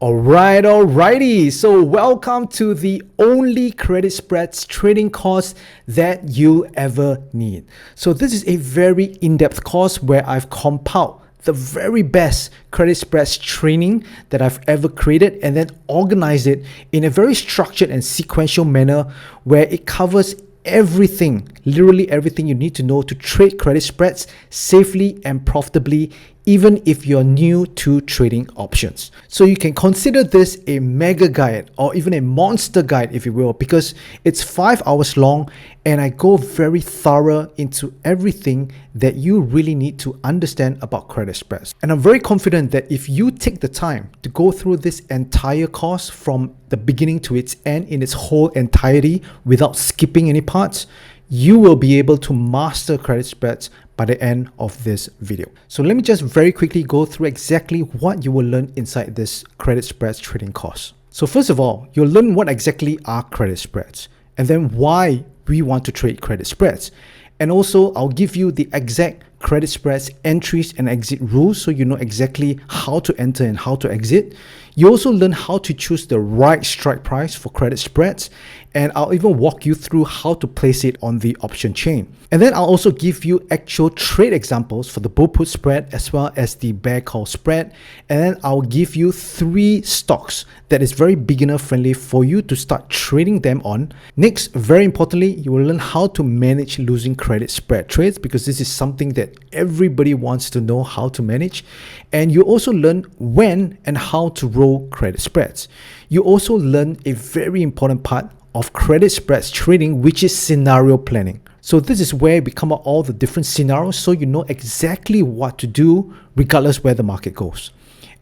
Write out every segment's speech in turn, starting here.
Alrighty. So welcome to the only credit spreads trading course that you ever need. So this is a very in-depth course where I've compiled the very best credit spreads training that I've ever created and then organized it in a very structured and sequential manner where it covers everything, literally everything you need to know to trade credit spreads safely and profitably, even if you're new to trading options. So you can consider this a mega guide or even a monster guide, if you will, because it's 5 hours long and I go very thorough into everything that you really need to understand about credit spreads. And I'm very confident that if you take the time to go through this entire course from the beginning to its end in its whole entirety without skipping any parts, you will be able to master credit spreads by the end of this video. So let me just very quickly go through exactly what you will learn inside this credit spreads trading course. So first of all, you'll learn what exactly are credit spreads and then why we want to trade credit spreads. And also I'll give you the exact credit spreads entries and exit rules so you know exactly how to enter and how to exit. You also learn how to choose the right strike price for credit spreads, and I'll even walk you through how to place it on the option chain. And then I'll also give you actual trade examples for the bull put spread as well as the bear call spread. And then I'll give you 3 stocks that is very beginner friendly for you to start trading them on. Next, very importantly, you will learn how to manage losing credit spread trades because this is something that everybody wants to know how to manage. And you also learn when and how to roll credit spreads. You also learn a very important part of credit spreads trading, which is scenario planning. So this is where we come up all the different scenarios so you know exactly what to do regardless where the market goes.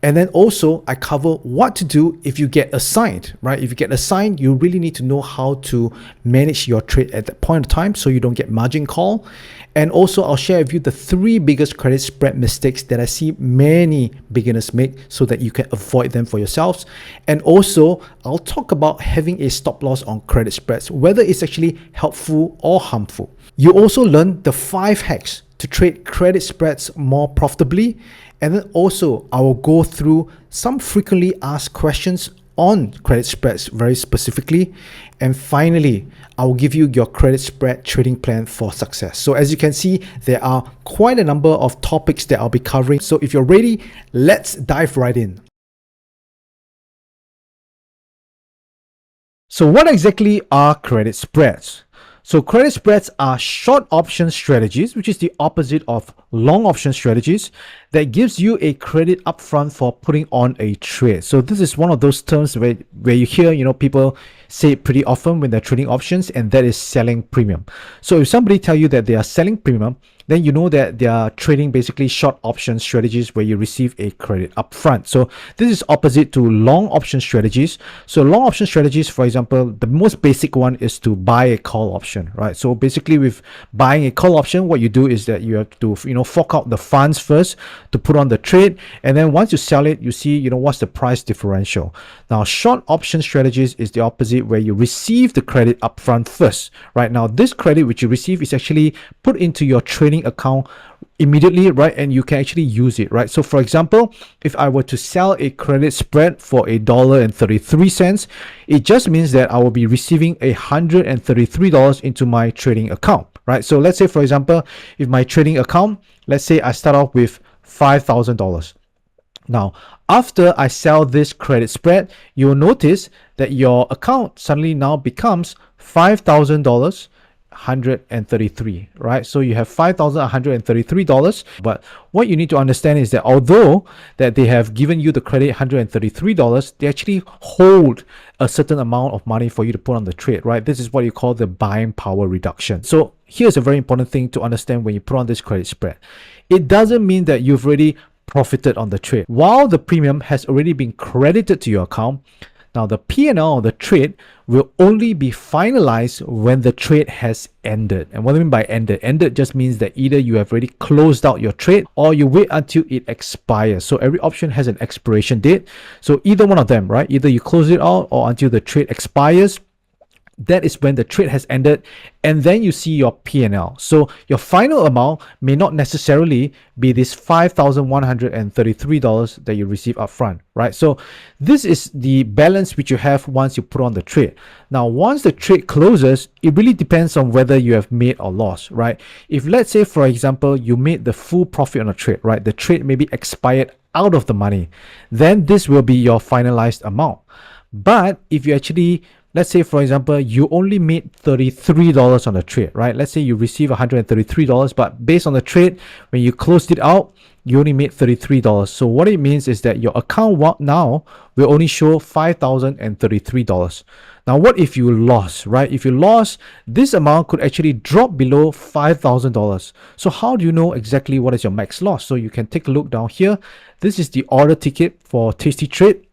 And then also I cover what to do if you get assigned, right? If you get assigned, you really need to know how to manage your trade at that point of time so you don't get margin call. And also I'll share with you the 3 biggest credit spread mistakes that I see many beginners make so that you can avoid them for yourselves. And also I'll talk about having a stop loss on credit spreads, whether it's actually helpful or harmful. You also learn the 5 hacks to trade credit spreads more profitably. And then also I will go through some frequently asked questions on credit spreads very specifically. And finally, I will give you your credit spread trading plan for success. So as you can see, there are quite a number of topics that I'll be covering. So if you're ready, let's dive right in. So what exactly are credit spreads? So credit spreads are short option strategies, which is the opposite of long option strategies, that gives you a credit upfront for putting on a trade. So this is one of those terms where you hear, people say it pretty often when they're trading options, and that is selling premium. So if somebody tell you that they are selling premium, then you know that they are trading basically short option strategies where you receive a credit upfront. So this is opposite to long option strategies. So long option strategies, for example, the most basic one is to buy a call option, right? So basically with buying a call option, what you do is that you have to, fork out the funds first to put on the trade. And then once you sell it, you see, what's the price differential. Now, short option strategies is the opposite where you receive the credit upfront first, right? Now, this credit which you receive is actually put into your trading account immediately, right? And you can actually use it, right? So for example, if I were to sell a credit spread for $1.33, it just means that I will be receiving $133 into my trading account, right? So let's say, for example, if my trading account, let's say I start off with $5,000. Now, after I sell this credit spread, you'll notice that your account suddenly now becomes $5,000 $133, right? So you have $5,133, but what you need to understand is that although that they have given you the credit $133, they actually hold a certain amount of money for you to put on the trade, right? This is what you call the buying power reduction. So here's a very important thing to understand when you put on this credit spread. It doesn't mean that you've already profited on the trade. While the premium has already been credited to your account, now the P&L of the trade will only be finalized when the trade has ended. And what I mean by ended? Ended just means that either you have already closed out your trade or you wait until it expires. So every option has an expiration date. So either one of them, right? Either you close it out or until the trade expires. that is when the trade has ended, and then you see your P&L. So your final amount may not necessarily be this $5,133 that you receive upfront, right? So this is the balance which you have once you put on the trade. Now, once the trade closes, it really depends on whether you have made or lost, right? If let's say, for example, you made the full profit on a trade, right? The trade may be expired out of the money, then this will be your finalized amount. But if you actually, let's say, for example, you only made $33 on the trade, right? Let's say you receive $133, but based on the trade, when you closed it out, you only made $33. So what it means is that your account now will only show $5,033. Now, what if you lost, right? If you lost, this amount could actually drop below $5,000. So how do you know exactly what is your max loss? So you can take a look down here. This is the order ticket for Tasty Trade.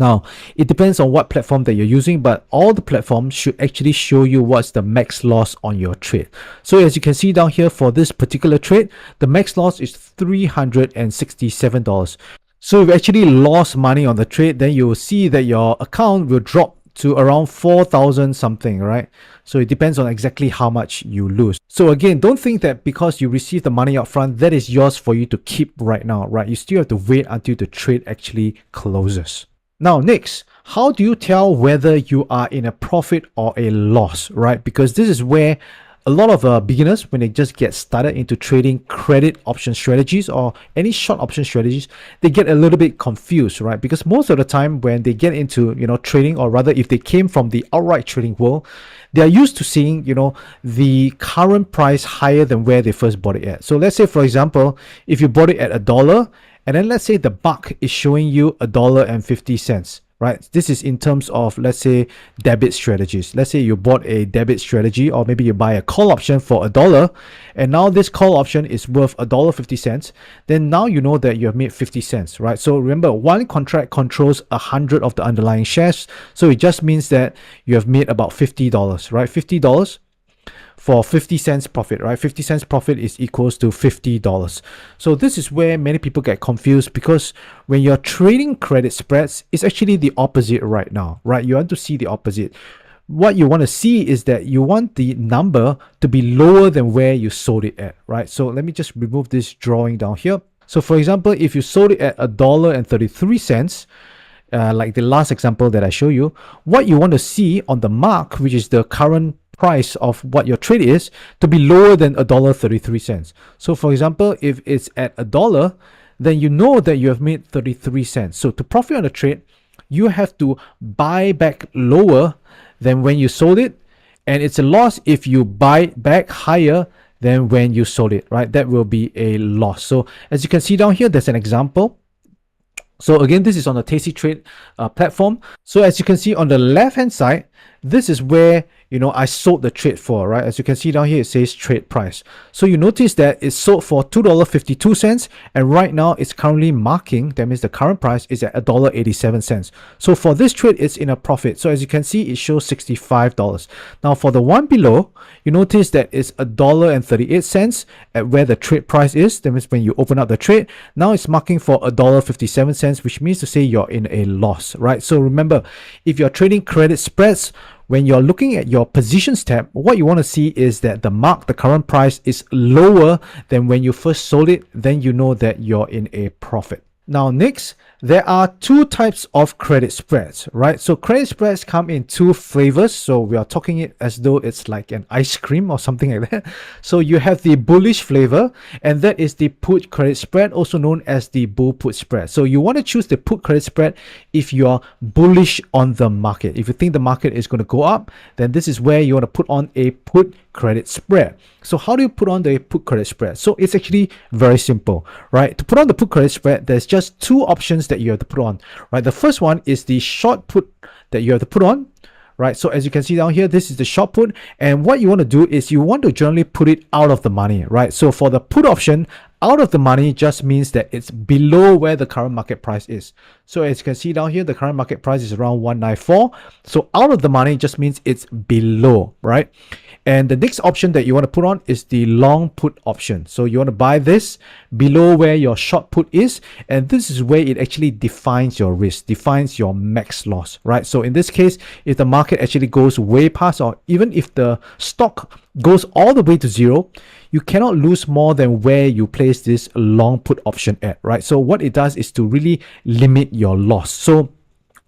Now, it depends on what platform that you're using, but all the platforms should actually show you what's the max loss on your trade. So as you can see down here for this particular trade, the max loss is $367. So if you actually lost money on the trade, then you will see that your account will drop to around 4,000 something, right? So it depends on exactly how much you lose. So again, don't think that because you receive the money up front, that is yours for you to keep right now, right? You still have to wait until the trade actually closes. Now, next, how do you tell whether you are in a profit or a loss, right? Because this is where a lot of beginners, when they just get started into trading credit option strategies or any short option strategies, they get a little bit confused, right? Because most of the time when they get into, trading, or rather if they came from the outright trading world, they are used to seeing, the current price higher than where they first bought it at. So let's say, for example, if you bought it at $1, and then let's say the buck is showing you $1.50, right? This is in terms of, let's say, debit strategies. Let's say you bought a debit strategy, or maybe you buy a call option for $1, and now this call option is worth $1.50. Then now you know that you have made 50 cents, right? So remember, one contract controls 100 of the underlying shares. So it just means that you have made about $50, right? $50 for 50 cents profit, right? 50 cents profit is equals to $50. So this is where many people get confused, because when you're trading credit spreads, it's actually the opposite right now, right? You want to see the opposite. What you want to see is that you want the number to be lower than where you sold it at, right? So let me just remove this drawing down here. So for example, if you sold it at $1.33, like the last example that I show you, what you want to see on the mark, which is the current price of what your trade is, to be lower than $1.33. So for example, if it's at $1, then you know that you have made 33 cents. So to profit on a trade, you have to buy back lower than when you sold it, and it's a loss if you buy back higher than when you sold it, right? That will be a loss. So as you can see down here, there's an example. So again, this is on the Tasty Trade platform. So as you can see on the left hand side, this is where I sold the trade for, right? As you can see down here, it says trade price. So you notice that it's sold for $2.52, and right now it's currently marking, that means the current price is at $1.87. So for this trade, it's in a profit. So as you can see, it shows $65. Now for the one below, you notice that it's $1.38 at where the trade price is. That means when you open up the trade, now it's marking for $1.57, which means to say you're in a loss, right? So remember, if you're trading credit spreads, when you're looking at your positions tab, what you want to see is that the current price is lower than when you first sold it. Then you know that you're in a profit. Now next, there are two types of credit spreads, right? So credit spreads come in two flavors. So we are talking it as though it's like an ice cream or something like that. So you have the bullish flavor, and that is the put credit spread, also known as the bull put spread. So you want to choose the put credit spread if you are bullish on the market. If you think the market is going to go up, then this is where you want to put on a put credit spread. So how do you put on the put credit spread? So it's actually very simple, right? To put on the put credit spread, there's just two options that you have to put on, right? The first one is the short put that you have to put on, right? So as you can see down here, this is the short put, and what you want to do is you want to generally put it out of the money, right? So for the put option, out of the money just means that it's below where the current market price is. So as you can see down here, the current market price is around 194. So out of the money just means it's below, right? And the next option that you want to put on is the long put option. So you want to buy this below where your short put is, and this is where it actually defines your risk, defines your max loss, right? So in this case, if the market actually goes way past, or even if the stock goes all the way to zero, you cannot lose more than where you place this long put option at, right? So what it does is to really limit your loss. So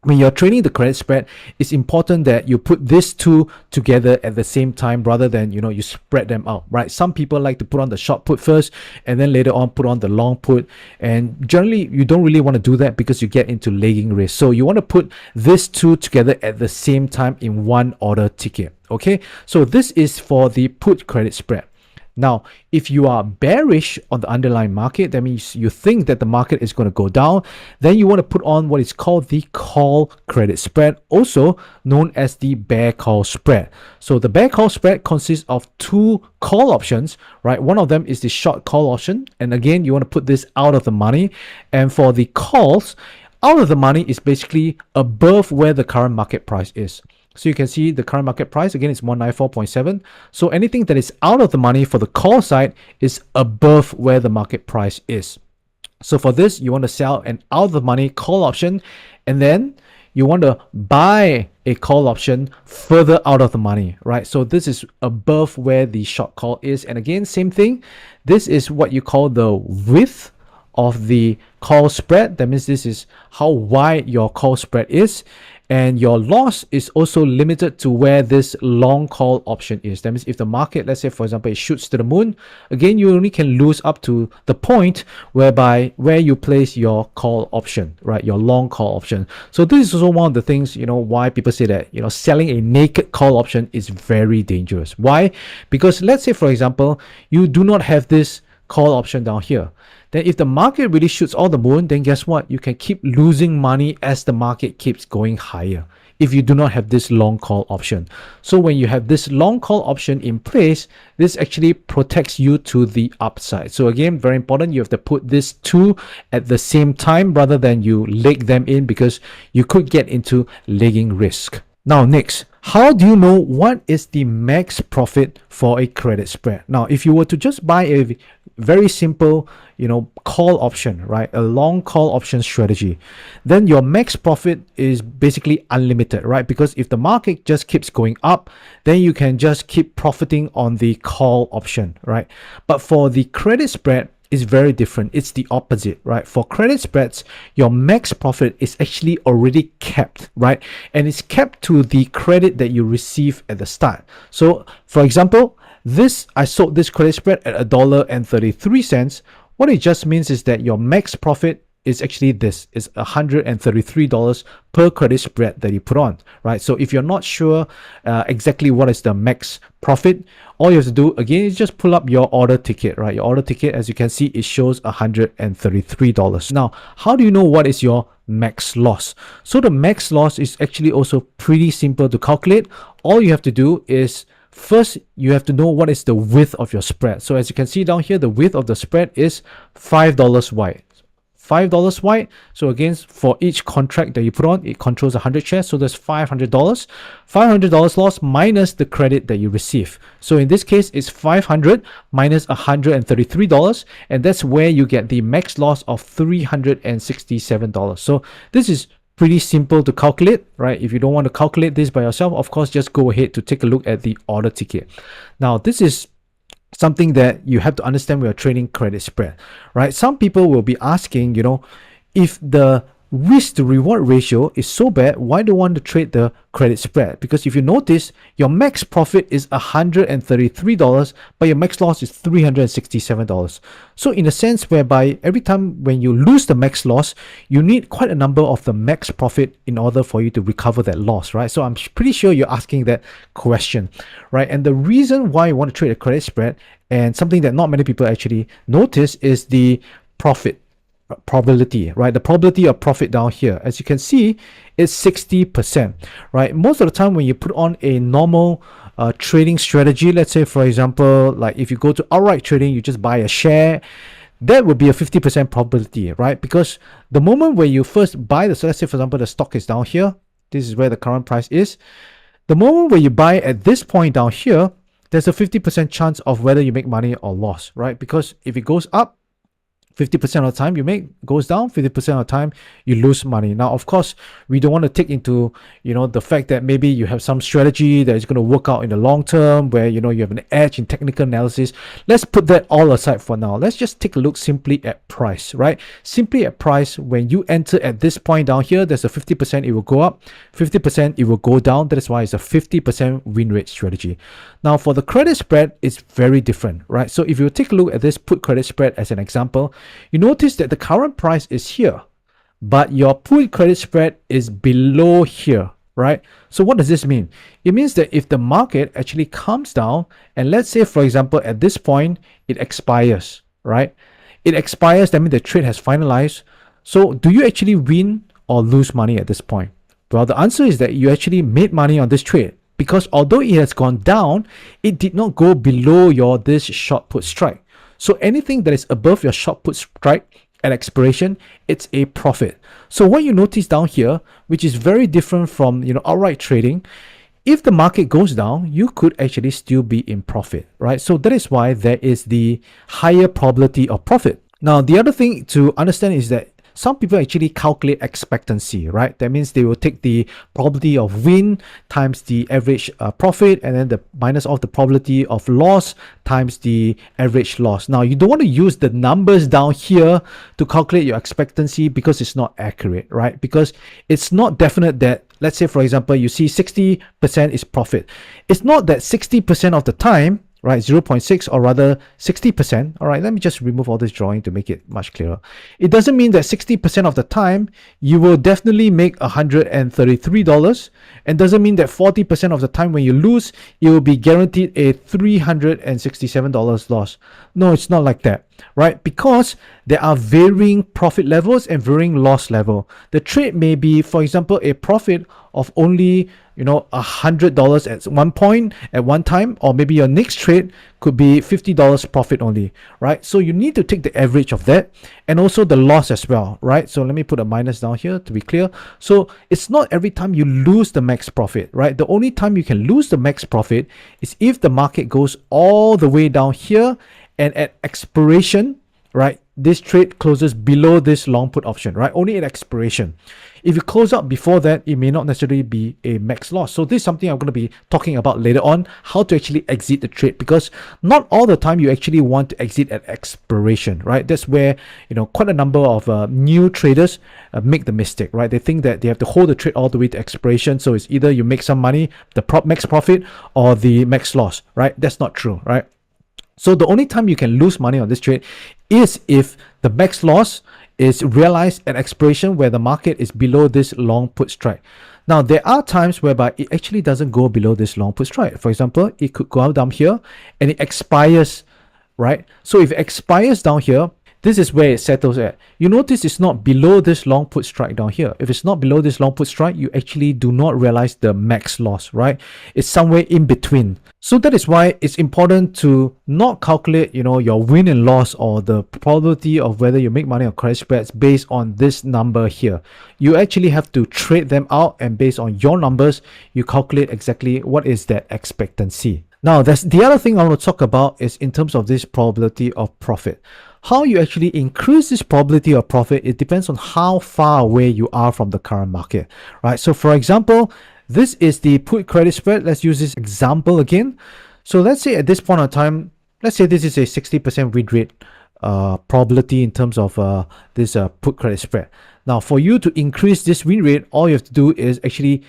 when you're trading the credit spread, it's important that you put these two together at the same time rather than, you spread them out, right? Some people like to put on the short put first and then later on put on the long put. And generally, you don't really want to do that because you get into lagging risk. So you want to put these two together at the same time in one order ticket, okay? So this is for the put credit spread. Now, if you are bearish on the underlying market, that means you think that the market is going to go down, then you want to put on what is called the call credit spread, also known as the bear call spread. So the bear call spread consists of two call options, right? One of them is the short call option. And again, you want to put this out of the money. And for the calls, out of the money is basically above where the current market price is. So you can see the current market price, again, it's 194.7. So anything that is out of the money for the call side is above where the market price is. So for this, you want to sell an out of the money call option, and then you want to buy a call option further out of the money, right? So this is above where the short call is. And again, same thing. This is what you call the width of the call spread. That means this is how wide your call spread is. And your loss is also limited to where this long call option is. That means if the market, let's say, for example, it shoots to the moon, again, you only can lose up to the point where you place your call option, right? Your long call option. So this is also one of the things, why people say that, selling a naked call option is very dangerous. Why? Because let's say, for example, you do not have this call option down here. Then if the market really shoots all the moon, then guess what? You can keep losing money as the market keeps going higher if you do not have this long call option. So when you have this long call option in place, this actually protects you to the upside. So again, very important, you have to put these two at the same time rather than you leg them in, because you could get into legging risk. Now, next, how do you know what is the max profit for a credit spread? Now, if you were to just buy a very simple, call option, right? A long call option strategy, then your max profit is basically unlimited, right? Because if the market just keeps going up, then you can just keep profiting on the call option, right? But for the credit spread, is very different. It's the opposite, right? For credit spreads, your max profit is actually already capped, right? And it's capped to the credit that you receive at the start. So for example, I sold this credit spread at $1.33. What it just means is that your max profit is actually this, is $133 per credit spread that you put on, right? So if you're not sure exactly what is the max profit, all you have to do again is just pull up your order ticket, right? Your order ticket, as you can see, it shows $133. Now, how do you know what is your max loss? So the max loss is actually also pretty simple to calculate. All you have to do is first, you have to know what is the width of your spread. So as you can see down here, the width of the spread is $5 wide. $5 wide. So again, for each contract that you put on, it controls 100 shares. So there's $500. $500 loss minus the credit that you receive. So in this case, it's 500 minus $133. And that's where you get the max loss of $367. So this is pretty simple to calculate, right? If you don't want to calculate this by yourself, of course, just go ahead to take a look at the order ticket. Now, this is something that you have to understand when you're trading credit spread, right? Some people will be asking, if the risk to reward ratio is so bad, why do you want to trade the credit spread? Because if you notice, your max profit is $133, but your max loss is $367. So in a sense whereby every time when you lose the max loss, you need quite a number of the max profit in order for you to recover that loss, right? So I'm pretty sure you're asking that question, right? And the reason why you want to trade a credit spread, and something that not many people actually notice, is the profit probability, right? The probability of profit down here, as you can see, is 60%, right? Most of the time when you put on a normal trading strategy, let's say, for example, like if you go to outright trading, you just buy a share, that would be a 50% probability, right? Because the moment where you first buy so let's say for example, the stock is down here. This is where the current price is. The moment where you buy at this point down here, there's a 50% chance of whether you make money or loss, right? Because if it goes up, 50% of the time you make goes down, 50% of the time you lose money. Now, of course, we don't want to take into, the fact that maybe you have some strategy that is going to work out in the long term where, you have an edge in technical analysis. Let's put that all aside for now. Let's just take a look simply at price, right? Simply at price, when you enter at this point down here, there's a 50% it will go up, 50% it will go down. That is why it's a 50% win rate strategy. Now, for the credit spread, it's very different, right? So if you take a look at this put credit spread as an example, you notice that the current price is here, but your put credit spread is below here, right? So what does this mean? It means that if the market actually comes down, and let's say, for example, at this point, it expires, right? It expires, that means the trade has finalized. So do you actually win or lose money at this point? Well, the answer is that you actually made money on this trade, because although it has gone down, it did not go below this short put strike. So anything that is above your short put strike at expiration, it's a profit. So what you notice down here, which is very different from outright trading, if the market goes down, you could actually still be in profit, right? So that is why there is the higher probability of profit. Now, the other thing to understand is that some people actually calculate expectancy, right? That means they will take the probability of win times the average profit, and then the minus of the probability of loss times the average loss. Now, you don't want to use the numbers down here to calculate your expectancy, because it's not accurate, right? Because it's not definite that, let's say, for example, you see 60% is profit. It's not that 60% of the time, right, 0.6 or rather 60%. All right, let me just remove all this drawing to make it much clearer. It doesn't mean that 60% of the time you will definitely make $133, and doesn't mean that 40% of the time when you lose, you will be guaranteed a $367 loss. No, it's not like that, right? Because there are varying profit levels and varying loss level. The trade may be, for example, a profit of only $100 at one point at one time, or maybe your next trade could be $50 profit only, right? So you need to take the average of that, and also the loss as well, right? So let me put a minus down here to be clear. So it's not every time you lose the max profit, right? The only time you can lose the max profit is if the market goes all the way down here, and at expiration, right, this trade closes below this long put option, right? Only at expiration. If you close out before that, it may not necessarily be a max loss. So this is something I'm going to be talking about later on, how to actually exit the trade, because not all the time you actually want to exit at expiration, right? That's where, quite a number of new traders make the mistake, right? They think that they have to hold the trade all the way to expiration. So it's either you make some money, the max profit, or the max loss, right? That's not true, right? So the only time you can lose money on this trade is if the max loss is realized at expiration, where the market is below this long put strike. Now, there are times whereby it actually doesn't go below this long put strike. For example, it could go down here and it expires, right? So if it expires down here, this is where it settles at. You notice it's not below this long put strike down here. If it's not below this long put strike, you actually do not realize the max loss, right? It's somewhere in between. So that is why it's important to not calculate, your win and loss, or the probability of whether you make money on credit spreads based on this number here. You actually have to trade them out, and based on your numbers, you calculate exactly what is that expectancy. Now, that's the other thing I want to talk about, is in terms of this probability of profit. How you actually increase this probability of profit, it depends on how far away you are from the current market, right? So for example, this is the put credit spread. Let's use this example again. So let's say at this point in time, let's say this is a 60% win rate probability in terms of this put credit spread. Now, for you to increase this win rate, all you have to do is actually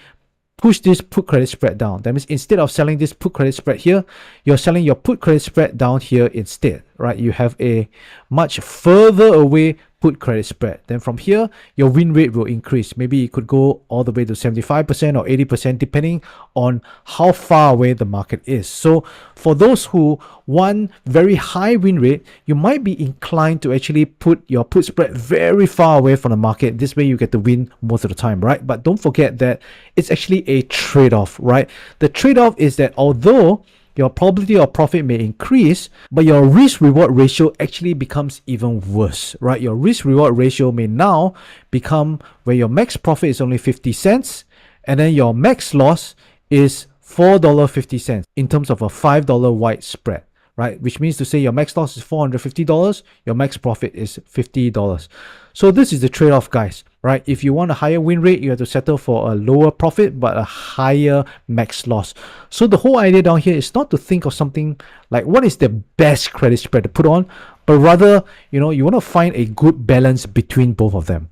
push this put credit spread down. That means instead of selling this put credit spread here, you're selling your put credit spread down here instead, right? You have a much further away put credit spread. Then from here, your win rate will increase. Maybe it could go all the way to 75% or 80%, depending on how far away the market is. So for those who want very high win rate, you might be inclined to actually put your put spread very far away from the market. This way you get to win most of the time, right? But don't forget that it's actually a trade-off, right? The trade-off is that although your probability of profit may increase, but your risk reward ratio actually becomes even worse, right? Your risk reward ratio may now become where your max profit is only 50 cents and then your max loss is $4.50 in terms of a $5 wide spread, right? Which means to say your max loss is $450, your max profit is $50. So this is the trade-off, guys, right? If you want a higher win rate, you have to settle for a lower profit but a higher max loss. So the whole idea down here is not to think of something like what is the best credit spread to put on, but rather, you want to find a good balance between both of them.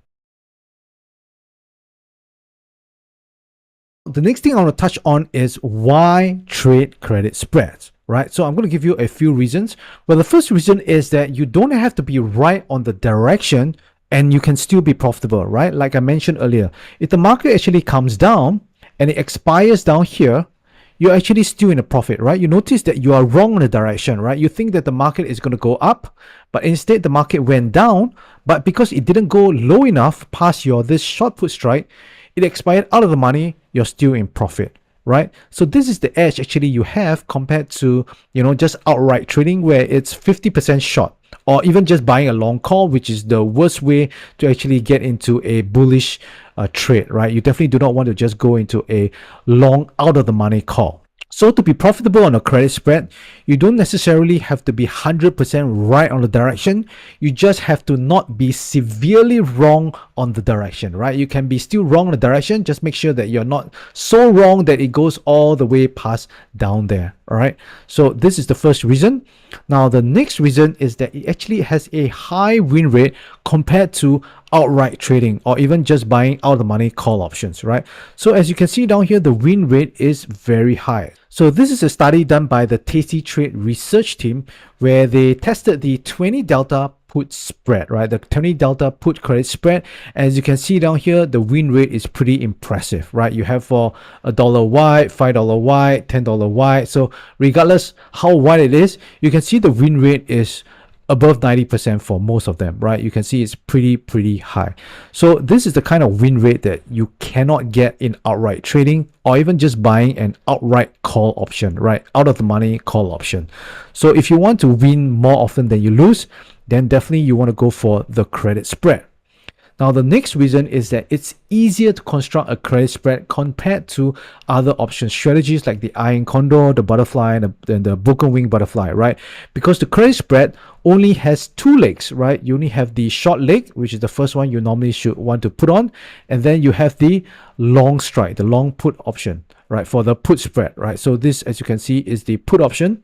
The next thing I want to touch on is why trade credit spreads, right? So I'm going to give you a few reasons. Well, the first reason is that you don't have to be right on the direction and you can still be profitable, right? Like I mentioned earlier, if the market actually comes down and it expires down here, you're actually still in a profit, right? You notice that you are wrong on the direction, right? You think that the market is going to go up, but instead the market went down, but because it didn't go low enough past this short put strike, it expired out of the money, you're still in profit, right? So this is the edge actually you have compared to, just outright trading where it's 50% short, or even just buying a long call, which is the worst way to actually get into a bullish trade, right? You definitely do not want to just go into a long out of the money call. So to be profitable on a credit spread, you don't necessarily have to be 100% right on the direction. You just have to not be severely wrong on the direction, right? You can be still wrong on the direction. Just make sure that you're not so wrong that it goes all the way past down there, all right? So this is the first reason. Now, the next reason is that it actually has a high win rate compared to outright trading or even just buying out of the money call options, right? So as you can see down here, the win rate is very high. So this is a study done by the Tasty Trade research team where they tested the 20 delta put spread, right? The 20 delta put credit spread. As you can see down here, the win rate is pretty impressive, right? You have for $1 wide, $5 wide, $10 wide. So regardless how wide it is, you can see the win rate is above 90% for most of them, right? You can see it's pretty high. So this is the kind of win rate that you cannot get in outright trading or even just buying an outright call option, right? Out of the money call option. So if you want to win more often than you lose, then definitely you want to go for the credit spread. Now, the next reason is that it's easier to construct a credit spread compared to other option strategies like the iron condor, the butterfly, and the broken wing butterfly, right? Because the credit spread only has two legs, right? You only have the short leg, which is the first one you normally should want to put on, and then you have the long strike, the long put option, right? For the put spread, right? So this, as you can see, is the put option.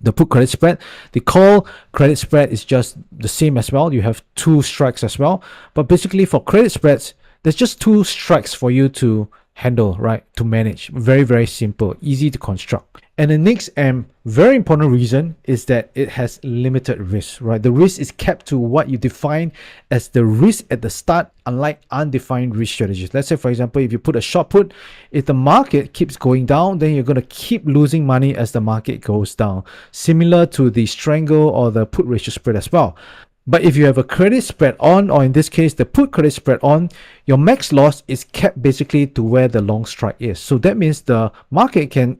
The put credit spread. The call credit spread is just the same as well. You have two strikes as well. But basically for credit spreads, there's just two strikes for you to handle, right? To manage. Very simple, easy to construct. And the next and very important reason is that it has limited risk, right? The risk is kept to what you define as the risk at the start, unlike undefined risk strategies. Let's say, for example, if you put a short put, if the market keeps going down, then you're going to keep losing money as the market goes down, similar to the strangle or the put ratio spread as well. But if you have a credit spread on, or in this case, the put credit spread on, your max loss is kept basically to where the long strike is. So that means the market can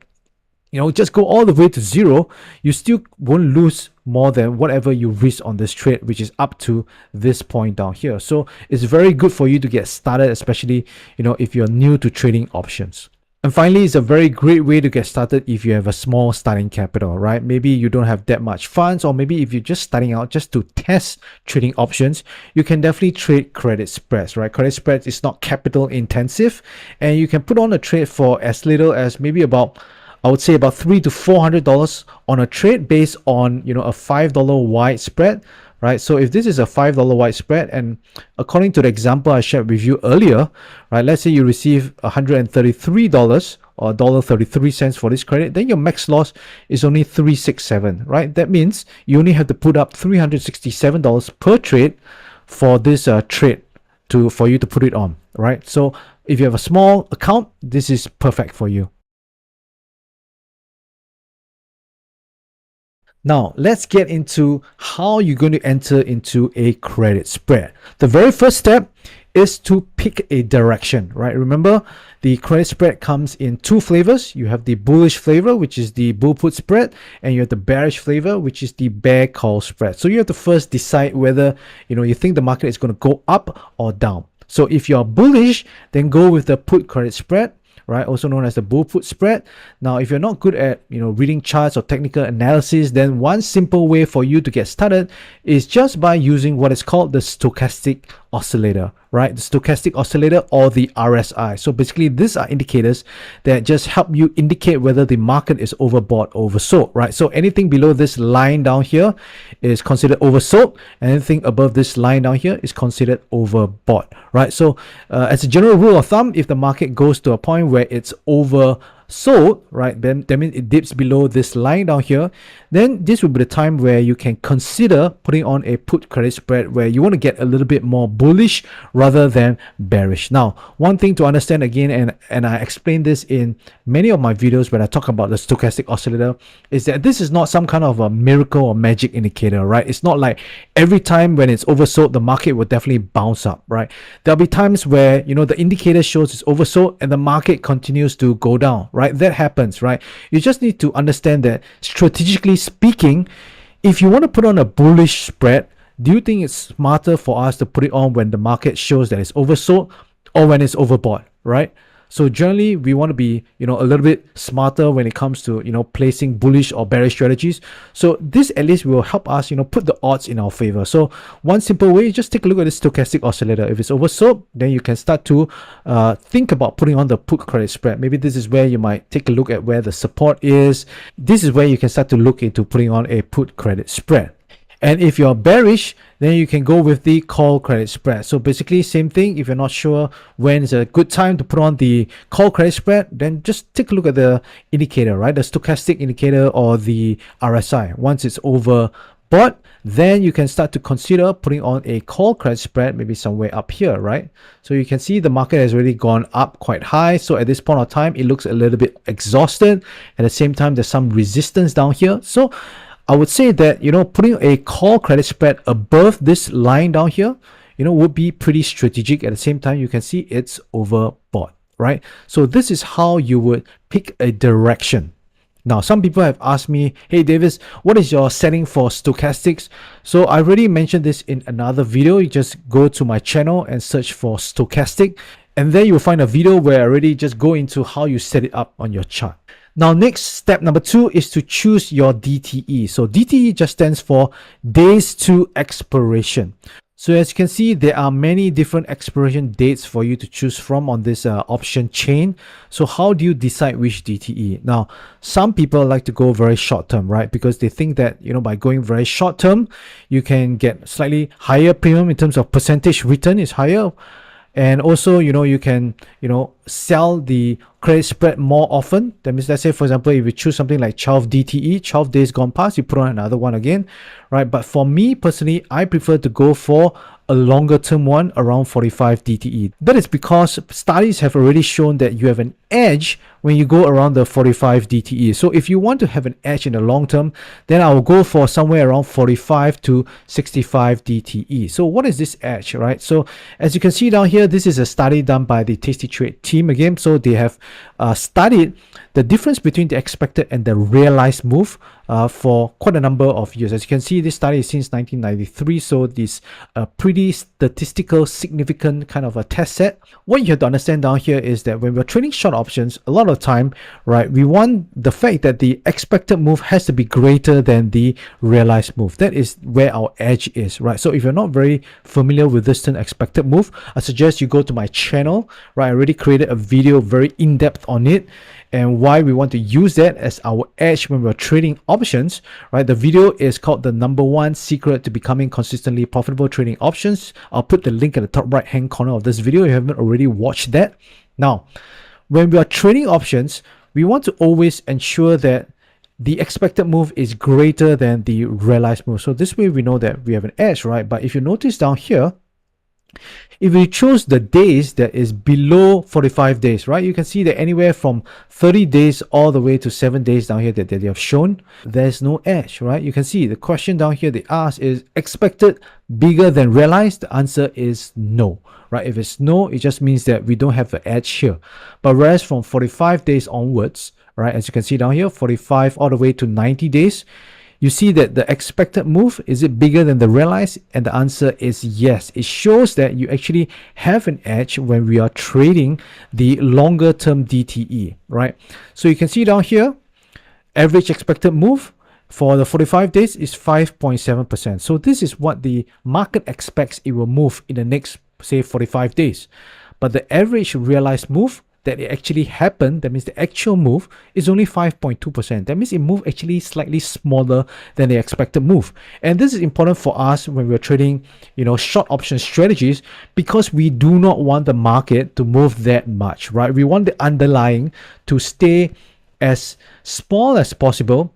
just go all the way to zero. You still won't lose more than whatever you risk on this trade, which is up to this point down here. So it's very good for you to get started, especially if you're new to trading options. And finally, it's a very great way to get started if you have a small starting capital, right? Maybe you don't have that much funds, or maybe if you're just starting out just to test trading options, you can definitely trade credit spreads, right? Credit spreads is not capital intensive, and you can put on a trade for as little as maybe I would say about $300 to $400 on a trade based on a $5 wide spread, right? So if this is a $5 wide spread, and according to the example I shared with you earlier, right, let's say you receive $133 or $1.33 for this credit, then your max loss is only $367, right? That means you only have to put up $367 per trade for this trade for you to put it on, right? So if you have a small account, this is perfect for you. Now, let's get into how you're going to enter into a credit spread. The very first step is to pick a direction, right? Remember, the credit spread comes in two flavors. You have the bullish flavor, which is the bull put spread, and you have the bearish flavor, which is the bear call spread. So you have to first decide whether you think the market is going to go up or down. So if you're bullish, then go with the put credit spread, right? Also known as the bull put spread. Now, if you're not good at reading charts or technical analysis, then one simple way for you to get started is just by using what is called the stochastic oscillator, right? The stochastic oscillator, or the RSI. So basically, these are indicators that just help you indicate whether the market is overbought or oversold, right? So anything below this line down here is considered oversold, and anything above this line down here is considered overbought, right? So as a general rule of thumb, if the market goes to a point where it's oversold, right, then that means it dips below this line down here, then this will be the time where you can consider putting on a put credit spread, where you want to get a little bit more bullish rather than bearish. Now, one thing to understand again, and I explained this in many of my videos when I talk about the stochastic oscillator, is that this is not some kind of a miracle or magic indicator, right? It's not like every time when it's oversold, the market will definitely bounce up, right? There'll be times where the indicator shows it's oversold and the market continues to go down, right? That happens, right? You just need to understand that strategically speaking, if you want to put on a bullish spread, do you think it's smarter for us to put it on when the market shows that it's oversold or when it's overbought, right? So generally, we want to be, a little bit smarter when it comes to, placing bullish or bearish strategies. So this at least will help us, put the odds in our favor. So one simple way is just take a look at this stochastic oscillator. If it's oversold, then you can start to think about putting on the put credit spread. Maybe this is where you might take a look at where the support is. This is where you can start to look into putting on a put credit spread. And if you're bearish, then you can go with the call credit spread. So basically, same thing. If you're not sure when is a good time to put on the call credit spread, then just take a look at the indicator, right? The stochastic indicator or the RSI. Once it's overbought, then you can start to consider putting on a call credit spread, maybe somewhere up here, right? So you can see the market has already gone up quite high. So at this point of time, it looks a little bit exhausted. At the same time, there's some resistance down here. So I would say that, putting a call credit spread above this line down here, would be pretty strategic. At the same time, you can see it's overbought, right? So this is how you would pick a direction. Now, some people have asked me, hey, Davis, what is your setting for stochastics? So I already mentioned this in another video. You just go to my channel and search for stochastic, and then you'll find a video where I already just go into how you set it up on your chart. Now, next step number 2 is to choose your DTE. So DTE just stands for days to expiration. So as you can see, there are many different expiration dates for you to choose from on this option chain. So how do you decide which DTE? Now, some people like to go very short term, right? Because they think that, by going very short term, you can get slightly higher premium in terms of percentage return is higher. And also, you can, sell the credit spread more often. That means, let's say, for example, if you choose something like 12 DTE, 12 days gone past, you put on another one again, right? But for me personally, I prefer to go for a longer term one around 45 DTE. That is because studies have already shown that you have an edge when you go around the 45 DTE. So if you want to have an edge in the long term, then I will go for somewhere around 45 to 65 DTE. So what is this edge, right? So as you can see down here, this is a study done by the Tasty Trade team again. So they have studied the difference between the expected and the realized move for quite a number of years. As you can see, this study is since 1993, so this pretty statistical significant kind of a test set. What you have to understand down here is that when we're trading short options, a lot of time, right, we want the fact that the expected move has to be greater than the realized move. That is where our edge is, right? So if you're not very familiar with this term expected move, I suggest you go to my channel, right? I already created a video very in-depth on it and why we want to use that as our edge when we're trading options, right? The video is called the #1 secret to becoming consistently profitable trading options. I'll put the link at the top right hand corner of this video if you haven't already watched that. Now, when we are trading options, we want to always ensure that the expected move is greater than the realized move. So this way we know that we have an edge, right? But if you notice down here, If we choose the days that is below 45 days, right, you can see that anywhere from 30 days all the way to 7 days down here that they have shown, there's no edge, right? You can see the question down here they ask is expected bigger than realized. The answer is no, right? If it's no, it just means that we don't have an edge here. But whereas from 45 days onwards, right, as you can see down here, 45 all the way to 90 days, you see that the expected move, is it bigger than the realized? And the answer is yes. It shows that you actually have an edge when we are trading the longer term DTE, right? So you can see down here, average expected move for the 45 days is 5.7%. So this is what the market expects it will move in the next, say, 45 days. But the average realized move that it actually happened, that means the actual move is only 5.2%. That means it moved actually slightly smaller than the expected move. And this is important for us when we're trading, short option strategies, because we do not want the market to move that much, right? We want the underlying to stay as small as possible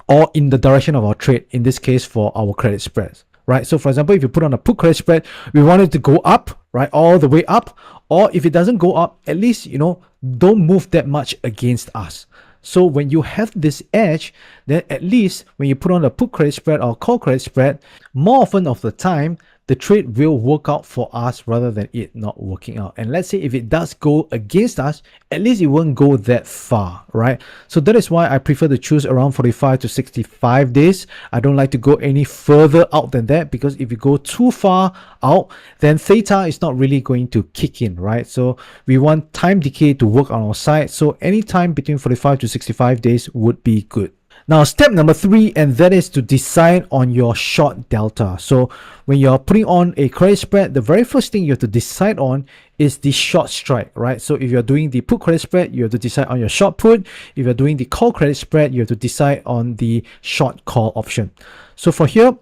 or in the direction of our trade, in this case for our credit spreads. Right, so for example, if you put on a put credit spread, we want it to go up, right, all the way up, or if it doesn't go up, at least don't move that much against us. So when you have this edge, then at least when you put on a put credit spread or call credit spread, more often of the time, the trade will work out for us rather than it not working out. And let's say if it does go against us, at least it won't go that far, right? So that is why I prefer to choose around 45 to 65 days. I don't like to go any further out than that, because if you go too far out, then theta is not really going to kick in, right? So we want time decay to work on our side. So any time between 45 to 65 days would be good. Now, step number 3, and that is to decide on your short delta. So when you're putting on a credit spread, the very first thing you have to decide on is the short strike, right? So if you're doing the put credit spread, you have to decide on your short put. If you're doing the call credit spread, you have to decide on the short call option. So for here,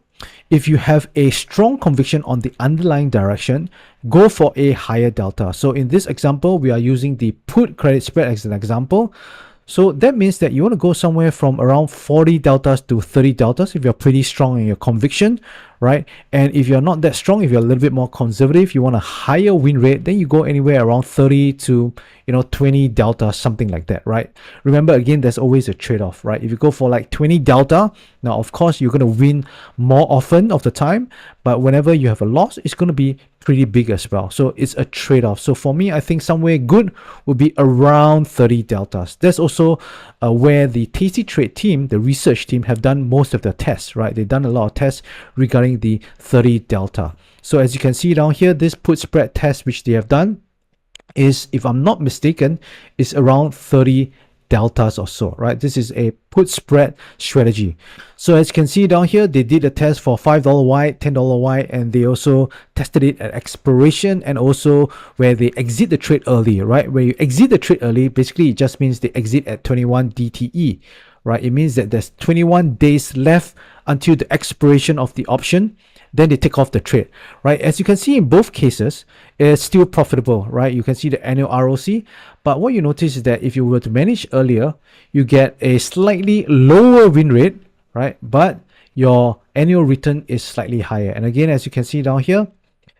if you have a strong conviction on the underlying direction, go for a higher delta. So in this example, we are using the put credit spread as an example. So that means that you want to go somewhere from around 40 deltas to 30 deltas if you're pretty strong in your conviction, right? And if you're not that strong, if you're a little bit more conservative, you want a higher win rate, then you go anywhere around 30 to 20 delta, something like that, right? Remember, again, there's always a trade-off, right? If you go for like 20 delta, now of course you're going to win more often of the time, but whenever you have a loss, it's going to be pretty big as well. So it's a trade-off. So for me, I think somewhere good would be around 30 deltas. That's also where the Tasty Trade team, the research team, have done most of the tests, right? They've done a lot of tests regarding the 30 delta. So as you can see down here, this put spread test which they have done is, if I'm not mistaken, is around 30 deltas or so, right? This is a put spread strategy. So as you can see down here, they did a test for $5 wide, $10 wide, and they also tested it at expiration and also where they exit the trade early, right? Where you exit the trade early, basically it just means they exit at 21 DTE, right? It means that there's 21 days left until the expiration of the option. Then they take off the trade, right? As you can see in both cases, it's still profitable, right? You can see the annual ROC. But what you notice is that if you were to manage earlier, you get a slightly lower win rate, right? But your annual return is slightly higher. And again, as you can see down here,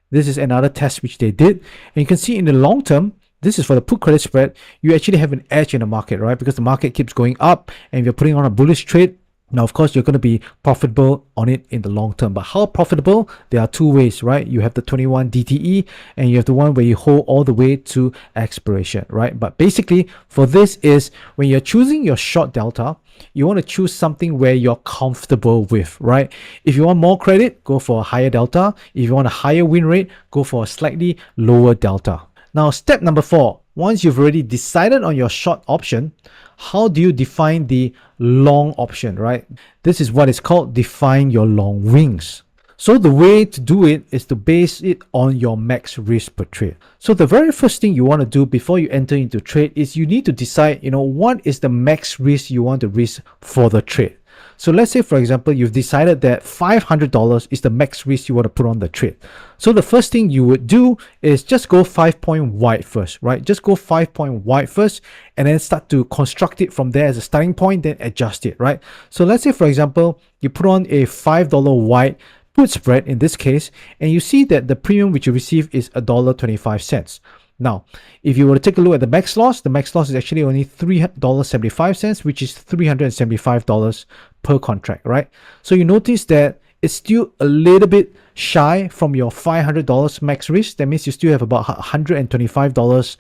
this is another test which they did. And you can see in the long term, this is for the put credit spread, you actually have an edge in the market, right? Because the market keeps going up and if you're putting on a bullish trade, now, of course, you're going to be profitable on it in the long term. But how profitable? There are two ways, right? You have the 21 DTE and you have the one where you hold all the way to expiration, right? But basically, for this is when you're choosing your short delta, you want to choose something where you're comfortable with, right? If you want more credit, go for a higher delta. If you want a higher win rate, go for a slightly lower delta. Now, step number 4, once you've already decided on your short option, how do you define the long option, right? This is what is called define your long wings. So the way to do it is to base it on your max risk per trade. So the very first thing you want to do before you enter into trade is you need to decide, what is the max risk you want to risk for the trade. So let's say, for example, you've decided that $500 is the max risk you want to put on the trade. So the first thing you would do is just go 5-point wide first, right? Just go 5-point wide first and then start to construct it from there as a starting point, then adjust it, right? So let's say, for example, you put on a $5 wide put spread in this case, and you see that the premium which you receive is $1.25. Now, if you were to take a look at the max loss is actually only $3.75, which is $375 per contract, right? So you notice that it's still a little bit shy from your $500 max risk. That means you still have about $125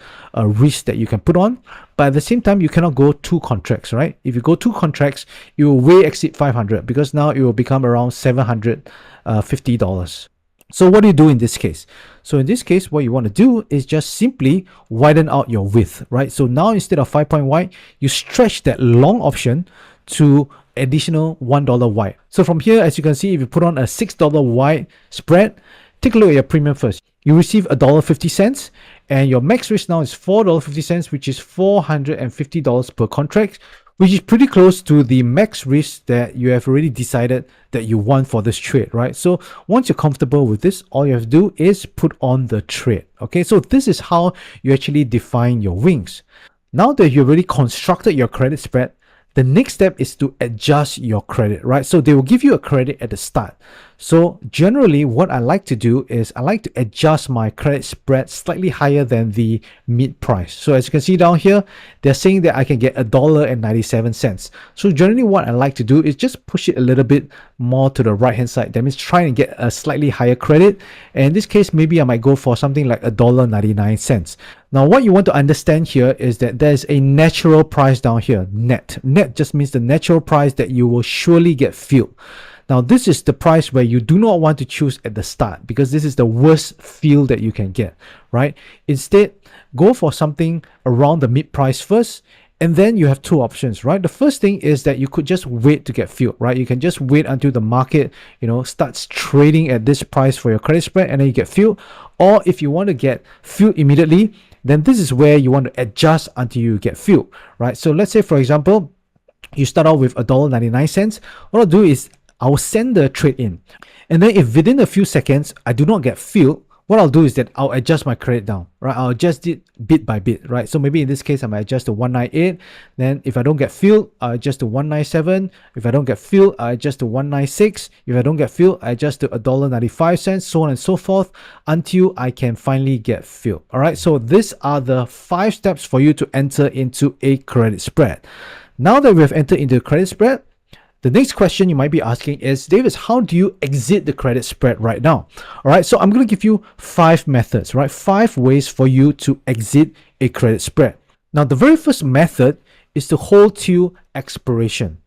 risk that you can put on. But at the same time, you cannot go 2 contracts, right? If you go 2 contracts, you will way exceed 500 because now it will become around $750. So what do you do in this case? So in this case, what you want to do is just simply widen out your width, right? So now instead of 5-point wide, you stretch that long option to additional $1 wide. So from here, as you can see, if you put on a $6 wide spread, take a look at your premium first. You receive $1.50 and your max risk now is $4.50, which is $450 per contract, which is pretty close to the max risk that you have already decided that you want for this trade, right? So once you're comfortable with this, all you have to do is put on the trade. Okay, so this is how you actually define your wings. Now that you've already constructed your credit spread, the next step is to adjust your credit, right? So they will give you a credit at the start. So generally what I like to do is I like to adjust my credit spread slightly higher than the mid price. So as you can see down here, they're saying that I can get $1.97. So generally what I like to do is just push it a little bit more to the right hand side. That means try and get a slightly higher credit. And in this case, maybe I might go for something like $1.99. Now what you want to understand here is that there's a natural price down here, net. Net just means the natural price that you will surely get filled. Now, this is the price where you do not want to choose at the start because this is the worst feel that you can get, right? Instead, go for something around the mid price first, and then you have 2 options, right? The first thing is that you could just wait to get filled, right? You can just wait until the market, starts trading at this price for your credit spread, and then you get filled. Or if you want to get filled immediately, then this is where you want to adjust until you get filled, right? So let's say, for example, you start out with $1.99. What I'll do is I'll send the trade in, and then if within a few seconds I do not get filled, what I'll do is that I'll adjust my credit down, right? I'll adjust it bit by bit, right? So maybe in this case I might adjust to 198. Then if I don't get filled, I adjust to 197. If I don't get filled, I adjust to 196. If I don't get filled, I adjust to $1.95, so on and so forth until I can finally get filled. All right, so these are the 5 steps for you to enter into a credit spread. Now that we have entered into the credit spread, the next question you might be asking is, Davis, how do you exit the credit spread right now? All right, so I'm going to give you 5 methods, right? 5 ways for you to exit a credit spread. Now, the very first method is to hold till expiration.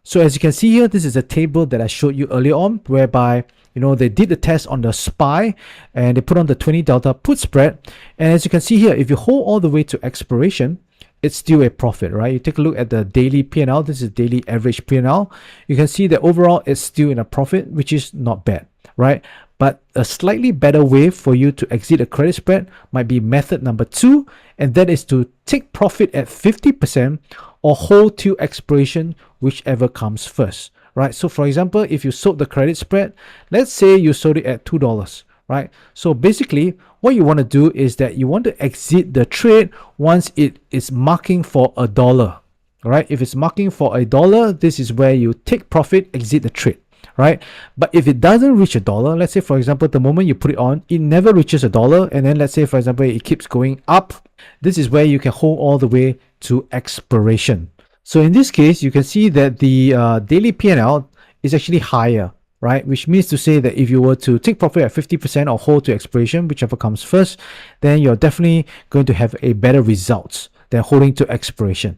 So as you can see here, this is a table that I showed you earlier on, whereby they did the test on the SPY and they put on the 20 delta put spread. And as you can see here, if you hold all the way to expiration, it's still a profit, right? You take a look at the daily P&L. This is daily average P&L. You can see that overall it's still in a profit, which is not bad, right? But a slightly better way for you to exit a credit spread might be method number 2, and that is to take profit at 50% or hold till expiration, whichever comes first, right? So for example, if you sold the credit spread, let's say you sold it at $2, right? So basically what you want to do is that you want to exit the trade once it is marking for $1. Right? If it's marking for $1, this is where you take profit, exit the trade, right? But if it doesn't reach $1, let's say for example, the moment you put it on, it never reaches $1, and then let's say for example, it keeps going up, this is where you can hold all the way to expiration. So in this case, you can see that the daily P&L is actually higher, right? Which means to say that if you were to take profit at 50% or hold to expiration, whichever comes first, then you're definitely going to have a better results than holding to expiration.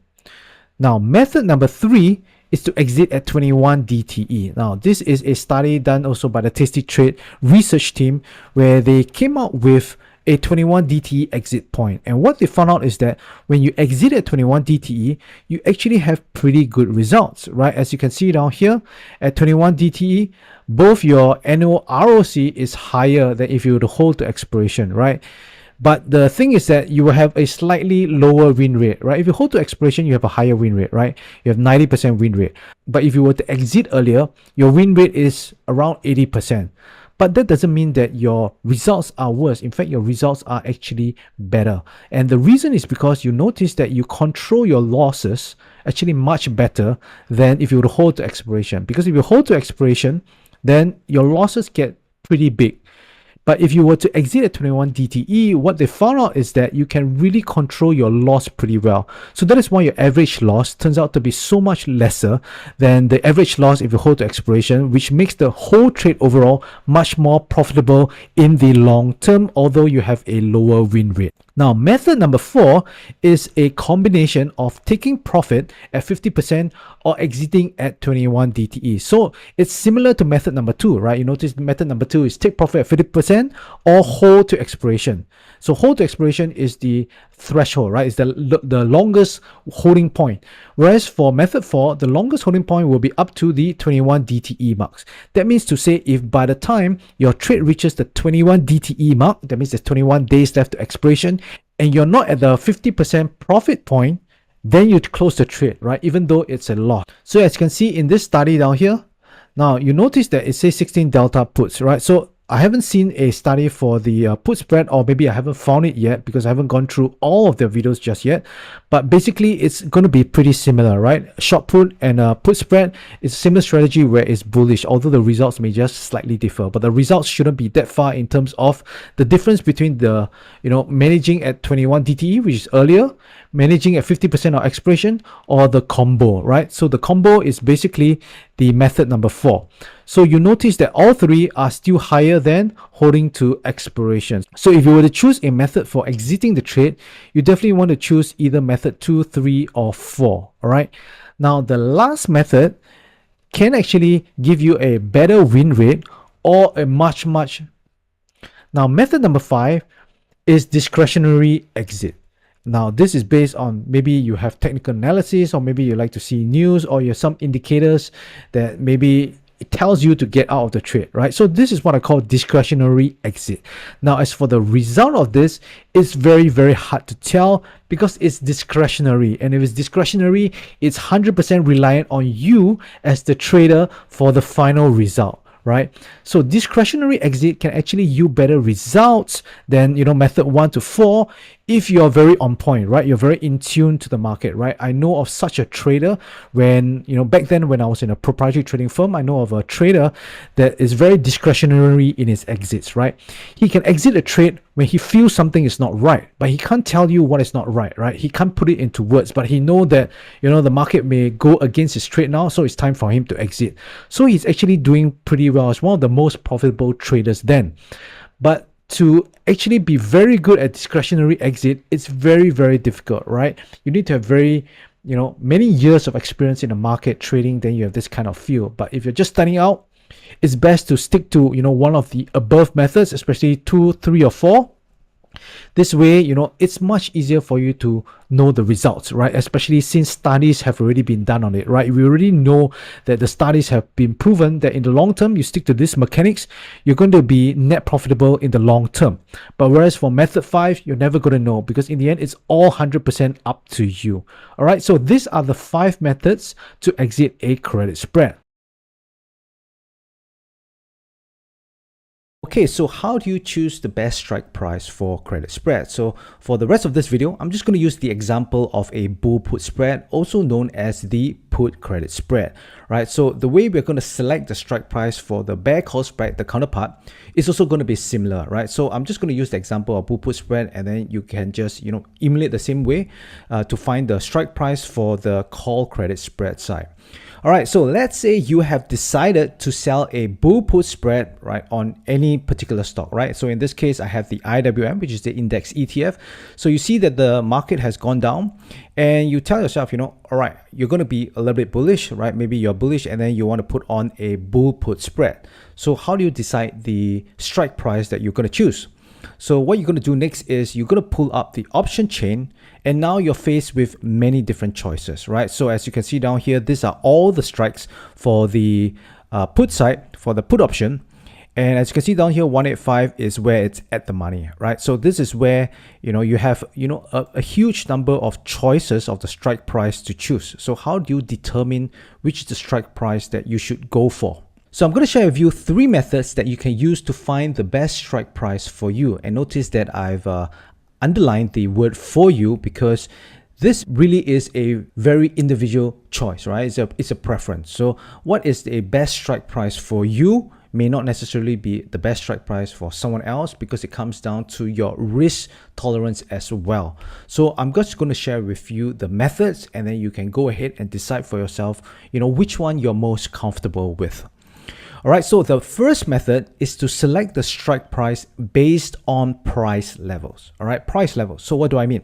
Now, method number 3 is to exit at 21 DTE. Now, this is a study done also by the Tasty Trade research team where they came out with a 21 DTE exit point. And what they found out is that when you exit at 21 DTE, you actually have pretty good results, right? As you can see down here at 21 DTE, both your annual ROC is higher than if you were to hold to expiration, right? But the thing is that you will have a slightly lower win rate, right? If you hold to expiration, you have a higher win rate, right? You have 90% win rate. But if you were to exit earlier, your win rate is around 80%. But that doesn't mean that your results are worse. In fact, your results are actually better. And the reason is because you notice that you control your losses actually much better than if you were to hold to expiration. Because if you hold to expiration, then your losses get pretty big. But if you were to exit at 21 DTE, what they found out is that you can really control your loss pretty well. So that is why your average loss turns out to be so much lesser than the average loss if you hold to expiration, which makes the whole trade overall much more profitable in the long term, although you have a lower win rate. Now, method number 4 is a combination of taking profit at 50% or exiting at 21 DTE. So it's similar to method number 2, right? You notice method number 2 is take profit at 50% or hold to expiration. So hold to expiration is the threshold, right? It's the longest holding point. Whereas for method 4, the longest holding point will be up to the 21 DTE marks. That means to say if by the time your trade reaches the 21 DTE mark, that means there's 21 days left to expiration, and you're not at the 50% profit point, then you close the trade, right? Even though it's a loss. So as you can see in this study down here, now you notice that it says 16 delta puts, right? So I haven't seen a study for the put spread, or maybe I haven't found it yet because I haven't gone through all of the videos just yet. But basically, it's going to be pretty similar, right? Short put and put spread is a similar strategy where it's bullish, although the results may just slightly differ. But the results shouldn't be that far in terms of the difference between the, managing at 21 DTE, which is earlier, managing at 50% of expiration, or the combo, right? So the combo is basically the method number 4. So you notice that all three are still higher than holding to expiration. So if you were to choose a method for exiting the trade, you definitely want to choose either method 2, 3, or 4. All right. Now the last method can actually give you a better win rate or a much. Now method number 5 is discretionary exit. Now, this is based on maybe you have technical analysis, or maybe you like to see news, or you have some indicators that maybe it tells you to get out of the trade, right? So this is what I call discretionary exit. Now, as for the result of this, it's very, very hard to tell because it's discretionary. And if it's discretionary, it's 100% reliant on you as the trader for the final result, right? So discretionary exit can actually yield better results than, method 1 to 4 if you're very on point, right? You're very in tune to the market, right? I know of such a trader when, back then when I was in a proprietary trading firm, I know of a trader that is very discretionary in his exits, right? He can exit a trade when he feels something is not right, but he can't tell you what is not right, right? He can't put it into words, but he know that, the market may go against his trade now, so it's time for him to exit. So he's actually doing pretty well. It's one of the most profitable traders then. But to actually be very good at discretionary exit, it's very, very difficult, right? You need to have very, many years of experience in the market trading, then you have this kind of feel. But if you're just starting out, it's best to stick to, one of the above methods, especially 2, 3, or 4. This way, it's much easier for you to know the results, right? Especially since studies have already been done on it, right? We already know that the studies have been proven that in the long term, you stick to these mechanics, you're going to be net profitable in the long term. But whereas for method 5, you're never going to know because in the end, it's all 100% up to you. All right. So these are the 5 methods to exit a credit spread. Okay, so how do you choose the best strike price for credit spread? So for the rest of this video, I'm just going to use the example of a bull put spread, also known as the put credit spread, right? So the way we're going to select the strike price for the bear call spread, the counterpart, is also going to be similar, right? So I'm just going to use the example of bull put spread, and then you can just, emulate the same way to find the strike price for the call credit spread side. All right, so let's say you have decided to sell a bull put spread, right, on any particular stock, right? So in this case, I have the IWM, which is the index ETF. So you see that the market has gone down and you tell yourself, all right, you're going to be a little bit bullish, right? Maybe you're bullish and then you want to put on a bull put spread. So how do you decide the strike price that you're going to choose? So what you're going to do next is you're going to pull up the option chain, and now you're faced with many different choices, right? So as you can see down here, these are all the strikes for the put side, for the put option. And as you can see down here, 185 is where it's at the money, right? So this is where, you have, a huge number of choices of the strike price to choose. So how do you determine which is the strike price that you should go for? So I'm going to share with you 3 methods that you can use to find the best strike price for you. And notice that I've underlined the word for you because This really is a very individual choice, right? It's a preference. So what is the best strike price for you may not necessarily be the best strike price for someone else, because it comes down to your risk tolerance as well. So I'm just going to share with you the methods, and then you can go ahead and decide for yourself, which one you're most comfortable with. All right, so the first method is to select the strike price based on price levels. All right, price levels. So what do I mean?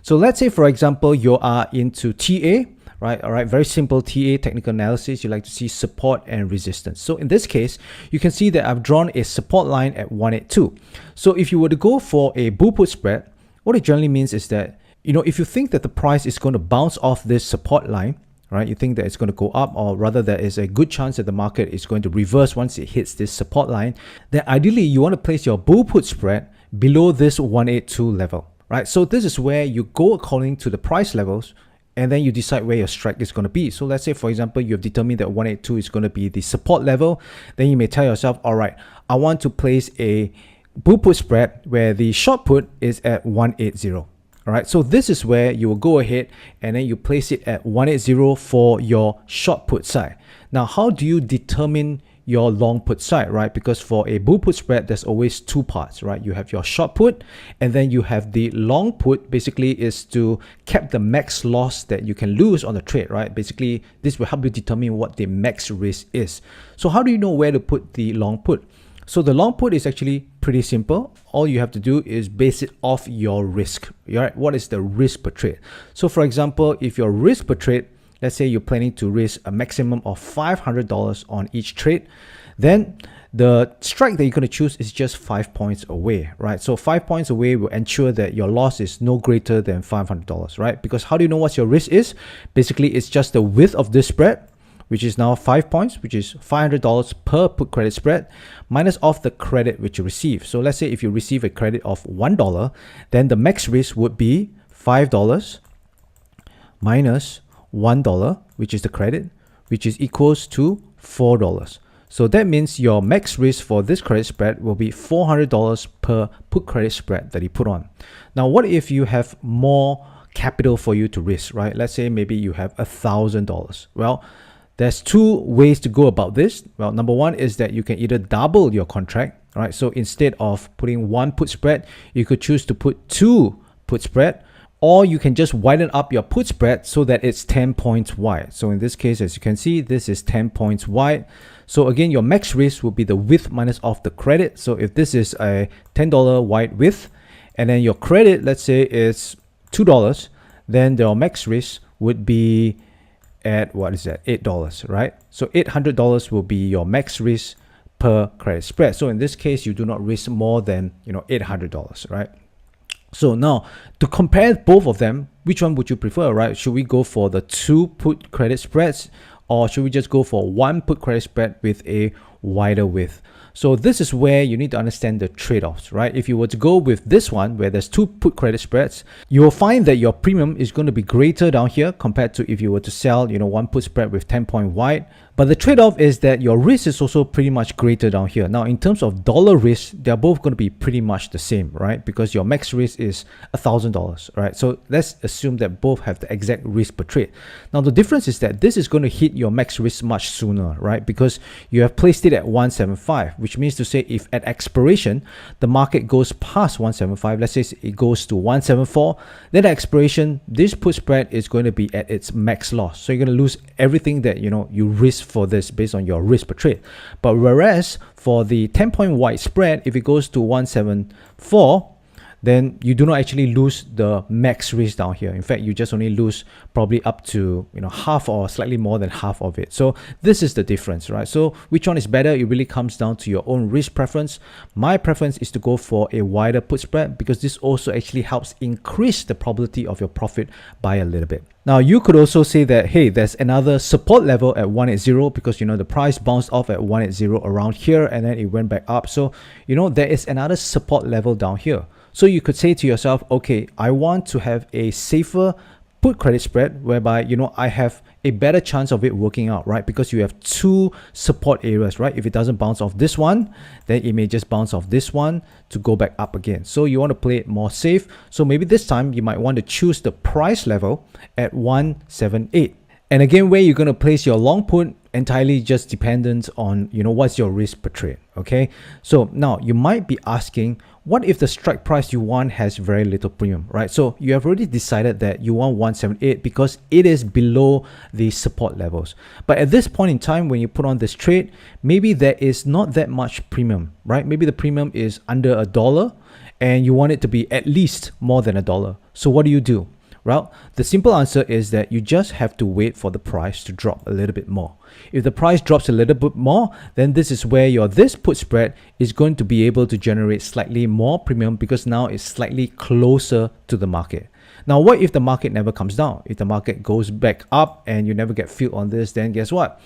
So let's say, for example, you are into TA, right? All right, very simple TA, technical analysis. You like to see support and resistance. So in this case, you can see that I've drawn a support line at 182. So if you were to go for a bull put spread, what it generally means is that, if you think that the price is going to bounce off this support line, right? You think that it's going to go up, or rather there is a good chance that the market is going to reverse once it hits this support line, then ideally you want to place your bull put spread below this 182 level, right? So this is where you go according to the price levels, and then you decide where your strike is going to be. So let's say, for example, you've determined that 182 is going to be the support level. Then you may tell yourself, all right, I want to place a bull put spread where the short put is at 180. All right, so this is where you will go ahead and then you place it at 180 for your short put side. Now, how do you determine your long put side, right? Because for a bull put spread, there's always two parts, right? You have your short put, and then you have the long put. Basically is to cap the max loss that you can lose on the trade, right? Basically, this will help you determine what the max risk is. So how do you know where to put the long put? So the long put is actually pretty simple. All you have to do is base it off your risk. Right? What is the risk per trade? So for example, if your risk per trade, let's say you're planning to risk a maximum of $500 on each trade, then the strike that you're going to choose is just 5 points away, right? So 5 points away will ensure that your loss is no greater than $500, right? Because how do you know what your risk is? Basically, it's just the width of this spread, which is now 5 points, which is $500 per put credit spread, minus off the credit which you receive. So let's say if you receive a credit of $1, then the max risk would be $5 minus $1, which is the credit, which is equals to $4. So that means your max risk for this credit spread will be $400 per put credit spread that you put on. Now, what if you have more capital for you to risk, right? Let's say maybe you have $1,000. Well, there's two ways to go about this. Well, number one is that you can either double your contract, right? So instead of putting one put spread, you could choose to put two put spread, or you can just widen up your put spread so that it's 10 points wide. So in this case, as you can see, this is 10 points wide. So again, your max risk will be the width minus off the credit. So if this is a $10 wide width, and then your credit, let's say, is $2, then your max risk would be at, what is that, $8, right? So $800 will be your max risk per credit spread. So in this case, you do not risk more than $800, right? So now to compare both of them, which one would you prefer, right? Should we go for the two put credit spreads, or should we just go for one put credit spread with a wider width? So this is where you need to understand the trade-offs, right? If you were to go with this one where there's two put credit spreads, you will find that your premium is going to be greater down here compared to if you were to sell, one put spread with 10 point wide. But the trade-off is that your risk is also pretty much greater down here. Now, in terms of dollar risk, they're both going to be pretty much the same, right? Because your max risk is $1,000, right? So let's assume that both have the exact risk per trade. Now, the difference is that this is going to hit your max risk much sooner, right? Because you have placed it at 175, which means to say if at expiration, the market goes past 175, let's say it goes to 174, then at expiration, this put spread is going to be at its max loss. So you're going to lose everything that, you risk for this based on your risk per trade. But whereas for the 10 point wide spread, if it goes to 174, then you do not actually lose the max risk down here. In fact, you just only lose probably up to half or slightly more than half of it. So this is the difference, right? So which one is better? It really comes down to your own risk preference. My preference is to go for a wider put spread because this also actually helps increase the probability of your profit by a little bit. Now, you could also say that, hey, there's another support level at 180 because, the price bounced off at 180 around here and then it went back up. So, there is another support level down here. So you could say to yourself, okay, I want to have a safer put credit spread whereby, I have a better chance of it working out, right? Because you have two support areas, right? If it doesn't bounce off this one, then it may just bounce off this one to go back up again. So you want to play it more safe. So maybe this time you might want to choose the price level at 178. And again, where you're going to place your long put entirely just dependent on, what's your risk per trade. Okay. So now you might be asking, what if the strike price you want has very little premium, right? So you have already decided that you want 178 because it is below the support levels. But at this point in time, when you put on this trade, maybe there is not that much premium, right? Maybe the premium is under $1 and you want it to be at least more than $1. So what do? Well, the simple answer is that you just have to wait for the price to drop a little bit more. If the price drops a little bit more, then this is where this put spread is going to be able to generate slightly more premium because now it's slightly closer to the market. Now, what if the market never comes down? If the market goes back up and you never get filled on this, then guess what?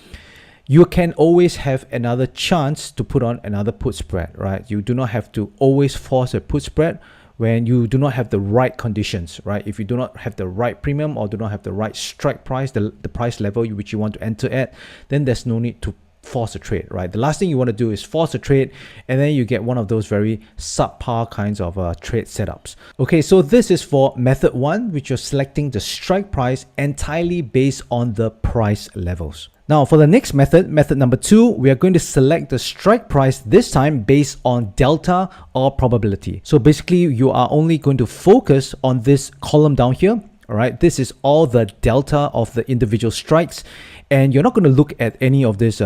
You can always have another chance to put on another put spread, right? You do not have to always force a put spread when you do not have the right conditions, right? If you do not have the right premium or do not have the right strike price, the price level which you want to enter at, then there's no need to force a trade, right? The last thing you want to do is force a trade and then you get one of those very subpar kinds of trade setups. Okay, so this is for method 1, which you're selecting the strike price entirely based on the price levels. Now for the next method, method number 2, we are going to select the strike price this time based on delta or probability. So basically you are only going to focus on this column down here. All right, this is all the delta of the individual strikes and you're not going to look at any of these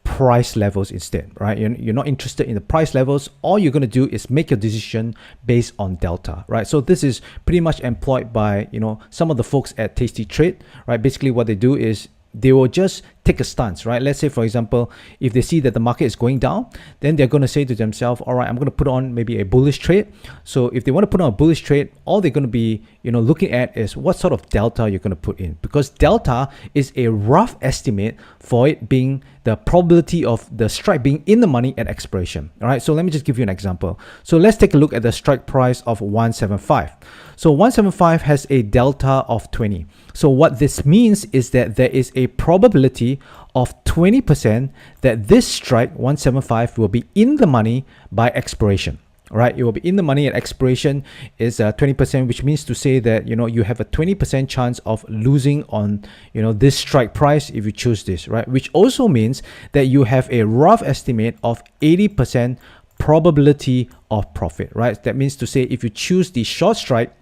price levels instead, right? You're not interested in the price levels. All you're going to do is make your decision based on delta, right? So this is pretty much employed by, some of the folks at Tasty Trade, right? Basically what they do is they will just take a stance, right? Let's say, for example, if they see that the market is going down, then they're going to say to themselves, all right, I'm going to put on maybe a bullish trade. So if they want to put on a bullish trade, all they're going to be, looking at is what sort of delta you're going to put in, because delta is a rough estimate for it being the probability of the strike being in the money at expiration. All right. So let me just give you an example. So let's take a look at the strike price of 175. So 175 has a delta of 20. So what this means is that there is a probability of 20% that this strike 175 will be in the money by expiration. Right, it will be in the money at expiration is 20%, which means to say that you have a 20% chance of losing on this strike price if you choose this, right? Which also means that you have a rough estimate of 80% probability of profit, right? That means to say if you choose the short strike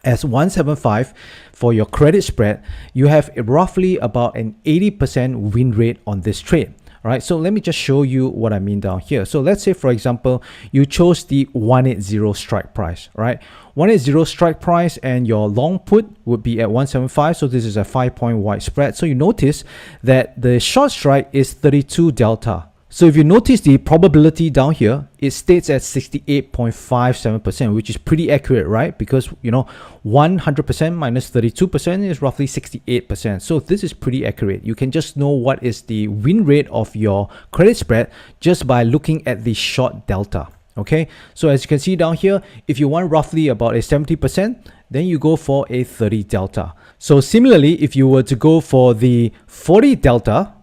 as 175 for your credit spread, you have roughly about an 80% win rate on this trade. Right, so let me just show you what I mean down here. So let's say, for example, you chose the 180 strike price, right? 180 strike price and your long put would be at 175. So this is a 5-point wide spread. So you notice that the short strike is 32 delta. So if you notice the probability down here, it states at 68.57%, which is pretty accurate, right? Because 100% minus 32% is roughly 68%. So this is pretty accurate. You can just know what is the win rate of your credit spread just by looking at the short delta. Okay, so as you can see down here, if you want roughly about a 70%, then you go for a 30 delta. So similarly, if you were to go for the 40 delta,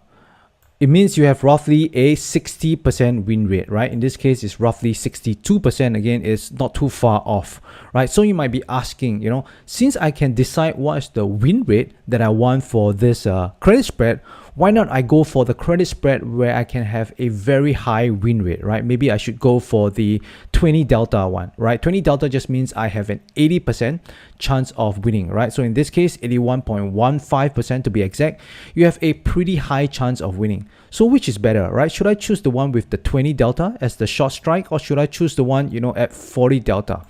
it means you have roughly a 60% win rate, right? In this case, it's roughly 62%. Again, it's not too far off, right? So you might be asking, since I can decide what is the win rate that I want for this credit spread, why not I go for the credit spread where I can have a very high win rate, right? Maybe I should go for the 20 delta one, right? 20 delta just means I have an 80% chance of winning, right? So in this case, 81.15% to be exact, you have a pretty high chance of winning. So which is better, right? Should I choose the one with the 20 delta as the short strike, or should I choose the one, at 40 delta?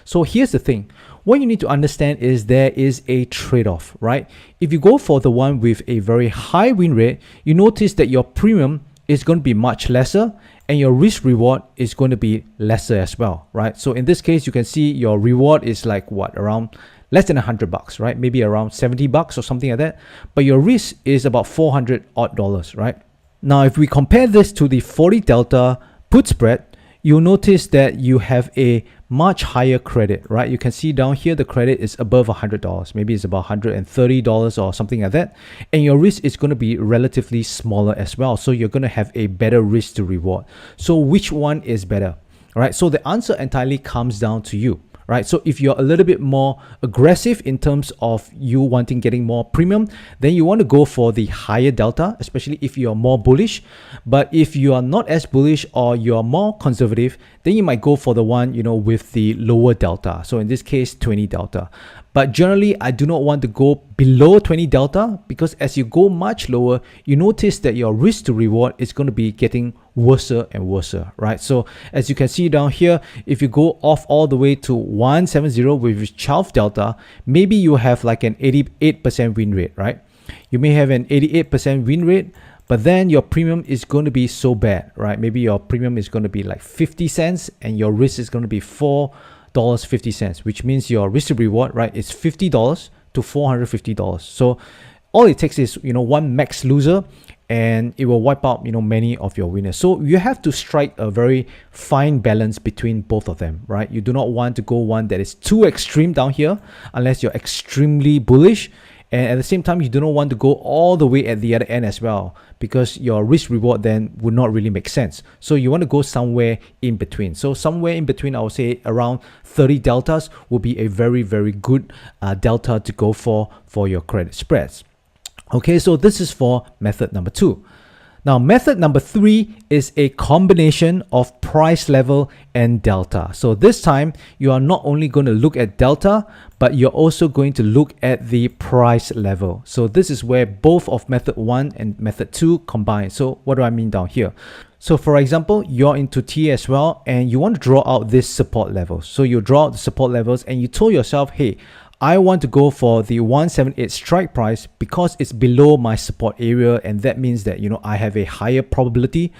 So here's the thing. What you need to understand is there is a trade-off, right? If you go for the one with a very high win rate, you notice that your premium is going to be much lesser and your risk reward is going to be lesser as well, right? So in this case, you can see your reward is like what, around less than $100, right? Maybe around $70 or something like that. But your risk is about $400 odd, right? Now, if we compare this to the 40 delta put spread, you'll notice that you have a much higher credit, right? You can see down here the credit is above $100. Maybe it's about $130 or something like that. And your risk is going to be relatively smaller as well. So you're going to have a better risk to reward. So which one is better? Right? So the answer entirely comes down to you. Right? So if you're a little bit more aggressive in terms of you wanting getting more premium, then you want to go for the higher delta, especially if you're more bullish. But if you are not as bullish or you're more conservative, then you might go for the one, with the lower delta. So in this case, 20 delta. But generally, I do not want to go below 20 delta, because as you go much lower, you notice that your risk to reward is going to be getting worse and worse, right? So as you can see down here, if you go off all the way to 170 with 12 delta, maybe you have like an 88% win rate, right? You may have an 88% win rate, but then your premium is going to be so bad, right? Maybe your premium is going to be like 50 cents and your risk is going to be $4.50, which means your risk to reward, right, is $50 to $450. So all it takes is, one max loser, and it will wipe out, many of your winners. So you have to strike a very fine balance between both of them, right? You do not want to go one that is too extreme down here unless you're extremely bullish. And at the same time, you do not want to go all the way at the other end as well, because your risk reward then would not really make sense. So you want to go somewhere in between. So somewhere in between, I would say around 30 deltas will be a very, very good delta to go for your credit spreads. Okay, so this is for method number 2. Now, method number 3 is a combination of price level and delta. So this time, you are not only going to look at delta, but you're also going to look at the price level. So this is where both of method 1 and method 2 combine. So what do I mean down here? So for example, you're into T as well, and you want to draw out this support levels. So you draw out the support levels and you told yourself, hey, I want to go for the 178 strike price because it's below my support area, and that means that I have a higher probability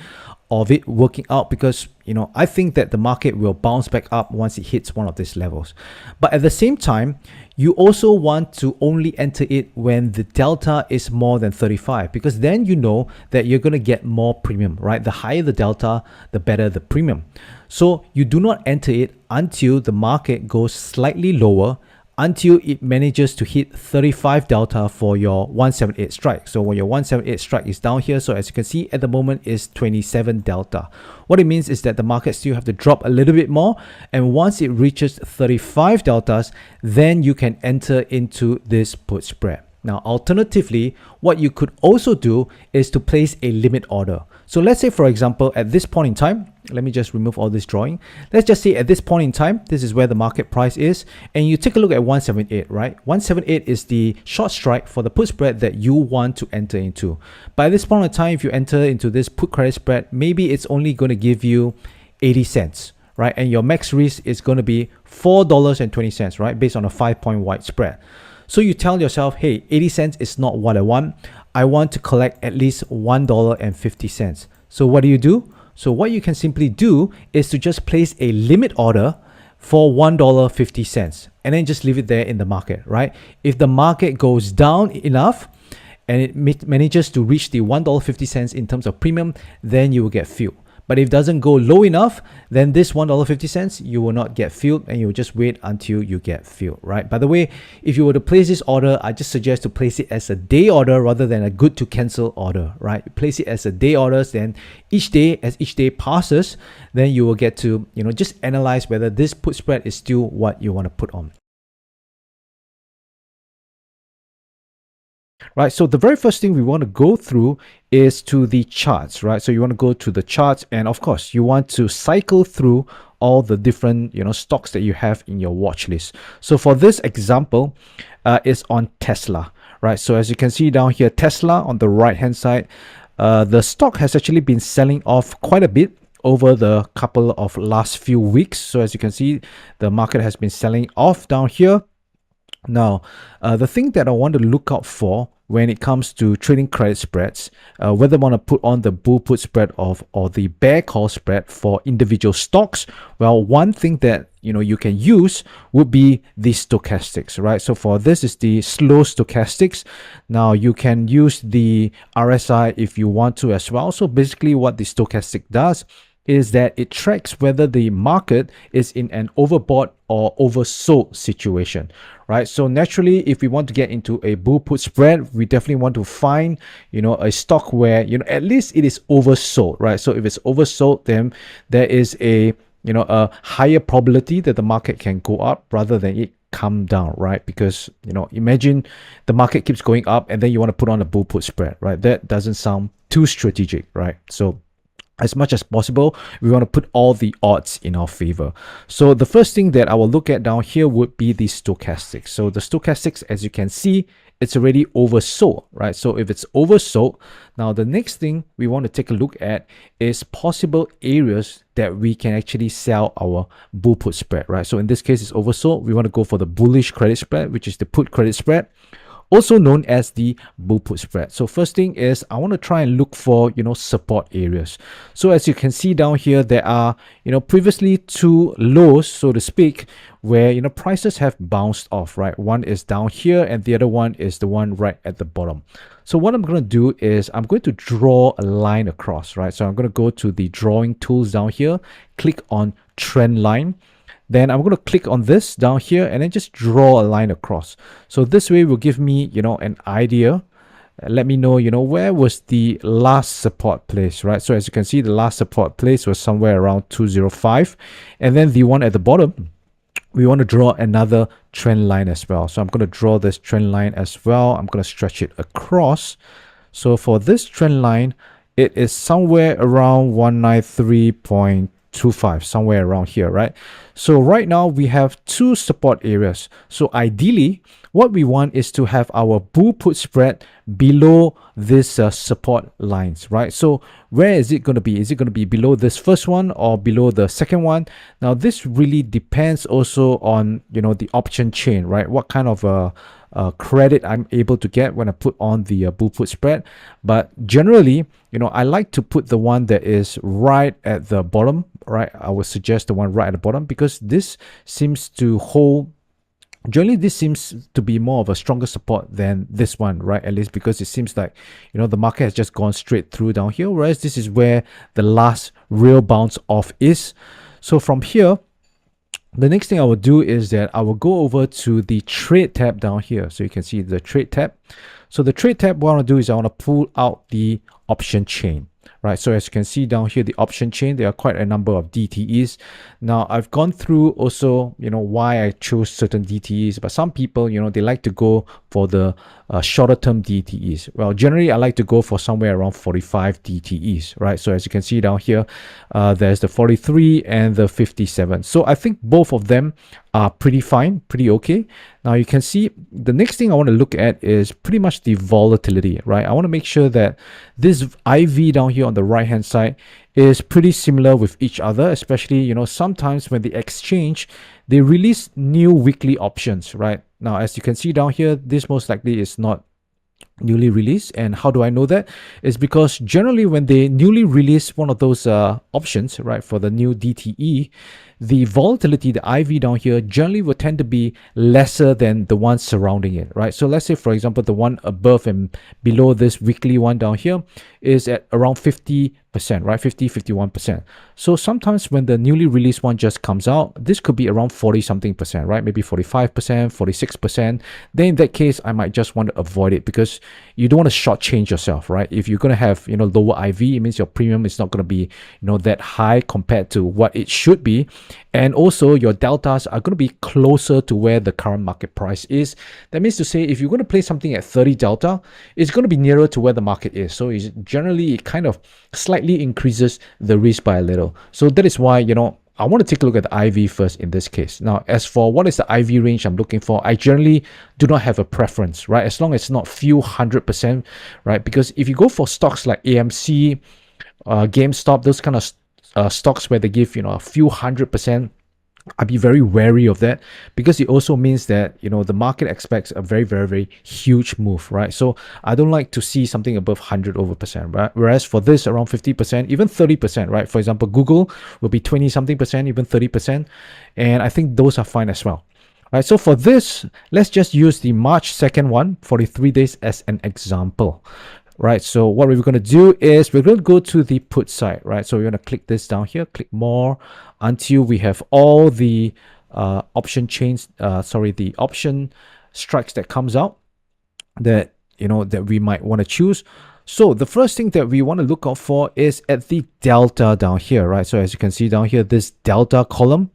of it working out, because I think that the market will bounce back up once it hits one of these levels. But at the same time, you also want to only enter it when the delta is more than 35, because then you know that you're going to get more premium, right? The higher the delta, the better the premium. So you do not enter it until the market goes slightly lower, until it manages to hit 35 delta for your 178 strike. So when your 178 strike is down here, so as you can see at the moment is 27 delta. What it means is that the market still have to drop a little bit more, and once it reaches 35 deltas, then you can enter into this put spread. Now, alternatively, what you could also do is to place a limit order. So let's say, for example, at this point in time, let me just remove all this drawing. Let's just say at this point in time, this is where the market price is, and you take a look at 178, right? 178 is the short strike for the put spread that you want to enter into. But at this point in time, if you enter into this put credit spread, maybe it's only going to give you 80 cents, right? And your max risk is going to be $4.20, right? Based on a 5-point wide spread. So you tell yourself, hey, 80 cents is not what I want. I want to collect at least $1.50. So what do? So what you can simply do is to just place a limit order for $1.50 and then just leave it there in the market, right? If the market goes down enough and it manages to reach the $1.50 in terms of premium, then you will get filled. But if it doesn't go low enough, then this $1.50, you will not get filled, and you will just wait until you get filled, right? By the way, if you were to place this order, I just suggest to place it as a day order rather than a good to cancel order, right? Place it as a day order, then as each day passes, then you will get to, just analyze whether this put spread is still what you want to put on. Right, so the very first thing we want to go through is to the charts, right? So you want to go to the charts, and of course you want to cycle through all the different stocks that you have in your watch list. So for this example, it's on Tesla, right? So as you can see down here, Tesla on the right hand side, the stock has actually been selling off quite a bit over the couple of last few weeks. So as you can see, the market has been selling off down here. Now, the thing that I want to look out for when it comes to trading credit spreads, whether I want to put on the bull put spread or the bear call spread for individual stocks, well, one thing that you can use would be the stochastics, right? So for this is the slow stochastics. Now you can use the RSI if you want to as well. So basically what the stochastic does is that it tracks whether the market is in an overbought or oversold situation, right? So naturally, if we want to get into a bull put spread, we definitely want to find, a stock where, at least it is oversold, right? So if it's oversold, then there is a higher probability that the market can go up rather than it come down, right? Because, imagine the market keeps going up and then you want to put on a bull put spread, right? That doesn't sound too strategic, right? So as much as possible, we want to put all the odds in our favor. So the first thing that I will look at down here would be the stochastics. So the stochastics, as you can see, it's already oversold, right? So if it's oversold, now the next thing we want to take a look at is possible areas that we can actually sell our bull put spread, right? So in this case, it's oversold. We want to go for the bullish credit spread, which is the put credit spread, also known as the bull put spread. So first thing is I want to try and look for, support areas. So as you can see down here, there are, previously two lows, so to speak, where, prices have bounced off, right? One is down here and the other one is the one right at the bottom. So what I'm going to do is I'm going to draw a line across, right? So I'm going to go to the drawing tools down here, click on trend line. Then I'm going to click on this down here and then just draw a line across. So this way will give me, an idea. Let me know, where was the last support place, right? So as you can see, the last support place was somewhere around 205. And then the one at the bottom, we want to draw another trend line as well. So I'm going to draw this trend line as well. I'm going to stretch it across. So for this trend line, it is somewhere around 193.25, somewhere around here, right? So right now we have two support areas. So ideally, what we want is to have our bull put spread below this support lines, right? So where is it going to be? Is it going to be below this first one or below the second one? Now this really depends also on, the option chain, right? What kind of credit I'm able to get when I put on the bull put spread. But generally, I like to put the one that is right at the bottom, right? I would suggest the one right at the bottom because this seems to hold. Generally, this seems to be more of a stronger support than this one, right? At least because it seems like, the market has just gone straight through down here, whereas this is where the last real bounce off is. So from here, the next thing I will do is that I will go over to the trade tab down here. So you can see the trade tab. So the trade tab, what I want to do is I want to pull out the option chain, right? So as you can see down here, the option chain, there are quite a number of DTEs. Now I've gone through also, why I chose certain DTEs, but some people, they like to go for the shorter term DTEs. Well, generally I like to go for somewhere around 45 DTEs, right? So as you can see down here, there's the 43 and the 57. So I think both of them are pretty fine, pretty okay. Now you can see the next thing I want to look at is pretty much the volatility, right? I want to make sure that this IV down here on the right hand side is pretty similar with each other, especially, sometimes when the exchange, they release new weekly options, right? Now, as you can see down here, this most likely is not newly released. And how do I know that? It's because generally when they newly release one of those options, right, for the new DTE, the volatility, the IV down here, generally will tend to be lesser than the one surrounding it, right? So let's say, for example, the one above and below this weekly one down here is at around 50%, right? 51%. So sometimes when the newly released one just comes out, this could be around 40 something percent, right? Maybe 45%, 46%. Then in that case, I might just want to avoid it because you don't want to shortchange yourself, right? If you're going to have, lower IV, it means your premium is not going to be, that high compared to what it should be. And also your deltas are going to be closer to where the current market price is. That means to say, if you're going to play something at 30 delta, it's going to be nearer to where the market is. So it's generally, it kind of slightly increases the risk by a little. So that is why, I want to take a look at the IV first in this case. Now, as for what is the IV range I'm looking for, I generally do not have a preference, right? As long as it's not few 100%, right? Because if you go for stocks like AMC, GameStop, those kind of stocks where they give, a few 100%, I'd be very wary of that because it also means that, the market expects a very, very, very huge move, right? So I don't like to see something above 100%, right? Whereas for this, around 50%, even 30%, right? For example, Google will be 20 something percent, even 30%. And I think those are fine as well. Right, so for this, let's just use the March 2nd one, 43 days as an example. right? So what we're going to do is we're going to go to the put side, right? So we're going to click this down here, click more until we have all the option chains, the option strikes that comes out that, that we might want to choose. So the first thing that we want to look out for is at the delta down here, right? So as you can see down here, this delta column,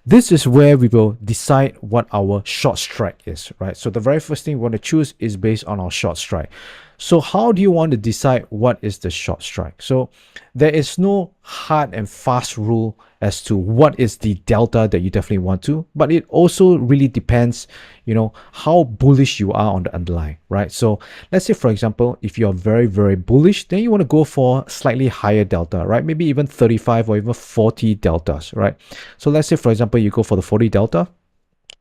this is where we will decide what our short strike is, right? So the very first thing we want to choose is based on our short strike. So how do you want to decide what is the short strike? So there is no hard and fast rule as to what is the delta that you definitely want to, but it also really depends, how bullish you are on the underlying, right? So let's say, for example, if you're very, very bullish, then you want to go for slightly higher delta, right? Maybe even 35 or even 40 deltas, right? So let's say, for example, you go for the 40 delta.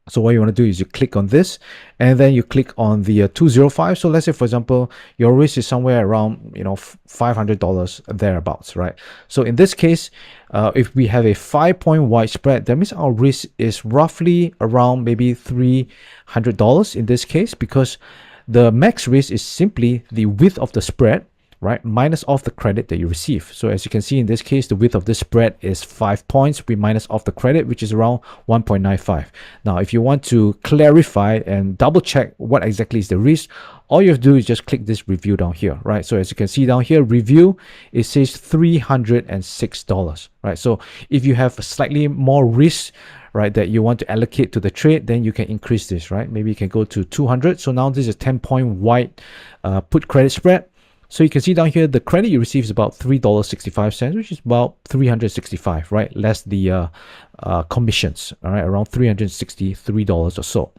So what you want to do is you click on this and then you click on the 205. So let's say, for example, your risk is somewhere around, $500 thereabouts, right? So in this case, if we have a 5-point wide spread, that means our risk is roughly around maybe $300 in this case, because the max risk is simply the width of the spread, right, minus off the credit that you receive. So as you can see in this case, the width of this spread is 5 points. We minus off the credit, which is around 1.95. Now, if you want to clarify and double check what exactly is the risk, all you have to do is just click this review down here, right? So as you can see down here, review, it says $306, right? So if you have slightly more risk, right, that you want to allocate to the trade, then you can increase this, right? Maybe you can go to 200. So now this is a 10-point wide put credit spread. So you can see down here, the credit you receive is about $3.65, which is about $365, right? Less the commissions, all right, around $363 or so.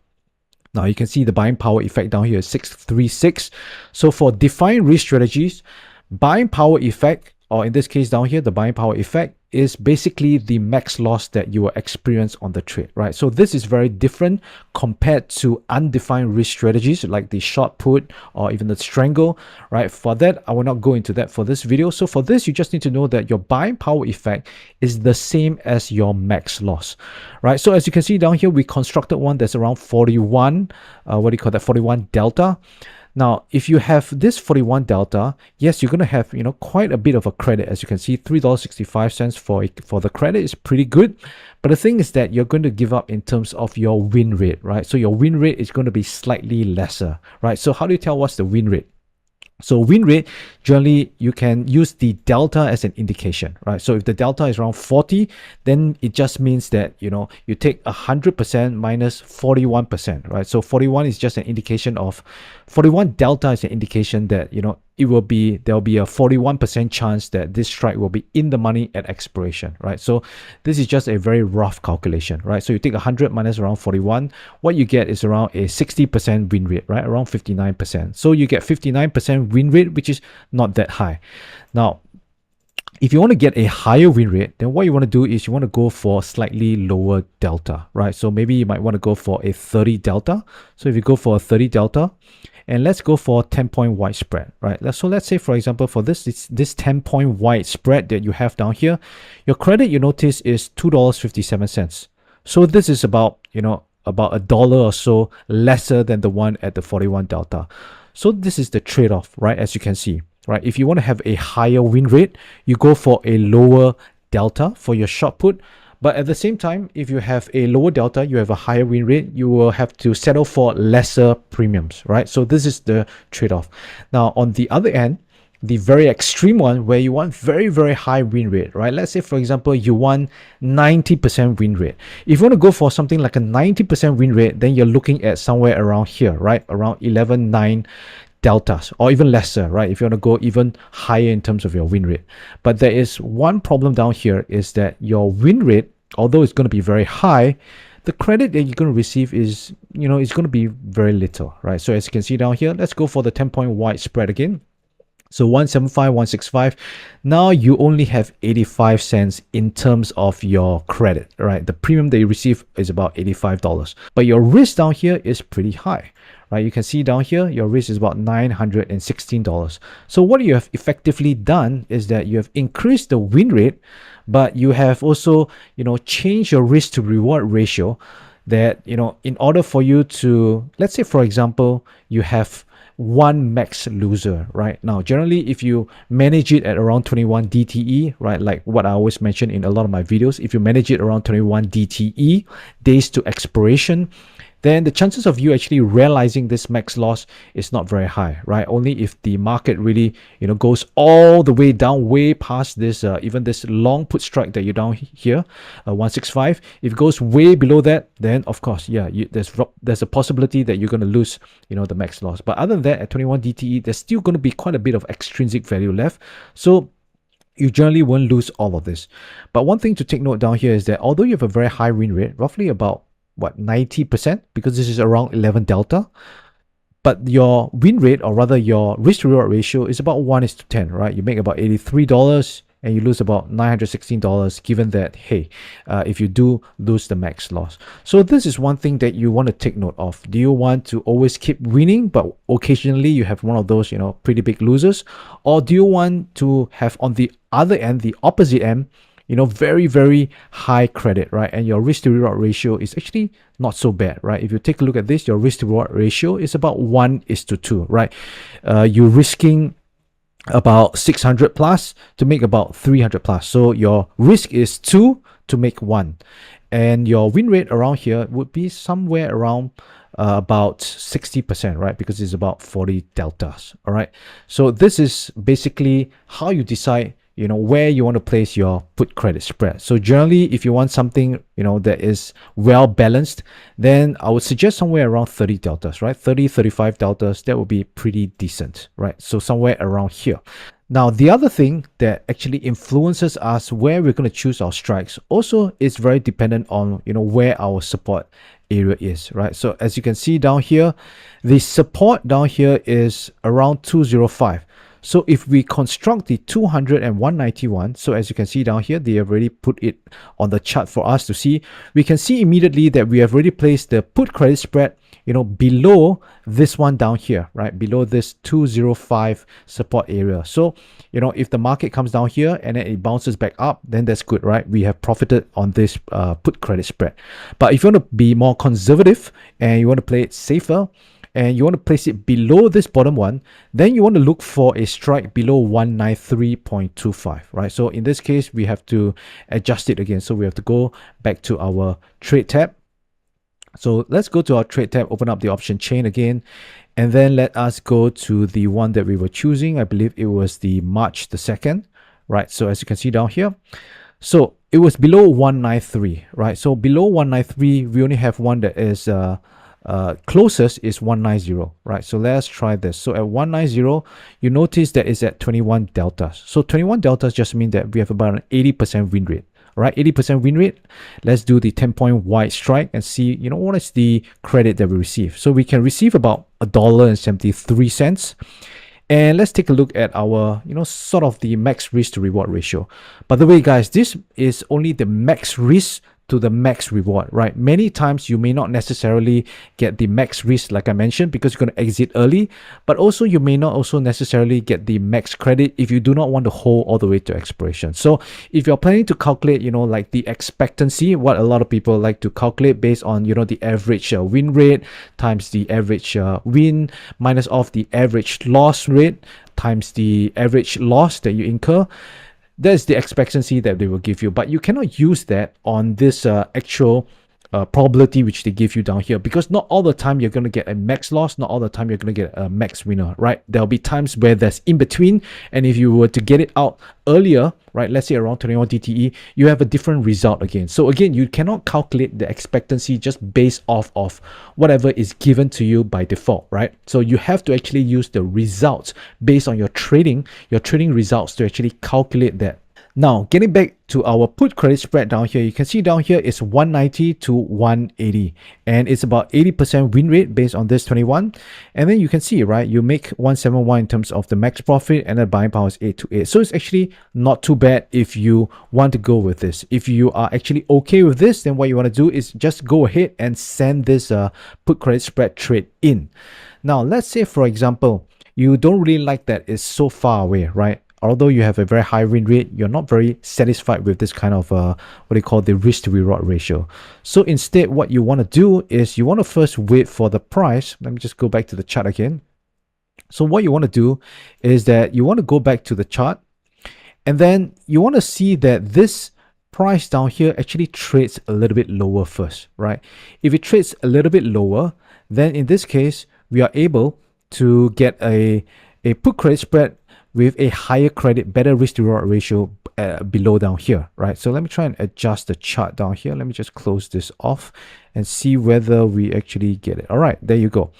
Now you can see the buying power effect down here is 636. So for defined risk strategies, buying power effect, or in this case down here, the buying power effect is basically the max loss that you will experience on the trade, right? So this is very different compared to undefined risk strategies like the short put or even the strangle, right? For that, I will not go into that for this video. So for this, you just need to know that your buying power effect is the same as your max loss, right? So as you can see down here, we constructed one that's around 41, 41 delta. Now, if you have this 41 delta, yes, you're going to have, quite a bit of a credit. As you can see, $3.65 for the credit is pretty good. But the thing is that you're going to give up in terms of your win rate, right? So your win rate is going to be slightly lesser, right? So how do you tell what's the win rate? So win rate, generally, you can use the delta as an indication, right? So if the delta is around 40, then it just means that, you take 100% minus 41%, right? So 41 is just an indication of, 41 delta is an indication that, there'll be a 41% chance that this strike will be in the money at expiration, right? So this is just a very rough calculation, right? So you take 100 minus around 41, what you get is around a 60% win rate, right? Around 59%. So you get 59% win rate, which is not that high. Now, if you want to get a higher win rate, then what you want to do is you want to go for slightly lower delta, right? So maybe you might want to go for a 30 delta. So if you go for a 30 delta, and let's go for 10-point wide spread, right? So let's say, for example, for this 10-point wide spread that you have down here, your credit, you notice, is $2.57. So this is about, about $1 or so lesser than the one at the 41 delta. So this is the trade-off, right? As you can see, right? If you want to have a higher win rate, you go for a lower delta for your short put. But at the same time, if you have a lower delta, you have a higher win rate, you will have to settle for lesser premiums, right? So this is the trade-off. Now, on the other end, the very extreme one where you want very, very high win rate, right? Let's say, for example, you want 90% win rate. If you want to go for something like a 90% win rate, then you're looking at somewhere around here, right? Around 11.9 deltas, or even lesser, right? If you want to go even higher in terms of your win rate. But there is one problem down here, is that your win rate, although it's going to be very high, the credit that you're going to receive is, it's going to be very little, right? So as you can see down here, let's go for the 10-point wide spread again. So 175, 165. Now you only have 85 cents in terms of your credit, right? The premium that you receive is about $85. But your risk down here is pretty high, right? You can see down here, your risk is about $916. So what you have effectively done is that you have increased the win rate, but you have also, changed your risk to reward ratio that, in order for you to, let's say, for example, you have one max loser, right? Now, generally, if you manage it at around 21 DTE, right, like what I always mention in a lot of my videos, if you manage it around 21 DTE, days to expiration, then the chances of you actually realizing this max loss is not very high, right? Only if the market really, goes all the way down, way past this, even this long put strike that you're down here, 165. If it goes way below that, then of course, yeah, there's a possibility that you're going to lose, the max loss. But other than that, at 21 DTE, there's still going to be quite a bit of extrinsic value left. So you generally won't lose all of this. But one thing to take note down here is that although you have a very high win rate, roughly about 90%, because this is around 11 delta, but your win rate, or rather your risk to reward ratio, is about 1:10, right? You make about $83 and you lose about $916, given that, hey, if you do lose the max loss. So this is one thing that you want to take note of. Do you want to always keep winning, but occasionally you have one of those, pretty big losers? Or do you want to have on the other end, the opposite end, very, very high credit, right? And your risk to reward ratio is actually not so bad, right? If you take a look at this, your risk to reward ratio is about 1:2, right? You're risking about 600 plus to make about 300 plus. So your risk is 2 to make 1. And your win rate around here would be somewhere around about 60%, right? Because it's about 40 deltas, all right? So this is basically how you decide where you want to place your put credit spread. So generally, if you want something, that is well balanced, then I would suggest somewhere around 30 deltas, right? 30, 35 deltas, that would be pretty decent, right? So somewhere around here. Now, the other thing that actually influences us where we're going to choose our strikes also is very dependent on, where our support area is, right? So as you can see down here, the support down here is around 205. So if we construct the 200 and 191, so as you can see down here, they have already put it on the chart for us to see. We can see immediately that we have already placed the put credit spread, below this one down here, right? Below this 205 support area. So, if the market comes down here and then it bounces back up, then that's good, right? We have profited on this put credit spread. But if you want to be more conservative and you want to play it safer, and you want to place it below this bottom one, then you want to look for a strike below 193.25, right? So in this case, we have to adjust it again. So we have to go back to our trade tab. So let's go to our trade tab, open up the option chain again, and then let us go to the one that we were choosing. I believe it was the March the 2nd, right? So as you can see down here, so it was below 193, right? So below 193, we only have one that is closest is 190, right? So let's try this. So at 190, you notice that it's at 21 deltas. So 21 deltas just mean that we have about an 80% win rate, right? 80% win rate. Let's do the 10-point wide strike and see, what is the credit that we receive. So we can receive about $1.73. And let's take a look at our, sort of the max risk to reward ratio. By the way, guys, this is only the max risk to the max reward, right? Many times you may not necessarily get the max risk, like I mentioned, because you're going to exit early, but also you may not also necessarily get the max credit if you do not want to hold all the way to expiration. So if you're planning to calculate, like the expectancy, what a lot of people like to calculate based on, the average win rate times the average win minus off the average loss rate times the average loss that you incur. That's the expectancy that they will give you, but you cannot use that on this actual probability which they give you down here, because not all the time you're going to get a max loss, not all the time you're going to get a max winner, right? There'll be times where there's in between, and if you were to get it out earlier, right, let's say around 21 DTE, you have a different result again. So again, you cannot calculate the expectancy just based off of whatever is given to you by default, right? So you have to actually use the results based on your trading results to actually calculate that. Now, getting back to our put credit spread down here, you can see down here it's 190 to 180, and it's about 80% win rate based on this 21. And then you can see, right, you make 171 in terms of the max profit, and the buying power is 828. So it's actually not too bad if you want to go with this. If you are actually okay with this, then what you want to do is just go ahead and send this put credit spread trade in. Now, let's say, for example, you don't really like that it's so far away, right? Although you have a very high win rate, you're not very satisfied with this kind of what they call the risk to reward ratio. So instead, what you want to do is you want to first wait for the price. Let me just go back to the chart again. So what you want to do is that you want to go back to the chart, and then you want to see that this price down here actually trades a little bit lower first, right? If it trades a little bit lower, then in this case, we are able to get a put credit spread with a higher credit, better risk to reward ratio below down here, right? So let me try and adjust the chart down here. Let me just close this off and see whether we actually get it. All right, there you go.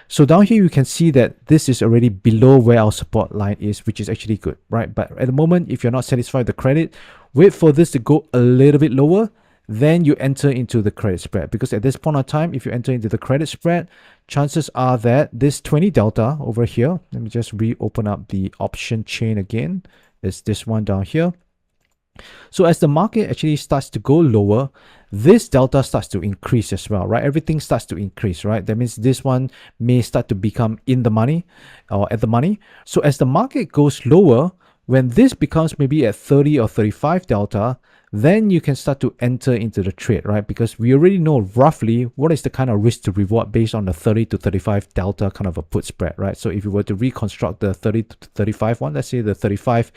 So down here, you can see that this is already below where our support line is, which is actually good, right? But at the moment, if you're not satisfied with the credit, wait for this to go a little bit lower, then you enter into the credit spread. Because at this point of time, if you enter into the credit spread, chances are that this 20 delta over here, let me just reopen up the option chain again. It's this one down here. So as the market actually starts to go lower, this delta starts to increase as well, right? Everything starts to increase, right? That means this one may start to become in the money or at the money. So as the market goes lower, when this becomes maybe at 30 or 35 delta, then you can start to enter into the trade, right? Because we already know roughly what is the kind of risk to reward based on the 30 to 35 delta kind of a put spread, right? So if you were to reconstruct the 30 to 35 one, let's say the 35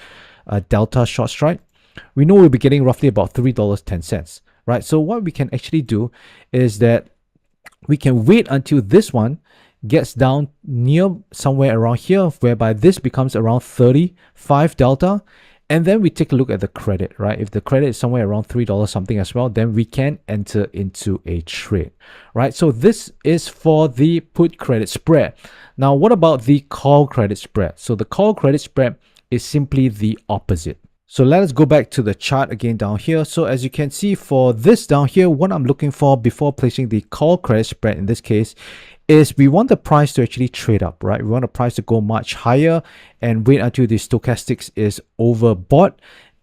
delta short strike, we know we'll be getting roughly about $3.10, right? So what we can actually do is that we can wait until this one gets down near somewhere around here, whereby this becomes around 35 delta, and then we take a look at the credit, right? If the credit is somewhere around $3 something as well, then we can enter into a trade, right? So this is for the put credit spread. Now, what about the call credit spread? So the call credit spread is simply the opposite. So let us go back to the chart again down here. So as you can see for this down here, what I'm looking for before placing the call credit spread in this case is we want the price to actually trade up, right? We want the price to go much higher and wait until the stochastics is overbought.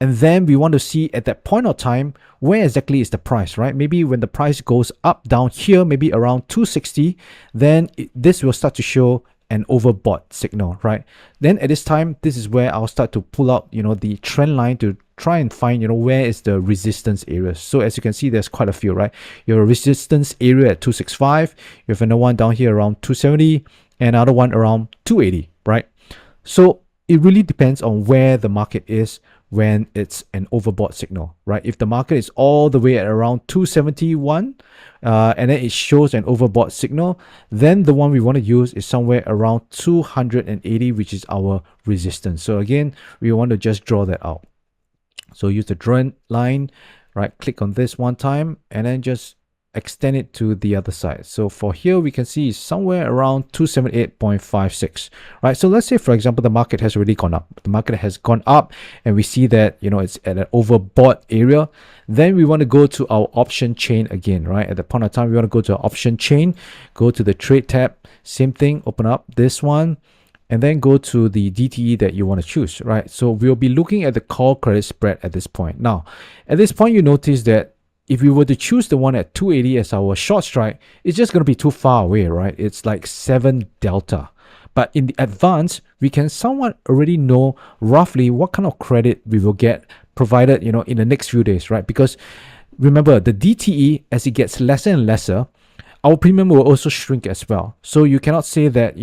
And then we want to see at that point of time, where exactly is the price, right? Maybe when the price goes up down here, maybe around 260, then this will start to show an overbought signal, right? Then at this time, this is where I'll start to pull out, the trend line to try and find, where is the resistance areas. So as you can see, there's quite a few, right? Your resistance area at 265, you have another one down here around 270, and another one around 280, right? So it really depends on where the market is when it's an overbought signal, right? If the market is all the way at around 271, and then it shows an overbought signal, then the one we want to use is somewhere around 280, which is our resistance. So again, we want to just draw that out. So use the trend line, right? Click on this one time and then just extend it to the other side. So for here, we can see somewhere around 278.56, right? So let's say, for example, the market has already gone up. The market has gone up and we see that, it's at an overbought area. Then we want to go to our option chain again, right? At the point of time, we want to go to our option chain, go to the trade tab, same thing, open up this one, and then go to the DTE that you want to choose, right? So we'll be looking at the call credit spread at this point. Now, at this point, you notice that if we were to choose the one at 280 as our short strike, it's just going to be too far away, right? It's like 7 delta. But in the advance, we can somewhat already know roughly what kind of credit we will get provided, in the next few days, right? Because remember, the DTE, as it gets lesser and lesser, our premium will also shrink as well. So you cannot say that,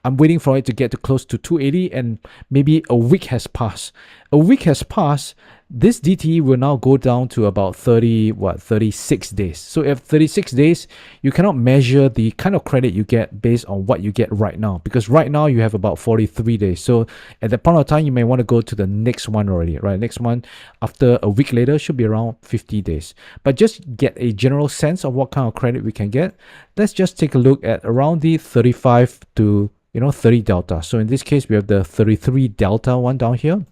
I'm waiting for it to get to close to 280 and maybe a week has passed. A week has passed, this DTE will now go down to about 36 days. So if 36 days, you cannot measure the kind of credit you get based on what you get right now, because right now you have about 43 days. So at that point of time, you may want to go to the next one already, right? Next one after a week later should be around 50 days. But just get a general sense of what kind of credit we can get. Let's just take a look at around the 35 to 30 delta. So in this case, we have the 33 delta one down here.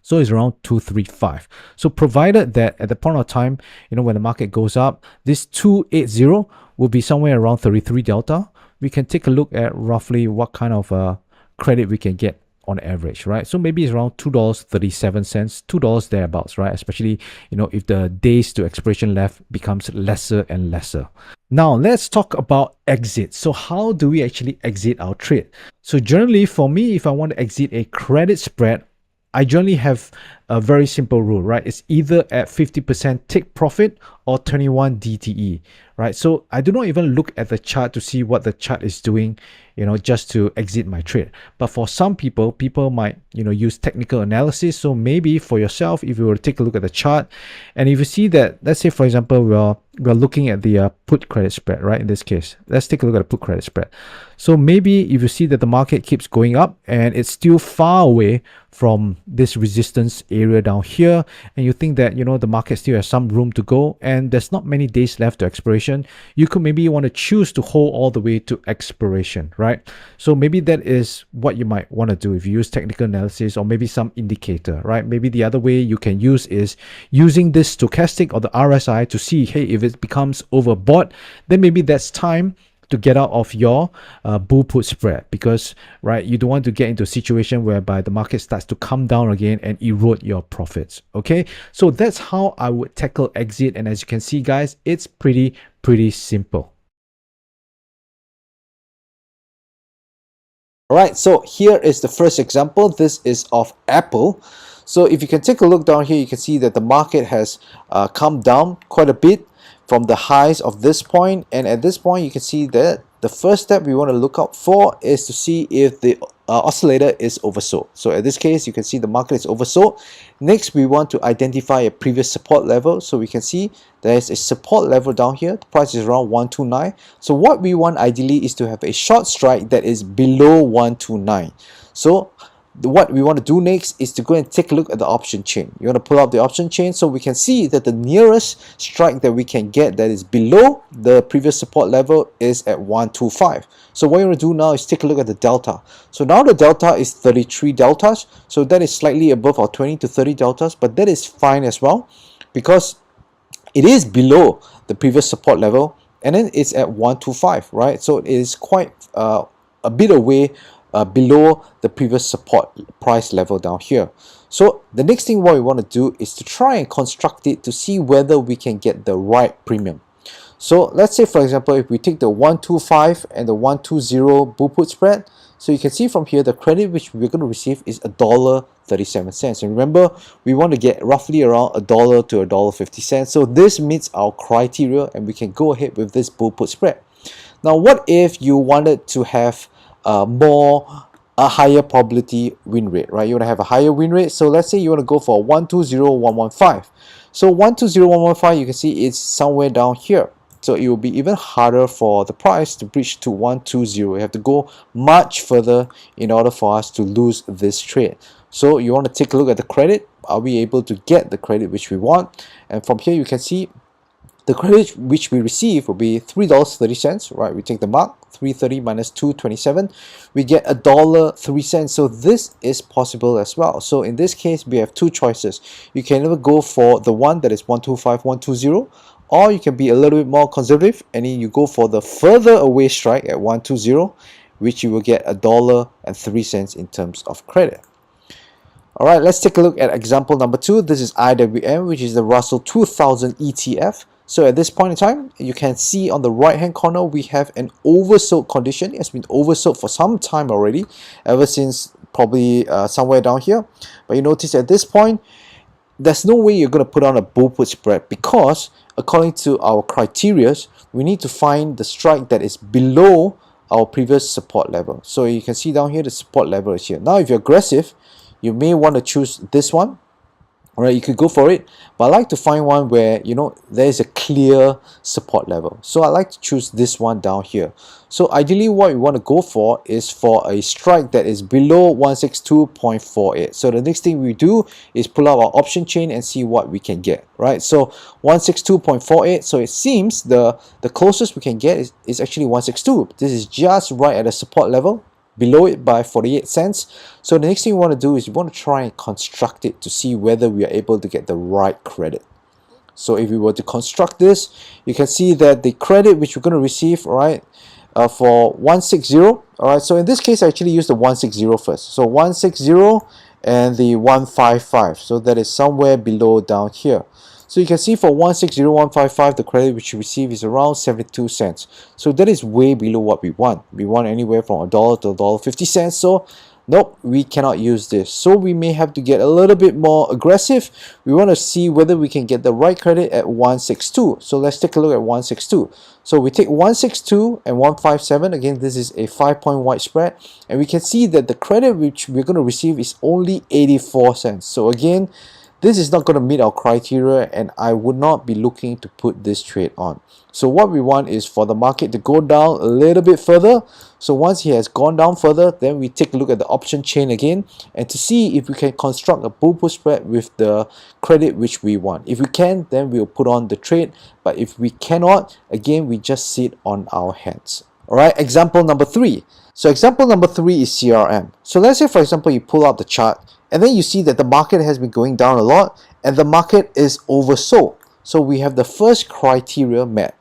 So it's around 235. So provided that at the point of time, when the market goes up, this 280 will be somewhere around 33 delta. We can take a look at roughly what kind of credit we can get on average, right? So maybe it's around $2.37, $2 thereabouts, right? Especially, if the days to expiration left becomes lesser and lesser. Now, let's talk about exit. So how do we actually exit our trade? So generally for me, if I want to exit a credit spread, I generally have a very simple rule, right? It's either at 50% take profit or 21 DTE, right? So I do not even look at the chart to see what the chart is doing, just to exit my trade. But for some people might, use technical analysis. So maybe for yourself, if you were to take a look at the chart, and if you see that, let's say, for example, we're looking at the put credit spread, right? In this case, let's take a look at the put credit spread. So maybe if you see that the market keeps going up and it's still far away from this resistance area down here, and you think that the market still has some room to go and there's not many days left to expiration, you could maybe want to choose to hold all the way to expiration, right? So maybe that is what you might want to do if you use technical analysis or maybe some indicator, right? Maybe the other way you can use is using this stochastic or the RSI to see, hey, if it becomes overbought, then maybe that's time to get out of your bull put spread, because right, you don't want to get into a situation whereby the market starts to come down again and erode your profits. Okay, so that's how I would tackle exit, and as you can see, guys, it's pretty simple. All right, so here is the first example. This is of Apple. So if you can take a look down here, you can see that the market has come down quite a bit from the highs of this point, and at this point you can see that the first step we want to look out for is to see if the oscillator is oversold. So in this case, you can see the market is oversold. Next, we want to identify a previous support level. So we can see there is a support level down here. The price is around 129. So what we want ideally is to have a short strike that is below 129. So what we want to do next is to go and take a look at the option chain. You want to pull up the option chain so we can see that the nearest strike that we can get that is below the previous support level is at 125. So what you want to do now is take a look at the delta. So now the delta is 33 deltas. So that is slightly above our 20 to 30 deltas, but that is fine as well because it is below the previous support level and then it's at 125, right? So it is quite a bit away below the previous support price level down here. So the next thing what we want to do is to try and construct it to see whether we can get the right premium. So let's say, for example, if we take the 125 and the 120 bull put spread, so you can see from here the credit which we're going to receive is $1.37. And remember, we want to get roughly around $1 to $1.50. So this meets our criteria and we can go ahead with this bull put spread. Now what if you wanted to have a higher probability win rate, right? You want to have a higher win rate. So let's say you want to go for 120.115. So 120.115, you can see it's somewhere down here. So it will be even harder for the price to breach to 120. You have to go much further in order for us to lose this trade. So you want to take a look at the credit. Are we able to get the credit which we want? And from here you can see the credit which we receive will be $3.30, right? We take the mark, 330 minus 227, we get $1.03. So this is possible as well. So in this case, we have two choices. You can either go for the one that is 125, 120, or you can be a little bit more conservative and then you go for the further away strike at 120, which you will get $1.03 in terms of credit. All right, let's take a look at example number 2. This is IWM, which is the Russell 2000 ETF. So at this point in time, you can see on the right hand corner, we have an oversold condition. It has been oversold for some time already, ever since probably somewhere down here. But you notice at this point, there's no way you're going to put on a bull put spread because according to our criteria, we need to find the strike that is below our previous support level. So you can see down here, the support level is here. Now, if you're aggressive, you may want to choose this one. All right, you could go for it, but I like to find one where, there is a clear support level. So I like to choose this one down here. So ideally what we want to go for is for a strike that is below 162.48. So the next thing we do is pull out our option chain and see what we can get, right? So 162.48, so it seems the closest we can get is actually 162. This is just right at a support level, below it by 48 cents. So the next thing we want to do is we want to try and construct it to see whether we are able to get the right credit. So if we were to construct this, you can see that the credit which we're going to receive, right, for 160, all right, so in this case I actually use the 160 first. So 160 and the 155, so that is somewhere below down here. So you can see for 160.155, the credit which you receive is around 72 cents. So that is way below what we want. We want anywhere from $1 to $1.50. So Nope, we cannot use this. So we may have to get a little bit more aggressive. We want to see whether we can get the right credit at 162. So let's take a look at 162. So we take 162 and 157. Again, this is a 5-point wide spread. And we can see that the credit which we're going to receive is only 84 cents. So again, this is not going to meet our criteria, and I would not be looking to put this trade on. So what we want is for the market to go down a little bit further. So once he has gone down further, then we take a look at the option chain again and to see if we can construct a bull put spread with the credit which we want. If we can, then we'll put on the trade. But if we cannot, again, we just sit on our hands. All right, example number 3. So example number 3 is CRM. So let's say, for example, you pull out the chart and then you see that the market has been going down a lot and the market is oversold. So we have the first criteria met.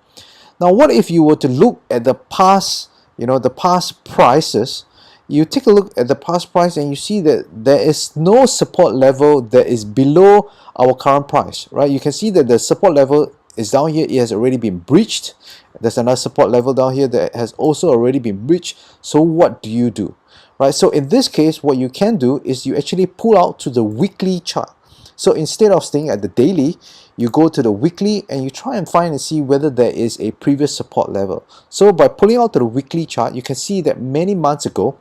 Now, what if you were to look at the past, the past prices? You take a look at the past price and you see that there is no support level that is below our current price, right? You can see that the support level is down here. It has already been breached. There's another support level down here that has also already been breached. So what do you do? Right, so in this case, what you can do is you actually pull out to the weekly chart. So instead of staying at the daily, you go to the weekly and you try and find and see whether there is a previous support level. So by pulling out to the weekly chart, you can see that many months ago,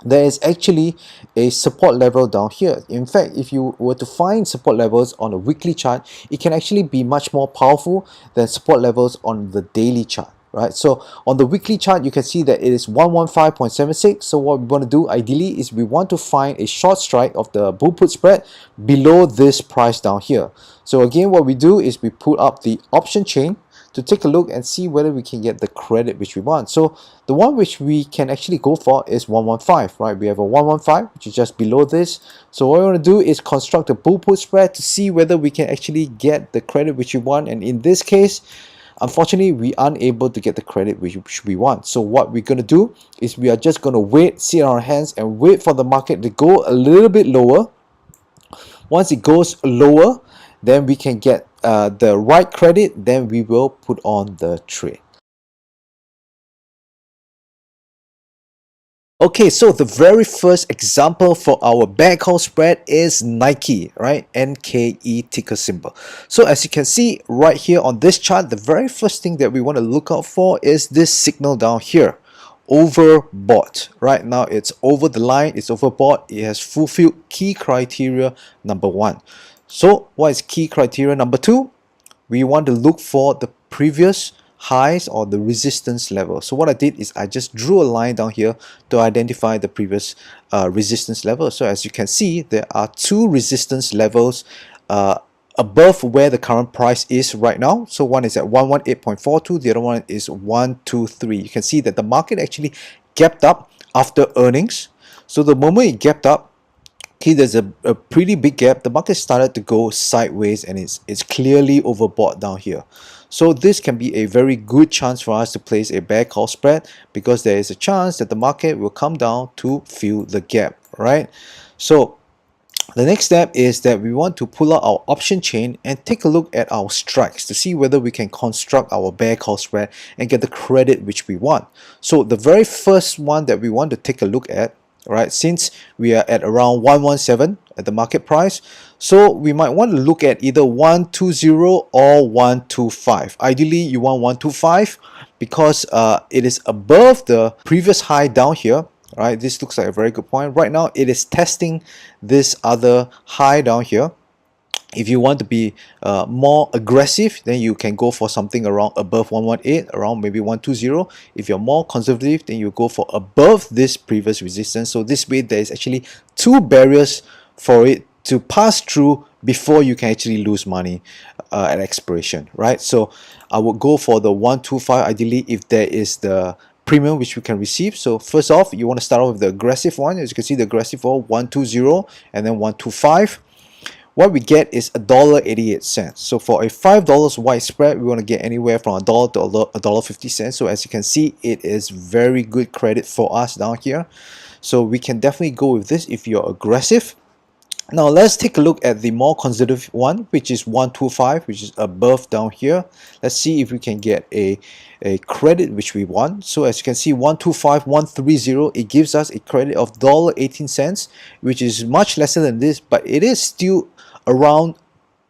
there is actually a support level down here. In fact, if you were to find support levels on a weekly chart, it can actually be much more powerful than support levels on the daily chart. Right, so on the weekly chart, you can see that it is 115.76. So what we want to do ideally is we want to find a short strike of the bull put spread below this price down here. So again, what we do is we put up the option chain to take a look and see whether we can get the credit which we want. So the one which we can actually go for is 115, right? We have a 115, which is just below this. So what we want to do is construct a bull put spread to see whether we can actually get the credit which we want. And in this case, unfortunately, we aren't able to get the credit which we want. So what we're going to do is we are just going to wait, sit on our hands and wait for the market to go a little bit lower. Once it goes lower, then we can get the right credit, then we will put on the trade. Okay, so the very first example for our bear call spread is Nike, right? NKE ticker symbol. So as you can see right here on this chart, the very first thing that we want to look out for is this signal down here. Overbought. Right now it's over the line, it's overbought, it has fulfilled key criteria number 1. So what is key criteria number 2? We want to look for the previous highs or the resistance level. So what I did is I just drew a line down here to identify the previous resistance level. So as you can see, there are 2 resistance levels above where the current price is right now. So one is at 118.42, the other one is 123. You can see that the market actually gapped up after earnings. So the moment it gapped up, okay, there's a pretty big gap. The market started to go sideways and it's clearly overbought down here. So this can be a very good chance for us to place a bear call spread because there is a chance that the market will come down to fill the gap, right? So the next step is that we want to pull out our option chain and take a look at our strikes to see whether we can construct our bear call spread and get the credit which we want. So the very first one that we want to take a look at, right, since we are at around 117 at the market price, so we might want to look at either 120 or 125. Ideally you want 125 because it is above the previous high down here. Right, this looks like a very good point. Right now it is testing this other high down here. If you want to be more aggressive, then you can go for something around above 118, around maybe 120. If you're more conservative, then you go for above this previous resistance. So this way there is actually 2 barriers for it to pass through before you can actually lose money at expiration, right? So I would go for the 125 ideally if there is the premium which we can receive. So first off, you want to start off with the aggressive one. As you can see, the aggressive one 120 and then 125. What we get is $1.88. So for a $5 wide spread, we want to get anywhere from $1 to $1.50. So as you can see, it is very good credit for us down here. So we can definitely go with this if you're aggressive. Now let's take a look at the more conservative one, which is 125, which is above down here. Let's see if we can get a credit which we want. So as you can see, 125, 130, it gives us a credit of $1.18, which is much lesser than this, but it is still around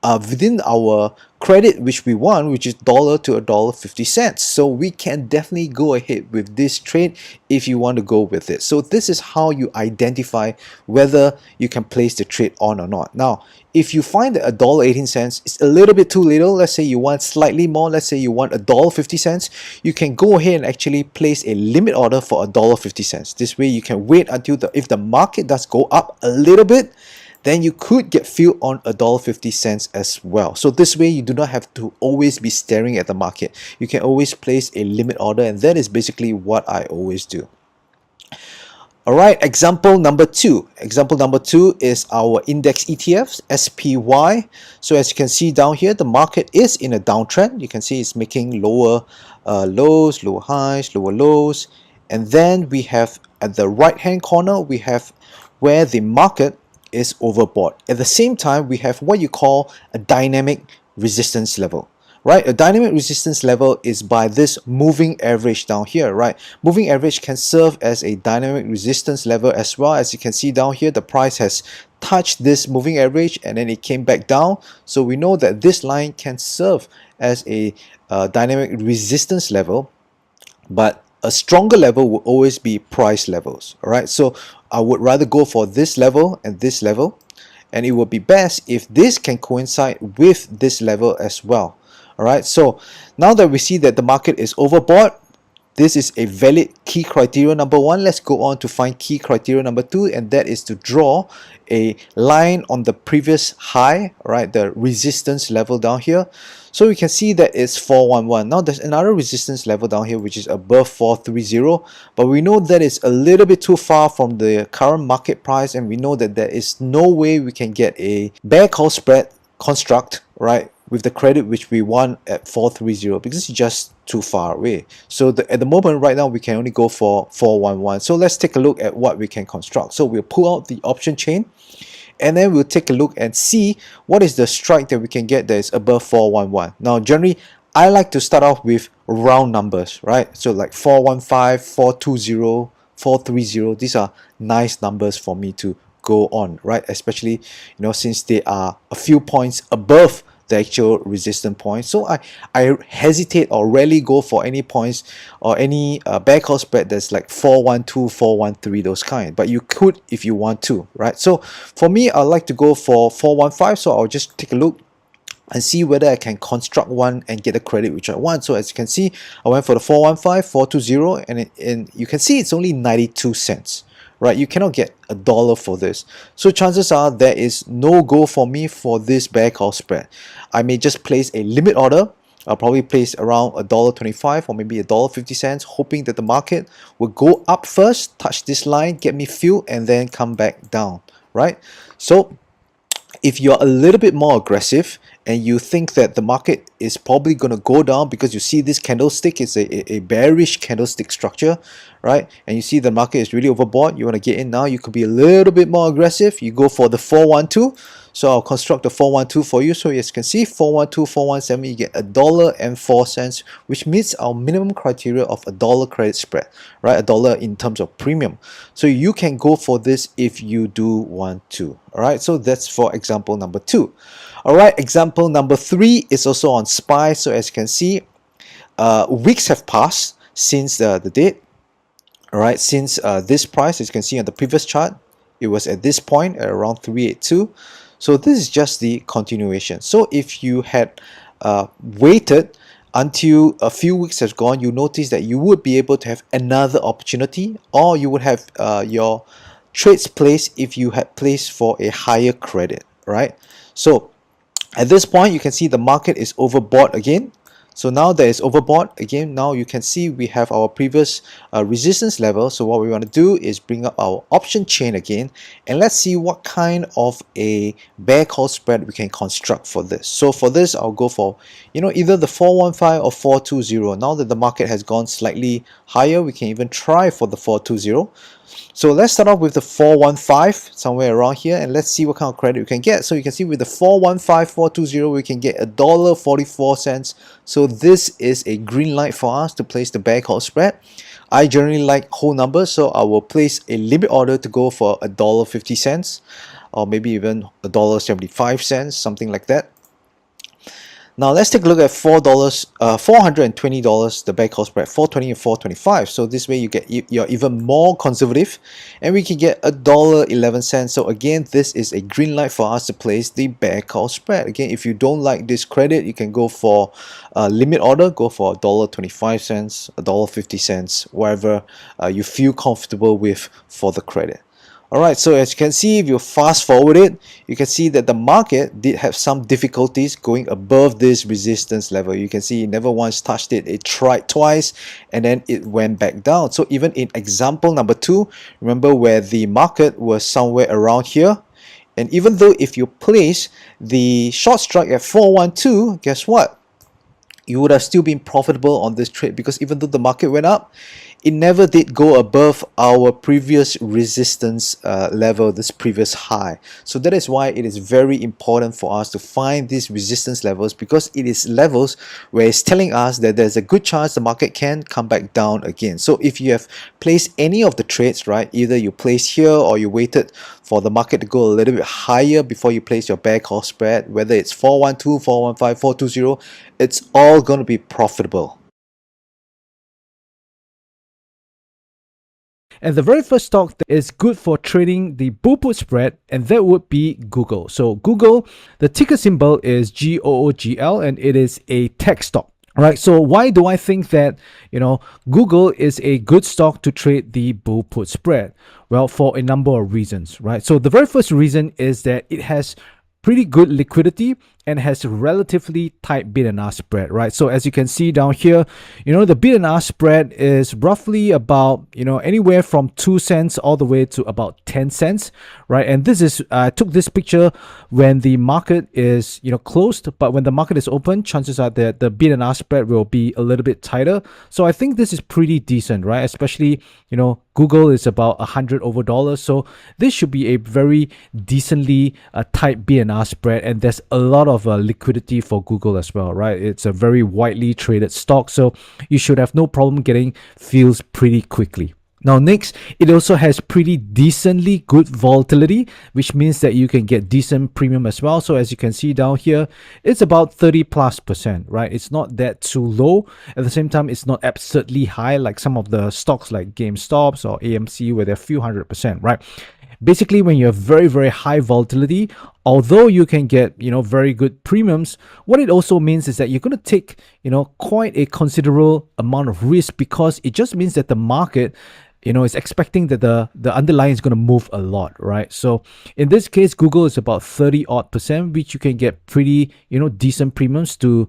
within our credit which we want, which is dollar to $1.50. So we can definitely go ahead with this trade if you want to go with it. So this is how you identify whether you can place the trade on or not. Now if you find that $1.18 is a little bit too little, let's say you want slightly more, let's say you want $1.50, you can go ahead and actually place a limit order for $1.50. This way you can wait until if the market does go up a little bit, then you could get filled on $1.50 as well. So this way you do not have to always be staring at the market. You can always place a limit order, and that is basically what I always do. Alright, example number 2. Example number 2 is our index ETFs, SPY. So as you can see down here, the market is in a downtrend. You can see it's making lower lows, lower highs, lower lows. And then we have at the right hand corner, we have where the market is overbought. At the same time, we have what you call a dynamic resistance level. Right, a dynamic resistance level is by this moving average down here, right? Moving average can serve as a dynamic resistance level as well. As you can see down here, the price has touched this moving average and then it came back down. So we know that this line can serve as a dynamic resistance level, but a stronger level will always be price levels. All right, so I would rather go for this level and this level, and it would be best if this can coincide with this level as well. Alright, so now that we see that the market is overbought, this is a valid key criteria number 1. Let's go on to find key criteria number 2, and that is to draw a line on the previous high, right, the resistance level down here. So we can see that it's 411. Now there's another resistance level down here which is above 430, but we know that it's a little bit too far from the current market price, and we know that there is no way we can get a bear call spread construct, right, with the credit which we want at 430, because it's just too far away. So at the moment right now we can only go for 411. So let's take a look at what we can construct. So we'll pull out the option chain, and then we'll take a look and see what is the strike that we can get that is above 411. Now generally I like to start off with round numbers, right? So like 415, 420, 430, these are nice numbers for me to go on, right? Especially, since they are a few points above the actual resistance point. So I hesitate or rarely go for any points or any bear call spread that's like 412, 413, those kind. But you could if you want to, right? So for me, I like to go for 415. So I'll just take a look and see whether I can construct one and get the credit which I want. So as you can see, I went for the 415, 420, and you can see it's only 92 cents. Right, you cannot get $1 for this. So chances are there is no go for me for this bear call spread. I may just place a limit order. I'll probably place around $1.25 or maybe $1.50, hoping that the market will go up first, touch this line, get me filled, and then come back down. Right? So if you're a little bit more aggressive and you think that the market is probably going to go down because you see this candlestick is a bearish candlestick structure, right? And you see the market is really overbought, you want to get in now, you could be a little bit more aggressive. You go for the 412. So I'll construct the 412 for you. So as you can see, 412, 417, you get $1.04, which meets our minimum criteria of $1 credit spread, right? $1 in terms of premium. So you can go for this if you do want to. All right, so that's for example number 2. All right, example number 3 is also on SPY. So as you can see, weeks have passed since the date. All right, since this price, as you can see on the previous chart, it was at this point at around 382. So this is just the continuation. So if you had waited until a few weeks has gone, you notice that you would be able to have another opportunity, or you would have your trades placed if you had placed for a higher credit, right? So at this point, you can see the market is overbought again. So now that it's overbought again, now you can see we have our previous resistance level. So what we want to do is bring up our option chain again, and let's see what kind of a bear call spread we can construct for this. So for this, I'll go for either the 415 or 420. Now that the market has gone slightly higher, we can even try for the 420. So let's start off with the 415 somewhere around here, and let's see what kind of credit we can get. So you can see with the 415420 we can get $1.44. So this is a green light for us to place the bear call spread. I generally like whole numbers, so I will place a limit order to go for $1.50 or maybe even $1.75, something like that. Now let's take a look at $420, the bear call spread, 420 and 425. So this way you're even more conservative, and we can get $1.11. So again, this is a green light for us to place the bear call spread. Again, if you don't like this credit, you can go for a limit order, go for $1.25, $1.50, whatever you feel comfortable with for the credit. Alright, so as you can see, if you fast forward it, you can see that the market did have some difficulties going above this resistance level. You can see it never once touched it. It tried twice and then it went back down. So even in example number 2, remember where the market was somewhere around here. And even though if you place the short strike at 412, guess what? You would have still been profitable on this trade, because even though the market went up, it never did go above our previous resistance level, this previous high. So that is why it is very important for us to find these resistance levels, because it is levels where it's telling us that there's a good chance the market can come back down again. So if you have placed any of the trades, right, either you placed here or you waited for the market to go a little bit higher before you place your bear call spread, whether it's 412, 415, 420, it's all going to be profitable. And the very first stock that is good for trading the bull put spread, and that would be Google. So Google, the ticker symbol is GOOGL, and it is a tech stock. All right, so why do I think that, Google is a good stock to trade the bull put spread? Well, for a number of reasons, right? So the very first reason is that it has pretty good liquidity and has relatively tight bid and ask spread, right? So as you can see down here, the bid and ask spread is roughly about, anywhere from 2 cents all the way to about 10 cents, right? And this is, I took this picture when the market is, closed, but when the market is open, chances are that the bid and ask spread will be a little bit tighter. So I think this is pretty decent, right? Especially, Google is about $100 over, so this should be a very decently tight bid and ask spread, and there's a lot of liquidity for Google as well, right? It's a very widely traded stock, so you should have no problem getting fills pretty quickly. Now next, it also has pretty decently good volatility, which means that you can get decent premium as well. So as you can see down here, it's about 30+%, right? It's not that too low. At the same time, it's not absurdly high like some of the stocks like GameStop or AMC where they're a few 100%, right? Basically, when you have very, very high volatility, although you can get, very good premiums, what it also means is that you're going to take, quite a considerable amount of risk, because it just means that the market, is expecting that the underlying is going to move a lot, right? So in this case, Google is about 30-odd%, which you can get pretty, decent premiums to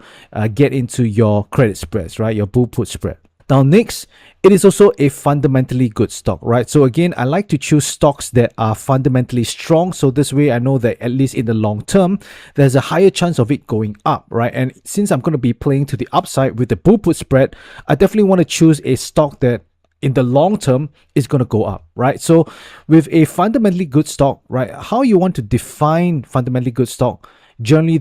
get into your credit spreads, right? Your bull put spread. Now next, it is also a fundamentally good stock, right? So again, I like to choose stocks that are fundamentally strong. So this way I know that at least in the long term, there's a higher chance of it going up, right? And since I'm going to be playing to the upside with the bull put spread, I definitely want to choose a stock that in the long term is going to go up, right? So with a fundamentally good stock, right, how you want to define fundamentally good stock, generally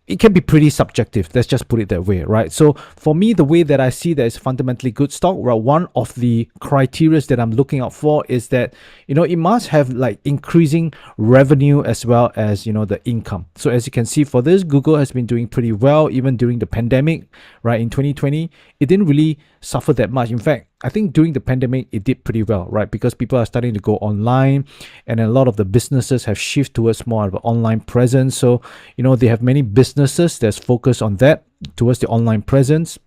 it can be pretty subjective. Let's just put it that way, right? So for me, the way that I see that is fundamentally good stock, well, one of the criteria that I'm looking out for is that, it must have like increasing revenue as well as, the income. So as you can see for this, Google has been doing pretty well, even during the pandemic, right? In 2020, it didn't really suffer that much. In fact, I think during the pandemic, it did pretty well, right? Because people are starting to go online, and a lot of the businesses have shifted towards more of an online presence. So, they have many businesses that's focused on that, towards the online presence.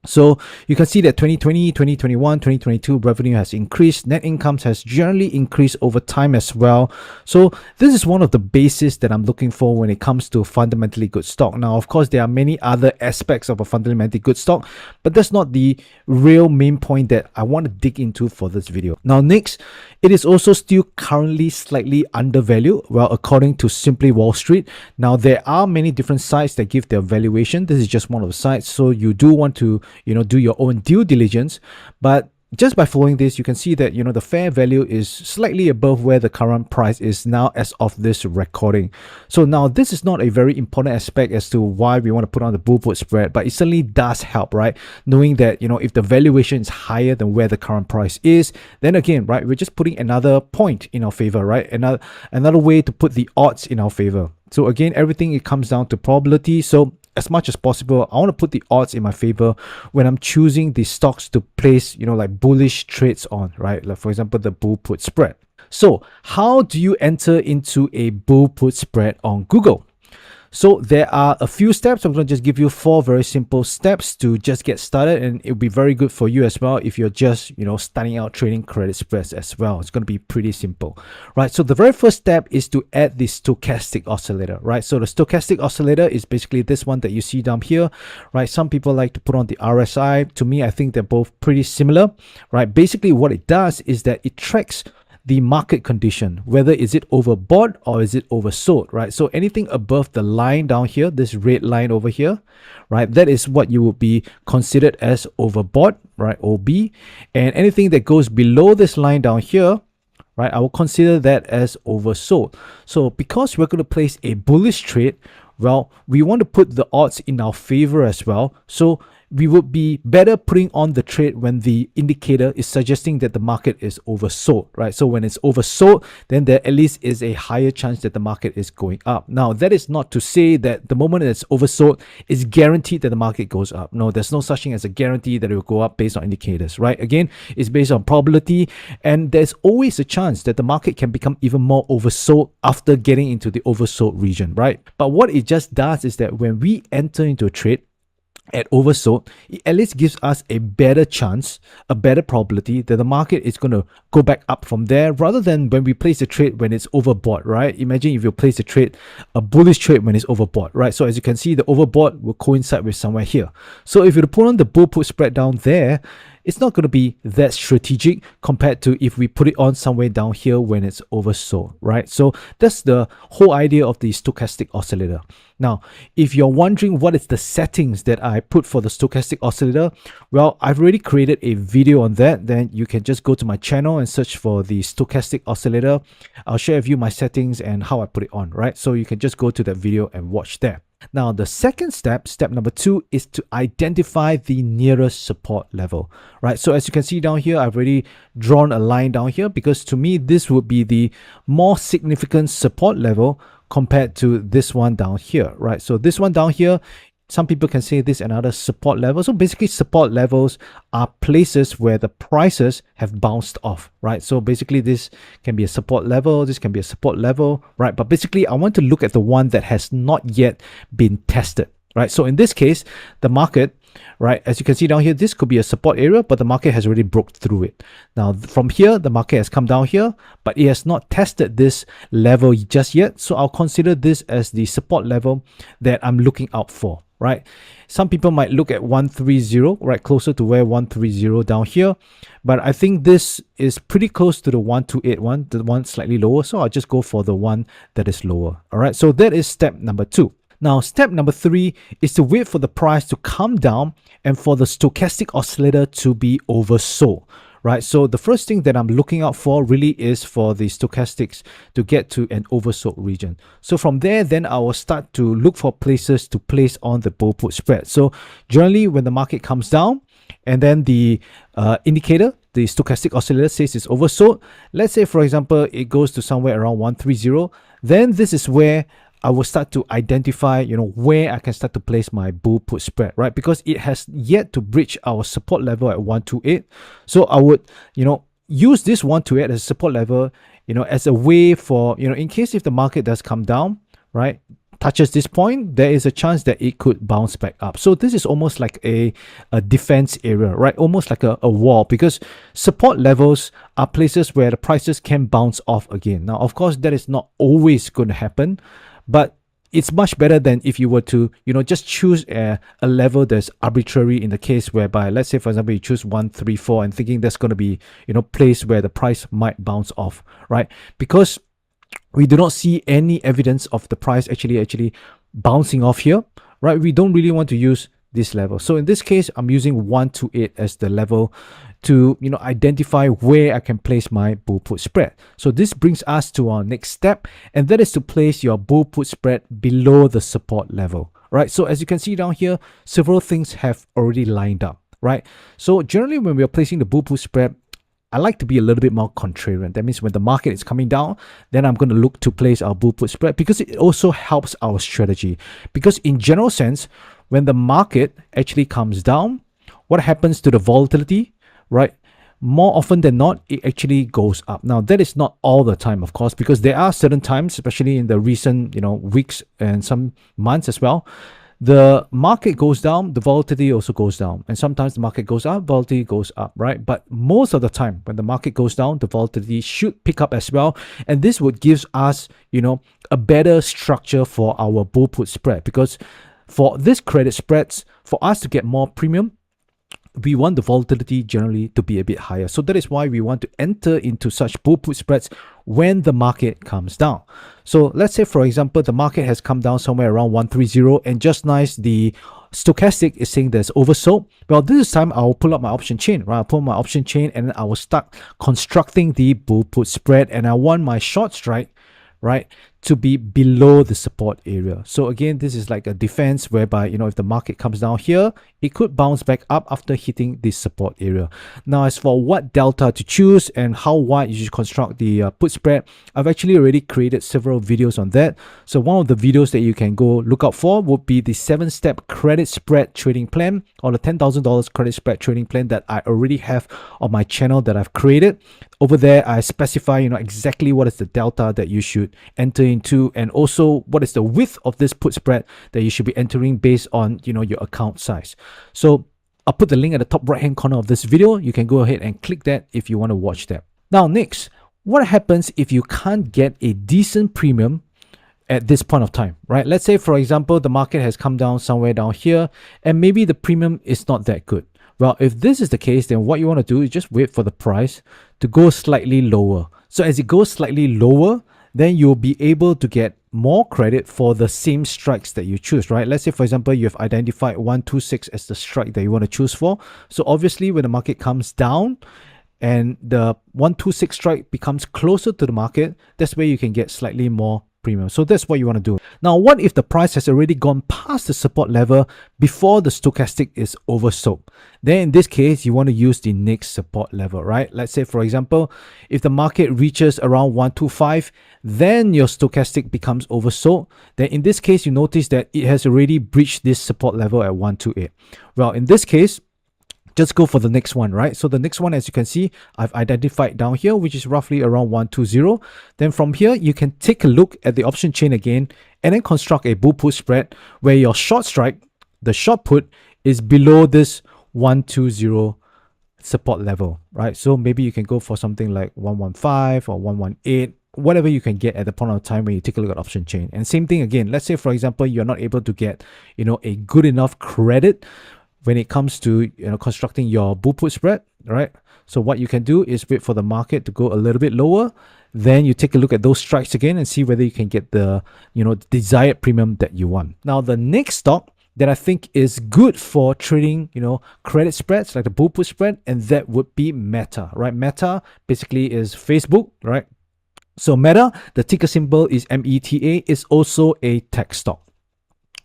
So you can see that 2020, 2021, 2022 revenue has increased. Net incomes has generally increased over time as well. So this is one of the bases that I'm looking for when it comes to fundamentally good stock. Now, of course, there are many other aspects of a fundamentally good stock, but that's not the real main point that I want to dig into for this video. Now, next, it is also still currently slightly undervalued. Well, according to Simply Wall Street. Now, there are many different sites that give their valuation. This is just one of the sites. So you do want to, do your own due diligence. But just by following this, you can see that, the fair value is slightly above where the current price is now as of this recording. So now this is not a very important aspect as to why we want to put on the bull put spread, but it certainly does help, right? Knowing that, if the valuation is higher than where the current price is, then again, right, we're just putting another point in our favor, right? Another way to put the odds in our favor. So again, everything, it comes down to probability. So as much as possible, I want to put the odds in my favor when I'm choosing the stocks to place, like bullish trades on, right? Like for example, the bull put spread. So how do you enter into a bull put spread on Google? So there are a few steps. I'm going to just give you 4 very simple steps to just get started, and it'll be very good for you as well if you're just, starting out trading credit spreads as well. It's going to be pretty simple, right? So the very first step is to add the stochastic oscillator, right? So the stochastic oscillator is basically this one that you see down here, right? Some people like to put on the RSI. To me, I think they're both pretty similar, right? Basically what it does is that it tracks the market condition, whether is it overbought or is it oversold, right? So anything above the line down here, this red line over here, right, that is what you would be considered as overbought, right, OB. And anything that goes below this line down here, right, I will consider that as oversold. So because we're going to place a bullish trade, well, we want to put the odds in our favor as well. So we would be better putting on the trade when the indicator is suggesting that the market is oversold, right? So when it's oversold, then there at least is a higher chance that the market is going up. Now, that is not to say that the moment it's oversold, it's guaranteed that the market goes up. No, there's no such thing as a guarantee that it will go up based on indicators, right? Again, it's based on probability, and there's always a chance that the market can become even more oversold after getting into the oversold region, right? But what it just does is that when we enter into a trade at oversold, it at least gives us a better chance, a better probability that the market is going to go back up from there, rather than when we place a trade when it's overbought, right? Imagine if you place a trade, a bullish trade when it's overbought, right? So as you can see, the overbought will coincide with somewhere here. So if you put on the bull put spread down there, it's not going to be that strategic compared to if we put it on somewhere down here when it's oversold, right? So that's the whole idea of the stochastic oscillator. Now, if you're wondering what is the settings that I put for the stochastic oscillator, well, I've already created a video on that. Then you can just go to my channel and search for the stochastic oscillator. I'll share with you my settings and how I put it on, right? So you can just go to that video and watch there. Now, the second step, step number 2, is to identify the nearest support level, right? So as you can see down here, I've already drawn a line down here because to me, this would be the more significant support level compared to this one down here, right? So this one down here, some people can say this another support level. So basically support levels are places where the prices have bounced off, right? So basically this can be a support level, this can be a support level, right? But basically I want to look at the one that has not yet been tested, right? So in this case, the market, right, as you can see down here, this could be a support area, but the market has already broke through it. Now from here, the market has come down here, but it has not tested this level just yet. So I'll consider this as the support level that I'm looking out for, right? Some people might look at 130, right, closer to where 130 down here, but I think this is pretty close to the 128 one, the one slightly lower. So I'll just go for the one that is lower. All right, so that is step number 2. Now, step number 3 is to wait for the price to come down and for the stochastic oscillator to be oversold, right? So the first thing that I'm looking out for really is for the stochastics to get to an oversold region. So from there, then I will start to look for places to place on the bull put spread. So generally, when the market comes down and then the indicator, the stochastic oscillator says it's oversold, let's say, for example, it goes to somewhere around 130, then this is where I will start to identify, where I can start to place my bull put spread, right? Because it has yet to breach our support level at 128. So I would, use this 128 as a support level, as a way for, in case if the market does come down, right, touches this point, there is a chance that it could bounce back up. So this is almost like a defense area, right? Almost like a wall, because support levels are places where the prices can bounce off again. Now, of course, that is not always going to happen, but it's much better than if you were to, just choose a level that's arbitrary, in the case whereby, let's say, for example, you choose 134 and thinking that's going to be, place where the price might bounce off, right? Because we do not see any evidence of the price actually bouncing off here, right? We don't really want to use this level. So in this case, I'm using 128 as the level to identify where I can place my bull put spread. So this brings us to our next step, and that is to place your bull put spread below the support level, right? So as you can see down here, several things have already lined up, right? So generally when we are placing the bull put spread, I like to be a little bit more contrarian. That means when the market is coming down, then I'm going to look to place our bull put spread, because it also helps our strategy. Because in general sense, when the market actually comes down, what happens to the volatility, right? More often than not, it actually goes up. Now, that is not all the time, of course, because there are certain times, especially in the recent, weeks and some months as well, the market goes down, the volatility also goes down. And sometimes the market goes up, volatility goes up, right? But most of the time, when the market goes down, the volatility should pick up as well. And this would give us, a better structure for our bull put spread. Because for this credit spreads, for us to get more premium, we want the volatility generally to be a bit higher. So that is why we want to enter into such bull put spreads when the market comes down. So let's say, for example, the market has come down somewhere around 130, and just nice, the stochastic is saying there's oversold. Well, this time I'll pull up my option chain, right? I'll pull my option chain, and then I will start constructing the bull put spread, and I want my short strike, right, to be below the support area. So again, this is like a defense whereby, if the market comes down here, it could bounce back up after hitting this support area. Now, as for what delta to choose and how wide you should construct the put spread, I've actually already created several videos on that. So one of the videos that you can go look out for would be the 7-step credit spread trading plan, or the $10,000 credit spread trading plan that I already have on my channel that I've created. Over there, I specify, exactly what is the delta that you should enter into, and also what is the width of this put spread that you should be entering based on, your account size. So I'll put the link at the top right hand corner of this video. You can go ahead and click that if you want to watch that. Now, next, what happens if you can't get a decent premium at this point of time, right? Let's say, for example, the market has come down somewhere down here, and maybe the premium is not that good. Well, if this is the case, then what you want to do is just wait for the price to go slightly lower. So as it goes slightly lower, then you'll be able to get more credit for the same strikes that you choose, right? Let's say, for example, you've identified 126 as the strike that you want to choose for. So obviously, when the market comes down and the 126 strike becomes closer to the market, that's where you can get slightly more premium. So that's what you want to do. Now, what if the price has already gone past the support level before the stochastic is oversold? Then in this case, you want to use the next support level, right? Let's say, for example, if the market reaches around 125, then your stochastic becomes oversold. Then in this case, you notice that it has already breached this support level at 128. Well, in this case, just go for the next one, right? So the next one, as you can see, I've identified down here, which is roughly around 120. Then from here, you can take a look at the option chain again, and then construct a bull put spread where your short strike, the short put, is below this 120 support level, right? So maybe you can go for something like 115 or 118, whatever you can get at the point of time when you take a look at option chain. And same thing again, let's say, for example, you're not able to get, a good enough credit when it comes to constructing your bull put spread, right? So what you can do is wait for the market to go a little bit lower, then you take a look at those strikes again and see whether you can get the desired premium that you want. Now, the next stock that I think is good for trading credit spreads like the bull put spread, and that would be Meta, right? Meta basically is Facebook, right? So Meta, the ticker symbol is META, is also a tech stock.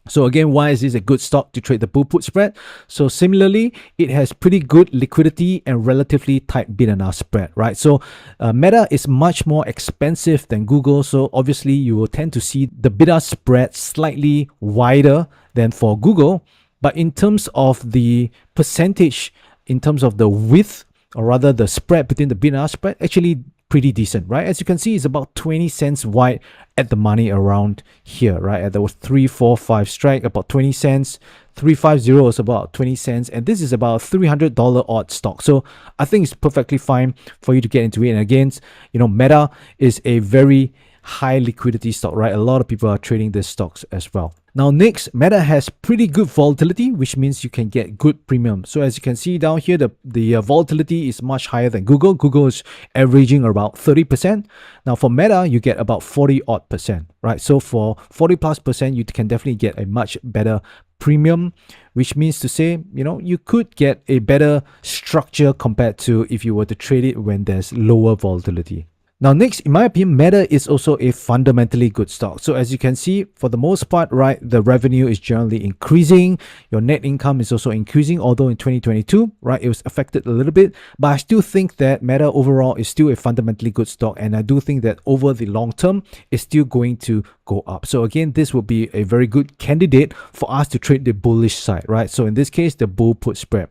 So again, why is this a good stock to trade the bull put spread? So similarly, it has pretty good liquidity and relatively tight bid and ask spread, right? So Meta is much more expensive than Google. So obviously, you will tend to see the bid ask spread slightly wider than for Google. But in terms of the percentage, in terms of the width, or rather the spread between the bid and ask spread, actually pretty decent, right? As you can see, it's about 20 cents wide at the money around here, right? At the 3, 4, 5 strike, about 20 cents. 350 is about 20 cents, and this is about $300 odd stock. So I think it's perfectly fine for you to get into it. And again, Meta is a very high liquidity stock, right? A lot of people are trading these stocks as well. Now, next, Meta has pretty good volatility, which means you can get good premium. So as you can see down here, the volatility is much higher than Google. Google is averaging about 30%. Now for Meta, you get about 40 odd percent, right? So for 40+%, you can definitely get a much better premium, which means to say, you could get a better structure compared to if you were to trade it when there's lower volatility. Now, next, in my opinion, Meta is also a fundamentally good stock. So as you can see, for the most part, right, the revenue is generally increasing. Your net income is also increasing, although in 2022, right, it was affected a little bit. But I still think that Meta overall is still a fundamentally good stock. And I do think that over the long term, it's still going to go up. So again, this will be a very good candidate for us to trade the bullish side, right? So in this case, the bull put spread.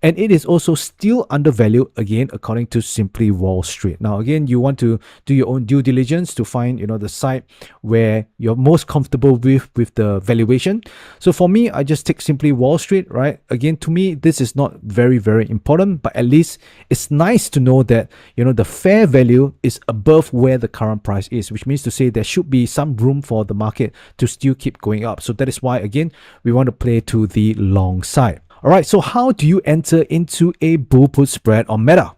And it is also still undervalued, again, according to Simply Wall Street. Now, again, you want to do your own due diligence to find, the site where you're most comfortable with the valuation. So for me, I just take Simply Wall Street, right? Again, to me, this is not very, very important, but at least it's nice to know that, the fair value is above where the current price is, which means to say there should be some room for the market to still keep going up. So that is why, again, we want to play to the long side. All right, so how do you enter into a bull put spread on Meta?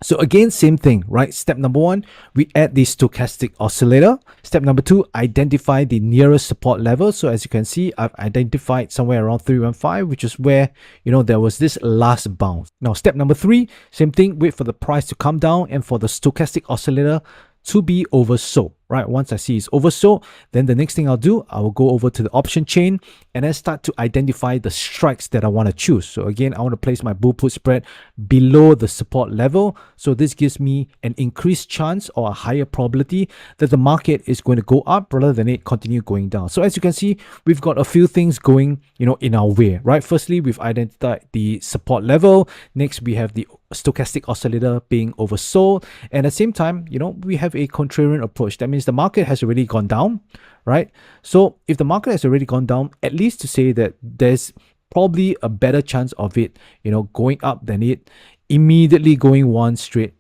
So again, same thing, right? Step number one, we add the stochastic oscillator. Step number two, identify the nearest support level. So as you can see, I've identified somewhere around 315, which is where, there was this last bounce. Now, step number three, same thing, wait for the price to come down and for the stochastic oscillator to be oversold, right? Once I see it's oversold, then the next thing I'll do, I will go over to the option chain and then start to identify the strikes that I want to choose. So again, I want to place my bull put spread below the support level. So this gives me an increased chance or a higher probability that the market is going to go up rather than it continue going down. So as you can see, we've got a few things going, in our way, right? Firstly, we've identified the support level. Next, we have the stochastic oscillator being oversold. And at the same time, we have a contrarian approach. That means the market has already gone down, right? So if the market has already gone down, at least to say that there's probably a better chance of it, going up than it immediately going one straight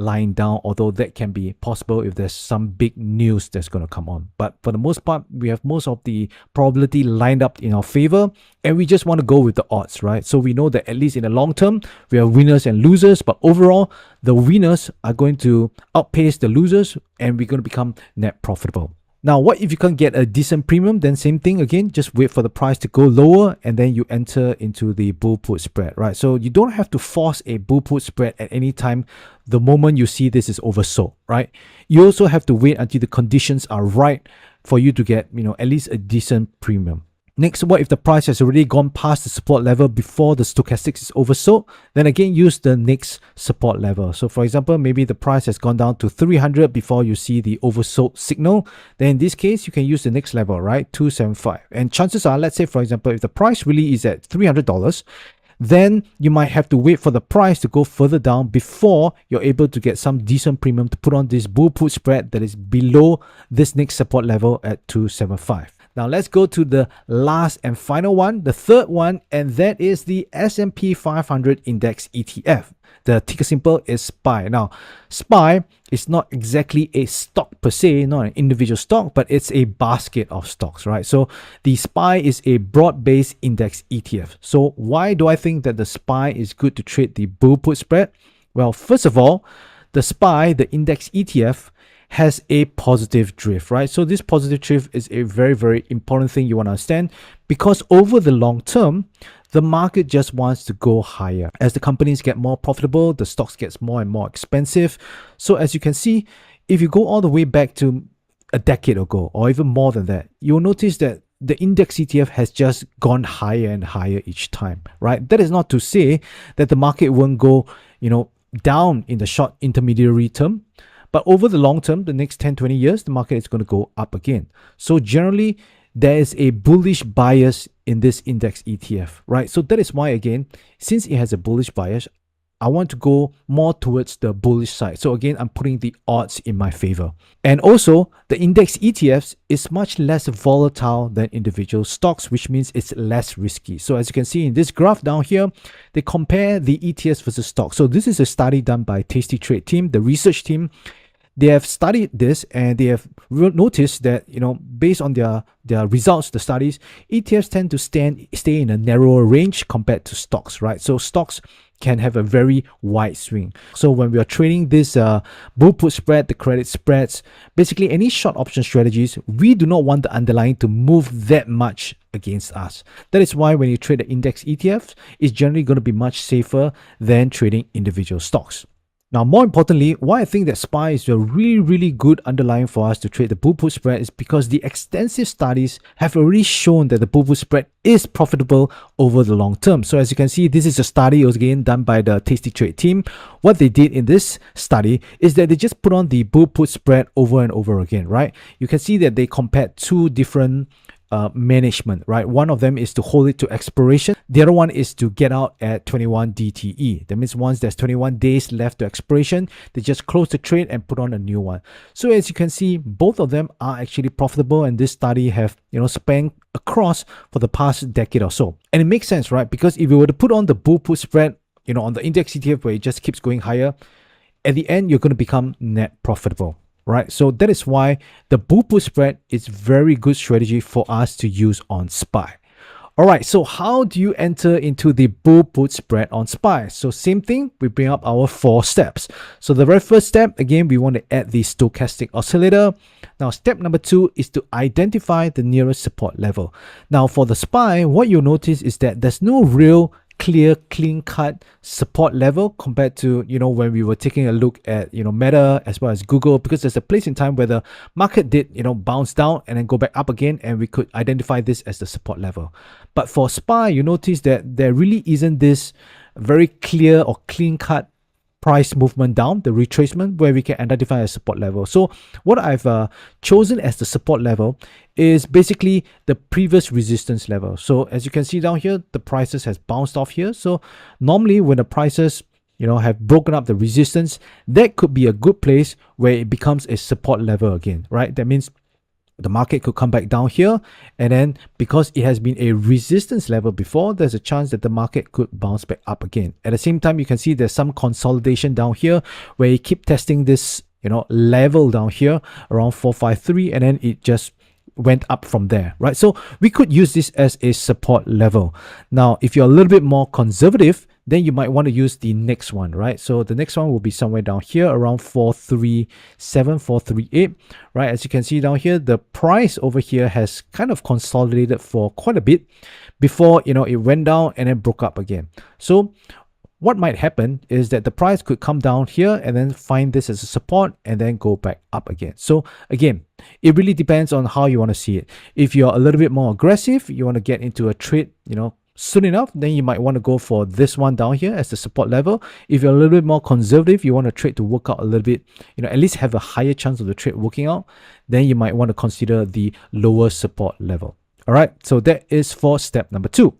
line down, although that can be possible if there's some big news that's going to come on. But for the most part, we have most of the probability lined up in our favor, and we just want to go with the odds, right? So we know that at least in the long term, we have winners and losers, but overall, the winners are going to outpace the losers, and we're going to become net profitable. Now, what if you can't get a decent premium? Then same thing again, just wait for the price to go lower and then you enter into the bull put spread, right? So you don't have to force a bull put spread at any time the moment you see this is oversold, right? You also have to wait until the conditions are right for you to get, at least a decent premium. Next, what if the price has already gone past the support level before the stochastics is oversold? Then again, use the next support level. So for example, maybe the price has gone down to 300 before you see the oversold signal. Then in this case, you can use the next level, right? 275. And chances are, let's say, for example, if the price really is at $300, then you might have to wait for the price to go further down before you're able to get some decent premium to put on this bull put spread that is below this next support level at 275. Now let's go to the last and final one, the third one, and that is the S&P 500 Index ETF. The ticker symbol is SPY. Now, SPY is not exactly a stock per se, not an individual stock, but it's a basket of stocks, right? So the SPY is a broad-based index ETF. So why do I think that the SPY is good to trade the bull put spread? Well, first of all, the SPY, the index ETF, has a positive drift, right? So this positive drift is a very, very important thing you want to understand, because over the long term, the market just wants to go higher. As the companies get more profitable, the stocks gets more and more expensive. So as you can see, if you go all the way back to a decade ago, or even more than that, you'll notice that the index ETF has just gone higher and higher each time, right? That is not to say that the market won't go, down in the short intermediary term. But over the long term, the next 10, 20 years, the market is going to go up again. So generally, there is a bullish bias in this index ETF, right? So that is why, again, since it has a bullish bias, I want to go more towards the bullish side. So again, I'm putting the odds in my favor. And also, the index ETFs is much less volatile than individual stocks, which means it's less risky. So as you can see in this graph down here, they compare the ETFs versus stocks. So this is a study done by Tasty Trade team, the research team. they have studied this and they have noticed that, you know, based on their results, the studies, ETFs tend to stay in a narrower range compared to stocks, right? So stocks can have a very wide swing. So when we are trading this bull put spread, the credit spreads, basically any short option strategies, we do not want the underlying to move that much against us. That is why when you trade the index ETFs, it's generally going to be much safer than trading individual stocks. Now, more importantly, why I think that SPY is a really good underlying for us to trade the bull put spread is because the extensive studies have already shown that the bull put spread is profitable over the long term. So as you can see, this is a study again done by the Tasty Trade team. What they did in this study is that they just put on the bull put spread over and over again, right? You can see that they compared two different management, right? One of them is to hold it to expiration. The other one is to get out at 21 DTE. That means once there's 21 days left to expiration, they just close the trade and put on a new one. So as you can see, both of them are actually profitable, and this study have, you know, spanned across for the past decade or so. And it makes sense, right? Because if you were to put on the bull put spread, you know, on the index ETF where it just keeps going higher, at the end you're going to become net profitable. Right, so that is why the bull put spread is very good strategy for us to use on SPY. All right, so how do you enter into the bull put spread on SPY? So same thing, we bring up our 4 steps. So the very first step, again, we want to add the stochastic oscillator. Now, step number 2 is to identify the nearest support level. Now, for the SPY, what you'll notice is that there's no real clear, clean-cut support level compared to, you know, when we were taking a look at, you know, Meta as well as Google, because there's a place in time where the market did, you know, bounce down and then go back up again, and we could identify this as the support level. But for SPY, you notice that there really isn't this very clear or clean-cut price movement down, the retracement, where we can identify a support level. So what I've chosen as the support level is basically the previous resistance level. So as you can see down here, the prices has bounced off here. So normally when the prices, you know, have broken up the resistance, that could be a good place where it becomes a support level again, right? That means the market could come back down here, and then because it has been a resistance level before, there's a chance that the market could bounce back up again. At the same time, you can see there's some consolidation down here where you keep testing this, you know, level down here around 453, and then it just went up from there, right? So we could use this as a support level. Now, if you're a little bit more conservative, then you might want to use the next one, right? So the next one will be somewhere down here around 437, 438, right? As you can see down here, the price over here has kind of consolidated for quite a bit before, you know, it went down and then broke up again. So what might happen is that the price could come down here and then find this as a support and then go back up again. So again, it really depends on how you want to see it. If you're a little bit more aggressive, you want to get into a trade, you know, soon enough, then you might want to go for this one down here as the support level. If you're a little bit more conservative, you want to trade to work out a little bit, you know, at least have a higher chance of the trade working out, then you might want to consider the lower support level. All right, so that is for step number 2.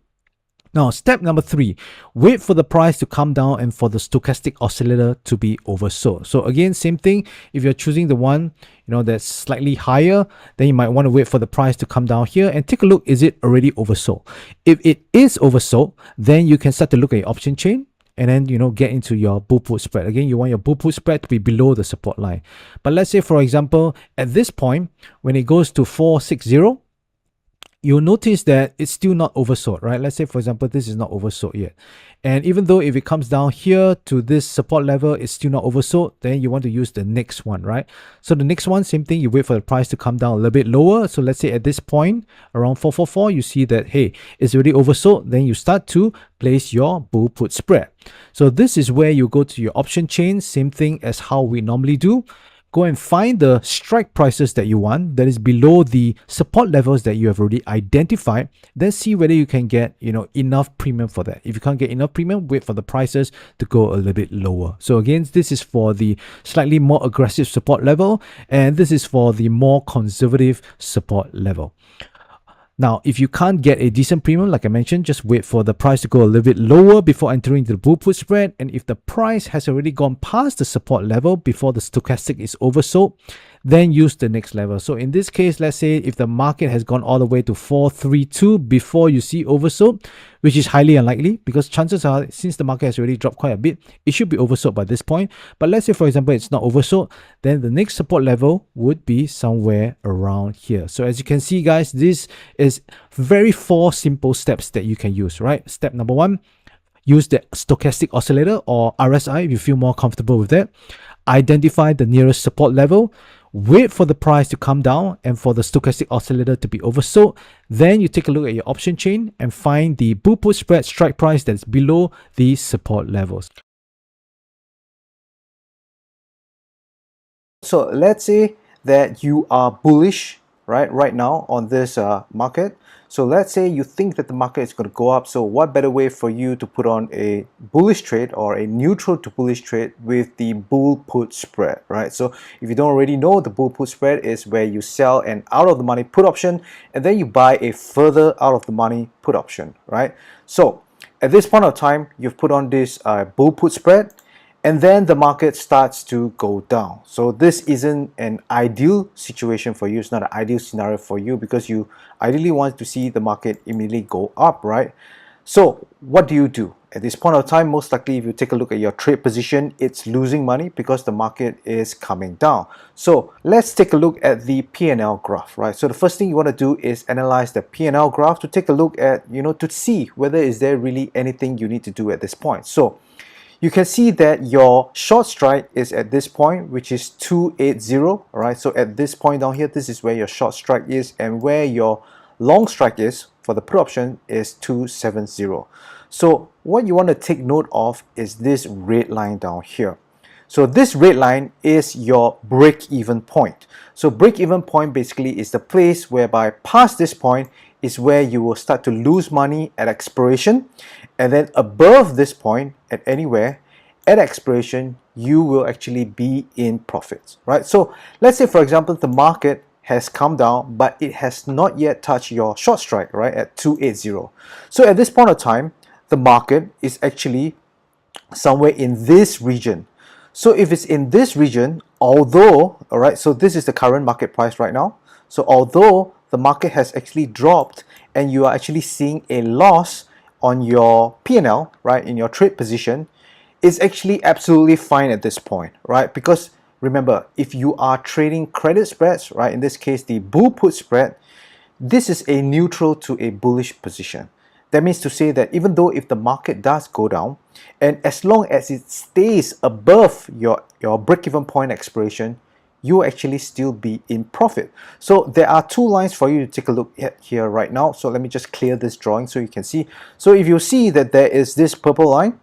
Now, step number 3, wait for the price to come down and for the stochastic oscillator to be oversold. So again, same thing. If you're choosing the one, you know, that's slightly higher, then you might want to wait for the price to come down here and take a look, is it already oversold? If it is oversold, then you can start to look at your option chain and then, you know, get into your bull put spread. Again, you want your bull put spread to be below the support line. But let's say, for example, at this point, when it goes to 460, you'll notice that it's still not oversold, right? Let's say, for example, this is not oversold yet. And even though if it comes down here to this support level, it's still not oversold, then you want to use the next one, right? So the next one, same thing, you wait for the price to come down a little bit lower. So let's say at this point, around 444, you see that, hey, it's already oversold. Then you start to place your bull put spread. So this is where you go to your option chain, same thing as how we normally do. Go and find the strike prices that you want that is below the support levels that you have already identified. Then see whether you can get, you know, enough premium for that. If you can't get enough premium, wait for the prices to go a little bit lower. So again, this is for the slightly more aggressive support level, and this is for the more conservative support level. Now, if you can't get a decent premium, like I mentioned, just wait for the price to go a little bit lower before entering the bull put spread. And if the price has already gone past the support level before the stochastic is oversold, then use the next level. So in this case, let's say if the market has gone all the way to 432 before you see oversold, which is highly unlikely because chances are, since the market has already dropped quite a bit, it should be oversold by this point. But let's say, for example, it's not oversold, then the next support level would be somewhere around here. So as you can see, guys, this is very 4 simple steps that you can use, right? Step number 1, use the stochastic oscillator or RSI if you feel more comfortable with that. Identify the nearest support level, wait for the price to come down and for the stochastic oscillator to be oversold. Then you take a look at your option chain and find the bull put spread strike price that's below these support levels. So let's say that you are bullish right now on this market. So let's say you think that the market is going to go up. So what better way for you to put on a bullish trade or a neutral to bullish trade with the bull put spread, right? So if you don't already know, the bull put spread is where you sell an out of the money put option and then you buy a further out of the money put option, right? So at this point of time, you've put on this bull put spread, and then the market starts to go down. So this isn't an ideal situation for you. It's not an ideal scenario for you because you ideally want to see the market immediately go up, right? So what do you do? At this point of time, most likely if you take a look at your trade position, it's losing money because the market is coming down. So let's take a look at the P&L graph, right? So the first thing you want to do is analyze the P&L graph to take a look at, to see whether is there really anything you need to do at this point. So you can see that your short strike is at this point, which is 280, all right? So at this point down here, this is where your short strike is, and where your long strike is for the put option is 270. So what you want to take note of is this red line down here. So this red line is your break-even point. So break-even point basically is the place whereby past this point is where you will start to lose money at expiration, and then above this point at anywhere at expiration you will actually be in profits, right? So let's say, for example, the market has come down but it has not yet touched your short strike, right, at 280. So at this point of time the market is actually somewhere in this region. So if it's in this region, although, all right, so this is the current market price right now. So although the market has actually dropped and you are actually seeing a loss on your P&L, right, in your trade position, it's actually absolutely fine at this point, right? Because remember, if you are trading credit spreads, right, in this case the bull put spread, this is a neutral to a bullish position. That means to say that even though if the market does go down, and as long as it stays above your break-even point expiration, you will actually still be in profit. So there are 2 lines for you to take a look at here right now. So let me just clear this drawing so you can see. So if you see that there is this purple line,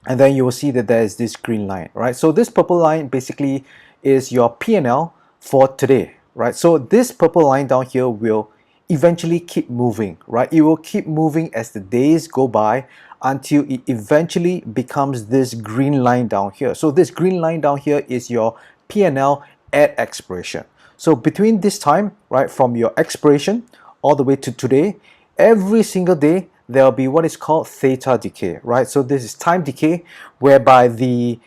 and then you will see that there is this green line, right? So this purple line basically is your P&L for today, right? So this purple line down here will eventually keep moving, right? It will keep moving as the days go by until it eventually becomes this green line down here. So this green line down here is your P&L at expiration. So between this time, right, from your expiration all the way to today, every single day there will be what is called theta decay, right? So this is time decay whereby the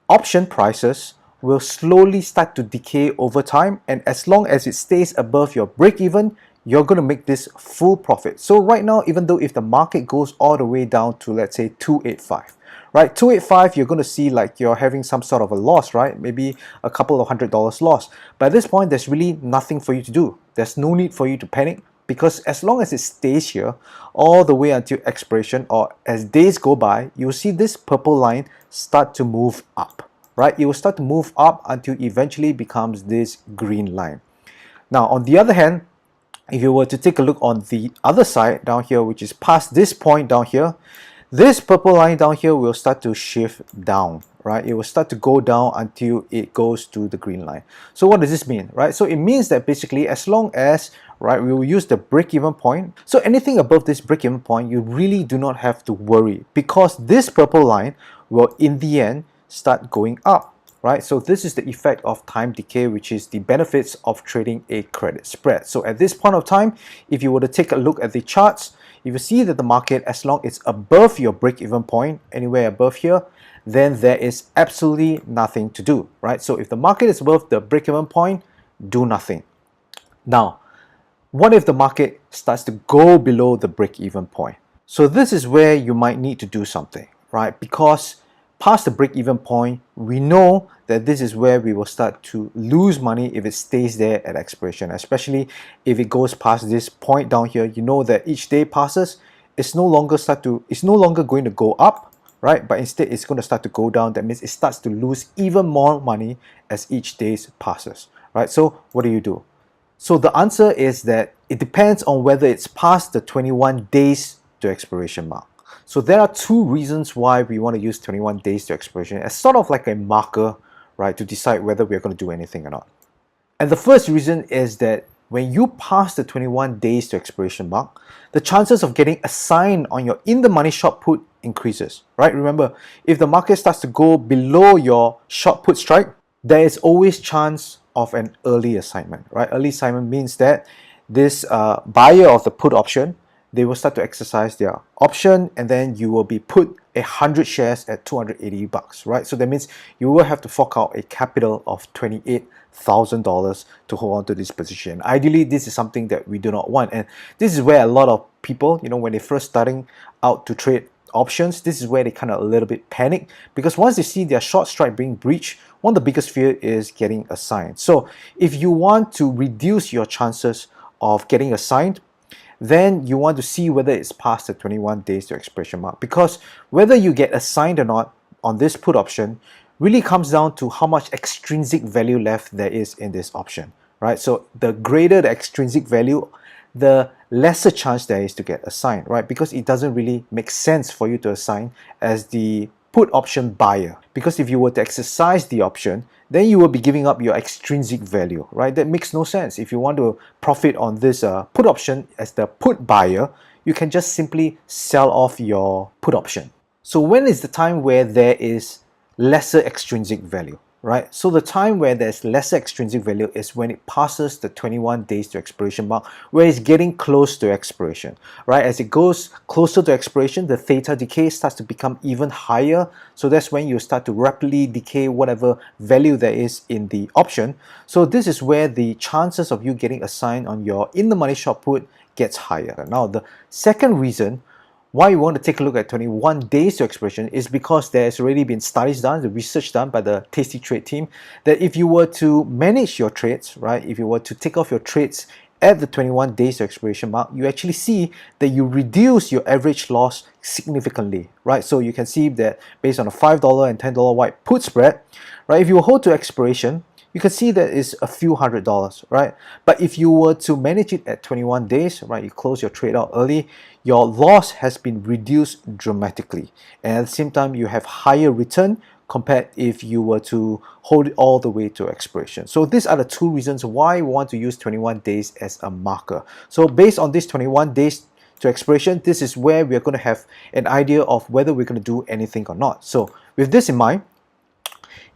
option prices will slowly start to decay over time, and as long as it stays above your break even, you're going to make this full profit. So right now, even though if the market goes all the way down to, let's say, 285, right, 285, you're going to see like you're having some sort of a loss, right? Maybe a couple of $100 loss. But at this point, there's really nothing for you to do. There's no need for you to panic, because as long as it stays here all the way until expiration, or as days go by, you'll see this purple line start to move up, right? It will start to move up until eventually becomes this green line. Now, on the other hand, if you were to take a look on the other side down here, which is past this point down here, this purple line down here will start to shift down, right? It will start to go down until it goes to the green line. So what does this mean, right? So it means that basically as long as, right, we will use the break-even point. So anything above this break-even point, you really do not have to worry, because this purple line will in the end start going up. Right, so this is the effect of time decay, which is the benefits of trading a credit spread. So at this point of time, if you were to take a look at the charts, if you see that the market, as long as it's above your break-even point, anywhere above here, then there is absolutely nothing to do, right? So if the market is above the break-even point, do nothing. Now, what if the market starts to go below the break-even point? So this is where you might need to do something, right? Because past the break-even point, we know that this is where we will start to lose money if it stays there at expiration, especially if it goes past this point down here. You know that each day passes, it's no longer going to go up, right? But instead it's going to start to go down. That means it starts to lose even more money as each day passes, right? So what do you do? So the answer is that it depends on whether it's past the 21 days to expiration mark. So there are two reasons why we want to use 21 days to expiration as sort of like a marker, right, to decide whether we're going to do anything or not. And the first reason is that when you pass the 21 days to expiration mark, the chances of getting a sign on your in the money short put increases, right? Remember, if the market starts to go below your short put strike, there is always chance of an early assignment, right? Early assignment means that this buyer of the put option, they will start to exercise their option, and then you will be put 100 shares at $280, right? So that means you will have to fork out a capital of $28,000 to hold on to this position. Ideally, this is something that we do not want, and this is where a lot of people, when they're first starting out to trade options, this is where they kind of a little bit panic, because once they see their short strike being breached, one of the biggest fear is getting assigned. So if you want to reduce your chances of getting assigned, then you want to see whether it's past the 21 days to expiration mark, because whether you get assigned or not on this put option really comes down to how much extrinsic value left there is in this option, right? So the greater the extrinsic value, the lesser chance there is to get assigned, right? Because it doesn't really make sense for you to assign as the put option buyer, because if you were to exercise the option, then you will be giving up your extrinsic value, right? That makes no sense. If you want to profit on this put option as the put buyer, you can just simply sell off your put option. So when is the time where there is lesser extrinsic value, right? So the time where there's lesser extrinsic value is when it passes the 21 days to expiration mark, where it's getting close to expiration, right? As it goes closer to expiration, the theta decay starts to become even higher. So that's when you start to rapidly decay whatever value there is in the option. So this is where the chances of you getting assigned on your in the money short put gets higher. Now, the second reason why you want to take a look at 21 days to expiration is because there's already been studies done, the research done by the Tasty Trade team, that if you were to manage your trades, right, if you were to take off your trades at the 21 days to expiration mark, you actually see that you reduce your average loss significantly, right? So you can see that based on a $5 and $10 wide put spread, right, if you hold to expiration, you can see that it's a few $100s, right? But if you were to manage it at 21 days, right, you close your trade out early, your loss has been reduced dramatically. And at the same time, you have higher return compared if you were to hold it all the way to expiration. So these are the two reasons why we want to use 21 days as a marker. So based on this 21 days to expiration, this is where we're going to have an idea of whether we're going to do anything or not. So with this in mind,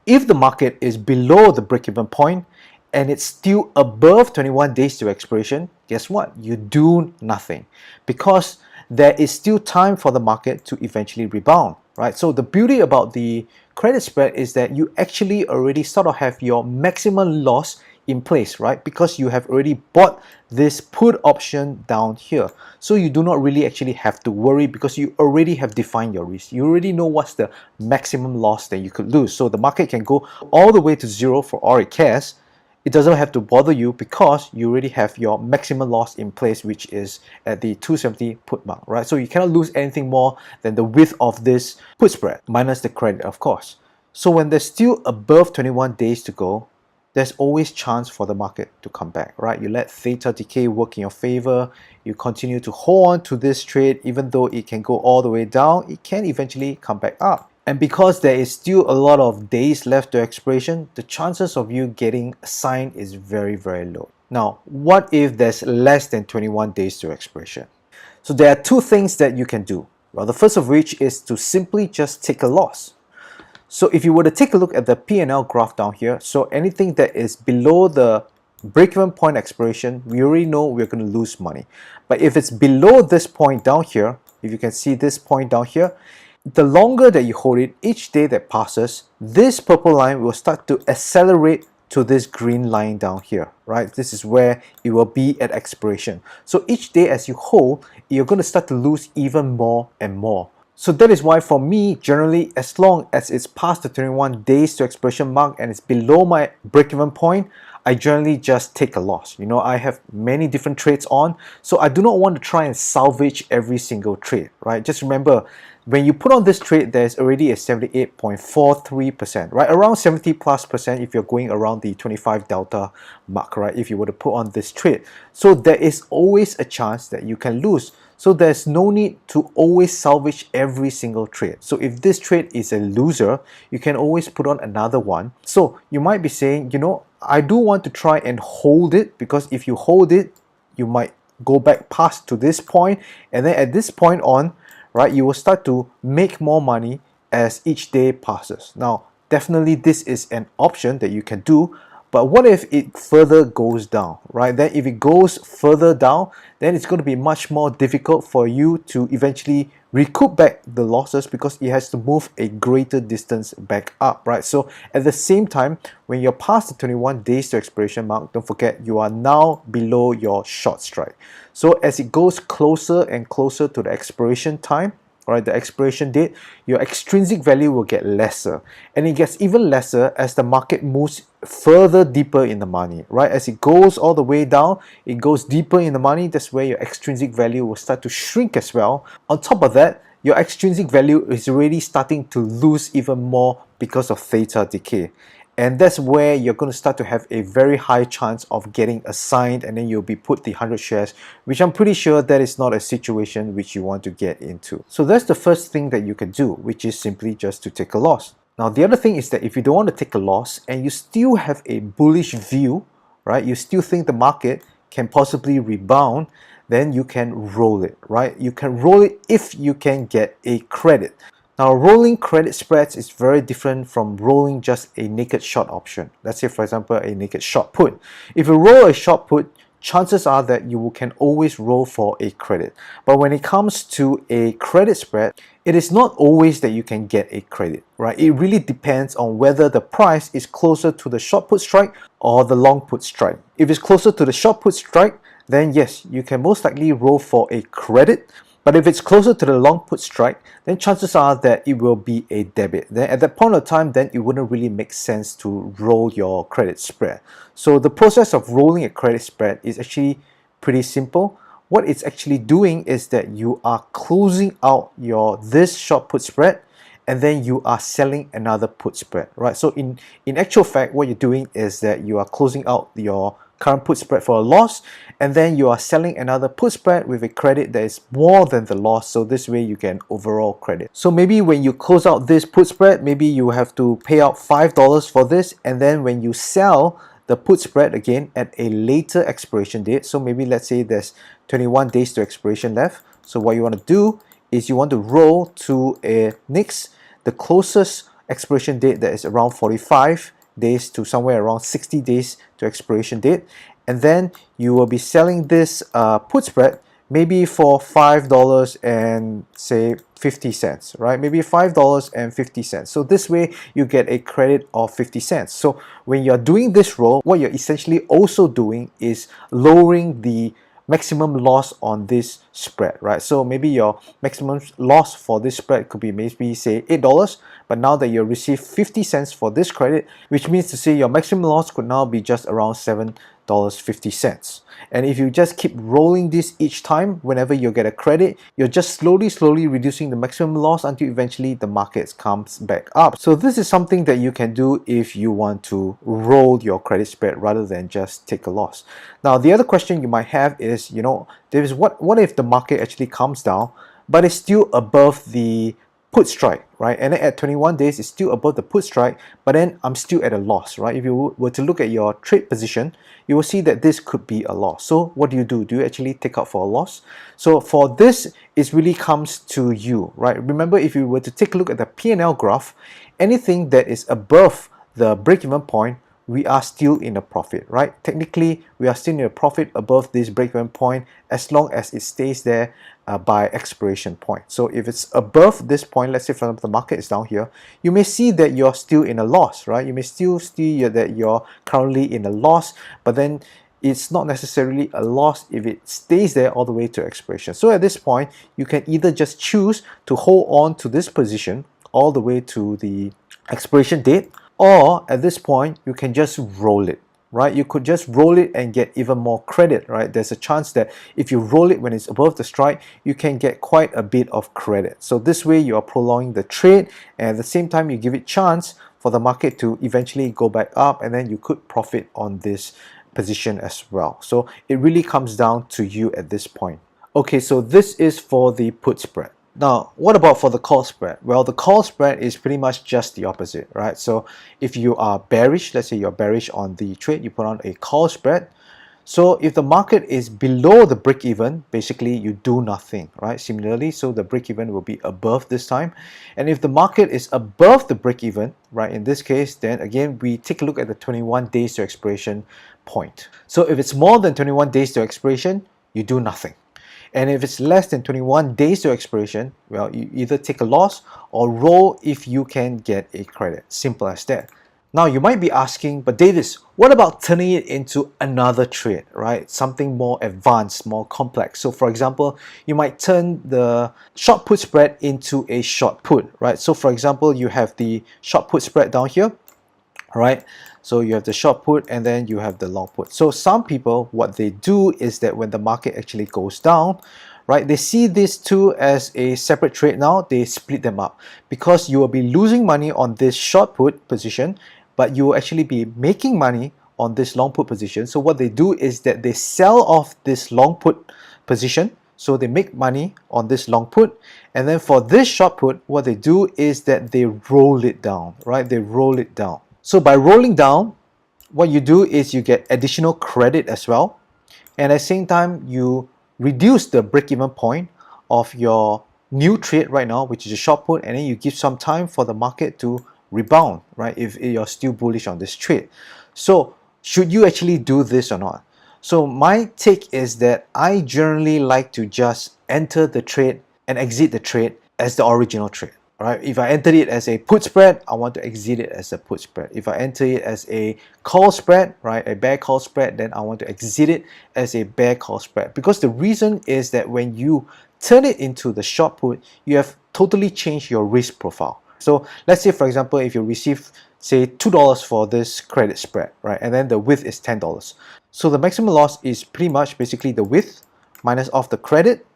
if the market is below the break-even point and it's still above 21 days to expiration, guess what? You do nothing, because there is still time for the market to eventually rebound, right? So the beauty about the credit spread is that you actually already sort of have your maximum loss in place, right? Because you have already bought this put option down here. So you do not really actually have to worry, because you already have defined your risk. You already know what's the maximum loss that you could lose. So the market can go all the way to zero for all it cares. It doesn't have to bother you because you already have your maximum loss in place, which is at the 270 put mark, right? So you cannot lose anything more than the width of this put spread, minus the credit, of course. So when there's still above 21 days to go, there's always chance for the market to come back, right? You let theta decay work in your favor. You continue to hold on to this trade, even though it can go all the way down, it can eventually come back up. And because there is still a lot of days left to expiration, the chances of you getting assigned is very, very low. Now, what if there's less than 21 days to expiration? So there are two things that you can do. Well, the first of which is to simply just take a loss. So if you were to take a look at the P&L graph down here, so anything that is below the break-even point expiration, we already know we're going to lose money. But if it's below this point down here, if you can see this point down here, the longer that you hold it, each day that passes, this purple line will start to accelerate to this green line down here, right? This is where it will be at expiration. So each day as you hold, you're going to start to lose even more and more. So that is why for me, generally, as long as it's past the 21 days to expiration mark and it's below my break-even point, I generally just take a loss. You know, I have many different trades on, so I do not want to try and salvage every single trade, right? Just remember, when you put on this trade, there's already a 78.43%, right? Around 70+% if you're going around the 25 delta mark, right? If you were to put on this trade. So there is always a chance that you can lose. So there's no need to always salvage every single trade. So if this trade is a loser, you can always put on another one. So you might be saying, you know, I do want to try and hold it, because if you hold it, you might go back past to this point, and then at this point on, right, you will start to make more money as each day passes. Now, definitely this is an option that you can do, but what if it further goes down, right? Then if it goes further down, then it's going to be much more difficult for you to eventually recoup back the losses, because it has to move a greater distance back up, right? So at the same time, when you're past the 21 days to expiration mark, don't forget you are now below your short strike. So as it goes closer and closer to the expiration time, right, the expiration date, your extrinsic value will get lesser, and it gets even lesser as the market moves further deeper in the money, right? As it goes all the way down, it goes deeper in the money. That's where your extrinsic value will start to shrink as well. On top of that, your extrinsic value is already starting to lose even more because of theta decay. And that's where you're going to start to have a very high chance of getting assigned, and then you'll be put the 100 shares, which I'm pretty sure that is not a situation which you want to get into. So that's the first thing that you can do, which is simply just to take a loss. Now, the other thing is that if you don't want to take a loss and you still have a bullish view, right, you still think the market can possibly rebound, then you can roll it, right? You can roll it if you can get a credit. Now, rolling credit spreads is very different from rolling just a naked short option. Let's say, for example, a naked short put. If you roll a short put, chances are that you can always roll for a credit. But when it comes to a credit spread, it is not always that you can get a credit, right? It really depends on whether the price is closer to the short put strike or the long put strike. If it's closer to the short put strike, then yes, you can most likely roll for a credit. But if it's closer to the long put strike, then chances are that it will be a debit. Then at that point of time, then it wouldn't really make sense to roll your credit spread. So the process of rolling a credit spread is actually pretty simple. What it's actually doing is that you are closing out this short put spread, and then you are selling another put spread, right? So in actual fact, what you're doing is that you are closing out your current put spread for a loss, and then you are selling another put spread with a credit that is more than the loss, so this way you get overall credit. So maybe when you close out this put spread, maybe you have to pay out $5 for this, and then when you sell the put spread again at a later expiration date, so maybe let's say there's 21 days to expiration left, so what you want to do is you want to roll to the closest expiration date that is around 45 days to somewhere around 60 days to expiration date, and then you will be selling this put spread maybe for $5 and say 50 cents, right? Maybe $5.50. So this way you get a credit of 50 cents. So when you're doing this roll, what you're essentially also doing is lowering the maximum loss on this spread, right? So maybe your maximum loss for this spread could be maybe say $8, but now that you receive 50 cents for this credit, which means to say your maximum loss could now be just around $7.50. And if you just keep rolling this each time, whenever you get a credit, you're just slowly reducing the maximum loss until eventually the market comes back up. So this is something that you can do if you want to roll your credit spread rather than just take a loss. Now, the other question you might have is, what if the market actually comes down, but it's still above the put strike, right? And then at 21 days, it's still above the put strike, but then I'm still at a loss, right? If you were to look at your trade position, you will see that this could be a loss. So what do? Do you actually take out for a loss? So for this, it really comes to you, right? Remember, if you were to take a look at the P&L graph, anything that is above the break-even point we are still in a profit, right? Technically, we are still in a profit above this break-even point as long as it stays there by expiration point. So if it's above this point, let's say for example the market is down here, you may see that you're still in a loss, right? You may still see that you're currently in a loss, but then it's not necessarily a loss if it stays there all the way to expiration. So at this point, you can either just choose to hold on to this position all the way to the expiration date, or at this point, you can just roll it, right? You could just roll it and get even more credit, right? There's a chance that if you roll it when it's above the strike, you can get quite a bit of credit. So this way, you are prolonging the trade, and at the same time, you give it chance for the market to eventually go back up, and then you could profit on this position as well. So it really comes down to you at this point. Okay, so this is for the put spread. Now, what about for the call spread? Well, the call spread is pretty much just the opposite, right? So if you are bearish, let's say you're bearish on the trade, you put on a call spread. So if the market is below the break even, basically you do nothing, right? Similarly, so the break even will be above this time. And if the market is above the break even, right, in this case, then again, we take a look at the 21 days to expiration point. So if it's more than 21 days to expiration, you do nothing. And if it's less than 21 days to expiration, well, you either take a loss or roll if you can get a credit. Simple as that. Now you might be asking, but Davis, what about turning it into another trade, right? Something more advanced, more complex. So for example, you might turn the short put spread into a short put, right? So for example, you have the short put spread down here, right? So you have the short put and then you have the long put. So some people, what they do is that when the market actually goes down, right, they see these two as a separate trade now, they split them up because you will be losing money on this short put position, but you will actually be making money on this long put position. So what they do is that they sell off this long put position, so they make money on this long put, and then for this short put, what they do is that they roll it down, right? They roll it down. So by rolling down, what you do is you get additional credit as well, and at the same time you reduce the break-even point of your new trade right now, which is a short put, and then you give some time for the market to rebound, right, if you're still bullish on this trade. So should you actually do this or not? So my take is that I generally like to just enter the trade and exit the trade as the original trade. Right? If I entered it as a put spread, I want to exit it as a put spread. If I enter it as a call spread, right, a bear call spread, then I want to exit it as a bear call spread. Because the reason is that when you turn it into the short put, you have totally changed your risk profile. So let's say, for example, if you receive, say, $2 for this credit spread, right, and then the width is $10. So the maximum loss is pretty much basically the width minus off the credit,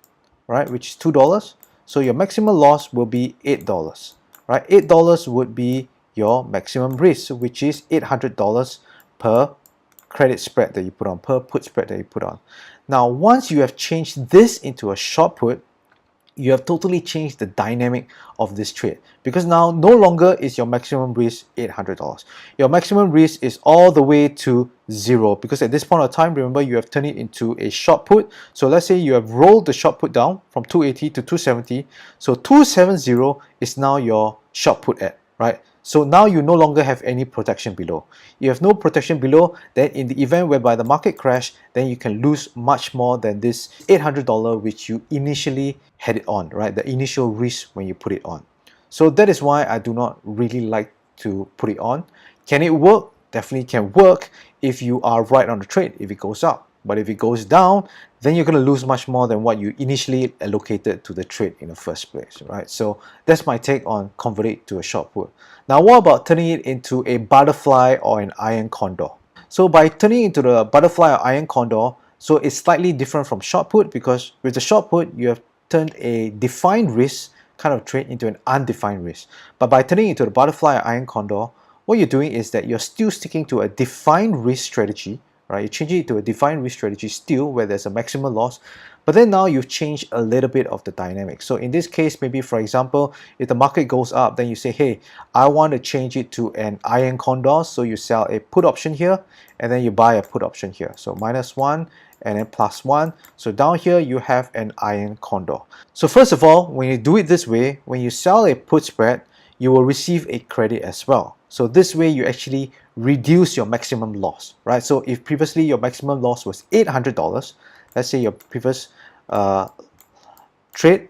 right, which is $2. So your maximum loss will be $8, right? $8 would be your maximum risk, which is $800 per credit spread that you put on, per put spread that you put on. Now, once you have changed this into a short put, you have totally changed the dynamic of this trade, because now no longer is your maximum risk $800. Your maximum risk is all the way to zero, because at this point of time, remember, you have turned it into a short put. So let's say you have rolled the short put down from 280 to 270. So 270 is now your short put at, right? So now you no longer have any protection below. You have no protection below, then in the event whereby the market crash, then you can lose much more than this $800 which you initially had it on, right? The initial risk when you put it on. So that is why I do not really like to put it on. Can it work? Definitely can work if you are right on the trade, if it goes up. But if it goes down, then you're going to lose much more than what you initially allocated to the trade in the first place, right? So that's my take on convert it to a short put. Now, what about turning it into a butterfly or an iron condor? So by turning it into the butterfly or iron condor, so it's slightly different from short put, because with the short put, you have turned a defined risk kind of trade into an undefined risk. But by turning it into the butterfly or iron condor, what you're doing is that you're still sticking to a defined risk strategy, right? You're changing it to a defined risk strategy still, where there's a maximum loss, but then now you've changed a little bit of the dynamic. So in this case, maybe for example, if the market goes up, then you say, hey, I want to change it to an iron condor. So you sell a put option here, and then you buy a put option here. So -1 and then +1. So down here you have an iron condor. So first of all, when you do it this way, when you sell a put spread, you will receive a credit as well. So this way you actually reduce your maximum loss, right? So if previously your maximum loss was $800, let's say your previous trade,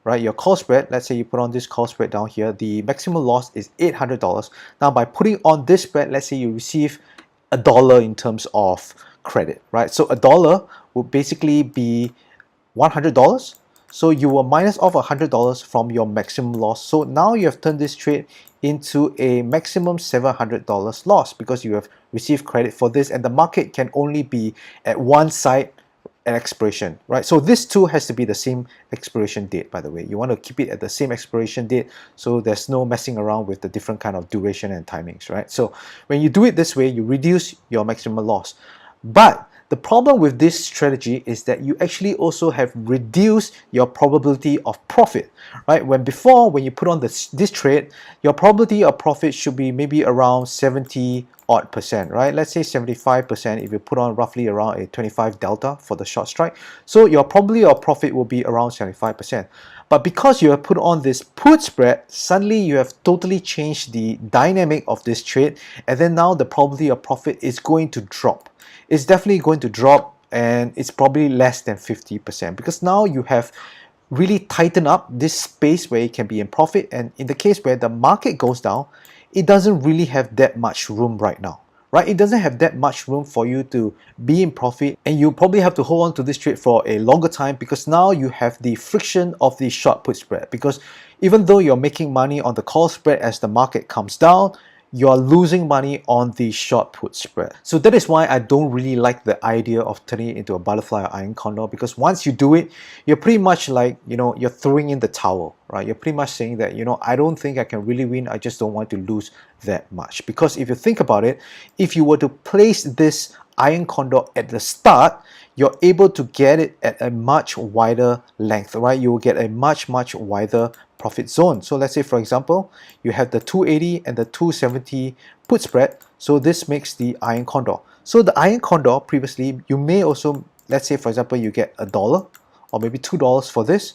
right, your call spread, let's say you put on this call spread down here, the maximum loss is $800. Now by putting on this spread, let's say you receive $1 in terms of credit, right? So $1 would basically be $100. So you will minus off $100 from your maximum loss. So now you have turned this trade into a maximum $700 loss because you have received credit for this, and the market can only be at one side at expiration, right? So this too has to be the same expiration date, by the way. You want to keep it at the same expiration date so there's no messing around with the different kind of duration and timings, right? So when you do it this way, you reduce your maximum loss. But the problem with this strategy is that you actually also have reduced your probability of profit, right? When you put on this trade, your probability of profit should be maybe around 70% odd, right? Let's say 75% if you put on roughly around a 25 delta for the short strike. So your probability of profit will be around 75%. But because you have put on this put spread, suddenly you have totally changed the dynamic of this trade, and then now the probability of profit is going to drop. It's definitely going to drop, and it's probably less than 50% because now you have really tightened up this space where it can be in profit, and in the case where the market goes down, it doesn't really have that much room right now, right? It doesn't have that much room for you to be in profit, and you probably have to hold on to this trade for a longer time because now you have the friction of the short put spread, because even though you're making money on the call spread as the market comes down, you're losing money on the short put spread. So that is why I don't really like the idea of turning it into a butterfly or iron condor, because once you do it, you're pretty much like, you're throwing in the towel, right? You're pretty much saying that, I don't think I can really win. I just don't want to lose that much. Because if you think about it, if you were to place this iron condor at the start, you're able to get it at a much wider length, right? You will get a much wider profit zone. So let's say, for example, you have the 280 and the 270 put spread. So this makes the iron condor. So the iron condor previously, you may also, let's say, for example, you get $1 or maybe $2 for this,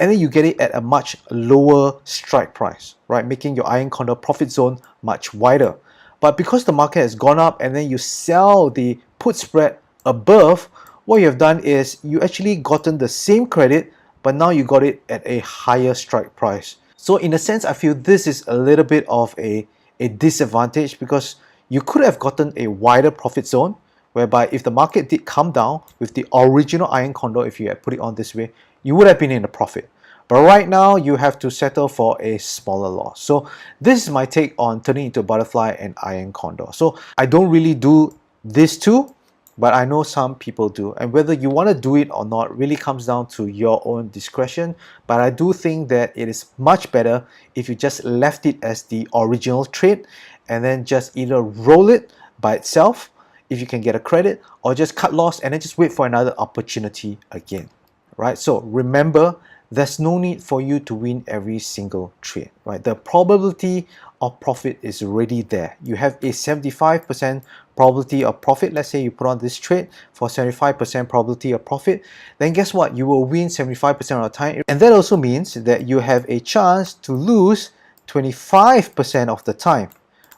and then you get it at a much lower strike price, right? Making your iron condor profit zone much wider. But because the market has gone up and then you sell the put spread above, what you have done is you actually gotten the same credit, but now you got it at a higher strike price. So in a sense, I feel this is a little bit of a disadvantage, because you could have gotten a wider profit zone, whereby if the market did come down with the original iron condor, if you had put it on this way, you would have been in a profit. But right now, you have to settle for a smaller loss. So this is my take on turning into a butterfly and iron condor. So I don't really do this too, but I know some people do. And whether you want to do it or not really comes down to your own discretion. But I do think that it is much better if you just left it as the original trade and then just either roll it by itself if you can get a credit, or just cut loss and then just wait for another opportunity again, right? So remember, there's no need for you to win every single trade, right? The probability of profit is already there. You have a 75% probability of profit. Let's say you put on this trade for 75% probability of profit, then guess what? You will win 75% of the time. And that also means that you have a chance to lose 25% of the time,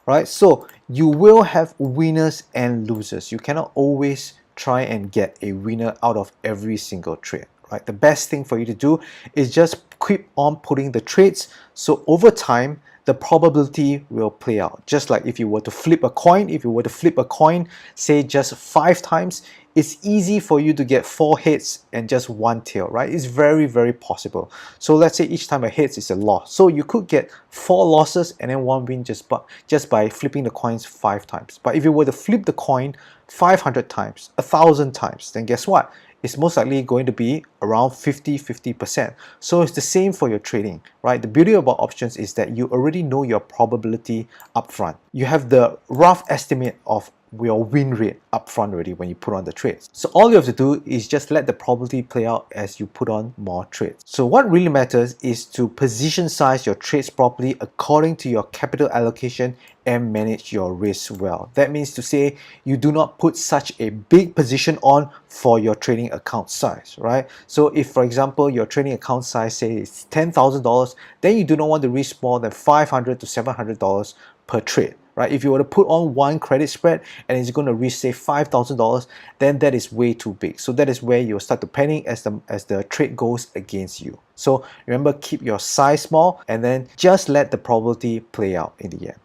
right? So you will have winners and losers. You cannot always try and get a winner out of every single trade. Right? The best thing for you to do is just keep on putting the trades, so over time the probability will play out. Just like if you were to flip a coin, say just 5 times, it's easy for you to get 4 hits and just 1 tail, right? It's very possible. So let's say each time a hit is a loss, so you could get 4 losses and then 1 win just by flipping the coins 5 times. But if you were to flip the coin 500 times, 1,000 times, then guess what? It's most likely going to be around 50%. So it's the same for your trading, right? The beauty about options is that you already know your probability upfront. You have the rough estimate of your win rate upfront already when you put on the trades. So all you have to do is just let the probability play out as you put on more trades. So what really matters is to position size your trades properly according to your capital allocation and manage your risk well. That means to say you do not put such a big position on for your trading account size, right? So if, for example, your trading account size say is $10,000, then you do not want to risk more than $500 to $700 per trade, right? If you were to put on one credit spread and it's going to risk say $5,000, then that is way too big. So that is where you'll start to panic as the trade goes against you. So remember, keep your size small and then just let the probability play out in the end.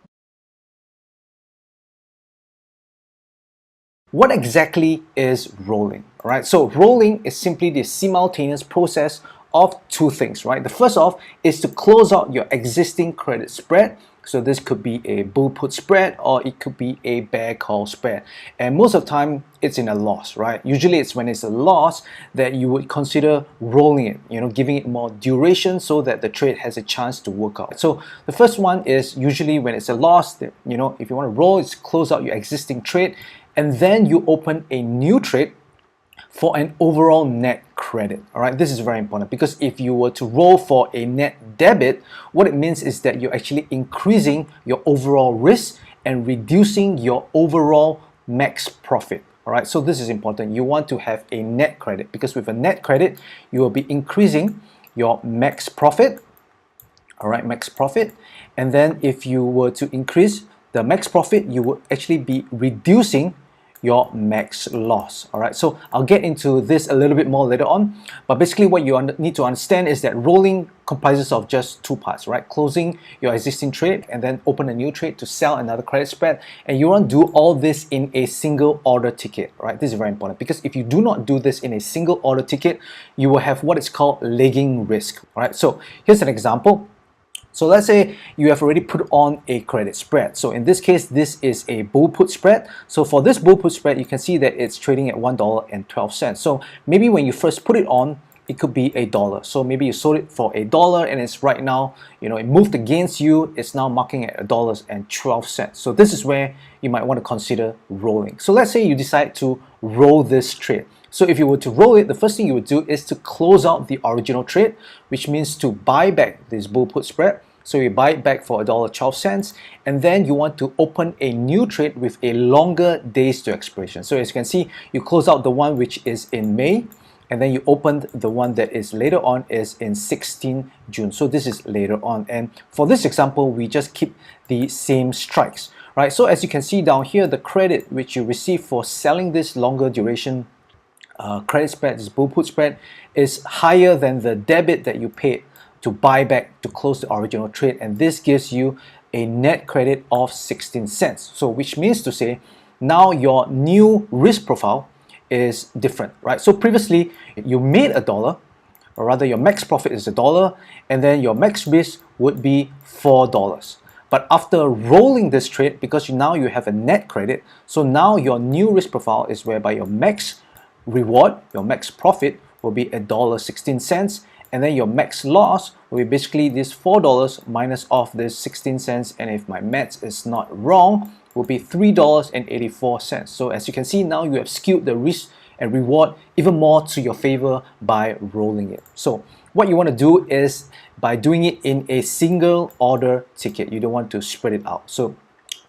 What exactly is rolling? All right, so rolling is simply the simultaneous process of two things, right? The first off is to close out your existing credit spread. So this could be a bull put spread or it could be a bear call spread. And most of the time it's in a loss, right? Usually it's when it's a loss that you would consider rolling it, giving it more duration so that the trade has a chance to work out. So the first one is usually when it's a loss, that, if you want to roll, it's close out your existing trade and then you open a new trade for an overall net credit. All right, this is very important because if you were to roll for a net debit, what it means is that you're actually increasing your overall risk and reducing your overall max profit. All right, so this is important. You want to have a net credit because with a net credit, you will be increasing your max profit. All right, max profit. And then if you were to increase the max profit, you would actually be reducing your max loss. All right, so I'll get into this a little bit more later on, but basically what you need to understand is that rolling comprises of just two parts, right? Closing your existing trade and then open a new trade to sell another credit spread, and you want to do all this in a single order ticket, right? This is very important because if you do not do this in a single order ticket, you will have what is called lagging risk. All right, so here's an example. So let's say you have already put on a credit spread. So in this case, this is a bull put spread. So for this bull put spread, you can see that it's trading at $1.12. So maybe when you first put it on, it could be $1. So maybe you sold it for $1 and it's right now, it moved against you. It's now marking at $1.12. So this is where you might want to consider rolling. So let's say you decide to roll this trade. So if you were to roll it, the first thing you would do is to close out the original trade, which means to buy back this bull put spread. So you buy it back for $1.12, and then you want to open a new trade with a longer days to expiration. So as you can see, you close out the one which is in May, and then you opened the one that is later on is in 16 June. So this is later on. And for this example, we just keep the same strikes, right? So as you can see down here, the credit which you receive for selling this longer duration credit spread, this bull put spread, is higher than the debit that you paid to buy back to close the original trade, and this gives you a net credit of 16 cents. So which means to say now your new risk profile is different, right? So previously you made $1, or rather your max profit is $1, and then your max risk would be $4. But after rolling this trade, because now you have a net credit, so now your new risk profile is whereby your max reward, your max profit will be $1.16, and then your max loss will be basically this $4 minus off this 16 cents, and if my maths is not wrong, will be $3.84. So as you can see, now you have skewed the risk and reward even more to your favor by rolling it. So what you want to do is by doing it in a single order ticket. You don't want to spread it out. So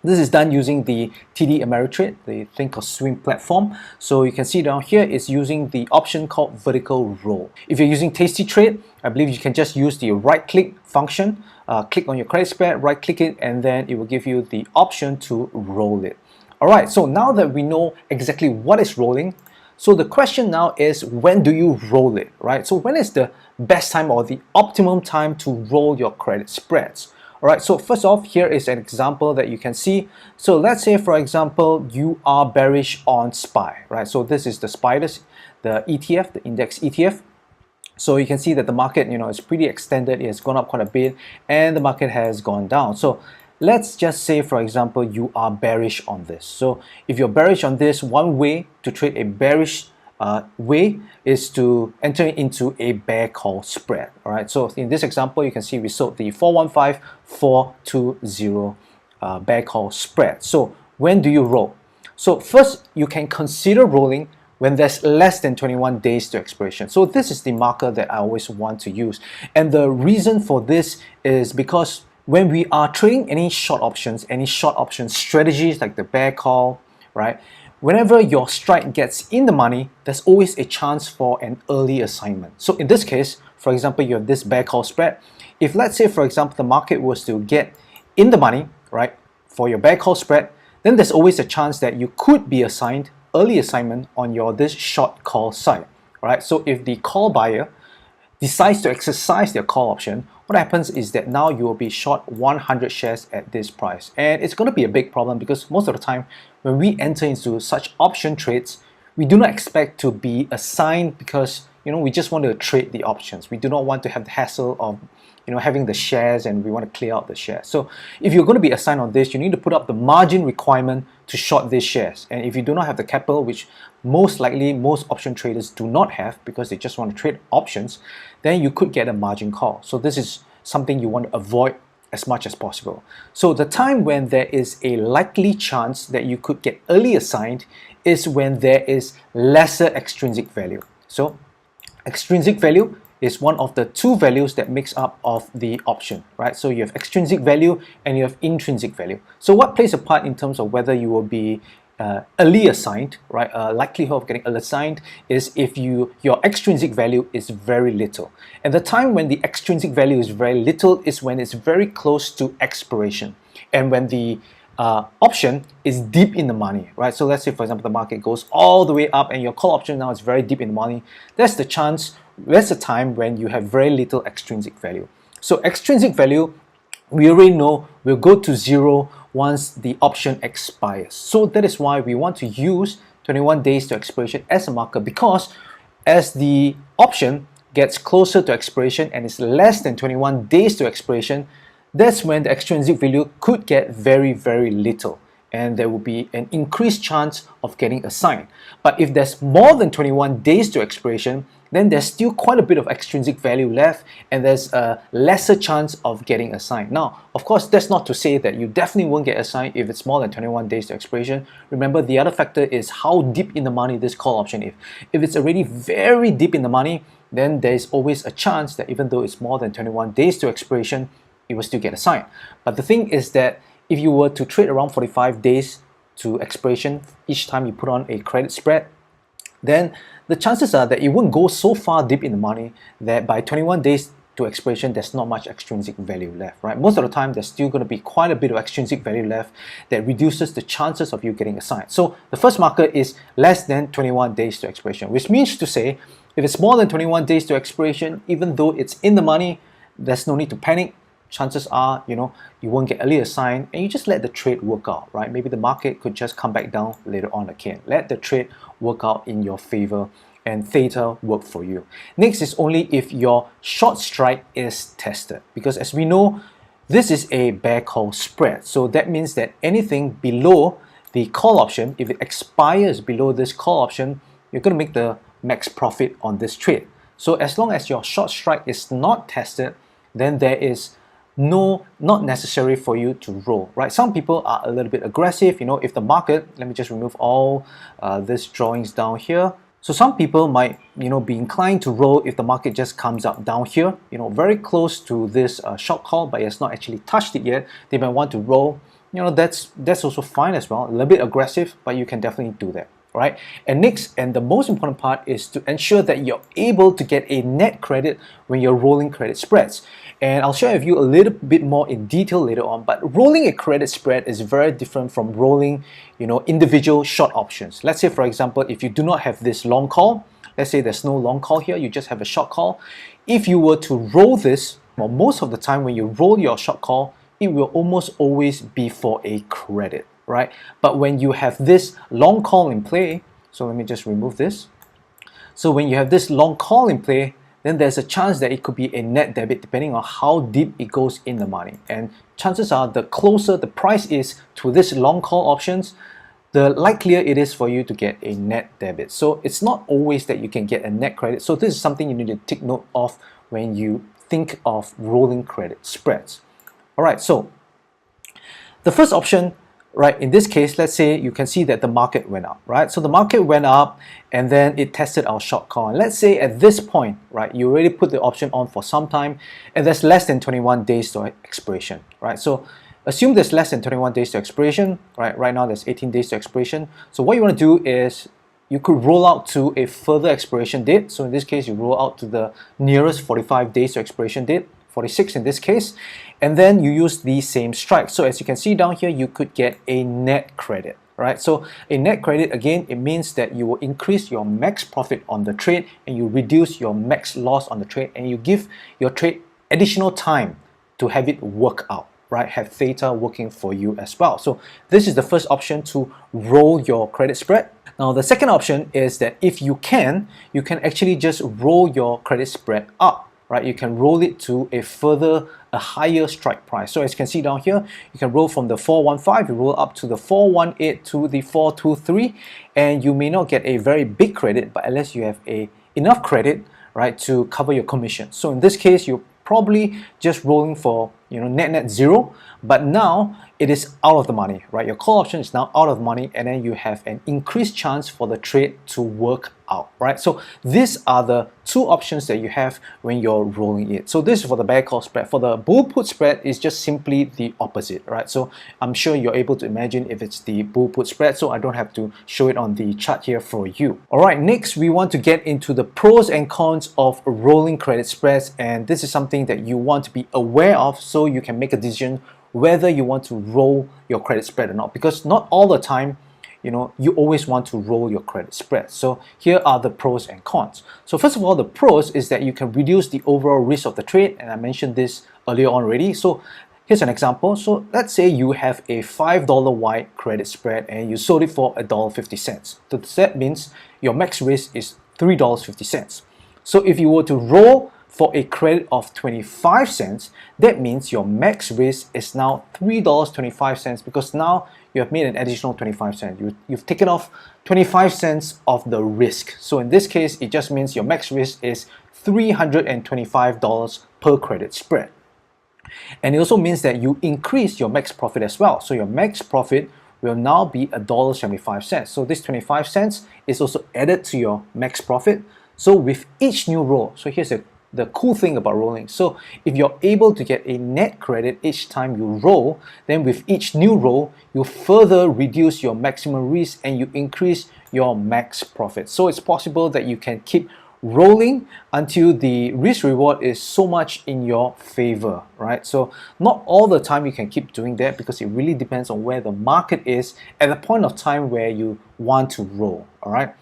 this is done using the TD Ameritrade, the Think or Swim platform. So you can see down here it's using the option called vertical roll. If you're using Tasty Trade, I believe you can just use the right click function, click on your credit spread, right click it, and then it will give you the option to roll it. All right, so now that we know exactly what is rolling, so the question now is, when do you roll it, right? So when is the best time or the optimum time to roll your credit spreads? All right, so first off, here is an example that you can see. So let's say, for example, you are bearish on SPY, right? So this is the SPY, the ETF, the index ETF. So you can see that the market, is pretty extended. It has gone up quite a bit, and the market has gone down. So let's just say, for example, you are bearish on this. So if you're bearish on this, one way to trade a bearish way is to enter into a bear call spread. All right, so in this example, you can see we sold the 415420 bear call spread. So when do you roll? So first, you can consider rolling when there's less than 21 days to expiration. So this is the marker that I always want to use. And the reason for this is because when we are trading any short option strategies like the bear call, right? Whenever your strike gets in the money, there's always a chance for an early assignment. So in this case, for example, you have this bear call spread. If let's say, for example, the market was to get in the money, right, for your bear call spread, then there's always a chance that you could be assigned early assignment on your this short call side, right? So if the call buyer decides to exercise their call option, what happens is that now you will be short 100 shares at this price. And it's going to be a big problem because most of the time when we enter into such option trades, we do not expect to be assigned because we just want to trade the options. We do not want to have the hassle of having the shares, and we want to clear out the shares. So if you're going to be assigned on this, you need to put up the margin requirement to short these shares. And if you do not have the capital, which most likely most option traders do not have because they just want to trade options, then you could get a margin call. So this is something you want to avoid as much as possible. So the time when there is a likely chance that you could get early assigned is when there is lesser extrinsic value. So extrinsic value is one of the two values that makes up of the option, right? So you have extrinsic value and you have intrinsic value. So what plays a part in terms of whether you will be early assigned, right? Likelihood of getting early assigned is if your extrinsic value is very little. And the time when the extrinsic value is very little is when it's very close to expiration. And when the option is deep in the money, right? So let's say, for example, the market goes all the way up and your call option now is very deep in the money. That's the time when you have very little extrinsic value. So extrinsic value, we already know, will go to zero once the option expires. So that is why we want to use 21 days to expiration as a marker, because as the option gets closer to expiration and is less than 21 days to expiration, that's when the extrinsic value could get very, very little, and there will be an increased chance of getting assigned. But if there's more than 21 days to expiration, then there's still quite a bit of extrinsic value left, and there's a lesser chance of getting assigned. Now, of course, that's not to say that you definitely won't get assigned if it's more than 21 days to expiration. Remember, the other factor is how deep in the money this call option is. If it's already very deep in the money, then there's always a chance that even though it's more than 21 days to expiration, you will still get assigned. But the thing is that if you were to trade around 45 days to expiration each time you put on a credit spread, then the chances are that it won't go so far deep in the money that by 21 days to expiration there's not much extrinsic value left, right? Most of the time there's still going to be quite a bit of extrinsic value left that reduces the chances of you getting assigned. So the first marker is less than 21 days to expiration, which means to say if it's more than 21 days to expiration, even though it's in the money, there's no need to panic. Chances are, you won't get early assigned, and you just let the trade work out, right? Maybe the market could just come back down later on again. Let the trade work out in your favor and theta work for you. Next is only if your short strike is tested, because as we know, this is a bear call spread. So that means that anything below the call option, if it expires below this call option, you're going to make the max profit on this trade. So as long as your short strike is not tested, then there is not necessary for you to roll, right? Some people are a little bit aggressive, if the market, let me just remove all these drawings down here. So some people might, be inclined to roll if the market just comes up down here, very close to this short call, but it's not actually touched it yet. They might want to roll. That's also fine as well. A little bit aggressive, but you can definitely do that. Right? And next, and the most important part, is to ensure that you're able to get a net credit when you're rolling credit spreads. And I'll share with you a little bit more in detail later on, but rolling a credit spread is very different from rolling, individual short options. Let's say, for example, if you do not have this long call, let's say there's no long call here, you just have a short call. If you were to roll this, well, most of the time when you roll your short call, it will almost always be for a credit. Right? But when you have this long call in play, so let me just remove this. So when you have this long call in play, then there's a chance that it could be a net debit depending on how deep it goes in the money. And chances are the closer the price is to this long call options, the likelier it is for you to get a net debit. So it's not always that you can get a net credit. So this is something you need to take note of when you think of rolling credit spreads. All right, so the first option, right, in this case, let's say you can see that the market went up, right? So the market went up and then it tested our short call. And let's say at this point, right, you already put the option on for some time and there's less than 21 days to expiration, right? So assume there's less than 21 days to expiration, right? Right now there's 18 days to expiration. So what you want to do is you could roll out to a further expiration date. So in this case, you roll out to the nearest 45 days to expiration date, 46 in this case, and then you use the same strike. So as you can see down here, you could get a net credit, right? So a net credit, again, it means that you will increase your max profit on the trade and you reduce your max loss on the trade, and you give your trade additional time to have it work out, right? Have theta working for you as well. So this is the first option, to roll your credit spread. Now the second option is that if you can actually just roll your credit spread up, right? You can roll it to a higher strike price. So as you can see down here, you can roll from the 415, you roll up to the 418 to the 423, and you may not get a very big credit, but unless you have enough credit, right, to cover your commission. So in this case, you're probably just rolling for, you know, net zero, but now it is out of the money, right? Your call option is now out of money, and then you have an increased chance for the trade to work out, right? So these are the two options that you have when you're rolling it. So this is for the bear call spread. For the bull put spread, is just simply the opposite, right? So I'm sure you're able to imagine if it's the bull put spread, so I don't have to show it on the chart here for you. All right, next we want to get into the pros and cons of rolling credit spreads, and this is something that you want to be aware of so you can make a decision whether you want to roll your credit spread or not, because not all the time, you know, you always want to roll your credit spread. So here are the pros and cons. So first of all, the pros is that you can reduce the overall risk of the trade, and I mentioned this earlier on already. So here's an example. So let's say you have a $5 wide credit spread and you sold it for $1.50. So that means your max risk is $3.50. So if you were to roll for a credit of 25 cents, that means your max risk is now $3.25, because now you have made an additional 25 cents. You've taken off 25 cents of the risk. So in this case, it just means your max risk is $325 per credit spread. And it also means that you increase your max profit as well. So your max profit will now be $1.75. So this 25 cents is also added to your max profit. So with each new roll, so here's the cool thing about rolling. So if you're able to get a net credit each time you roll, then with each new roll, you further reduce your maximum risk and you increase your max profit. So it's possible that you can keep rolling until the risk reward is so much in your favor, right? So not all the time you can keep doing that, because it really depends on where the market is at the point of time where you want to roll, all right?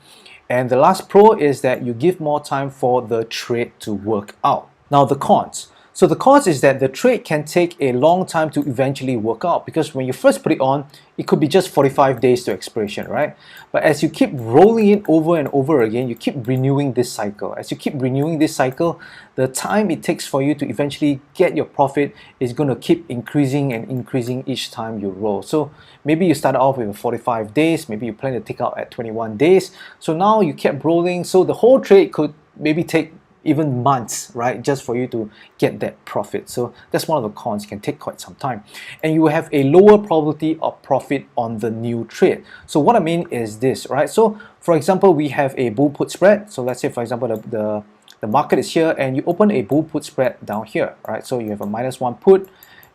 And the last pro is that you give more time for the trade to work out. Now the cons. So the cons is that the trade can take a long time to eventually work out, because when you first put it on, it could be just 45 days to expiration, right? But as you keep rolling it over and over again, you keep renewing this cycle. As you keep renewing this cycle, the time it takes for you to eventually get your profit is going to keep increasing and increasing each time you roll. So maybe you started off with 45 days, maybe you plan to take out at 21 days. So now you kept rolling, so the whole trade could maybe take even months, right, just for you to get that profit. So that's one of the cons. It can take quite some time, and you have a lower probability of profit on the new trade. So what I mean is this, right? So for example, we have a bull put spread. So let's say, for example, the market is here and you open a bull put spread down here, right? So you have a -1 put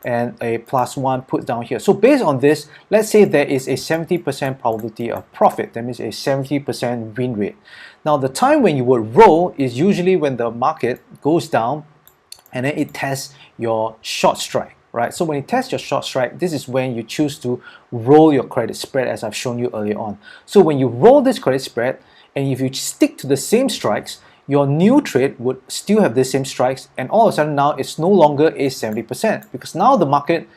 and a +1 put down here. So based on this, let's say there is a 70% probability of profit. That means a 70% win rate. Now the time when you would roll is usually when the market goes down and then it tests your short strike, right? So when it tests your short strike, this is when you choose to roll your credit spread, as I've shown you earlier on. So when you roll this credit spread, and if you stick to the same strikes, your new trade would still have the same strikes, and all of a sudden now it's no longer a 70%, because now the market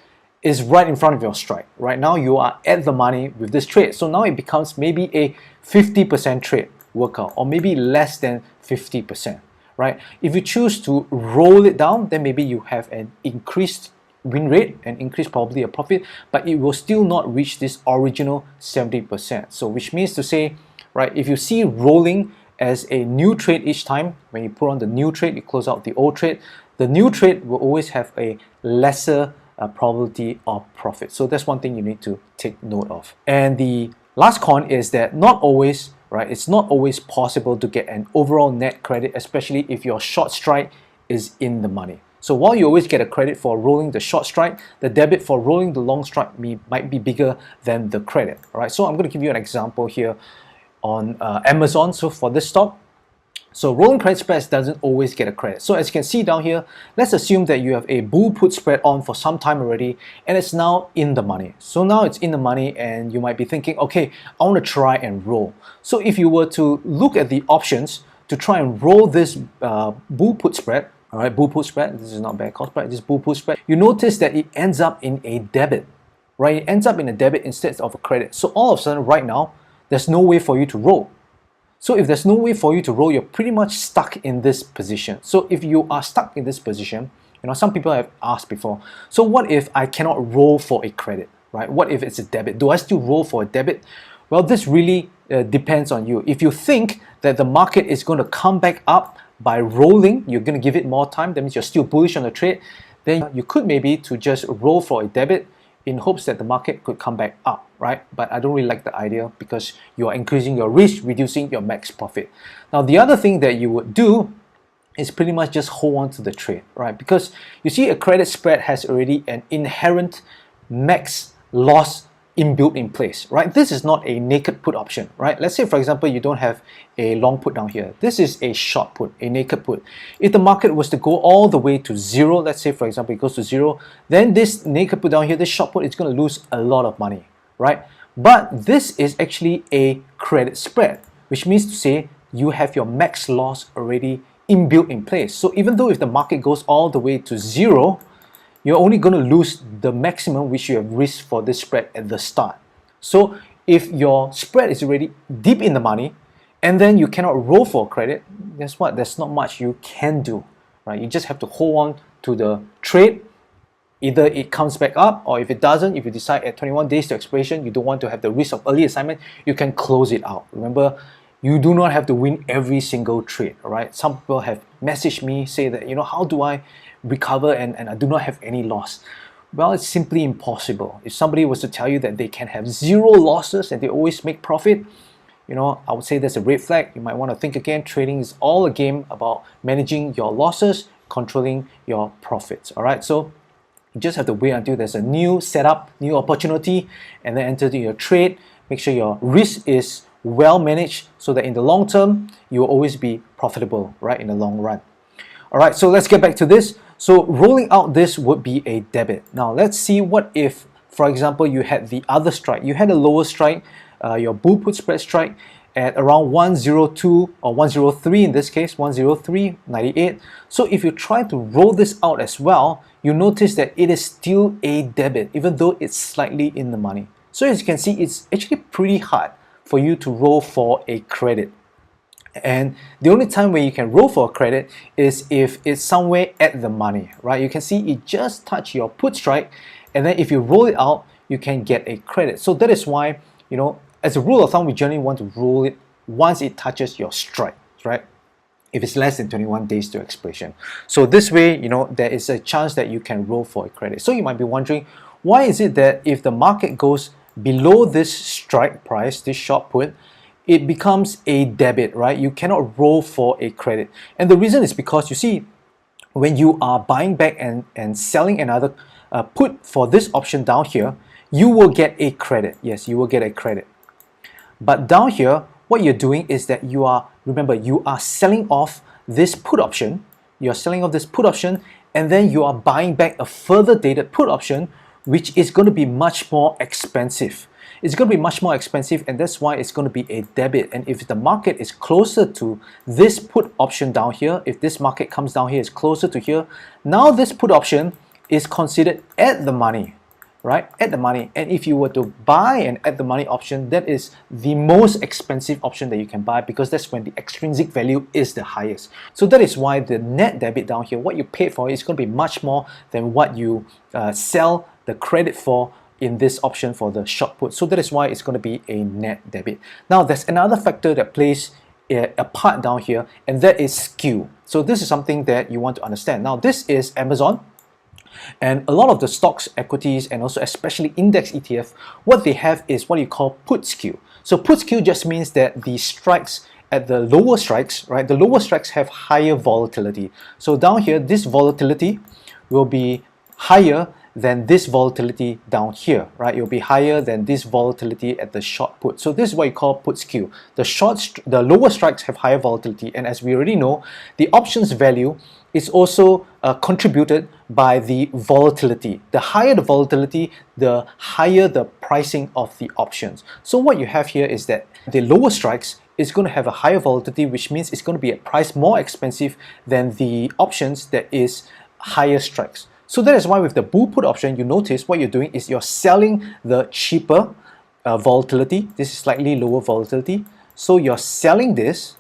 is right in front of your strike. Right now you are at the money with this trade. So now it becomes maybe a 50% trade workout, or maybe less than 50%, right? If you choose to roll it down, then maybe you have an increased win rate, an increased probability of profit, but it will still not reach this original 70%. So which means to say, right, if you see rolling as a new trade each time, when you put on the new trade, you close out the old trade, the new trade will always have a lesser probability of profit. So that's one thing you need to take note of. And the last con is that not always, right, it's not always possible to get an overall net credit, especially if your short strike is in the money. So while you always get a credit for rolling the short strike, the debit for rolling the long strike might be bigger than the credit. All right, so I'm going to give you an example here on Amazon. So for this stock, so rolling credit spreads doesn't always get a credit. So as you can see down here, let's assume that you have a bull put spread on for some time already and it's now in the money. So now it's in the money and you might be thinking, okay, I want to try and roll. So if you were to look at the options to try and roll this bull put spread, all right, bull put spread, this is not bad call spread, this bull put spread, you notice that it ends up in a debit, right? It ends up in a debit instead of a credit. So all of a sudden right now, there's no way for you to roll. So if there's no way for you to roll, you're pretty much stuck in this position. So if you are stuck in this position, you know, some people have asked before, so what if I cannot roll for a credit, right? What if it's a debit? Do I still roll for a debit? Well, this really depends on you. If you think that the market is going to come back up by rolling, you're going to give it more time, that means you're still bullish on the trade, then you could maybe to just roll for a debit in hopes that the market could come back up, right? But I don't really like the idea because you are increasing your risk, reducing your max profit. Now, the other thing that you would do is pretty much just hold on to the trade, right? Because you see a credit spread has already an inherent max loss inbuilt in place, right? This is not a naked put option, right? Let's say, for example, you don't have a long put down here. This is a short put, a naked put. If the market was to go all the way to zero, let's say, for example, it goes to zero, then this naked put down here, this short put, is going to lose a lot of money, right? But this is actually a credit spread, which means to say you have your max loss already inbuilt in place. So even though if the market goes all the way to zero, you're only going to lose the maximum which you have risked for this spread at the start. So if your spread is already deep in the money and then you cannot roll for credit, guess what? There's not much you can do, right? You just have to hold on to the trade. Either it comes back up, or if it doesn't, if you decide at 21 days to expiration, you don't want to have the risk of early assignment, you can close it out. Remember, you do not have to win every single trade, all right? Some people have messaged me, say that, you know, how do I recover and I do not have any loss? Well, it's simply impossible. If somebody was to tell you that they can have zero losses and they always make profit, you know, I would say that's a red flag. You might want to think again. Trading is all a game about managing your losses, controlling your profits, all right? So you just have to wait until there's a new setup, new opportunity, and then enter your trade. Make sure your risk is well managed so that in the long term, you will always be profitable, right, in the long run. All right, so let's get back to this. So rolling out this would be a debit. Now let's see what if, for example, you had the other strike. You had a lower strike, your bull put spread strike at around 102 or 103 in this case, 103.98. So if you try to roll this out as well, you notice that it is still a debit, even though it's slightly in the money. So as you can see, it's actually pretty hard for you to roll for a credit. And the only time where you can roll for a credit is if it's somewhere at the money, right? You can see it just touched your put strike, and then if you roll it out, you can get a credit. So that is why, you know, as a rule of thumb, we generally want to roll it once it touches your strike, right? If it's less than 21 days to expiration. So this way, you know, there is a chance that you can roll for a credit. So you might be wondering, why is it that if the market goes below this strike price, this short put, it becomes a debit, right? You cannot roll for a credit. And the reason is because, you see, when you are buying back and selling another put for this option down here, you will get a credit. Yes, you will get a credit. But down here, what you're doing is that you are, remember, you are selling off this put option. You're selling off this put option, and then you are buying back a further dated put option, which is going to be much more expensive. It's going to be much more expensive, and that's why it's going to be a debit. And if the market is closer to this put option down here, if this market comes down here, is closer to here, now this put option is considered at the money, right? At the money. And if you were to buy an at the money option, that is the most expensive option that you can buy, because that's when the extrinsic value is the highest. So that is why the net debit down here, what you paid for, is going to be much more than what you sell the credit for in this option for the short put. So that is why it's going to be a net debit. Now there's another factor that plays a part down here, and that is skew. So this is something that you want to understand. Now this is Amazon. And a lot of the stocks, equities, and also especially index ETF, what they have is what you call put skew. So put skew just means that the strikes at the lower strikes, right? The lower strikes have higher volatility. So down here, this volatility will be higher than this volatility down here, right? It will be higher than this volatility at the short put. So this is what you call put skew. The lower strikes have higher volatility, and as we already know, the options value is also contributed by the volatility. The higher the volatility, the higher the pricing of the options. So what you have here is that the lower strikes is going to have a higher volatility, which means it's going to be a price more expensive than the options that is higher strikes. So that is why with the bull put option, you notice what you're doing is you're selling the cheaper volatility. This is slightly lower volatility. So you're selling this,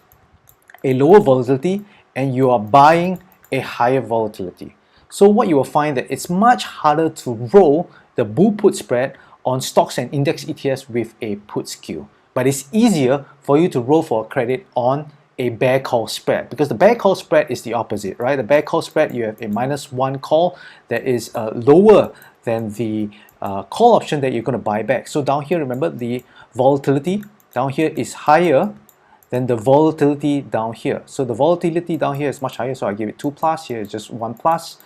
a lower volatility, and you are buying a higher volatility. So what you will find that it's much harder to roll the bull put spread on stocks and index ETFs with a put skew. But it's easier for you to roll for a credit on a bear call spread, because the bear call spread is the opposite, right? The bear call spread, you have a -1 call that is lower than the call option that you're going to buy back. So down here, remember, the volatility down here is higher than the volatility down here. So the volatility down here is much higher, so I give it 2 plus. Here is just 1 plus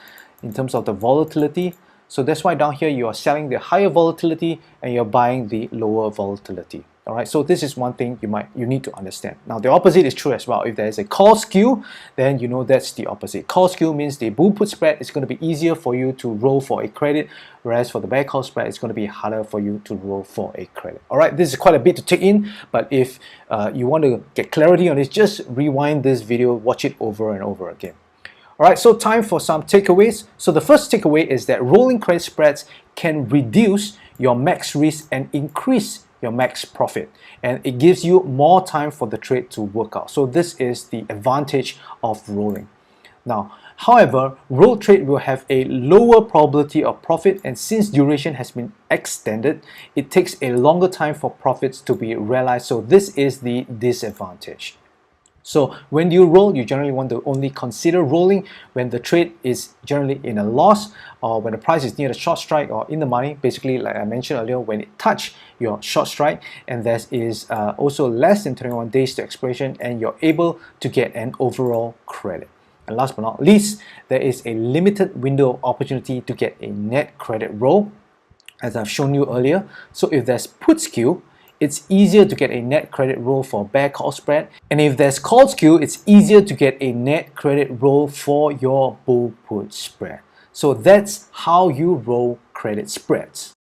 in terms of the volatility. So that's why down here you are selling the higher volatility and you're buying the lower volatility. All right, so this is one thing you need to understand. Now the opposite is true as well. If there is a call skew, then you know that's the opposite. Call skew means the bull put spread is going to be easier for you to roll for a credit, whereas for the bear call spread, it's going to be harder for you to roll for a credit. All right, this is quite a bit to take in, but if you want to get clarity on this, just rewind this video, watch it over and over again. All right, so time for some takeaways. So the first takeaway is that rolling credit spreads can reduce your max risk and increase your max profit, and it gives you more time for the trade to work out. So this is the advantage of rolling. Now, however, roll trade will have a lower probability of profit, and since duration has been extended, it takes a longer time for profits to be realized. So this is the disadvantage. So when you roll, you generally want to only consider rolling when the trade is generally in a loss, or when the price is near the short strike or in the money. Basically, like I mentioned earlier, when it touch your short strike, and there is also less than 21 days to expiration, and you're able to get an overall credit. And last but not least, there is a limited window of opportunity to get a net credit roll, as I've shown you earlier. So if there's put skew, it's easier to get a net credit roll for bear call spread, and if there's call skew, it's easier to get a net credit roll for your bull put spread. So that's how you roll credit spreads.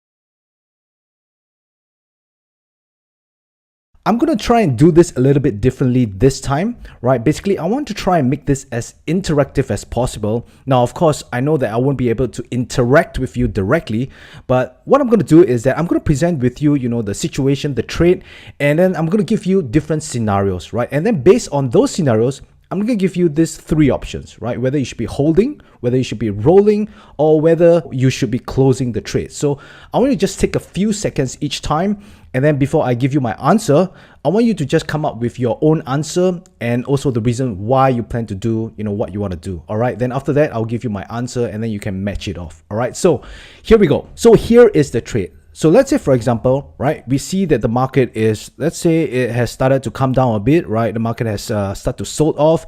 I'm going to try and do this a little bit differently this time, right? Basically, I want to try and make this as interactive as possible. Now, of course, I know that I won't be able to interact with you directly, but what I'm going to do is that I'm going to present with you, the situation, the trade, and then I'm going to give you different scenarios, right? And then based on those scenarios, I'm going to give you these 3 options, right? Whether you should be holding, whether you should be rolling, or whether you should be closing the trade. So I want you to just take a few seconds each time, and then before I give you my answer, I want you to just come up with your own answer and also the reason why you plan to do, what you want to do. All right. Then after that, I'll give you my answer and then you can match it off. All right. So here we go. So here is the trade. So let's say, for example, right, we see that the market is, let's say it has started to come down a bit, right? The market has started to sold off.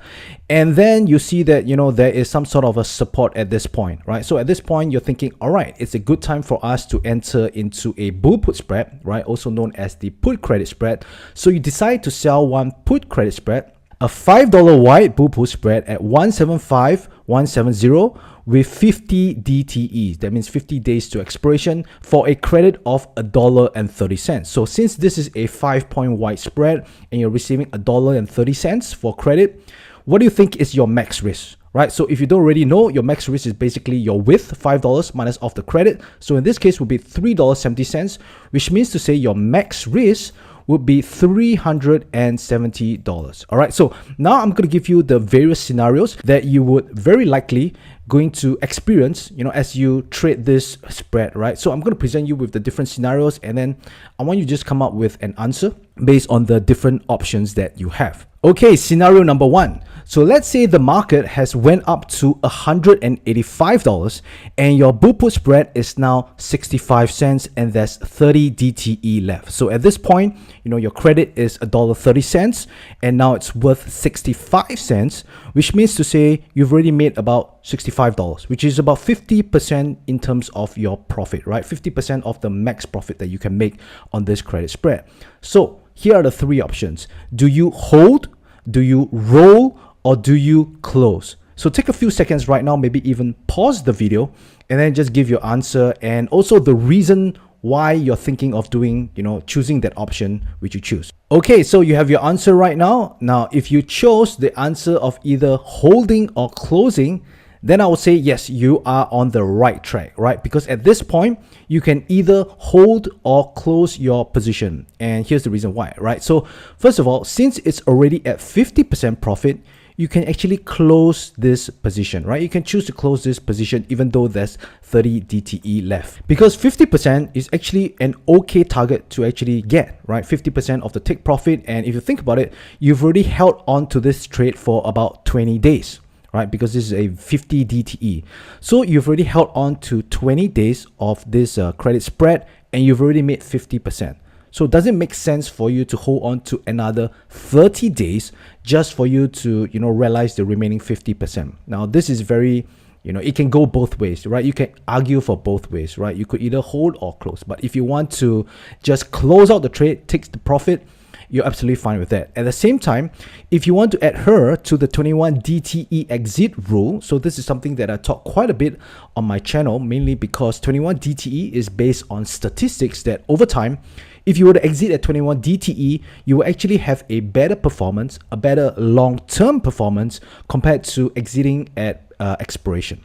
And then you see that, there is some sort of a support at this point, right? So at this point, you're thinking, all right, it's a good time for us to enter into a bull put spread, right? Also known as the put credit spread. So you decide to sell one put credit spread, a $5 wide bull put spread at 175,170 with 50 DTEs. That means 50 days to expiration for a credit of $1.30. So since this is a 5-point wide spread and you're receiving $1.30 for credit, what do you think is your max risk? Right? So if you don't already know, your max risk is basically your width, $5 minus off the credit. So in this case would be $3.70, which means to say your max risk would be $370. All right, so now I'm going to give you the various scenarios that you would very likely going to experience, as you trade this spread, right? So I'm going to present you with the different scenarios, and then I want you to just come up with an answer based on the different options that you have. Okay, scenario number one. So let's say the market has went up to $185 and your bull put spread is now 65 cents and there's 30 DTE left. So at this point, your credit is $1.30 and now it's worth 65 cents, which means to say you've already made about $65, which is about 50% in terms of your profit, right? 50% of the max profit that you can make on this credit spread. So here are the three options. Do you hold, do you roll, or do you close? So take a few seconds right now, maybe even pause the video and then just give your answer and also the reason why you're thinking of doing, choosing that option which you choose. Okay, so you have your answer right now. Now, if you chose the answer of either holding or closing, then I would say, yes, you are on the right track, right? Because at this point, you can either hold or close your position. And here's the reason why, right? So first of all, since it's already at 50% profit, you can actually close this position, right? You can choose to close this position even though there's 30 DTE left. Because 50% is actually an okay target to actually get, right? 50% of the take profit. And if you think about it, you've already held on to this trade for about 20 days. Right, because this is a 50 DTE. So you've already held on to 20 days of this credit spread and you've already made 50%. So does it make sense for you to hold on to another 30 days just for you to, realize the remaining 50%? Now, this is very, it can go both ways, right? You can argue for both ways, right? You could either hold or close. But if you want to just close out the trade, take the profit, you're absolutely fine with that. At the same time, if you want to adhere to the 21 DTE exit rule, so this is something that I talk quite a bit on my channel, mainly because 21 DTE is based on statistics that over time, if you were to exit at 21 DTE, you will actually have a better performance, a better long-term performance compared to exiting at expiration.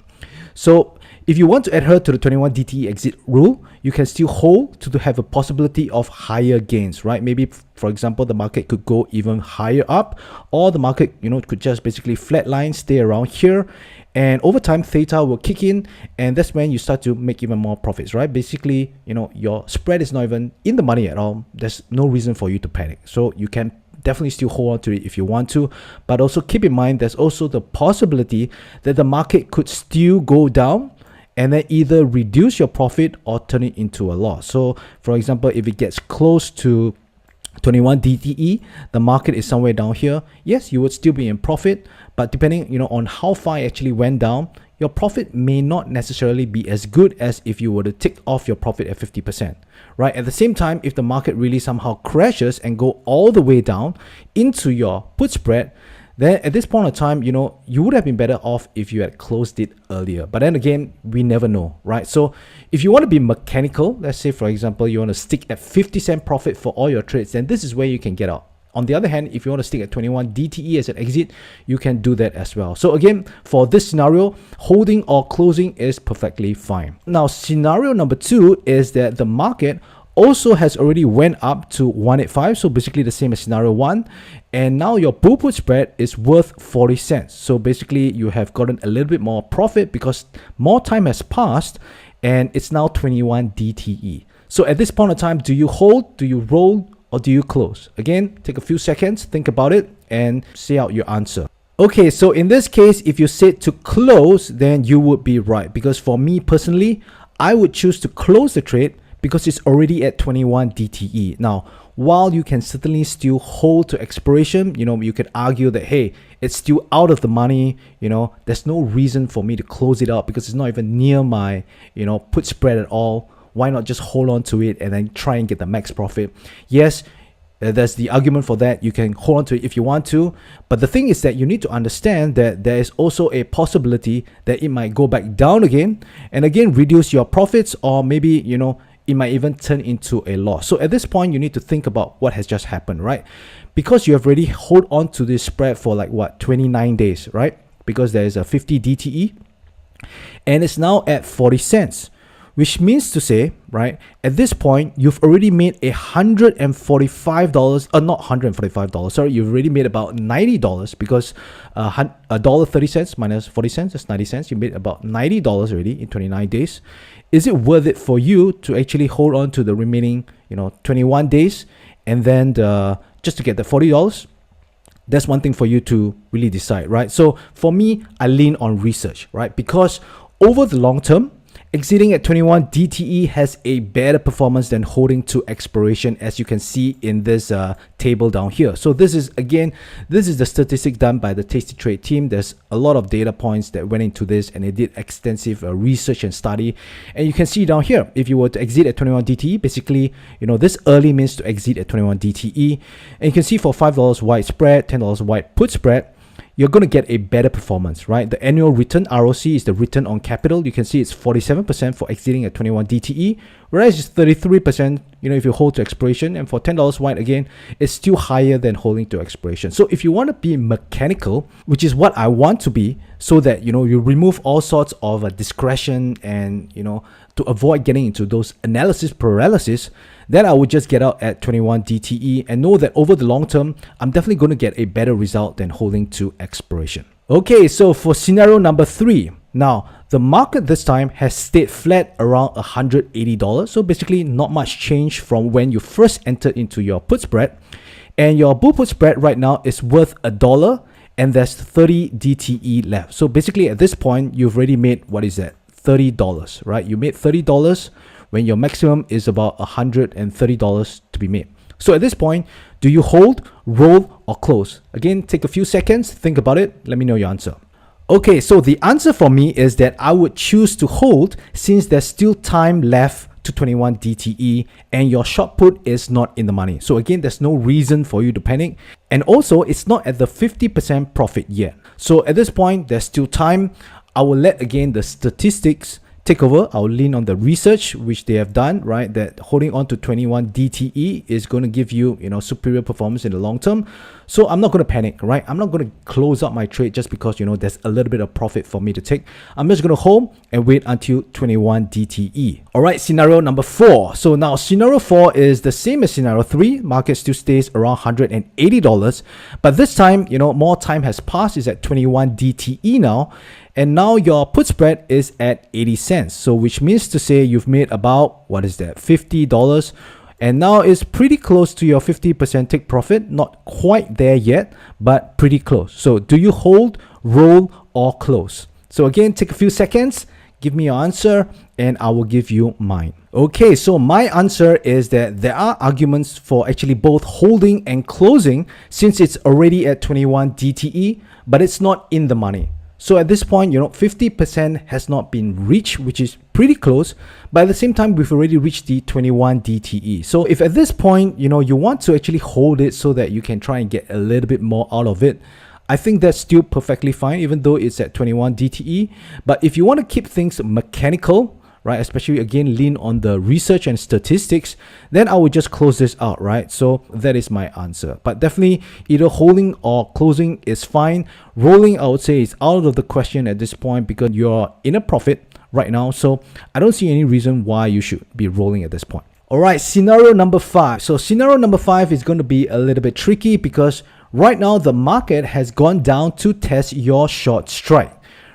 So if you want to adhere to the 21 DTE exit rule, you can still hold to have a possibility of higher gains, right? Maybe, for example, the market could go even higher up, or the market, could just basically flatline, stay around here. And over time, theta will kick in, and that's when you start to make even more profits, right? Basically, your spread is not even in the money at all. There's no reason for you to panic. So you can definitely still hold on to it if you want to, but also keep in mind there's also the possibility that the market could still go down and then either reduce your profit or turn it into a loss. So for example, if it gets close to 21 DTE, the market is somewhere down here, yes, you would still be in profit, but depending on how far it actually went down, your profit may not necessarily be as good as if you were to take off your profit at 50%, right? At the same time, if the market really somehow crashes and go all the way down into your put spread, then at this point of time, you would have been better off if you had closed it earlier. But then again, we never know, right? So if you want to be mechanical, let's say, for example, you want to stick at 50% profit for all your trades, then this is where you can get out. On the other hand, if you want to stick at 21 DTE as an exit, you can do that as well. So again, for this scenario, holding or closing is perfectly fine. Now, scenario number two is that the market also has already went up to 185, so basically the same as scenario one, and now your bull put spread is worth 40 cents. So basically you have gotten a little bit more profit because more time has passed and it's now 21 DTE. So at this point of time, do you hold, do you roll, or do you close? Again, take a few seconds, think about it, and say out your answer. Okay, so in this case, if you said to close, then you would be right, because for me personally, I would choose to close the trade because it's already at 21 DTE. Now, while you can certainly still hold to expiration, you could argue that, hey, it's still out of the money, there's no reason for me to close it out because it's not even near my, put spread at all. Why not just hold on to it and then try and get the max profit? Yes, there's the argument for that. You can hold on to it if you want to, but the thing is that you need to understand that there is also a possibility that it might go back down again and again reduce your profits, or maybe it might even turn into a loss. So at this point, you need to think about what has just happened, right? Because you have already hold on to this spread for 29 days, right? Because there is a 50 DTE and it's now at 40 cents. Which means to say, right, at this point, you've already made $145, not $145, sorry, you've already made about $90 because $1.30 minus 40 cents, that's 90 cents. You made about $90 already in 29 days. Is it worth it for you to actually hold on to the remaining, 21 days and then just to get the $40? That's one thing for you to really decide, right? So for me, I lean on research, right? Because over the long term, exiting at 21 DTE has a better performance than holding to expiration, as you can see in this table down here. So this is, again, this is the statistic done by the Tasty Trade team. There's a lot of data points that went into this, and they did extensive research and study. And you can see down here, if you were to exit at 21 DTE, basically, you know, this early means to exit at 21 DTE. And you can see for $5 wide spread, $10 wide put spread, you're going to get a better performance, right? The annual return, ROC, is the return on capital. You can see it's 47% for exiting at 21 DTE, whereas it's 33%, you know, if you hold to expiration. And for $10 wide, again, it's still higher than holding to expiration. So if you want to be mechanical, which is what I want to be, so that, you know, you remove all sorts of discretion and, you know, to avoid getting into those analysis paralysis, then I would just get out at 21 DTE and know that over the long term, I'm definitely going to get a better result than holding to expiration. Okay, so for scenario number 3, now the market this time has stayed flat around $180. So basically not much change from when you first entered into your put spread. And your bull put spread right now is worth $1, and there's 30 DTE left. So basically at this point, you've already made, what is that? $30, right? You made $30 when your maximum is about $130 to be made. So at this point, do you hold, roll, or close? Again, take a few seconds, think about it, let me know your answer. Okay, so the answer for me is that I would choose to hold, since there's still time left to 21 DTE and your short put is not in the money. So again, there's no reason for you to panic. And also, it's not at the 50% profit yet. So at this point, there's still time. I will let, again, the statistics take over. I'll lean on the research which they have done, right? That holding on to 21 DTE is going to give you, you know, superior performance in the long term. So I'm not going to panic, right? I'm not going to close out my trade just because, you know, there's a little bit of profit for me to take. I'm just going to hold and wait until 21 DTE. All right, scenario number 4. So now scenario 4 is the same as scenario 3. Market still stays around $180, but this time, you know, more time has passed. It's at 21 DTE now. And now your put spread is at 80 cents. So which means to say you've made about, what is that, $50. And now it's pretty close to your 50% take profit. Not quite there yet, but pretty close. So do you hold, roll, or close? So again, take a few seconds, give me your answer, and I will give you mine. Okay, so my answer is that there are arguments for actually both holding and closing, since it's already at 21 DTE, but it's not in the money. So at this point, you know, 50% has not been reached, which is pretty close. But at the same time, we've already reached the 21 DTE. So if at this point, you know, you want to actually hold it so that you can try and get a little bit more out of it, I think that's still perfectly fine, even though it's at 21 DTE. But if you want to keep things mechanical, right, especially again lean on the research and statistics, then I would just close this out, right? So that is my answer. But definitely either holding or closing is fine. Rolling, I would say, is out of the question at this point because you're in a profit right now. So I don't see any reason why you should be rolling at this point. All right, scenario number 5. So scenario number 5 is going to be a little bit tricky because right now the market has gone down to test your short strike,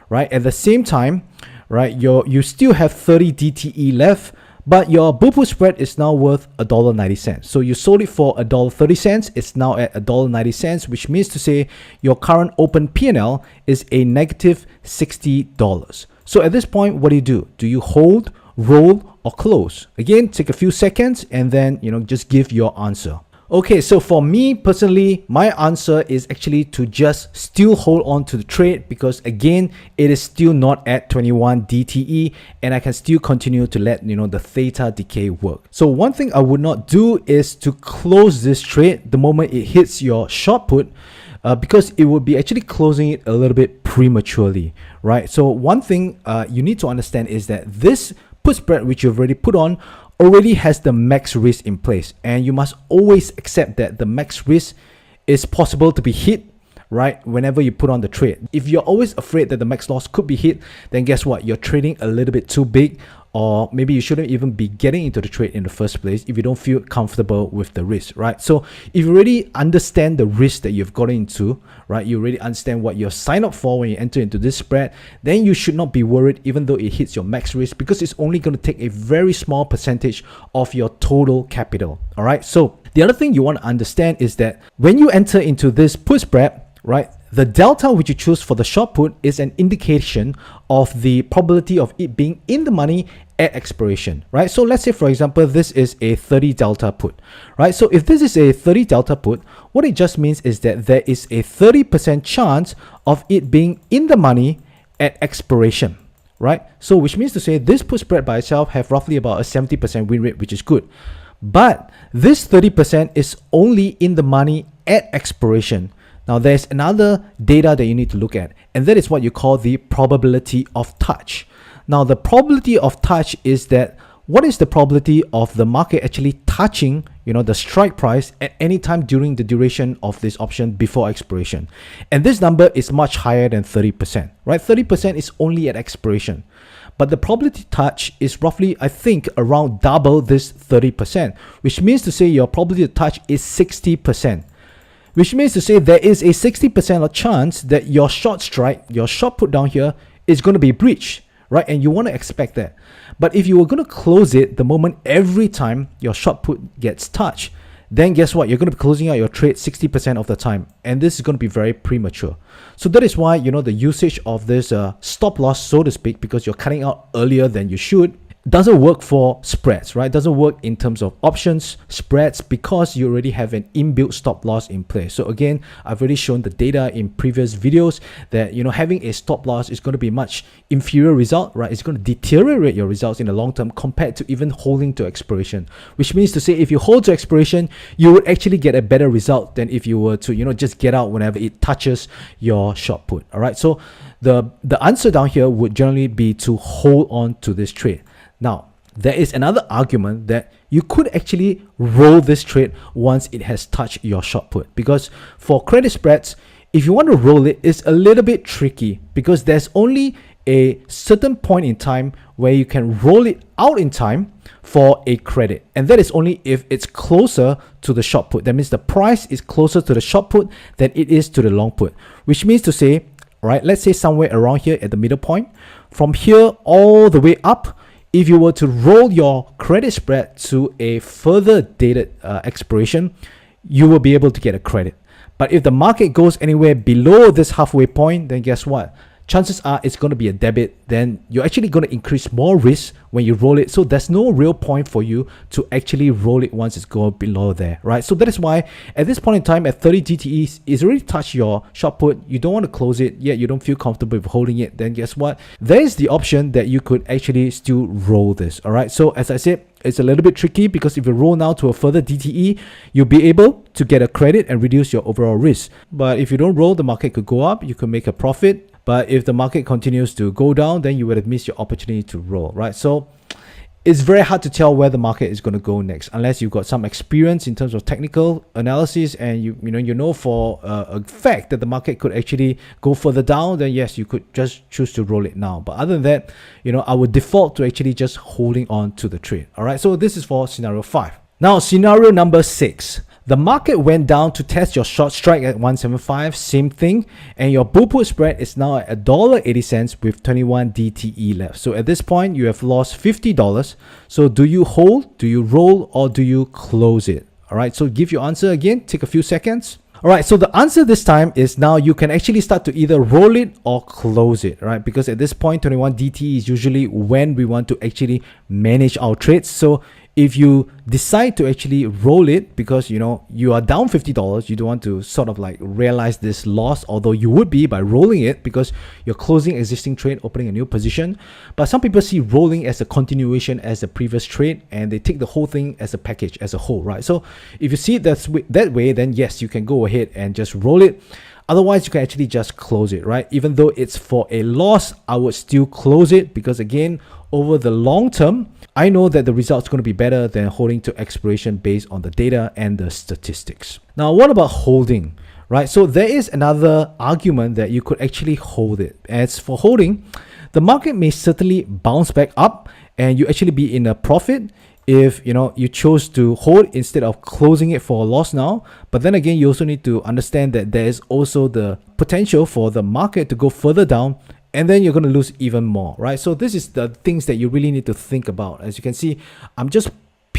right? At the same time, right, you still have 30 DTE left, but your bull put spread is now worth $1.90. So you sold it for $1.30. It's now at $1.90, which means to say your current open P&L is a negative $60. So at this point, what do? Do you hold, roll, or close? Again, take a few seconds and then, you know, just give your answer. Okay, so for me personally, my answer is actually to just still hold on to the trade because again, it is still not at 21 DTE and I can still continue to let, you know, the theta decay work. So one thing I would not do is to close this trade the moment it hits your short put because it would be actually closing it a little bit prematurely, right? So one thing you need to understand is that this put spread which you've already put on already has the max risk in place, and you must always accept that the max risk is possible to be hit, right, whenever you put on the trade. If you're always afraid that the max loss could be hit, then guess what, you're trading a little bit too big, or maybe you shouldn't even be getting into the trade in the first place if you don't feel comfortable with the risk, right? So if you already understand the risk that you've gotten into, right, you already understand what you're signed up for when you enter into this spread, then you should not be worried even though it hits your max risk because it's only going to take a very small percentage of your total capital. All right, so The other thing you want to understand is that when you enter into this put spread, right, the delta which you choose for the short put is an indication of the probability of it being in the money at expiration, right? So let's say, for example, this is a 30 delta put, right? So if this is a 30 delta put, what it just means is that there is a 30% chance of it being in the money at expiration, right? So which means to say this put spread by itself have roughly about a 70% win rate, which is good. But this 30% is only in the money at expiration. Now there's another data that you need to look at, and that is what you call the probability of touch. Now the probability of touch is that what is the probability of the market actually touching, the strike price at any time during the duration of this option before expiration. And this number is much higher than 30%, right? 30% is only at expiration. But the probability touch is roughly, I think, around double this 30%, which means to say your probability of touch is 60%. Which means to say there is a 60% of chance that your short strike, your short put down here is going to be breached, right? And you want to expect that. But if you were going to close it the moment every time your short put gets touched, then guess what? You're going to be closing out your trade 60% of the time. And this is going to be very premature. So that is why, the usage of this stop loss, so to speak, because you're cutting out earlier than you should, doesn't work for spreads, right? Doesn't work in terms of options, spreads, because you already have an inbuilt stop loss in place. So again, I've already shown the data in previous videos that, having a stop loss is going to be much inferior result, right? It's going to deteriorate your results in the long term compared to even holding to expiration, which means to say if you hold to expiration, you would actually get a better result than if you were to, just get out whenever it touches your short put. All right. So the answer down here would generally be to hold on to this trade. Now, there is another argument that you could actually roll this trade once it has touched your short put, because for credit spreads, if you want to roll it, it's a little bit tricky because there's only a certain point in time where you can roll it out in time for a credit, and that is only if it's closer to the short put. That means the price is closer to the short put than it is to the long put, which means to say, right, let's say somewhere around here at the middle point, from here all the way up, if you were to roll your credit spread to a further dated expiration, you will be able to get a credit. But if the market goes anywhere below this halfway point, then guess what? Chances are it's going to be a debit. Then you're actually going to increase more risk when you roll it. So there's no real point for you to actually roll it once it's going below there, right? So that is why at this point in time at 30 GTEs, it's already touched your short put. You don't want to close it yet. You don't feel comfortable with holding it. Then guess what? There is the option that you could actually still roll this. All right. So as I said, it's a little bit tricky because if you roll now to a further DTE, you'll be able to get a credit and reduce your overall risk. But if you don't roll, the market could go up. You could make a profit. But if the market continues to go down, then you would have missed your opportunity to roll, right? So it's very hard to tell where the market is going to go next unless you've got some experience in terms of technical analysis and you know for a fact that the market could actually go further down. Then yes, you could just choose to roll it now. But other than that, I would default to actually just holding on to the trade. All right. So this is for scenario 5. Now scenario number 6. The market went down to test your short strike at 175, same thing, and your bull put spread is now at $1.80 with 21 DTE left. So at this point, you have lost $50. So do you hold, do you roll, or do you close it? All right, so give your answer again, take a few seconds. All right, so the answer this time is now you can actually start to either roll it or close it, right? Because at this point, 21 DTE is usually when we want to actually manage our trades. So if you decide to actually roll it because you are down $50, you don't want to sort of like realize this loss, although you would be by rolling it because you're closing existing trade, opening a new position. But some people see rolling as a continuation as the previous trade, and they take the whole thing as a package, as a whole, right? So if you see it that way, then yes, you can go ahead and just roll it. Otherwise, you can actually just close it, right? Even though it's for a loss, I would still close it because again, over the long term, I know that the result's going to be better than holding to expiration based on the data and the statistics. Now, what about holding, right? So there is another argument that you could actually hold it. As for holding, the market may certainly bounce back up and you actually be in a profit if you chose to hold instead of closing it for a loss now. But then again, you also need to understand that there is also the potential for the market to go further down, and then you're going to lose even more, right? So this is the things that you really need to think about. As you can see, I'm just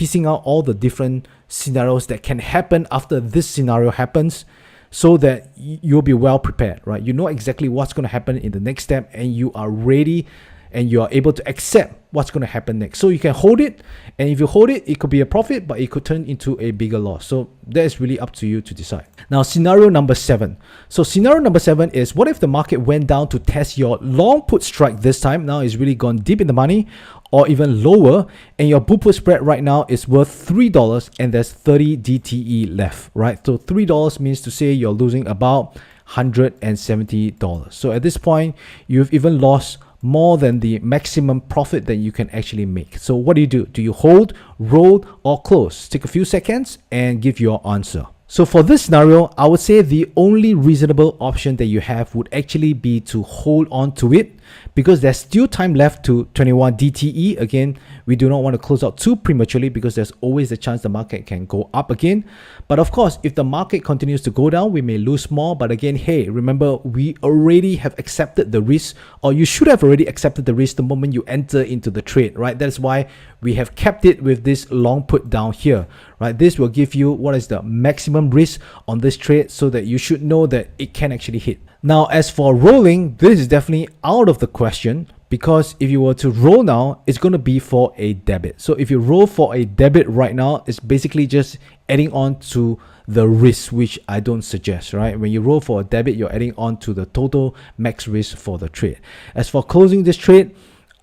piecing out all the different scenarios that can happen after this scenario happens, so that you'll be well prepared, right? You know exactly what's going to happen in the next step, and you are ready and you are able to accept what's going to happen next. So you can hold it, and if you hold it, it could be a profit, but it could turn into a bigger loss. So that is really up to you to decide. Now, scenario number 7. So scenario number 7 is, what if the market went down to test your long put strike this time? Now it's really gone deep in the money, or even lower, and your bull put spread right now is worth $3 and there's 30 DTE left, right? So $3 means to say you're losing about $170. So at this point, you've even lost more than the maximum profit that you can actually make. So what do? Do you hold, roll, or close? Take a few seconds and give your answer. So for this scenario, I would say the only reasonable option that you have would actually be to hold on to it, because there's still time left to 21 DTE. Again, we do not want to close out too prematurely, because there's always a chance the market can go up again. But of course, if the market continues to go down, we may lose more. But again, hey, remember, we already have accepted the risk, or you should have already accepted the risk the moment you enter into the trade, right? That's why we have kept it with this long put down here, right? This will give you what is the maximum risk on this trade, so that you should know that it can actually hit. Now, as for rolling, this is definitely out of the question, because if you were to roll now, it's going to be for a debit. So if you roll for a debit right now, it's basically just adding on to the risk, which I don't suggest, right? When you roll for a debit, you're adding on to the total max risk for the trade. As for closing this trade,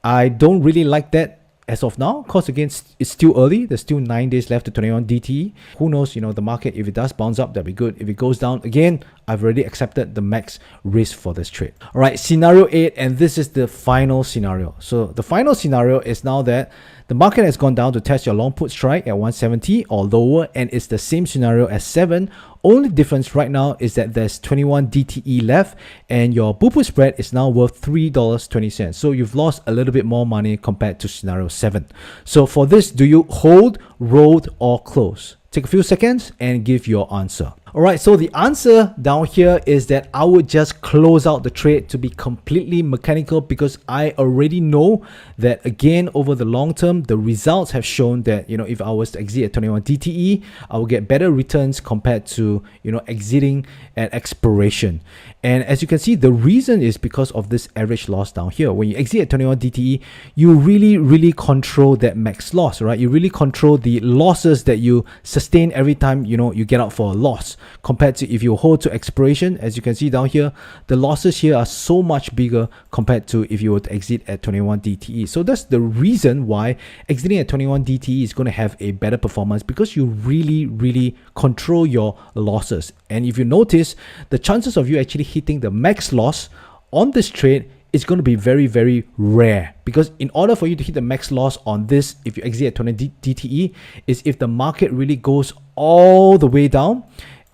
I don't really like that as of now, because again, it's still early. There's still 9 days left to 21 DTE. Who knows, the market, if it does bounce up, that'd be good. If it goes down again, I've already accepted the max risk for this trade. All right, scenario 8, and this is the final scenario. So the final scenario is now that the market has gone down to test your long put strike at 170 or lower, and it's the same scenario as 7. Only difference right now is that there's 21 DTE left, and your bull put spread is now worth $3.20. So you've lost a little bit more money compared to scenario 7. So for this, do you hold, roll, or close? Take a few seconds and give your answer. Alright, so the answer down here is that I would just close out the trade to be completely mechanical, because I already know that, again, over the long term, the results have shown that, if I was to exit at 21 DTE, I will get better returns compared to, exiting at expiration. And as you can see, the reason is because of this average loss down here. When you exit at 21 DTE, you really control that max loss, right? You really control the losses that you sustain every time, you get out for a loss, compared to if you hold to expiration. As you can see down here, the losses here are so much bigger compared to if you were to exit at 21 DTE. So that's the reason why exiting at 21 DTE is going to have a better performance, because you really control your losses. And if you notice, the chances of you actually hitting the max loss on this trade is going to be very rare, because in order for you to hit the max loss on this, if you exit at 20 DTE, is if the market really goes all the way down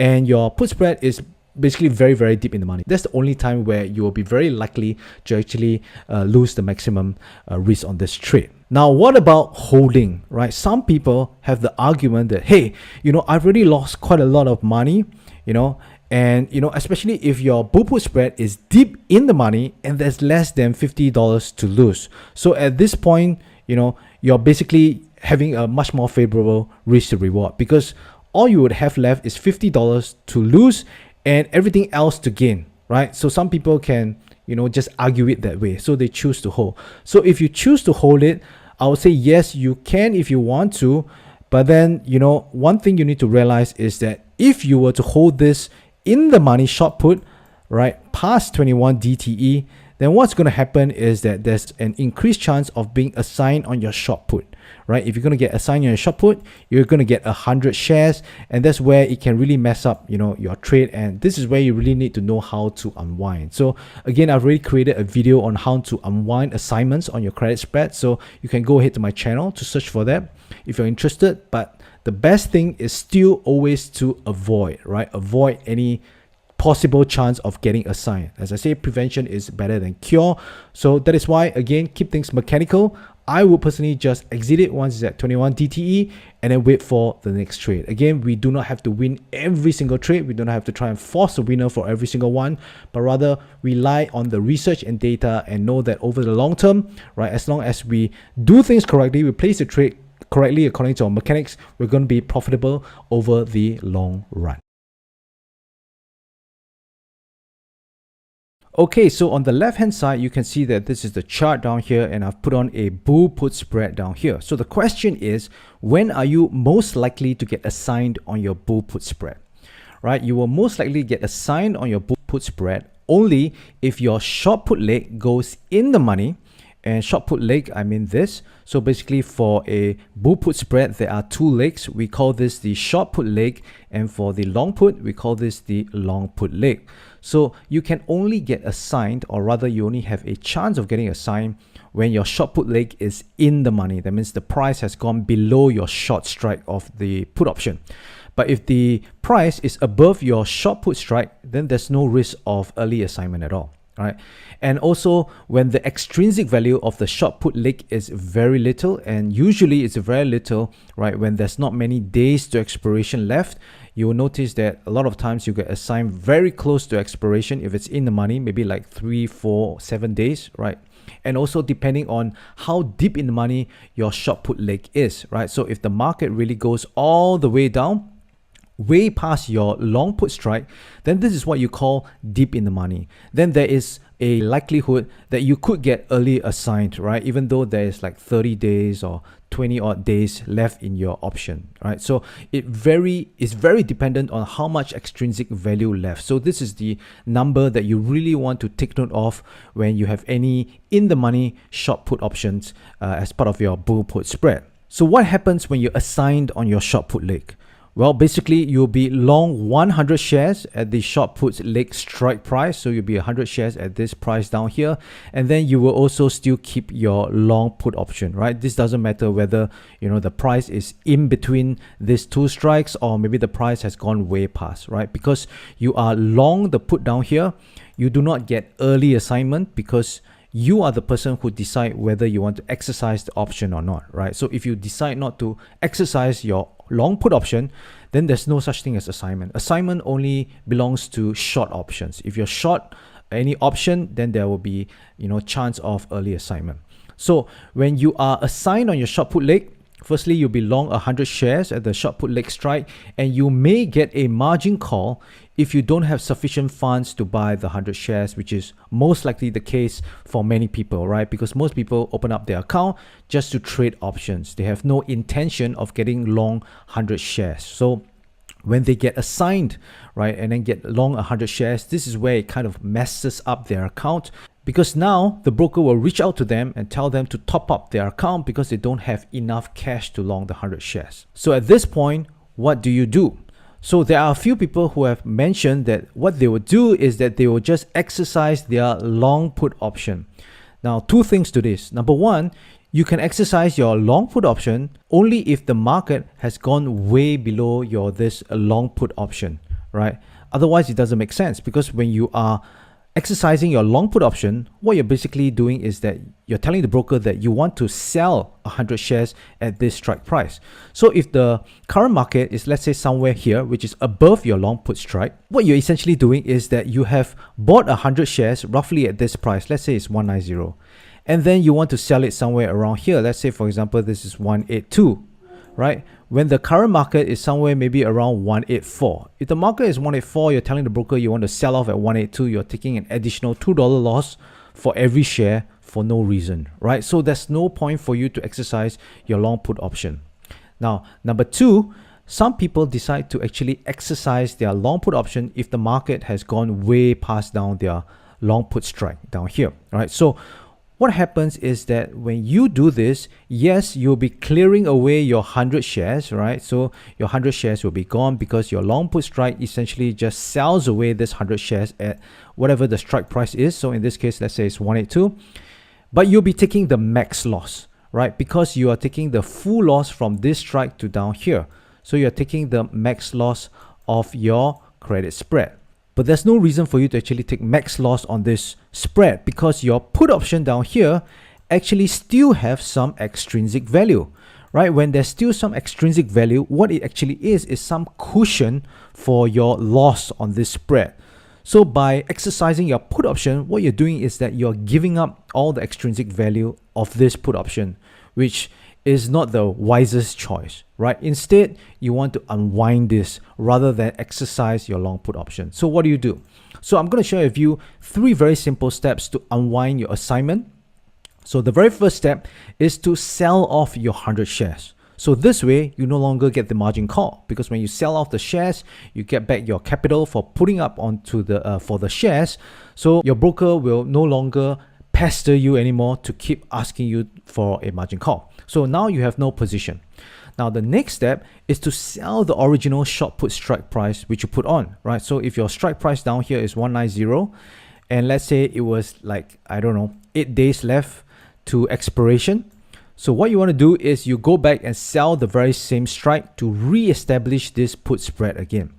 and your put spread is basically very deep in the money. That's the only time where you will be very likely to actually lose the maximum risk on this trade. Now, what about holding, right? Some people have the argument that, hey, I've already lost quite a lot of money, and especially if your bull put spread is deep in the money and there's less than $50 to lose. So at this point, you're basically having a much more favorable risk to reward, because all you would have left is $50 to lose and everything else to gain, right? So some people can, just argue it that way. So they choose to hold. So if you choose to hold it, I would say yes, you can if you want to. But then, one thing you need to realize is that if you were to hold this in the money short put, right, past 21 DTE, then what's going to happen is that there's an increased chance of being assigned on your short put, right? If you're going to get assigned on your short put, you're going to get 100 shares, and that's where it can really mess up, your trade. And this is where you really need to know how to unwind. So again, I've already created a video on how to unwind assignments on your credit spread. So you can go ahead to my channel to search for that if you're interested. But the best thing is still always to avoid, right? Avoid any possible chance of getting assigned. As I say, prevention is better than cure. So that is why, again, keep things mechanical. I would personally just exit it once it's at 21 DTE and then wait for the next trade. Again, we do not have to win every single trade. We don't have to try and force a winner for every single one, but rather rely on the research and data and know that over the long term, right, as long as we do things correctly, we place the trade correctly according to our mechanics, we're going to be profitable over the long run. Okay, so on the left hand side, you can see that this is the chart down here, and I've put on a bull put spread down here. So the question is, when are you most likely to get assigned on your bull put spread? Right, you will most likely get assigned on your bull put spread only if your short put leg goes in the money. And short put leg, I mean this. So basically for a bull put spread, there are two legs. We call this the short put leg, and for the long put, we call this the long put leg. So you can only get assigned, or rather you only have a chance of getting assigned when your short put leg is in the money. That means the price has gone below your short strike of the put option. But if the price is above your short put strike, then there's no risk of early assignment at all. Right, and also when the extrinsic value of the short put leg is very little, and usually it's very little, right, when there's not many days to expiration left, you will notice that a lot of times you get assigned very close to expiration if it's in the money, maybe like 3, 4, 7 days, right? And also depending on how deep in the money your short put leg is, right? So if the market really goes all the way down, way past your long put strike, then this is what you call deep in the money. Then there is a likelihood that you could get early assigned, right? Even though there is like 30 days or 20 odd days left in your option, right? So it's very dependent on how much extrinsic value left. So this is the number that you really want to take note of when you have any in the money short put options as part of your bull put spread. So what happens when you're assigned on your short put leg? Well, basically, you'll be long 100 shares at the short put leg strike price. So you'll be 100 shares at this price down here. And then you will also still keep your long put option, right? This doesn't matter whether, the price is in between these two strikes or maybe the price has gone way past, right? Because you are long the put down here, you do not get early assignment because you are the person who decide whether you want to exercise the option or not, right? So if you decide not to exercise your long put option, then there's no such thing as assignment. Assignment only belongs to short options. If you're short any option, then there will be, chance of early assignment. So when you are assigned on your short put leg, firstly, you'll be long 100 shares at the short put leg strike, and you may get a margin call if you don't have sufficient funds to buy the 100 shares, which is most likely the case for many people, right? Because most people open up their account just to trade options. They have no intention of getting long 100 shares. So when they get assigned, right, and then get long 100 shares, this is where it kind of messes up their account, because now the broker will reach out to them and tell them to top up their account because they don't have enough cash to long the 100 shares. So at this point, what do you do? So there are a few people who have mentioned that what they will do is that they will just exercise their long put option. Now, two things to this. Number one, you can exercise your long put option only if the market has gone way below your this long put option, right? Otherwise, it doesn't make sense, because when you are exercising your long put option, what you're basically doing is that you're telling the broker that you want to sell 100 shares at this strike price. So if the current market is, let's say, somewhere here, which is above your long put strike, what you're essentially doing is that you have bought 100 shares roughly at this price. Let's say it's 190. And then you want to sell it somewhere around here. Let's say, for example, this is 182, right? When the current market is somewhere maybe around 184. If the market is 184, you're telling the broker you want to sell off at 182, you're taking an additional $2 loss for every share for no reason, right? So there's no point for you to exercise your long put option. Now, number two, some people decide to actually exercise their long put option if the market has gone way past down their long put strike down here, right? So what happens is that when you do this, yes, you'll be clearing away your 100 shares, right? So your 100 shares will be gone because your long put strike essentially just sells away this 100 shares at whatever the strike price is. So in this case, let's say it's 182, but you'll be taking the max loss, right? Because you are taking the full loss from this strike to down here. So you're taking the max loss of your credit spread. But there's no reason for you to actually take max loss on this spread, because your put option down here actually still have some extrinsic value, right? When there's still some extrinsic value, what it actually is some cushion for your loss on this spread. So by exercising your put option, what you're doing is that you're giving up all the extrinsic value of this put option, which is not the wisest choice, right? Instead, you want to unwind this rather than exercise your long put option. So what do you do? So I'm going to share with you 3 very simple steps to unwind your assignment. So the very first step is to sell off your 100 shares. So this way, you no longer get the margin call, because when you sell off the shares, you get back your capital for putting up onto the for the shares. So your broker will no longer pester you anymore to keep asking you for a margin call. So now you have no position. Now the next step is to sell the original short put strike price which you put on, right? So if your strike price down here is 190, and let's say it was like, I don't know, 8 days left to expiration. So what you want to do is you go back and sell the very same strike to re-establish this put spread again.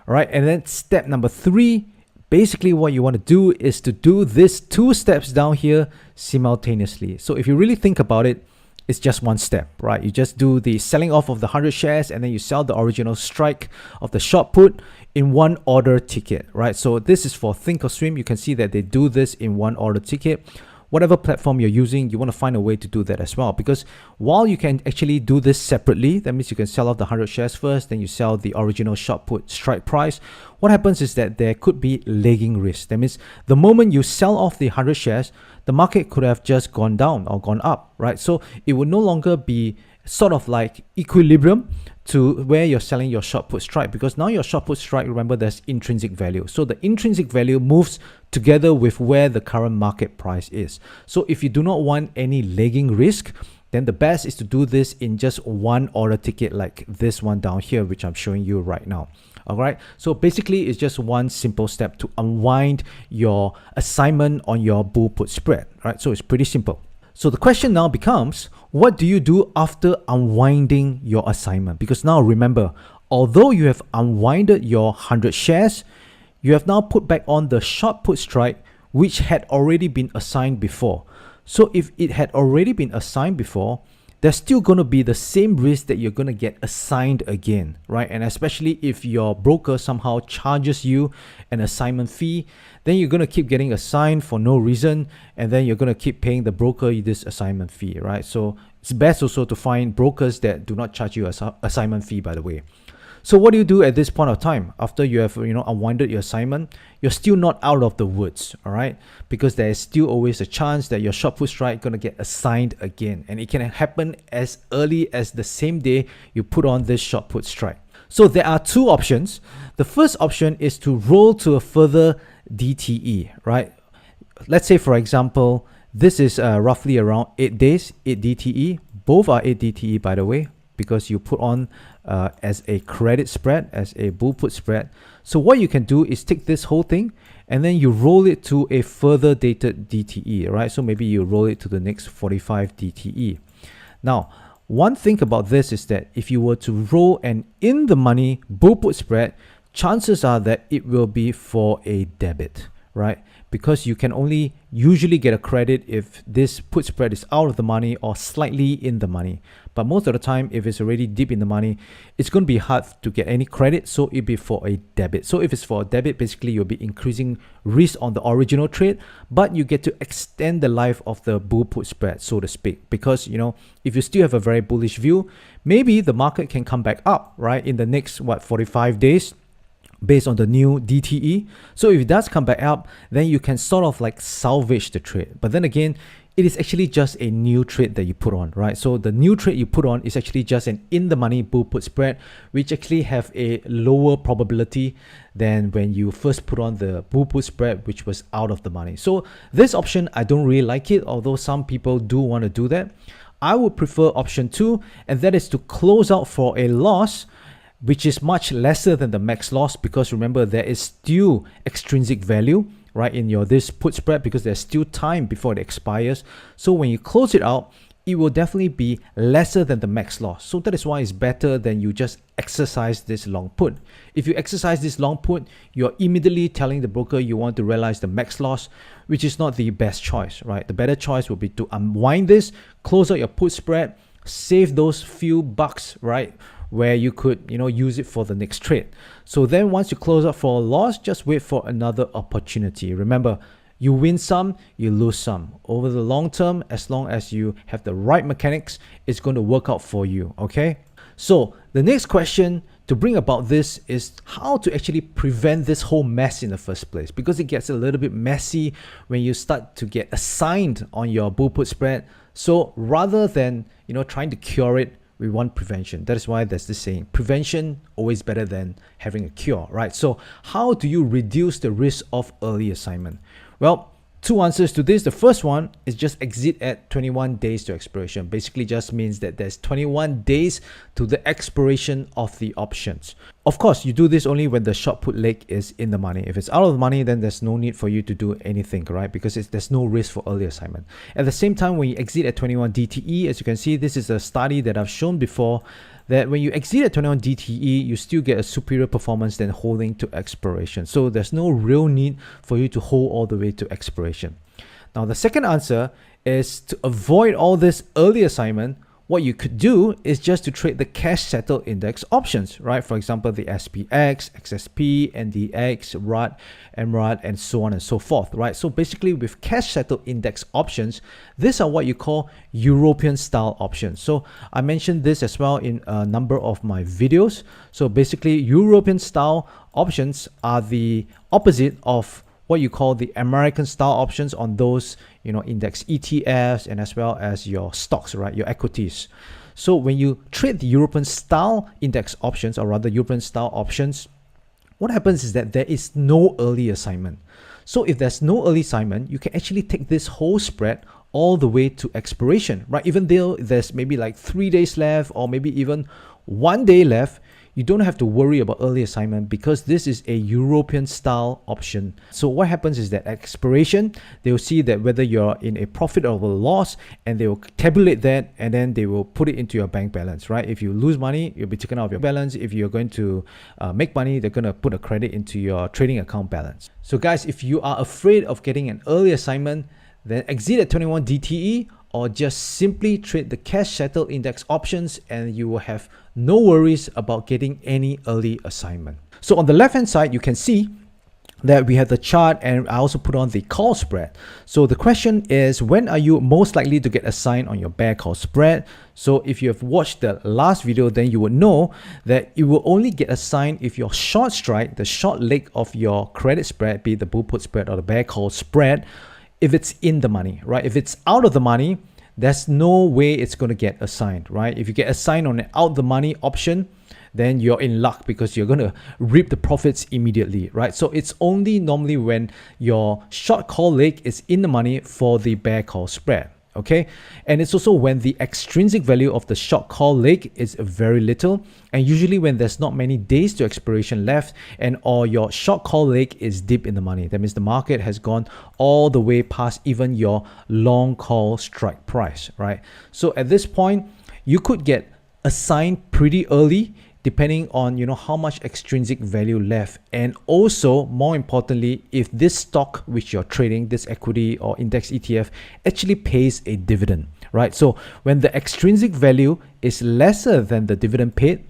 All right, and then step number 3, basically what you want to do is to do this 2 steps down here simultaneously. So if you really think about it, it's just one step, right? You just do the selling off of the 100 shares and then you sell the original strike of the short put in one order ticket, right? So this is for Thinkorswim. You can see that they do this in one order ticket. Whatever platform you're using, you want to find a way to do that as well, because while you can actually do this separately, that means you can sell off the 100 shares first, then you sell the original short put strike price. What happens is that there could be lagging risk. That means the moment you sell off the 100 shares, the market could have just gone down or gone up, right? So it would no longer be sort of like equilibrium to where you're selling your short put strike, because now your short put strike, remember, there's intrinsic value. So the intrinsic value moves together with where the current market price is. So if you do not want any lagging risk, then the best is to do this in just one order ticket like this one down here, which I'm showing you right now. All right, so basically it's just one simple step to unwind your assignment on your bull put spread, right? So it's pretty simple. So the question now becomes, what do you do after unwinding your assignment? Because now remember, although you have unwinded your 100 shares, you have now put back on the short put strike, which had already been assigned before. So if it had already been assigned before, there's still going to be the same risk that you're going to get assigned again, right? And especially if your broker somehow charges you an assignment fee, then you're going to keep getting assigned for no reason, and then you're going to keep paying the broker this assignment fee, right? So it's best also to find brokers that do not charge you an assignment fee, by the way. So what do you do at this point of time after you have unwinded your assignment? You're still not out of the woods, all right? Because there is still always a chance that your short put strike going to get assigned again, and it can happen as early as the same day you put on this short put strike. So there are 2 options. The first option is to roll to a further DTE, right? Let's say, for example, this is roughly around 8 days, 8 DTE. Both are 8 DTE, by the way, because you put on as a credit spread, as a bull put spread. So what you can do is take this whole thing and then you roll it to a further dated DTE, right? So maybe you roll it to the next 45 DTE. Now, one thing about this is that if you were to roll an in the money bull put spread, chances are that it will be for a debit, right? Because you can only usually get a credit if this put spread is out of the money or slightly in the money. But most of the time, if it's already deep in the money, it's going to be hard to get any credit, so it'll be for a debit. So if it's for a debit, basically you'll be increasing risk on the original trade, but you get to extend the life of the bull put spread, so to speak. Because, if you still have a very bullish view, maybe the market can come back up, right, in the next, 45 days, based on the new DTE. So if it does come back up, then you can sort of like salvage the trade. But then again, it is actually just a new trade that you put on, right? So the new trade you put on is actually just an in the money bull put spread, which actually have a lower probability than when you first put on the bull put spread, which was out of the money. So this option, I don't really like it, although some people do want to do that. I would prefer option 2, and that is to close out for a loss, which is much lesser than the max loss, because remember, there is still extrinsic value, right, in your this put spread, because there's still time before it expires. So when you close it out, it will definitely be lesser than the max loss. So that is why it's better than you just exercise this long put. If you exercise this long put, you're immediately telling the broker you want to realize the max loss, which is not the best choice, right? The better choice will be to unwind this, close out your put spread, save those few bucks, right, where you could use it for the next trade. So then once you close out for a loss, just wait for another opportunity. Remember, You win some, you lose some. Over the long term, as long as you have the right mechanics, it's going to work out for you, okay? So the next question to bring about this is how to actually prevent this whole mess in the first place, because it gets a little bit messy when you start to get assigned on your bull put spread. So rather than, trying to cure it, we want prevention. That is why there's this saying, prevention always better than having a cure, right? So how do you reduce the risk of early assignment? Well, two answers to this. The first one is just exit at 21 days to expiration. Basically just means that there's 21 days to the expiration of the options. Of course, you do this only when the short put leg is in the money. If it's out of the money, then there's no need for you to do anything, right? Because there's no risk for early assignment. At the same time, when you exit at 21 DTE, as you can see, this is a study that I've shown before, that when you exit at 21 DTE, you still get a superior performance than holding to expiration. So there's no real need for you to hold all the way to expiration. Now, the second answer is to avoid all this early assignment. What you could do is just to trade the cash settled index options, right? For example, the SPX, XSP, NDX, RUT, MRUT, and so on and so forth, right? So basically with cash settled index options, these are what you call European style options. So I mentioned this as well in a number of my videos. So basically European style options are the opposite of what you call the American style options on those, index ETFs and as well as your stocks, right? Your equities. So when you trade the European style index options, or rather European style options, what happens is that there is no early assignment. So if there's no early assignment, you can actually take this whole spread all the way to expiration, right? Even though there's maybe like 3 days left or maybe even 1 day left, you don't have to worry about early assignment because this is a European style option. So what happens is that at expiration, they will see that whether you're in a profit or a loss, and they will tabulate that, and then they will put it into your bank balance, right? If you lose money, you'll be taken out of your balance. If you're going to make money, they're going to put a credit into your trading account balance. So guys, if you are afraid of getting an early assignment, then exit at 21 DTE, or just simply trade the cash settled index options, and you will have no worries about getting any early assignment. So on the left hand side, you can see that we have the chart, and I also put on the call spread. So the question is, when are you most likely to get assigned on your bear call spread? So if you have watched the last video, then you would know that you will only get assigned if your short strike, the short leg of your credit spread, be it the bull put spread or the bear call spread, if it's in the money, right? If it's out of the money, there's no way it's going to get assigned, right? If you get assigned on an out the money option, then you're in luck because you're going to reap the profits immediately, right? So it's only normally when your short call leg is in the money for the bear call spread. Okay, and it's also when the extrinsic value of the short call leg is very little, and usually when there's not many days to expiration left, and or your short call leg is deep in the money. That means the market has gone all the way past even your long call strike price, right? So at this point, you could get assigned pretty early, depending on how much extrinsic value left, and also more importantly, if this stock which you're trading, this equity or index ETF, actually pays a dividend, right? So when the extrinsic value is lesser than the dividend paid,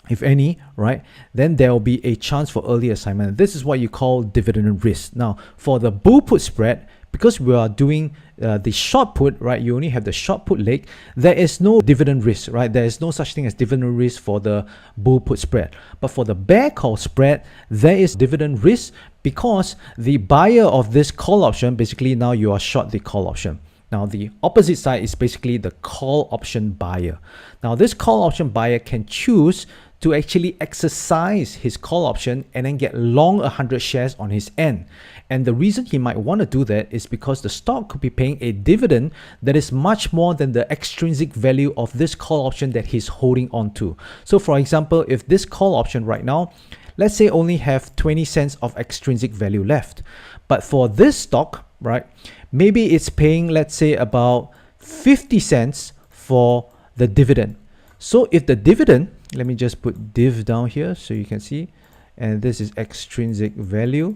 if any, right, then there will be a chance for early assignment. This is what you call dividend risk. Now for the bull put spread, because we are doing the short put, right, you only have the short put leg, there is no dividend risk, right? There is no such thing as dividend risk for the bull put spread. But for the bear call spread, there is dividend risk because the buyer of this call option, basically now you are short the call option. Now the opposite side is basically the call option buyer. Now this call option buyer can choose to actually exercise his call option and then get long 100 shares on his end. And the reason he might want to do that is because the stock could be paying a dividend that is much more than the extrinsic value of this call option that he's holding on to. So for example, if this call option right now, let's say only have 20 cents of extrinsic value left, but for this stock, right, maybe it's paying, let's say, about 50 cents for the dividend. So if the dividend, let me just put div down here so you can see, and this is extrinsic value.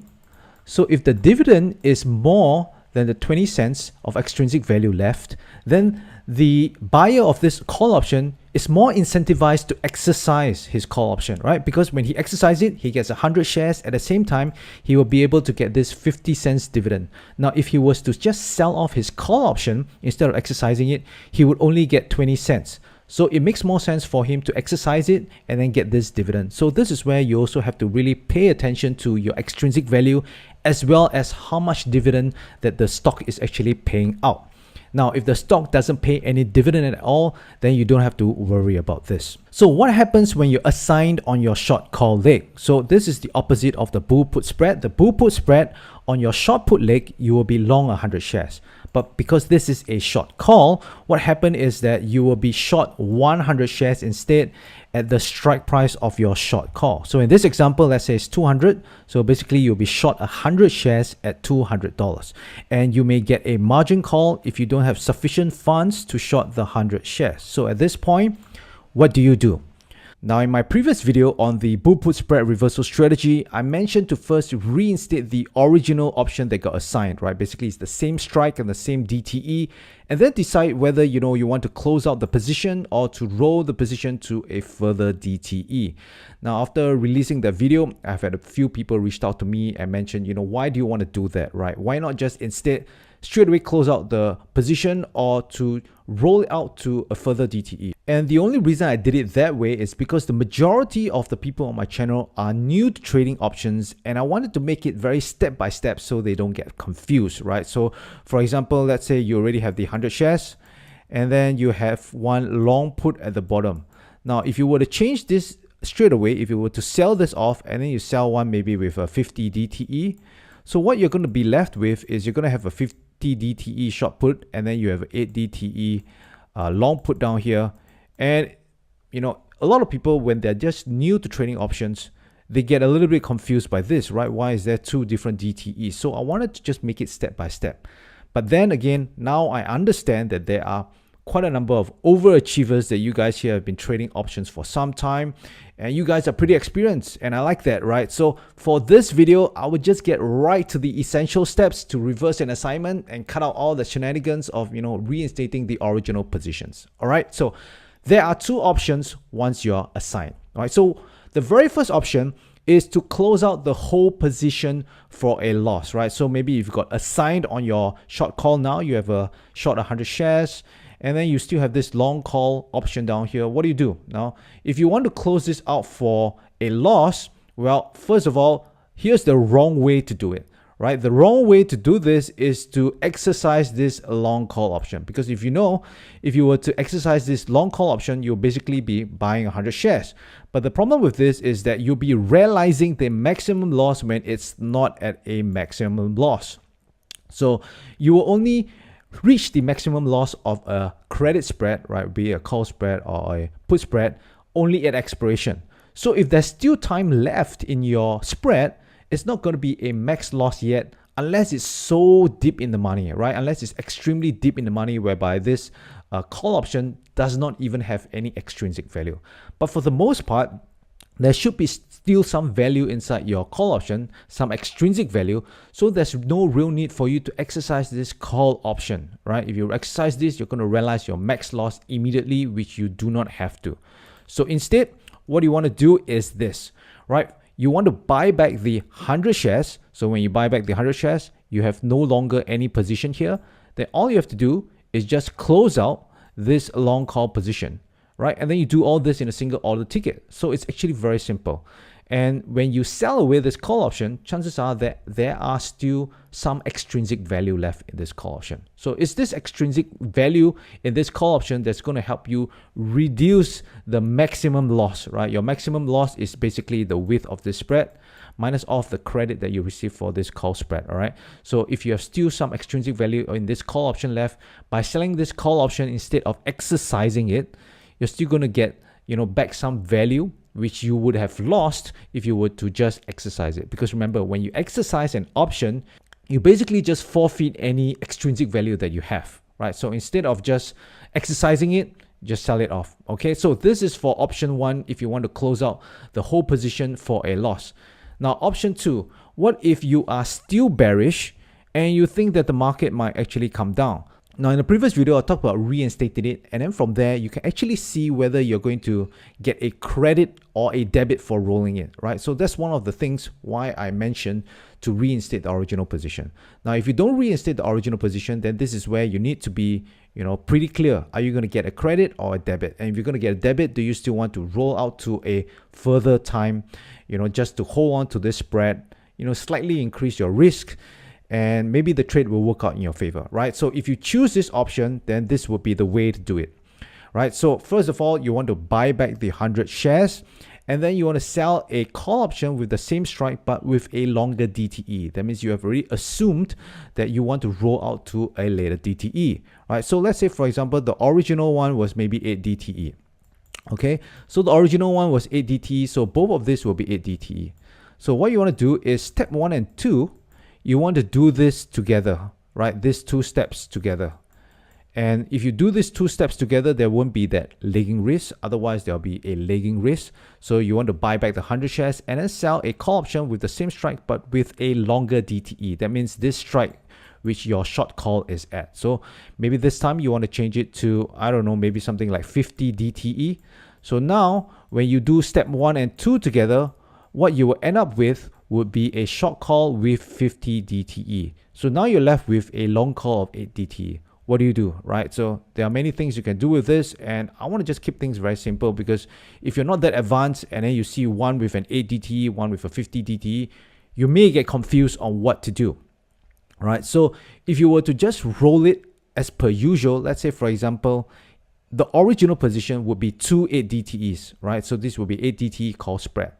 So if the dividend is more than the 20 cents of extrinsic value left, then the buyer of this call option is more incentivized to exercise his call option, right? Because when he exercises it, he gets 100 shares. At the same time, he will be able to get this 50 cents dividend. Now, if he was to just sell off his call option instead of exercising it, he would only get 20 cents. So it makes more sense for him to exercise it and then get this dividend. So this is where you also have to really pay attention to your extrinsic value as well as how much dividend that the stock is actually paying out. Now, if the stock doesn't pay any dividend at all, then you don't have to worry about this. So what happens when you're assigned on your short call leg? So this is the opposite of the bull put spread. The bull put spread, on your short put leg, you will be long 100 shares. But because this is a short call, what happened is that you will be short 100 shares instead at the strike price of your short call. So in this example, let's say it's 200. So basically you'll be short 100 shares at $200. And you may get a margin call if you don't have sufficient funds to short the 100 shares. So at this point, what do you do? Now, in my previous video on the bull put spread reversal strategy, I mentioned to first reinstate the original option that got assigned, right? Basically, it's the same strike and the same DTE, and then decide whether, you want to close out the position or to roll the position to a further DTE. Now, after releasing that video, I've had a few people reached out to me and mentioned, why do you want to do that, right? Why not just instead straight away close out the position or to roll it out to a further DTE? And the only reason I did it that way is because the majority of the people on my channel are new to trading options, and I wanted to make it very step by step so they don't get confused, right? So for example, let's say you already have the 100 shares and then you have one long put at the bottom. Now, if you were to change this straight away, if you were to sell this off and then you sell one maybe with a 50 DTE, so what you're going to be left with is you're going to have a 50 DTE short put, and then you have 8 DTE long put down here. And a lot of people, when they're just new to trading options, they get a little bit confused by this, right? Why is there two different DTEs? So I wanted to just make it step by step. But then again, now I understand that there are quite a number of overachievers that you guys here have been trading options for some time, and you guys are pretty experienced, and I like that, right? So for this video, I would just get right to the essential steps to reverse an assignment and cut out all the shenanigans of reinstating the original positions. All right, so there are two options once you're assigned. All right, so the very first option is to close out the whole position for a loss, right? So maybe you've got assigned on your short call now, you have a short 100 shares, and then you still have this long call option down here. What do you do? Now, if you want to close this out for a loss, well, first of all, here's the wrong way to do it, right? The wrong way to do this is to exercise this long call option. Because if you were to exercise this long call option, you'll basically be buying 100 shares. But the problem with this is that you'll be realizing the maximum loss when it's not at a maximum loss. So you will only reach the maximum loss of a credit spread, right, be it a call spread or a put spread, only at expiration. So if there's still time left in your spread, it's not going to be a max loss yet unless it's so deep in the money, right? Unless it's extremely deep in the money whereby this call option does not even have any extrinsic value. But for the most part, there should be still some value inside your call option, some extrinsic value. So there's no real need for you to exercise this call option, right? If you exercise this, you're going to realize your max loss immediately, which you do not have to. So instead, what you want to do is this, right? You want to buy back the 100 shares. So when you buy back the 100 shares, you have no longer any position here. Then all you have to do is just close out this long call position, right? And then you do all this in a single order ticket. So it's actually very simple. And when you sell away this call option, chances are that there are still some extrinsic value left in this call option. So it's this extrinsic value in this call option that's going to help you reduce the maximum loss, right? Your maximum loss is basically the width of this spread minus off the credit that you receive for this call spread, all right? So if you have still some extrinsic value in this call option left, by selling this call option instead of exercising it, you're still going to get, back some value which you would have lost if you were to just exercise it. Because remember, when you exercise an option, you basically just forfeit any extrinsic value that you have, right? So instead of just exercising it, just sell it off, okay? So this is for option one if you want to close out the whole position for a loss. Now, option two, what if you are still bearish and you think that the market might actually come down? Now, in the previous video, I talked about reinstating it, and then from there, you can actually see whether you're going to get a credit or a debit for rolling it, right? So that's one of the things why I mentioned to reinstate the original position. Now, if you don't reinstate the original position, then this is where you need to be, pretty clear. Are you going to get a credit or a debit? And if you're going to get a debit, do you still want to roll out to a further time, just to hold on to this spread, slightly increase your risk, and maybe the trade will work out in your favor, right? So if you choose this option, then this will be the way to do it, right? So first of all, you want to buy back the 100 shares, and then you want to sell a call option with the same strike, but with a longer DTE. That means you have already assumed that you want to roll out to a later DTE, right? So let's say, for example, the original one was maybe 8 DTE. Okay, so the original one was 8 DTE, so both of this will be 8 DTE. So what you want to do is step 1 and 2, you want to do this together, right? These two steps together. And if you do these two steps together, there won't be that lagging risk. Otherwise, there'll be a lagging risk. So you want to buy back the 100 shares and then sell a call option with the same strike, but with a longer DTE. That means this strike, which your short call is at. So maybe this time you want to change it to, I don't know, maybe something like 50 DTE. So now when you do step 1 and 2 together, what you will end up with would be a short call with 50 DTE. So now you're left with a long call of 8 DTE. What do you do, right? So there are many things you can do with this, and I want to just keep things very simple, because if you're not that advanced and then you see one with an 8 DTE, one with a 50 DTE, you may get confused on what to do, right? So if you were to just roll it as per usual, let's say, for example, the original position would be 2 8 DTEs, right? So this will be 8 DTE call spread.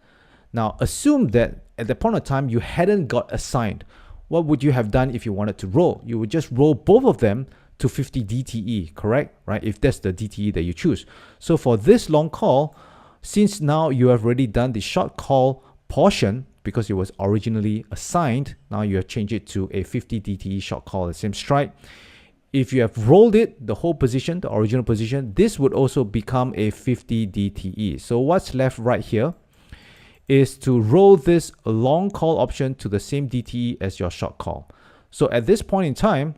Now, assume that at that point of time, you hadn't got assigned. What would you have done if you wanted to roll? You would just roll both of them to 50 DTE, correct? Right? If that's the DTE that you choose. So for this long call, since now you have already done the short call portion, because it was originally assigned, now you have changed it to a 50 DTE short call, the same strike. If you have rolled it, the whole position, the original position, this would also become a 50 DTE. So what's left right here is to roll this long call option to the same DTE as your short call. So at this point in time,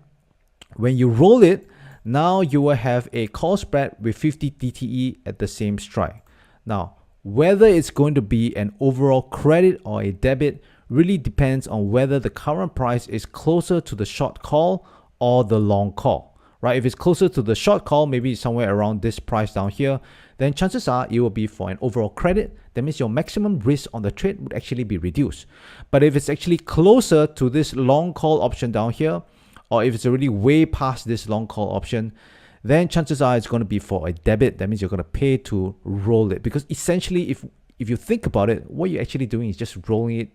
when you roll it, now you will have a call spread with 50 DTE at the same strike. Now, whether it's going to be an overall credit or a debit really depends on whether the current price is closer to the short call or the long call, right? If it's closer to the short call, maybe somewhere around this price down here, then chances are it will be for an overall credit. That means your maximum risk on the trade would actually be reduced. But if it's actually closer to this long call option down here, or if it's already way past this long call option, then chances are it's going to be for a debit. That means you're going to pay to roll it. Because essentially, if you think about it, what you're actually doing is just rolling it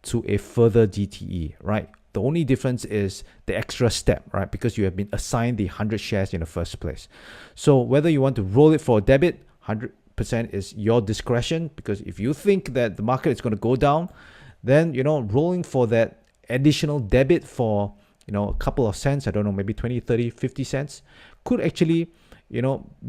to a further DTE, right? The only difference is the extra step, right? Because you have been assigned the 100 shares in the first place. So whether you want to roll it for a debit, 100% is your discretion. Because if you think that the market is going to go down, then, rolling for that additional debit for, a couple of cents, I don't know, maybe 20, 30, 50 cents could actually,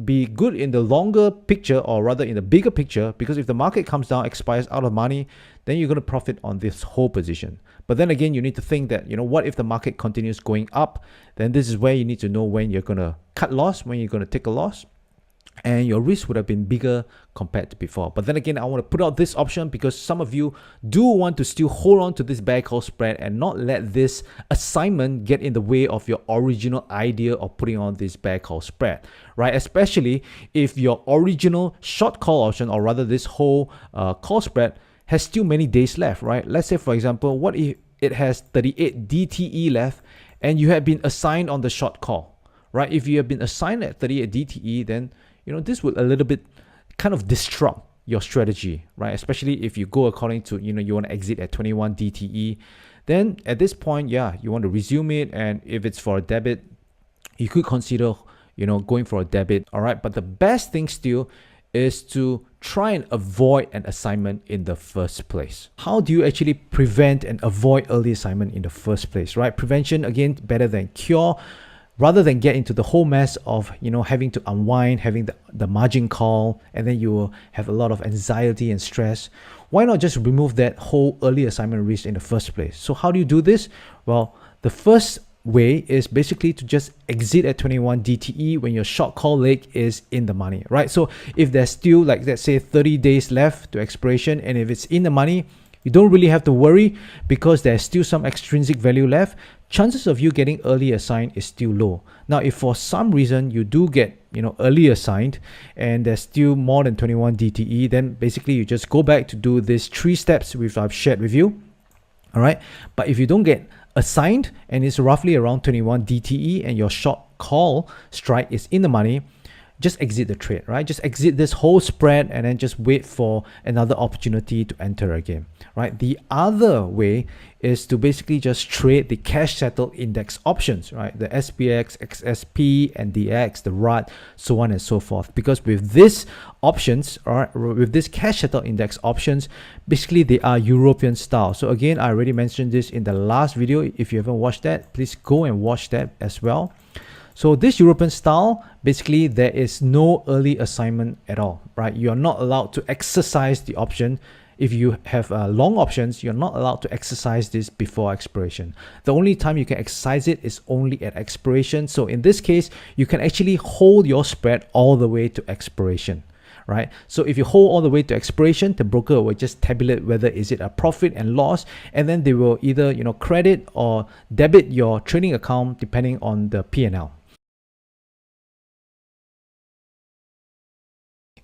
be good in the longer picture, or rather in the bigger picture, because if the market comes down, expires out of money, then you're going to profit on this whole position. But then again, you need to think that, what if the market continues going up? Then this is where you need to know when you're going to cut loss, when you're going to take a loss, and your risk would have been bigger compared to before. But then again, I want to put out this option because some of you do want to still hold on to this bear call spread and not let this assignment get in the way of your original idea of putting on this bear call spread, right? Especially if your original short call option, or rather this whole call spread, has still many days left, right? Let's say, for example, what if it has 38 DTE left and you have been assigned on the short call, right? If you have been assigned at 38 DTE, then this would a little bit kind of disrupt your strategy, right? Especially if you go according to, you want to exit at 21 DTE, then at this point, yeah, you want to resume it. And if it's for a debit, you could consider, going for a debit, all right? But the best thing still is to try and avoid an assignment in the first place. How do you actually prevent and avoid early assignment in the first place, right? Prevention, again, better than cure. Rather than get into the whole mess of, having to unwind, having the margin call, and then you will have a lot of anxiety and stress, why not just remove that whole early assignment risk in the first place? So how do you do this? Well, the first way is basically to just exit at 21 DTE when your short call leg is in the money, right? So if there's still, like, let's say 30 days left to expiration, and if it's in the money, you don't really have to worry because there's still some extrinsic value left. Chances of you getting early assigned is still low. Now, if for some reason you do get, early assigned and there's still more than 21 DTE, then basically you just go back to do these 3 steps which I've shared with you. All right. But if you don't get assigned and it's roughly around 21 DTE and your short call strike is in the money, just exit the trade, right? Just exit this whole spread and then just wait for another opportunity to enter again, right? The other way is to basically just trade the cash settled index options, right? The SPX, XSP, NDX, the RUT, so on and so forth. Because with these options, or with this cash settled index options, basically they are European style. So again, I already mentioned this in the last video. If you haven't watched that, please go and watch that as well. So this European style, basically there is no early assignment at all, right? You're not allowed to exercise the option. If you have long options, you're not allowed to exercise this before expiration. The only time you can exercise it is only at expiration. So in this case, you can actually hold your spread all the way to expiration, right? So if you hold all the way to expiration, the broker will just tabulate whether is it a profit and loss, and then they will either credit or debit your trading account depending on the P&L.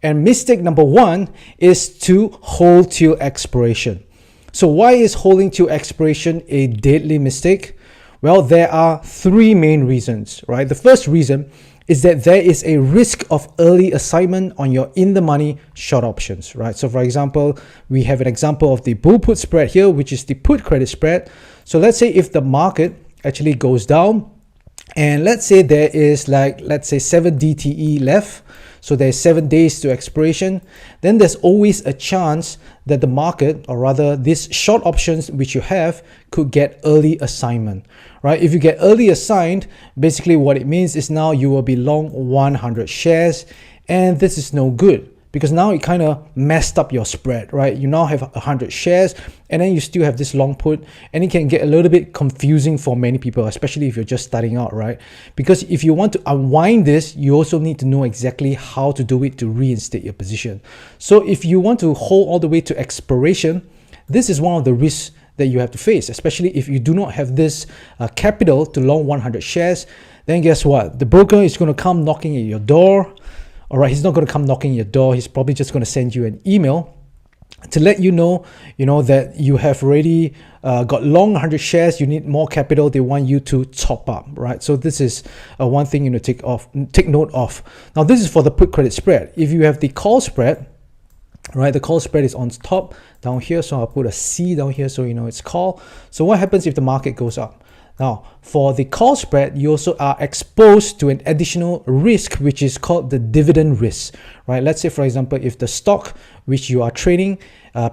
And mistake number 1 is to hold till expiration. So why is holding till expiration a deadly mistake? Well, there are 3 main reasons, right? The first reason is that there is a risk of early assignment on your in-the-money short options, right? So for example, we have an example of the bull put spread here, which is the put credit spread. So let's say if the market actually goes down, and let's say there is let's say 7 DTE left, so there's 7 days to expiration, then there's always a chance that the market, or rather these short options which you have, could get early assignment, right? If you get early assigned, basically what it means is now you will be long 100 shares, and this is no good because now it kind of messed up your spread, right? You now have 100 shares and then you still have this long put, and it can get a little bit confusing for many people, especially if you're just starting out, right? Because if you want to unwind this, you also need to know exactly how to do it to reinstate your position. So if you want to hold all the way to expiration, this is one of the risks that you have to face, especially if you do not have this capital to long 100 shares. Then guess what? The broker is going to come knocking at your door. All right, he's not going to come knocking your door. He's probably just going to send you an email to let you know, that you have already got long 100 shares. You need more capital. They want you to top up, right? So this is one thing you need to take note of. Now, this is for the put credit spread. If you have the call spread, right, the call spread is on top down here. So I'll put a C down here so you know it's call. So what happens if the market goes up? Now, for the call spread, you also are exposed to an additional risk, which is called the dividend risk, right? Let's say, for example, if the stock which you are trading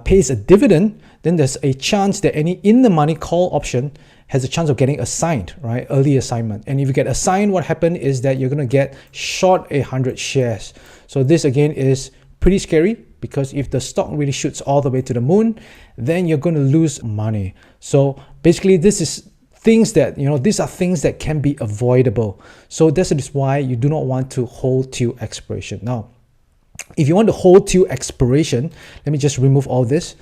pays a dividend, then there's a chance that any in-the-money call option has a chance of getting assigned, right? Early assignment. And if you get assigned, what happened is that you're going to get short 100 shares. So this again is pretty scary, because if the stock really shoots all the way to the moon, then you're going to lose money. So basically, this is things that, these are things that can be avoidable. So this is why you do not want to hold till expiration. Now, if you want to hold till expiration, let me just remove all this.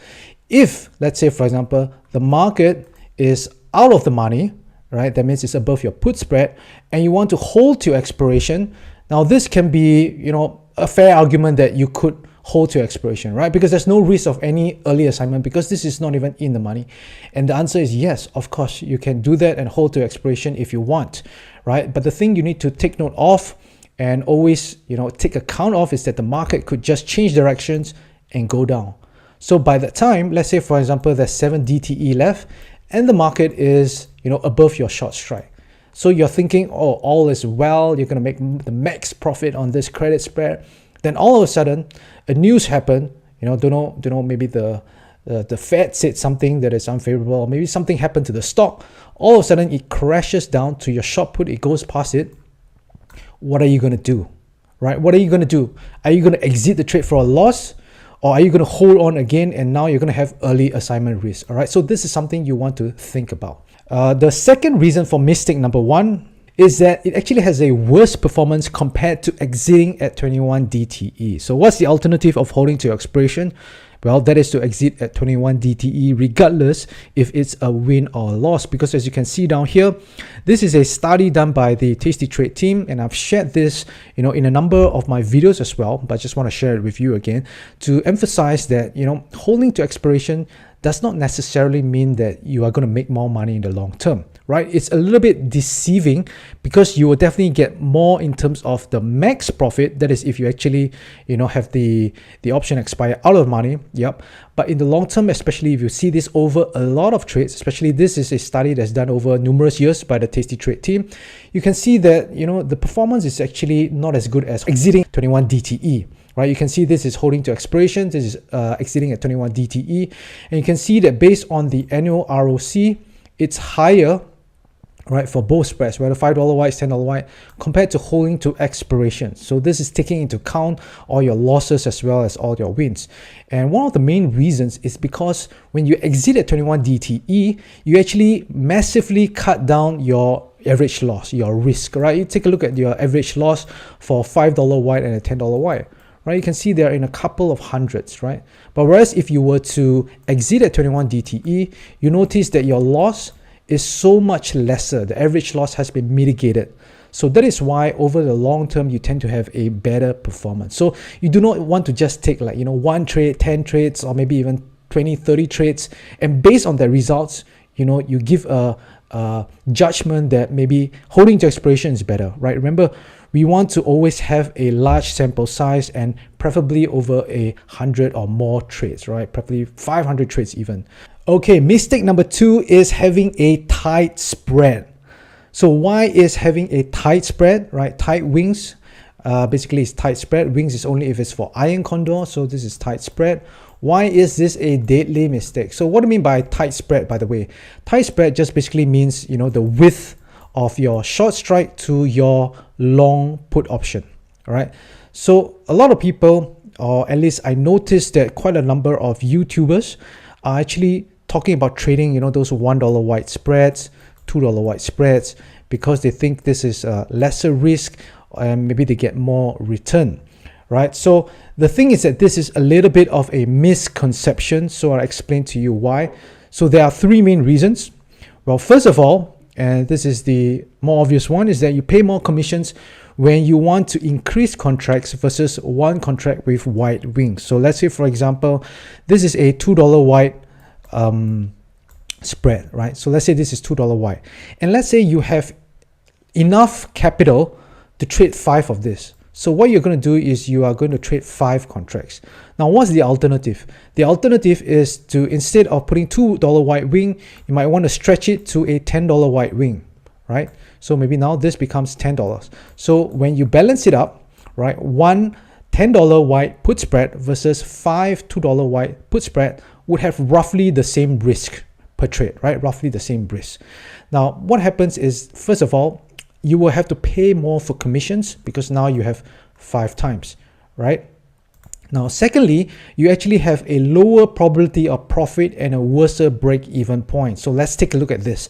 If, let's say, for example, the market is out of the money, right? That means it's above your put spread, and you want to hold till expiration. Now, this can be, a fair argument that you could hold to expiration, right? Because there's no risk of any early assignment, because this is not even in the money. And the answer is yes, of course, you can do that and hold to expiration if you want, right? But the thing you need to take note of and always, take account of is that the market could just change directions and go down. So by that time, let's say, for example, there's 7 DTE left and the market is, above your short strike. So you're thinking, oh, all is well, you're going to make the max profit on this credit spread. Then all of a sudden, a news happened, don't know, maybe the Fed said something that is unfavorable, or maybe something happened to the stock. All of a sudden, it crashes down to your short put, it goes past it. What are you going to do, right? What are you going to do? Are you going to exit the trade for a loss? Or are you going to hold on again, and now you're going to have early assignment risk, all right? So this is something you want to think about. The second reason for mistake number one is that it actually has a worse performance compared to exiting at 21 DTE. So what's the alternative of holding to your expiration? Well, that is to exit at 21 DTE regardless if it's a win or a loss, because as you can see down here, this is a study done by the Tasty Trade team, and I've shared this in a number of my videos as well, but I just want to share it with you again to emphasize that holding to expiration does not necessarily mean that you are going to make more money in the long term, right? It's a little bit deceiving because you will definitely get more in terms of the max profit. That is if you actually, have the option expire out of money. Yep. But in the long term, especially if you see this over a lot of trades, especially this is a study that's done over numerous years by the Tasty Trade team, you can see that, the performance is actually not as good as exiting 21 DTE. Right, you can see this is holding to expiration, this is exiting at 21 DTE, and you can see that based on the annual ROC, it's higher, right, for both spreads, whether $5 white, $10 white, compared to holding to expiration. So this is taking into account all your losses as well as all your wins. And one of the main reasons is because when you exit at 21 DTE, you actually massively cut down your average loss, your risk, right? You take a look at your average loss for $5 white and a $10 white. Right, you can see they're in a couple of hundreds, right? But whereas if you were to exit at 21 DTE, you notice that your loss is so much lesser. The average loss has been mitigated. So that is why over the long term, you tend to have a better performance. So you do not want to just take one trade, 10 trades, or maybe even 20, 30 trades. And based on the results, you give a judgment that maybe holding to expiration is better, right? Remember, we want to always have a large sample size and preferably over 100 or more trades, right? Preferably 500 trades even. Okay, mistake number two is having a tight spread. So why is having a tight spread, right? Tight wings, basically it's tight spread. Wings is only if it's for iron condor, so this is tight spread. Why is this a deadly mistake? So what do I mean by tight spread, by the way? Tight spread just basically means, the width of your short strike to your long put option. All right. So a lot of people, or at least I noticed that quite a number of YouTubers are actually talking about trading, those $1 white spreads, $2 white spreads, because they think this is a lesser risk and maybe they get more return. Right. So the thing is that this is a little bit of a misconception. So I'll explain to you why. So there are three main reasons. Well, first of all, and this is the more obvious one, is that you pay more commissions when you want to increase contracts versus one contract with white wings. So let's say, for example, this is a $2 white spread, right? So let's say this is $2 white. And let's say you have enough capital to trade 5 of this. So what you're going to do is you are going to trade 5 contracts. Now, what's the alternative? The alternative is to, instead of putting $2 white wing, you might want to stretch it to a $10 white wing, right? So maybe now this becomes $10. So when you balance it up, right, one $10 white put spread versus 5 $2 white put spread would have roughly the same risk per trade, right? Roughly the same risk. Now, what happens is, first of all, you will have to pay more for commissions because now you have 5 times, right? Now, secondly, you actually have a lower probability of profit and a worse break-even point. So let's take a look at this.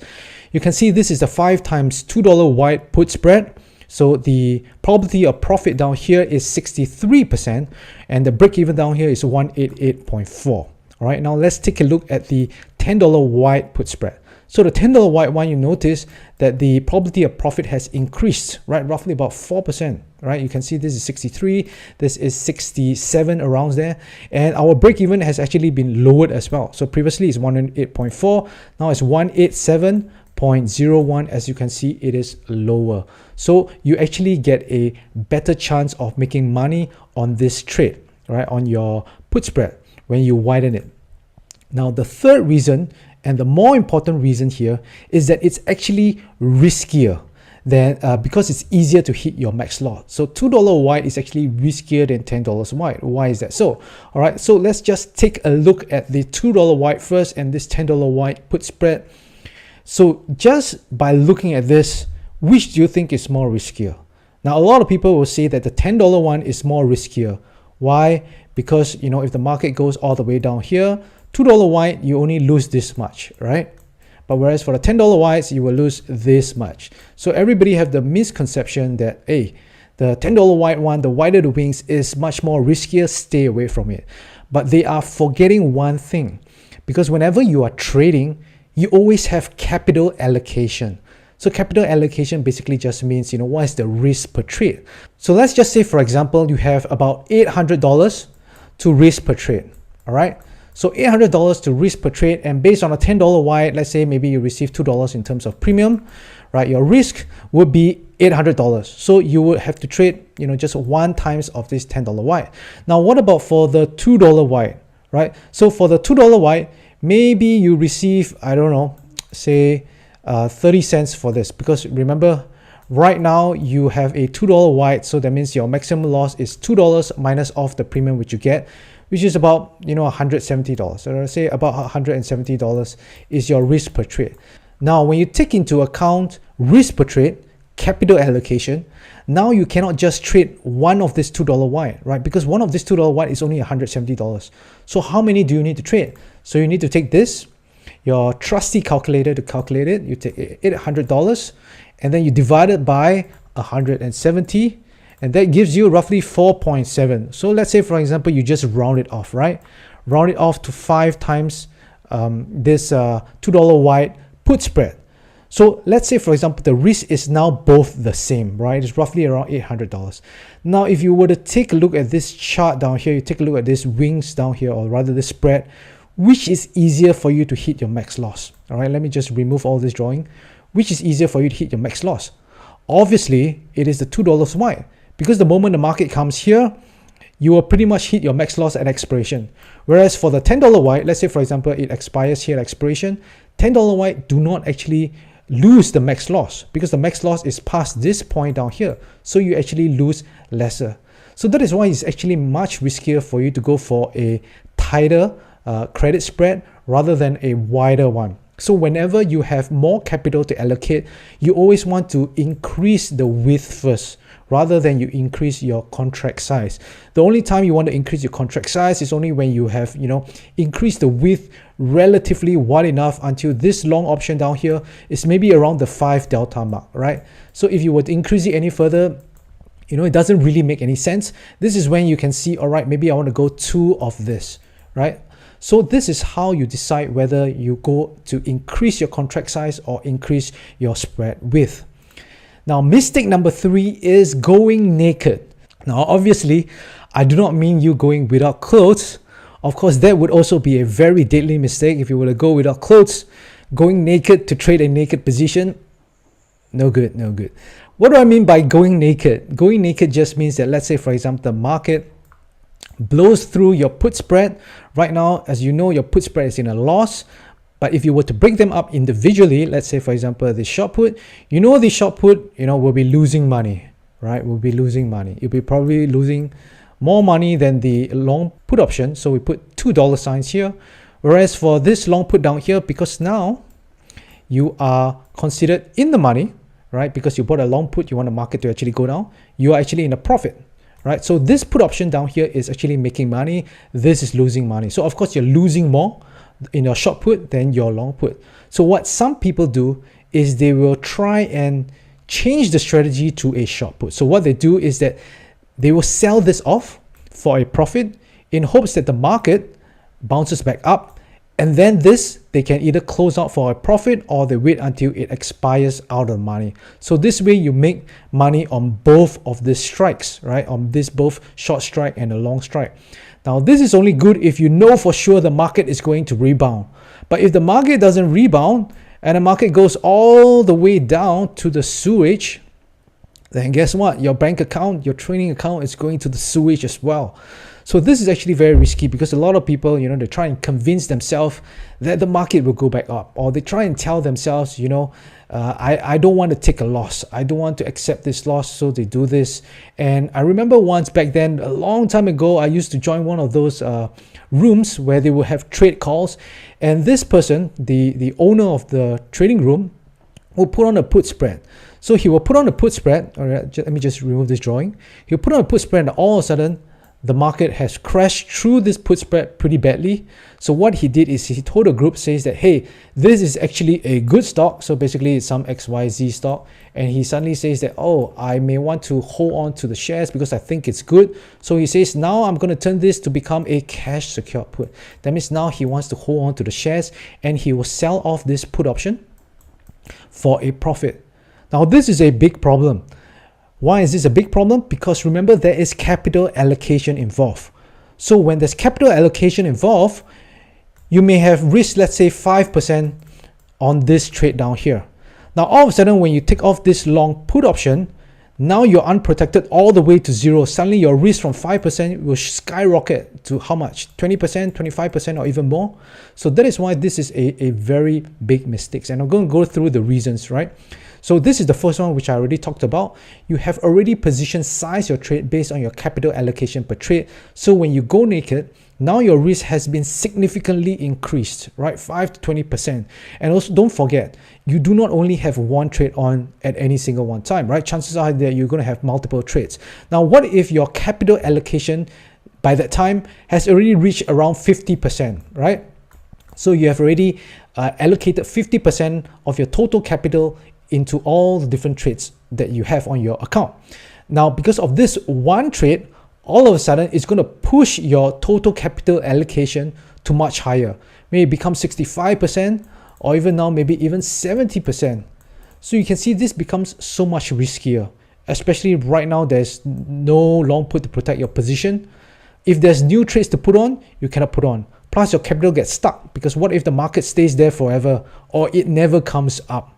You can see this is the 5 times $2 white put spread. So the probability of profit down here is 63%, and the break-even down here is 188.4. All right, now let's take a look at the $10 white put spread. So the $10 white one, you notice that the probability of profit has increased, right? Roughly about 4%, right? You can see this is 63, this is 67 around there. And our break even has actually been lowered as well. So previously it's 108.4, now it's 187.01. As you can see, it is lower. So you actually get a better chance of making money on this trade, right? On your put spread when you widen it. Now, the third reason, and the more important reason here, is that it's actually riskier than because it's easier to hit your max lot. So $2 white is actually riskier than $10 white. Why is that so? All right, so let's just take a look at the $2 white first and this $10 white put spread. So just by looking at this, which do you think is more riskier? Now, a lot of people will say that the $10 one is more riskier. Why? Because, if the market goes all the way down here, $2 white, you only lose this much, right? But whereas for the $10 whites, you will lose this much. So everybody have the misconception that, hey, the $10 white one, the wider the wings, is much more riskier, stay away from it. But they are forgetting one thing, because whenever you are trading, you always have capital allocation. So capital allocation basically just means, what is the risk per trade? So let's just say, for example, you have about $800 to risk per trade, all right? So $800 to risk per trade, and based on a $10 white, let's say maybe you receive $2 in terms of premium, right? Your risk would be $800. So you would have to trade, just one times of this $10 white. Now, what about for the $2 white, right? So for the $2 white, maybe you receive, I don't know, say 30 cents for this, because remember, right now you have a $2 white, so that means your maximum loss is $2 minus off the premium which you get, which is about $170. So let's say about $170 is your risk per trade. Now, when you take into account risk per trade, capital allocation, now you cannot just trade one of this $2 white, right? Because one of this $2 white is only $170. So how many do you need to trade? So you need to take this, your trusty calculator to calculate it. You take $800 and then you divide it by 170, and that gives you roughly 4.7. So let's say, for example, you just round it off, right? Round it off to 5 times this $2 white put spread. So let's say, for example, the risk is now both the same, right? It's roughly around $800. Now, if you were to take a look at this chart down here, you take a look at this wings down here, or rather this spread, which is easier for you to hit your max loss? All right, let me just remove all this drawing. Which is easier for you to hit your max loss? Obviously, it is the $2 white, because the moment the market comes here, you will pretty much hit your max loss at expiration. Whereas for the $10 white, let's say, for example, it expires here at expiration, $10 white do not actually lose the max loss, because the max loss is past this point down here. So you actually lose lesser. So that is why it's actually much riskier for you to go for a tighter credit spread rather than a wider one. So whenever you have more capital to allocate, you always want to increase the width first, rather than you increase your contract size. The only time you want to increase your contract size is only when you have, increased the width relatively wide enough until this long option down here is maybe around the 5 delta mark, right? So if you were to increase it any further, it doesn't really make any sense. This is when you can see, all right, maybe I want to go 2 of this, right? So this is how you decide whether you go to increase your contract size or increase your spread width. Now, mistake number 3 is going naked. Now, obviously, I do not mean you going without clothes. Of course, that would also be a very deadly mistake if you were to go without clothes. Going naked to trade a naked position, no good, no good. What do I mean by going naked? Going naked just means that, let's say, for example, the market blows through your put spread. Right now, as you know, your put spread is in a loss. But if you were to break them up individually, let's say, for example, the short put, the short put, will be losing money, right? Will be losing money. You'll be probably losing more money than the long put option. So we put $2 signs here. Whereas for this long put down here, because now you are considered in the money, right? Because you bought a long put, you want the market to actually go down. You are actually in a profit, right? So this put option down here is actually making money. This is losing money. So of course, you're losing more in your short put than your long put. So what some people do is they will try and change the strategy to a short put. So what they do is that they will sell this off for a profit in hopes that the market bounces back up, and then this they can either close out for a profit or they wait until it expires out of money. So this way you make money on both of these strikes, right? On this both short strike and a long strike. Now, this is only good if you know for sure the market is going to rebound. But if the market doesn't rebound and the market goes all the way down to the sewage, then guess what? Your bank account, your trading account is going to the sewage as well. So this is actually very risky, because a lot of people, they try and convince themselves that the market will go back up, or they try and tell themselves, I don't want to take a loss. I don't want to accept this loss. So they do this. And I remember once back then, a long time ago, I used to join one of those rooms where they will have trade calls. And this person, the owner of the trading room, will put on a put spread. So he will put on a put spread. All right, let me just remove this drawing. He'll put on a put spread, and all of a sudden, the market has crashed through this put spread pretty badly. So what he did is he told the group, says that, hey, this is actually a good stock. So basically it's some XYZ stock. And he suddenly says that, oh, I may want to hold on to the shares because I think it's good. So he says, now I'm going to turn this to become a cash secured put. That means now he wants to hold on to the shares and he will sell off this put option for a profit. Now this is a big problem. Why is this a big problem? Because remember, there is capital allocation involved. So when there's capital allocation involved, you may have risk, let's say 5% on this trade down here. Now all of a sudden, when you take off this long put option, now you're unprotected all the way to zero. Suddenly your risk from 5% will skyrocket to how much? 20%, 25%, or even more. So that is why this is a very big mistake. And I'm going to go through the reasons, right? So this is the first one, which I already talked about. You have already positioned size your trade based on your capital allocation per trade. So when you go naked, now your risk has been significantly increased, right? 5 to 20%. And also don't forget, you do not only have one trade on at any single one time, right? Chances are that you're going to have multiple trades. Now, what if your capital allocation by that time has already reached around 50%, right? So you have already allocated 50% of your total capital into all the different trades that you have on your account. Now, because of this one trade, all of a sudden, it's going to push your total capital allocation to much higher. Maybe become 65%, or even now, maybe even 70%. So you can see this becomes so much riskier, especially right now, there's no long put to protect your position. If there's new trades to put on, you cannot put on. Plus your capital gets stuck, because what if the market stays there forever or it never comes up?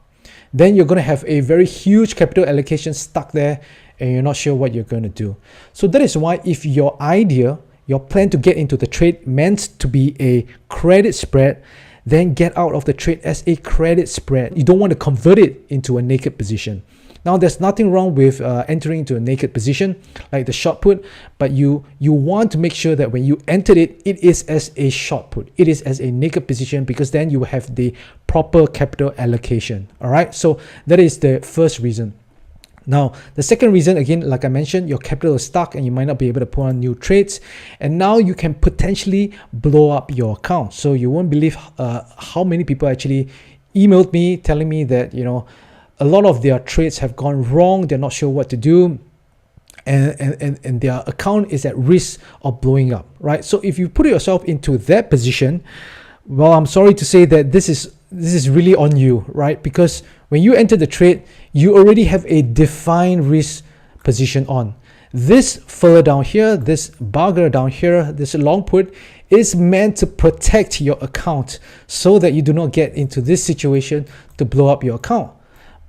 Then you're going to have a very huge capital allocation stuck there and you're not sure what you're going to do. So that is why if your idea, your plan to get into the trade meant to be a credit spread, then get out of the trade as a credit spread. You don't want to convert it into a naked position. Now, there's nothing wrong with entering into a naked position like the short put, but you want to make sure that when you entered it, it is as a short put. It is as a naked position, because then you have the proper capital allocation. All right. So that is the first reason. Now, the second reason, again, like I mentioned, your capital is stuck and you might not be able to put on new trades. And now you can potentially blow up your account. So you won't believe how many people actually emailed me telling me that, you know, a lot of their trades have gone wrong. They're not sure what to do. And their account is at risk of blowing up, right? So if you put yourself into that position, well, I'm sorry to say that this is really on you, right? Because when you enter the trade, you already have a defined risk position on. This further down here, this barger down here, this long put is meant to protect your account so that you do not get into this situation to blow up your account.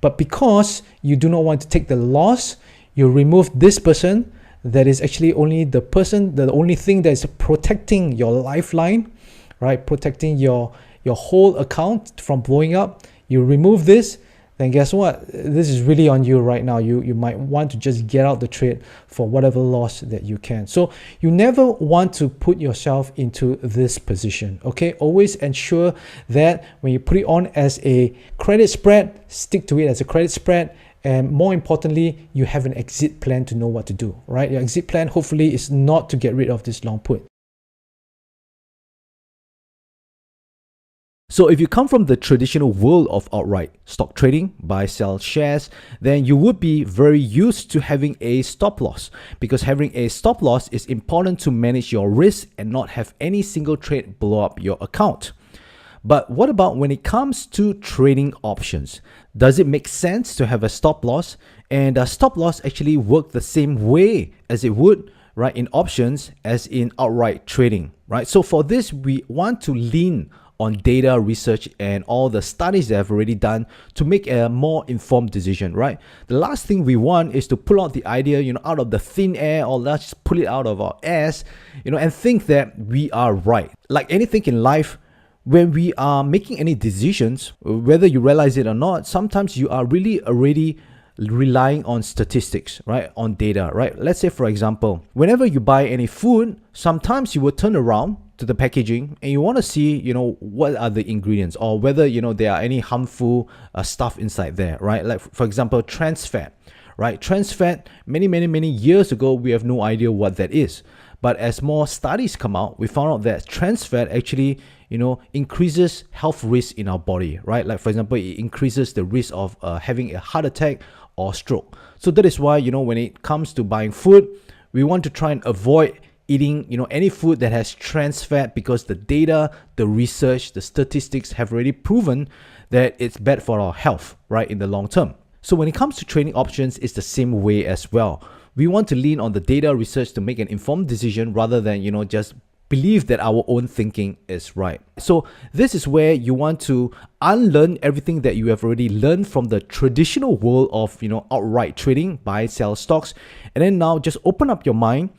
But because you do not want to take the loss, you remove this person that is actually only the only thing that is protecting your lifeline, right? Protecting your whole account from blowing up. You remove this, then guess what? This is really on you right now. You might want to just get out the trade for whatever loss that you can. So you never want to put yourself into this position, okay? Always ensure that when you put it on as a credit spread, stick to it as a credit spread. And more importantly, you have an exit plan to know what to do, right? Your exit plan hopefully is not to get rid of this long put. So if you come from the traditional world of outright stock trading, buy, sell shares, then you would be very used to having a stop loss, because having a stop loss is important to manage your risk and not have any single trade blow up your account. But what about when it comes to trading options? Does it make sense to have a stop loss? And does stop loss actually work the same way as it would, right, in options as in outright trading, right? So for this, we want to lean on data research and all the studies that I've already done to make a more informed decision, right? The last thing we want is to pull out the idea, out of the thin air, or let's just pull it out of our ass, and think that we are right. Like anything in life, when we are making any decisions, whether you realize it or not, sometimes you are really already relying on statistics, right? On data, right? Let's say, for example, whenever you buy any food, sometimes you will turn around to the packaging and you want to see, what are the ingredients, or whether, there are any harmful stuff inside there, right? Like, for example, trans fat, right? Trans fat, many years ago, we have no idea what that is. But as more studies come out, we found out that trans fat actually, increases health risk in our body, right? Like for example, it increases the risk of having a heart attack or stroke. So that is why, when it comes to buying food, we want to try and avoid eating, any food that has trans fat, because the data, the research, the statistics have already proven that it's bad for our health, right, in the long term. So when it comes to training options, it's the same way as well. We want to lean on the data research to make an informed decision rather than, just believe that our own thinking is right. So this is where you want to unlearn everything that you have already learned from the traditional world of, outright trading, buy, sell stocks, and then now just open up your mind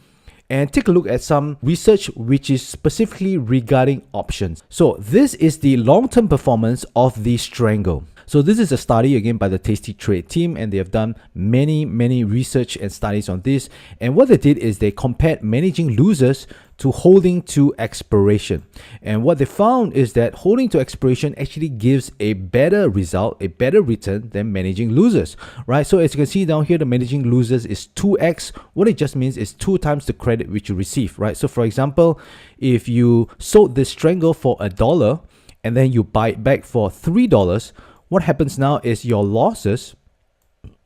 and take a look at some research which is specifically regarding options. So this is the long-term performance of the Strangle. So this is a study again by the Tasty Trade team, and they have done many research and studies on this. And what they did is they compared managing losers to holding to expiration. And what they found is that holding to expiration actually gives a better result, a better return than managing losers, right? So as you can see down here, the managing losers is 2x. What it just means is 2 times the credit which you receive, right? So for example, if you sold this Strangle for $1 and then you buy it back for $3, what happens now is your losses,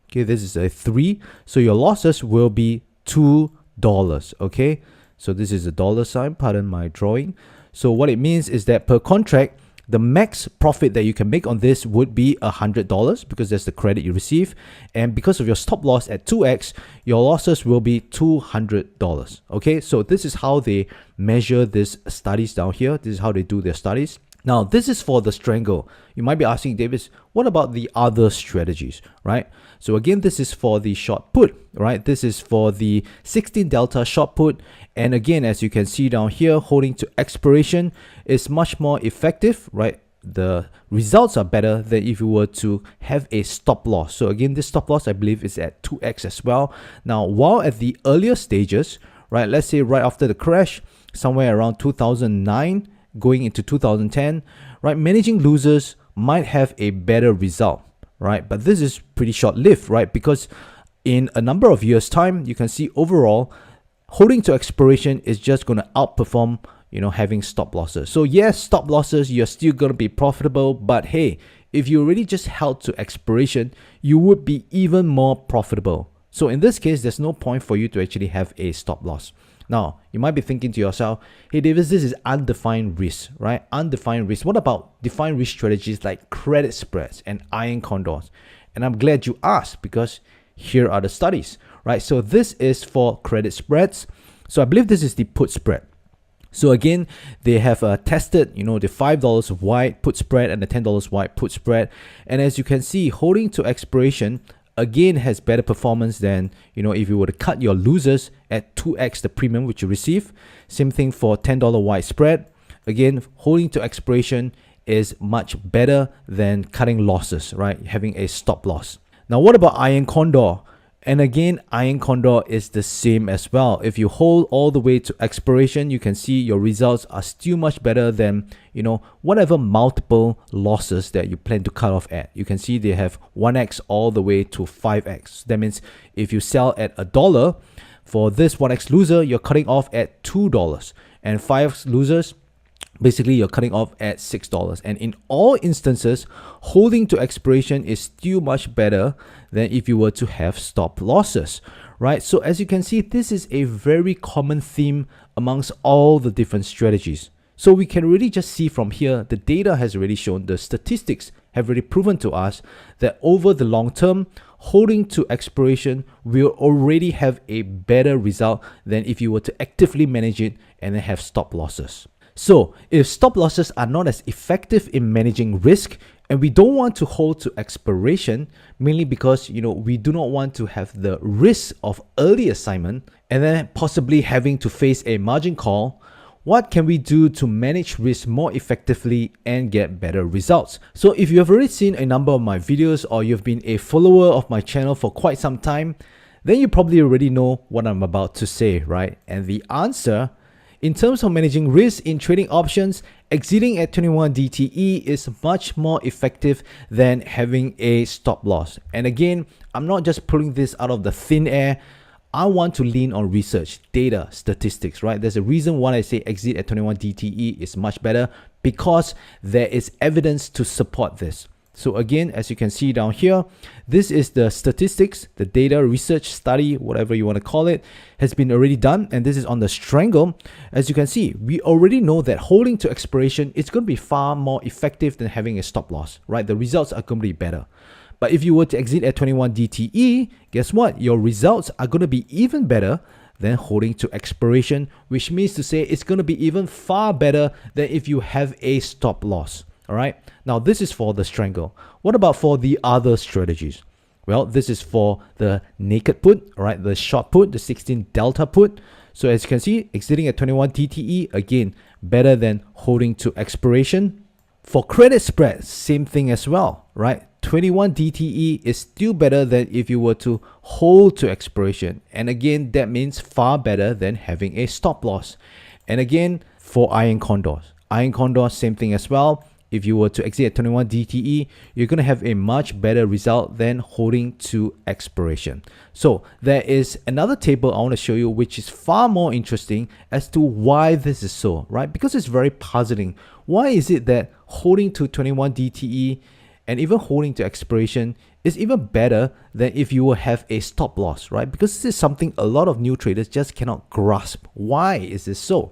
okay, this is a 3, so your losses will be $2, okay? So this is a dollar sign, pardon my drawing. So what it means is that per contract, the max profit that you can make on this would be $100 because that's the credit you receive. And because of your stop loss at 2x, your losses will be $200, okay? So this is how they measure these studies down here. This is how they do their studies. Now, this is for the Strangle. You might be asking, Davis, what about the other strategies, right? So again, this is for the short put, right? This is for the 16 delta short put. And again, as you can see down here, holding to expiration is much more effective, right? The results are better than if you were to have a stop loss. So again, this stop loss, I believe, is at 2x as well. Now, while at the earlier stages, right, let's say right after the crash, somewhere around 2009, going into 2010, right, managing losers might have a better result, right? But this is pretty short-lived, right? Because in a number of years' time, you can see overall, holding to expiration is just going to outperform, having stop losses. So yes, stop losses, you're still going to be profitable, but hey, if you already just held to expiration, you would be even more profitable. So in this case, there's no point for you to actually have a stop loss. Now, you might be thinking to yourself, hey Davis, this is undefined risk, right? Undefined risk. What about defined risk strategies like credit spreads and iron condors? And I'm glad you asked, because here are the studies, right? So this is for credit spreads. So I believe this is the put spread. So again, they have tested, the $5 wide put spread and the $10 wide put spread. And as you can see, holding to expiration again has better performance than, if you were to cut your losers at 2x the premium which you receive. Same thing for $10 wide spread. Again, holding to expiration is much better than cutting losses, right? Having a stop loss. Now, what about iron condor? And again, iron condor is the same as well. If you hold all the way to expiration, you can see your results are still much better than, whatever multiple losses that you plan to cut off at. You can see they have 1x all the way to 5x. That means if you sell at $1, for this 1x loser, you're cutting off at $2. And 5x losers, basically you're cutting off at $6. And in all instances, holding to expiration is still much better than if you were to have stop losses, right? So as you can see, this is a very common theme amongst all the different strategies. So we can really just see from here, the data has already shown, the statistics have already proven to us that over the long term, holding to expiration will already have a better result than if you were to actively manage it and then have stop losses. So if stop losses are not as effective in managing risk, and we don't want to hold to expiration, mainly because, we do not want to have the risk of early assignment and then possibly having to face a margin call, what can we do to manage risk more effectively and get better results? So if you have already seen a number of my videos or you've been a follower of my channel for quite some time, then you probably already know what I'm about to say, right? And the answer, in terms of managing risk in trading options, exiting at 21 DTE is much more effective than having a stop loss. And again, I'm not just pulling this out of the thin air. I want to lean on research, data, statistics, right? There's a reason why I say exit at 21 DTE is much better, because there is evidence to support this. So again, as you can see down here, this is the statistics, the data, research, study, whatever you want to call it, has been already done. And this is on the strangle. As you can see, we already know that holding to expiration is going to be far more effective than having a stop loss, right? The results are going to be better. But if you were to exit at 21 DTE, guess what? Your results are going to be even better than holding to expiration, which means to say it's going to be even far better than if you have a stop loss. All right. Now, this is for the strangle. What about for the other strategies? Well, this is for the naked put, all right, the short put, the 16 delta put. So as you can see, exiting at 21 DTE, again, better than holding to expiration. For credit spread, same thing as well, right? 21 DTE is still better than if you were to hold to expiration. And again, that means far better than having a stop loss. And again, for iron condors, same thing as well. If you were to exit at 21 DTE, you're going to have a much better result than holding to expiration. So there is another table I want to show you, which is far more interesting as to why this is so, right? Because it's very puzzling. Why is it that holding to 21 DTE and even holding to expiration is even better than if you will have a stop loss, right? Because this is something a lot of new traders just cannot grasp. Why is this so?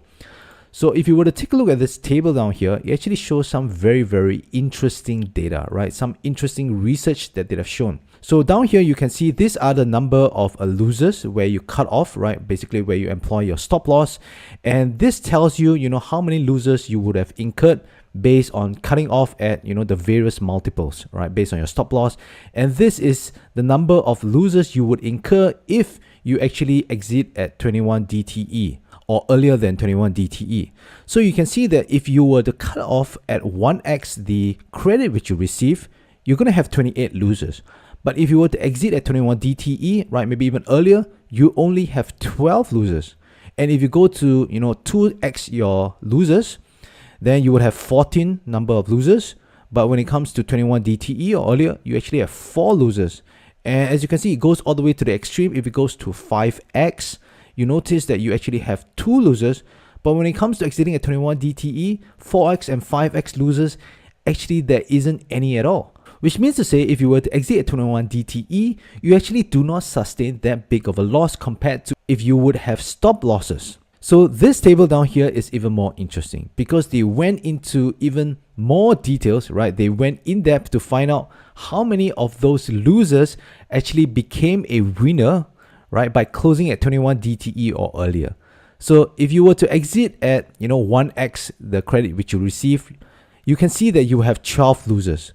So if you were to take a look at this table down here, it actually shows some very, very interesting data, right? Some interesting research that they have shown. So down here, you can see these are the number of losers where you cut off, right? Basically where you employ your stop loss. And this tells you, how many losers you would have incurred based on cutting off at, the various multiples, right? Based on your stop loss. And this is the number of losers you would incur if you actually exit at 21 DTE. Or earlier than 21 DTE. So you can see that if you were to cut off at 1x the credit which you receive, you're going to have 28 losers. But if you were to exit at 21 DTE, right, maybe even earlier, you only have 12 losers. And if you go to, 2x your losers, then you would have 14 number of losers. But when it comes to 21 DTE or earlier, you actually have 4 losers. And as you can see, it goes all the way to the extreme. If it goes to 5x, you notice that you actually have 2 losers. But when it comes to exiting at 21 DTE, 4x and 5x losers, actually there isn't any at all. Which means to say, if you were to exit at 21 DTE, you actually do not sustain that big of a loss compared to if you would have stop losses. So this table down here is even more interesting because they went into even more details, right? They went in depth to find out how many of those losers actually became a winner, right, by closing at 21 DTE or earlier. So if you were to exit at 1x the credit which you receive, you can see that you have 12 losers.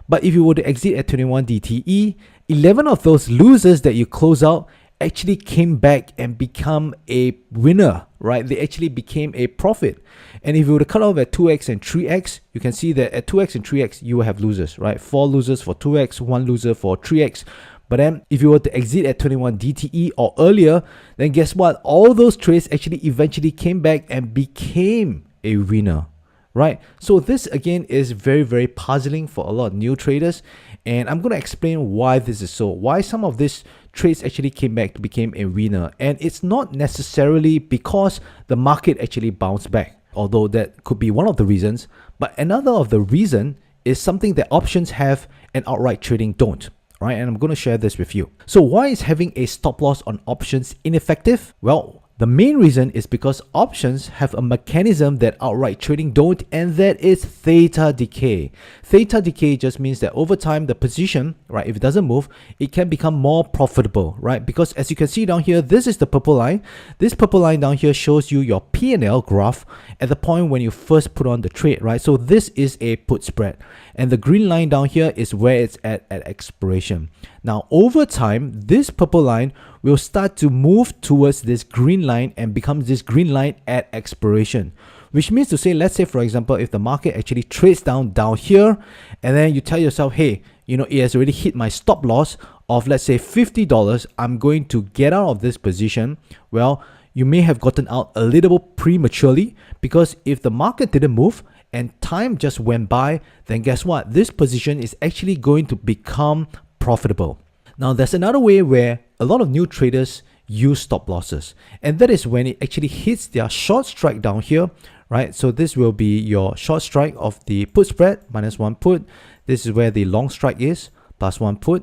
But if you were to exit at 21 DTE, 11 of those losers that you close out actually came back and become a winner, right? They actually became a profit. And if you were to cut off at 2x and 3x, you can see that at 2x and 3x, you will have losers, right? 4 losers for 2x, 1 loser for 3x. But then if you were to exit at 21 DTE or earlier, then guess what? All those trades actually eventually came back and became a winner, right? So this again is very, very puzzling for a lot of new traders. And I'm going to explain why this is so, why some of these trades actually came back to become a winner. And it's not necessarily because the market actually bounced back, although that could be one of the reasons. But another of the reason is something that options have and outright trading don't. Right, and I'm going to share this with you. So why is having a stop loss on options ineffective? Well, the main reason is because options have a mechanism that outright trading don't, and that is theta decay. Theta decay just means that over time, the position, right, if it doesn't move, it can become more profitable, right? Because as you can see down here, this is the purple line. This purple line down here shows you your P&L graph at the point when you first put on the trade, right? So this is a put spread. And the green line down here is where it's at expiration. Now, over time, this purple line will start to move towards this green line and becomes this green line at expiration. Which means to say, let's say, for example, if the market actually trades down here, and then you tell yourself, hey, it has already hit my stop loss of, let's say, $50, I'm going to get out of this position. Well, you may have gotten out a little prematurely because if the market didn't move, and time just went by, then guess what? This position is actually going to become profitable. Now, there's another way where a lot of new traders use stop losses. And that is when it actually hits their short strike down here, right? So this will be your short strike of the put spread, -1 put. This is where the long strike is, +1 put,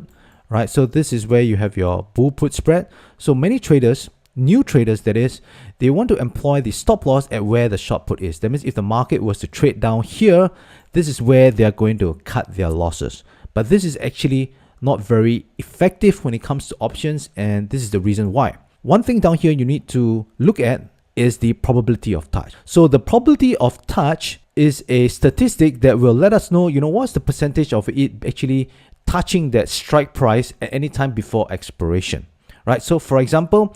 right? So this is where you have your bull put spread. So many traders, new traders that is, they want to employ the stop loss at where the short put is. That means if the market was to trade down here, this is where they're going to cut their losses. But this is actually not very effective when it comes to options, and this is the reason why. One thing down here you need to look at is the probability of touch. So the probability of touch is a statistic that will let us know, what's the percentage of it actually touching that strike price at any time before expiration, right? So for example,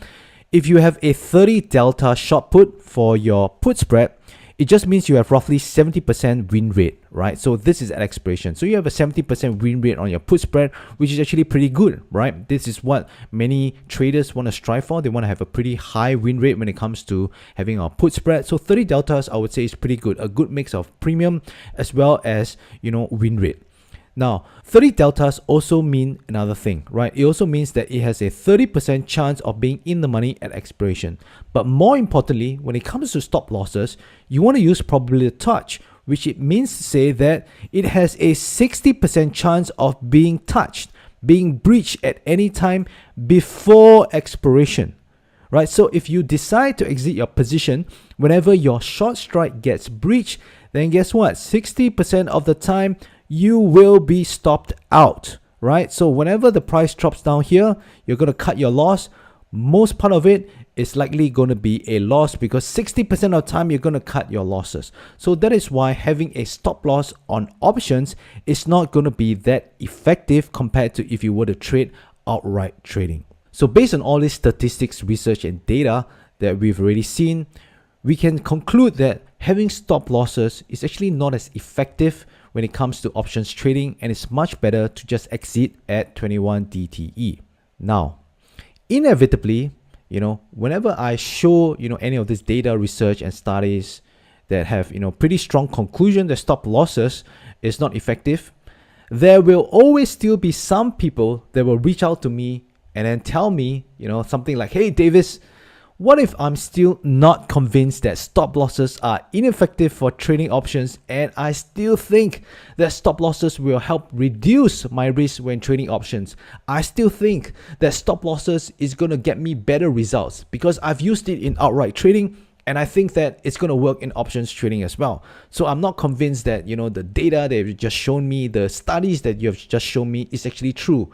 if you have a 30 delta short put for your put spread, it just means you have roughly 70% win rate, right? So this is at expiration. So you have a 70% win rate on your put spread, which is actually pretty good, right? This is what many traders want to strive for. They want to have a pretty high win rate when it comes to having our put spread. So 30 deltas, I would say, is pretty good. A good mix of premium as well as, win rate. Now, 30 deltas also mean another thing, right? It also means that it has a 30% chance of being in the money at expiration. But more importantly, when it comes to stop losses, you want to use probability of touch, which it means to say that it has a 60% chance of being touched, being breached at any time before expiration, right? So if you decide to exit your position whenever your short strike gets breached, then guess what? 60% of the time, you will be stopped out, right? So whenever the price drops down here, you're going to cut your loss. Most part of it is likely going to be a loss because 60% of the time you're going to cut your losses. So that is why having a stop loss on options is not going to be that effective compared to if you were to trade outright trading. So based on all these statistics, research, and data that we've already seen, we can conclude that having stop losses is actually not as effective when it comes to options trading, and it's much better to just exit at 21 DTE. Now, inevitably, whenever I show, any of this data, research, and studies that have, pretty strong conclusion that stop losses is not effective, there will always still be some people that will reach out to me and then tell me, something like, hey, Davis, what if I'm still not convinced that stop losses are ineffective for trading options, and I still think that stop losses will help reduce my risk when trading options? I still think that stop losses is going to get me better results because I've used it in outright trading, and I think that it's going to work in options trading as well. So I'm not convinced that, the data that you've just shown me, the studies that you've just shown me is actually true,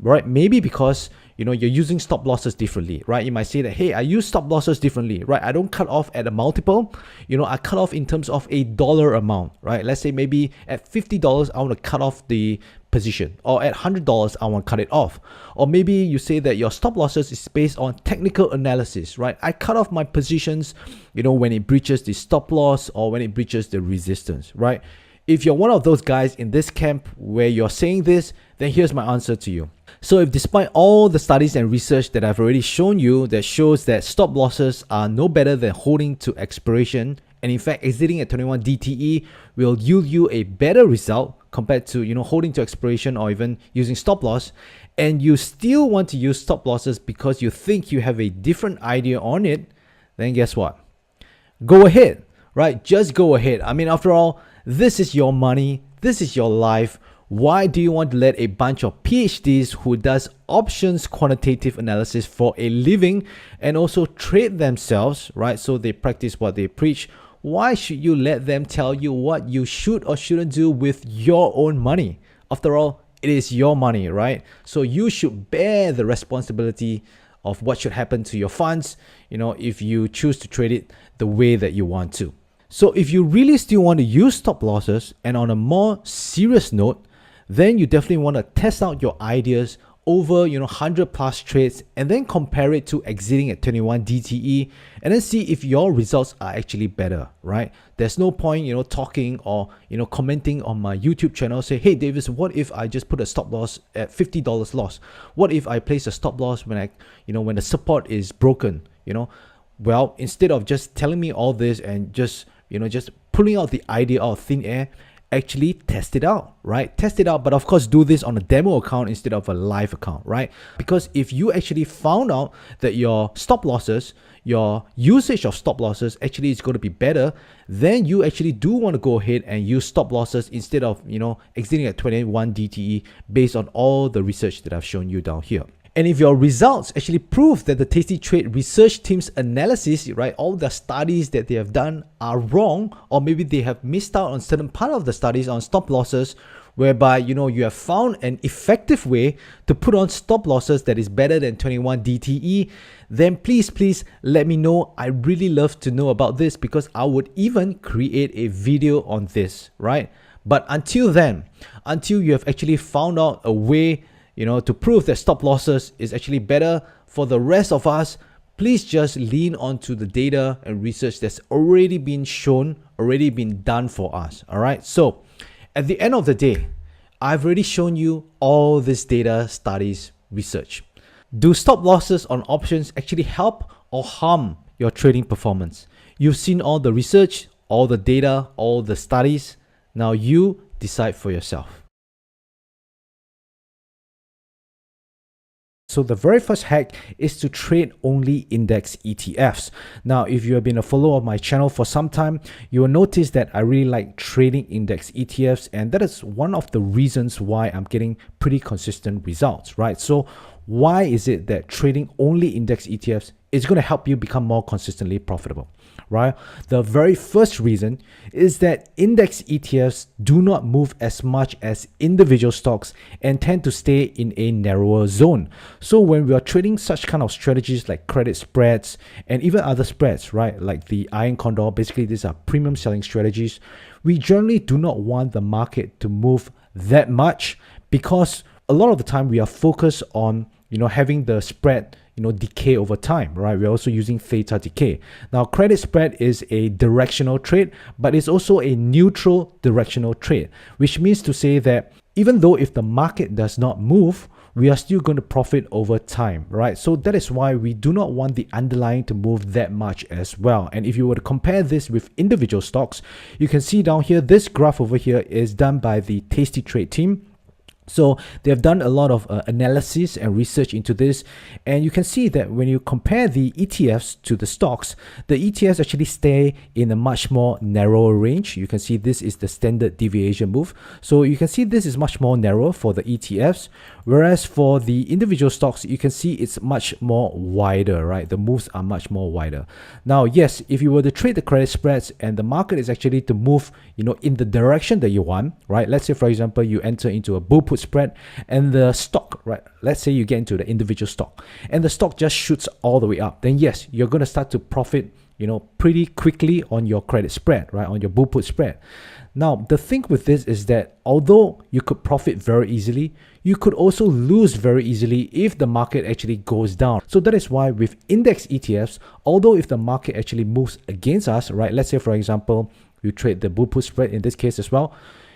right? Maybe because you're using stop losses differently, right? You might say that, hey, I use stop losses differently, right? I don't cut off at a multiple, I cut off in terms of a dollar amount, right? Let's say maybe at $50, I want to cut off the position, or at $100, I want to cut it off. Or maybe you say that your stop losses is based on technical analysis, right? I cut off my positions, when it breaches the stop loss or when it breaches the resistance, right? If you're one of those guys in this camp where you're saying this, then here's my answer to you. So if despite all the studies and research that I've already shown you that shows that stop losses are no better than holding to expiration, and in fact exiting at 21 DTE will yield you a better result compared to holding to expiration or even using stop loss, and you still want to use stop losses because you think you have a different idea on it, then guess what? Go ahead, right? Just go ahead. I mean, after all, this is your money, this is your life. Why do you want to let a bunch of PhDs who does options quantitative analysis for a living and also trade themselves, right? So they practice what they preach. Why should you let them tell you what you should or shouldn't do with your own money? After all, it is your money, right? So you should bear the responsibility of what should happen to your funds, if you choose to trade it the way that you want to. So if you really still want to use stop losses, and on a more serious note, then you definitely want to test out your ideas over 100 plus trades and then compare it to exiting at 21 DTE and then see if your results are actually better, right? There's no point talking or commenting on my YouTube channel, say, hey Davis, what if I just put a stop loss at $50 loss? What if I place a stop loss when when the support is broken? Well, instead of just telling me all this and just pulling out the idea out of thin air, actually test it out, right? Test it out, but of course do this on a demo account instead of a live account, right? Because if you actually found out that your stop losses, your usage of stop losses actually is going to be better, then you actually do want to go ahead and use stop losses instead of, exiting at 21 DTE based on all the research that I've shown you down here. And if your results actually prove that the Tasty Trade research team's analysis, right, all the studies that they have done are wrong, or maybe they have missed out on certain part of the studies on stop losses, whereby, you have found an effective way to put on stop losses that is better than 21 DTE, then please let me know. I really love to know about this, because I would even create a video on this, right? But until then, until you have actually found out a way to prove that stop losses is actually better for the rest of us, please just lean onto the data and research that's already been shown, already been done for us. All right. So at the end of the day, I've already shown you all this data, studies, research. Do stop losses on options actually help or harm your trading performance? You've seen all the research, all the data, all the studies. Now you decide for yourself. So the very first hack is to trade only index ETFs. Now, if you have been a follower of my channel for some time, you will notice that I really like trading index ETFs, and that is one of the reasons why I'm getting pretty consistent results, right? So why is it that trading only index ETFs is going to help you become more consistently profitable, right? The very first reason is that index ETFs do not move as much as individual stocks and tend to stay in a narrower zone. So when we are trading such kind of strategies like credit spreads and even other spreads, right, like the Iron Condor, basically these are premium selling strategies, we generally do not want the market to move that much, because a lot of the time we are focused on having the spread decay over time, right? We're also using theta decay. Now, credit spread is a directional trade, but it's also a neutral directional trade, which means to say that even though if the market does not move, we are still going to profit over time, right? So that is why we do not want the underlying to move that much as well. And if you were to compare this with individual stocks, you can see down here, this graph over here is done by the Tasty Trade team. So they have done a lot of analysis and research into this, and you can see that when you compare the ETFs to the stocks, the ETFs actually stay in a much more narrower range. You can see this is the standard deviation move. So you can see this is much more narrow for the ETFs, whereas for the individual stocks, you can see it's much more wider, right? The moves are much more wider. Now, yes, if you were to trade the credit spreads and the market is actually to move, in the direction that you want, right? Let's say, for example, you enter into a bull put spread and the stock, right? Let's say you get into the individual stock and the stock just shoots all the way up. Then yes, you're going to start to profit, pretty quickly on your credit spread, right? On your bull put spread. Now, the thing with this is that although you could profit very easily, you could also lose very easily if the market actually goes down. So that is why with index ETFs, although if the market actually moves against us, right? Let's say, for example, you trade the bull put spread in this case as well.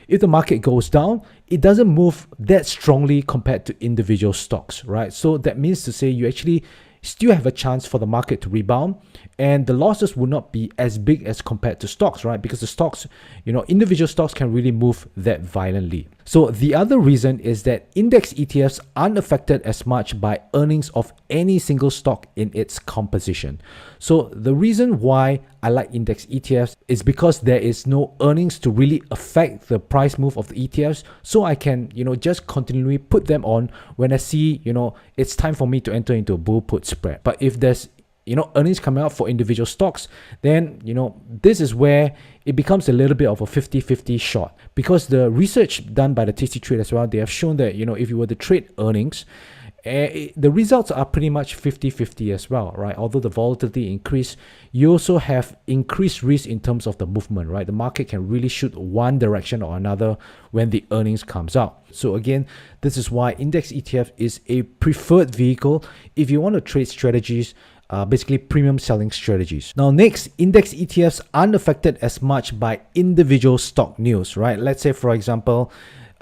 If the market goes down, it doesn't move that strongly compared to individual stocks, right? So that means to say you actually still have a chance for the market to rebound, and the losses will not be as big as compared to stocks, right? Because the stocks, individual stocks can really move that violently. So the other reason is that index ETFs aren't affected as much by earnings of any single stock in its composition. So the reason why I like index ETFs is because there is no earnings to really affect the price move of the ETFs. So I can, just continually put them on when I see, it's time for me to enter into a bull put spread. But if there's earnings coming out for individual stocks, then, this is where it becomes a little bit of a 50-50 shot, because the research done by the Tasty Trade as well, they have shown that, if you were to trade earnings, the results are pretty much 50-50 as well, right? Although the volatility increase, you also have increased risk in terms of the movement, right? The market can really shoot one direction or another when the earnings comes out. So again, this is why index ETF is a preferred vehicle if you want to trade strategies, basically premium selling strategies. Now next, index ETFs aren't affected as much by individual stock news, right? Let's say, for example,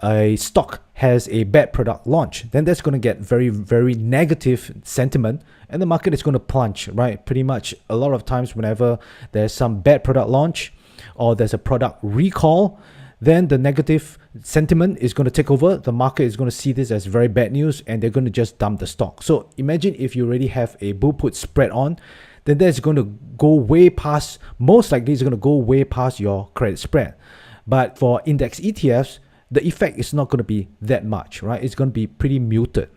a stock has a bad product launch, then that's going to get very, very negative sentiment and the market is going to plunge, right? Pretty much a lot of times whenever there's some bad product launch or there's a product recall, then the negative sentiment is going to take over. The market is going to see this as very bad news and they're going to just dump the stock. So imagine if you already have a bull put spread on, then that's going to go way past, most likely it's going to go way past your credit spread. But for index ETFs, the effect is not going to be that much, right? It's going to be pretty muted.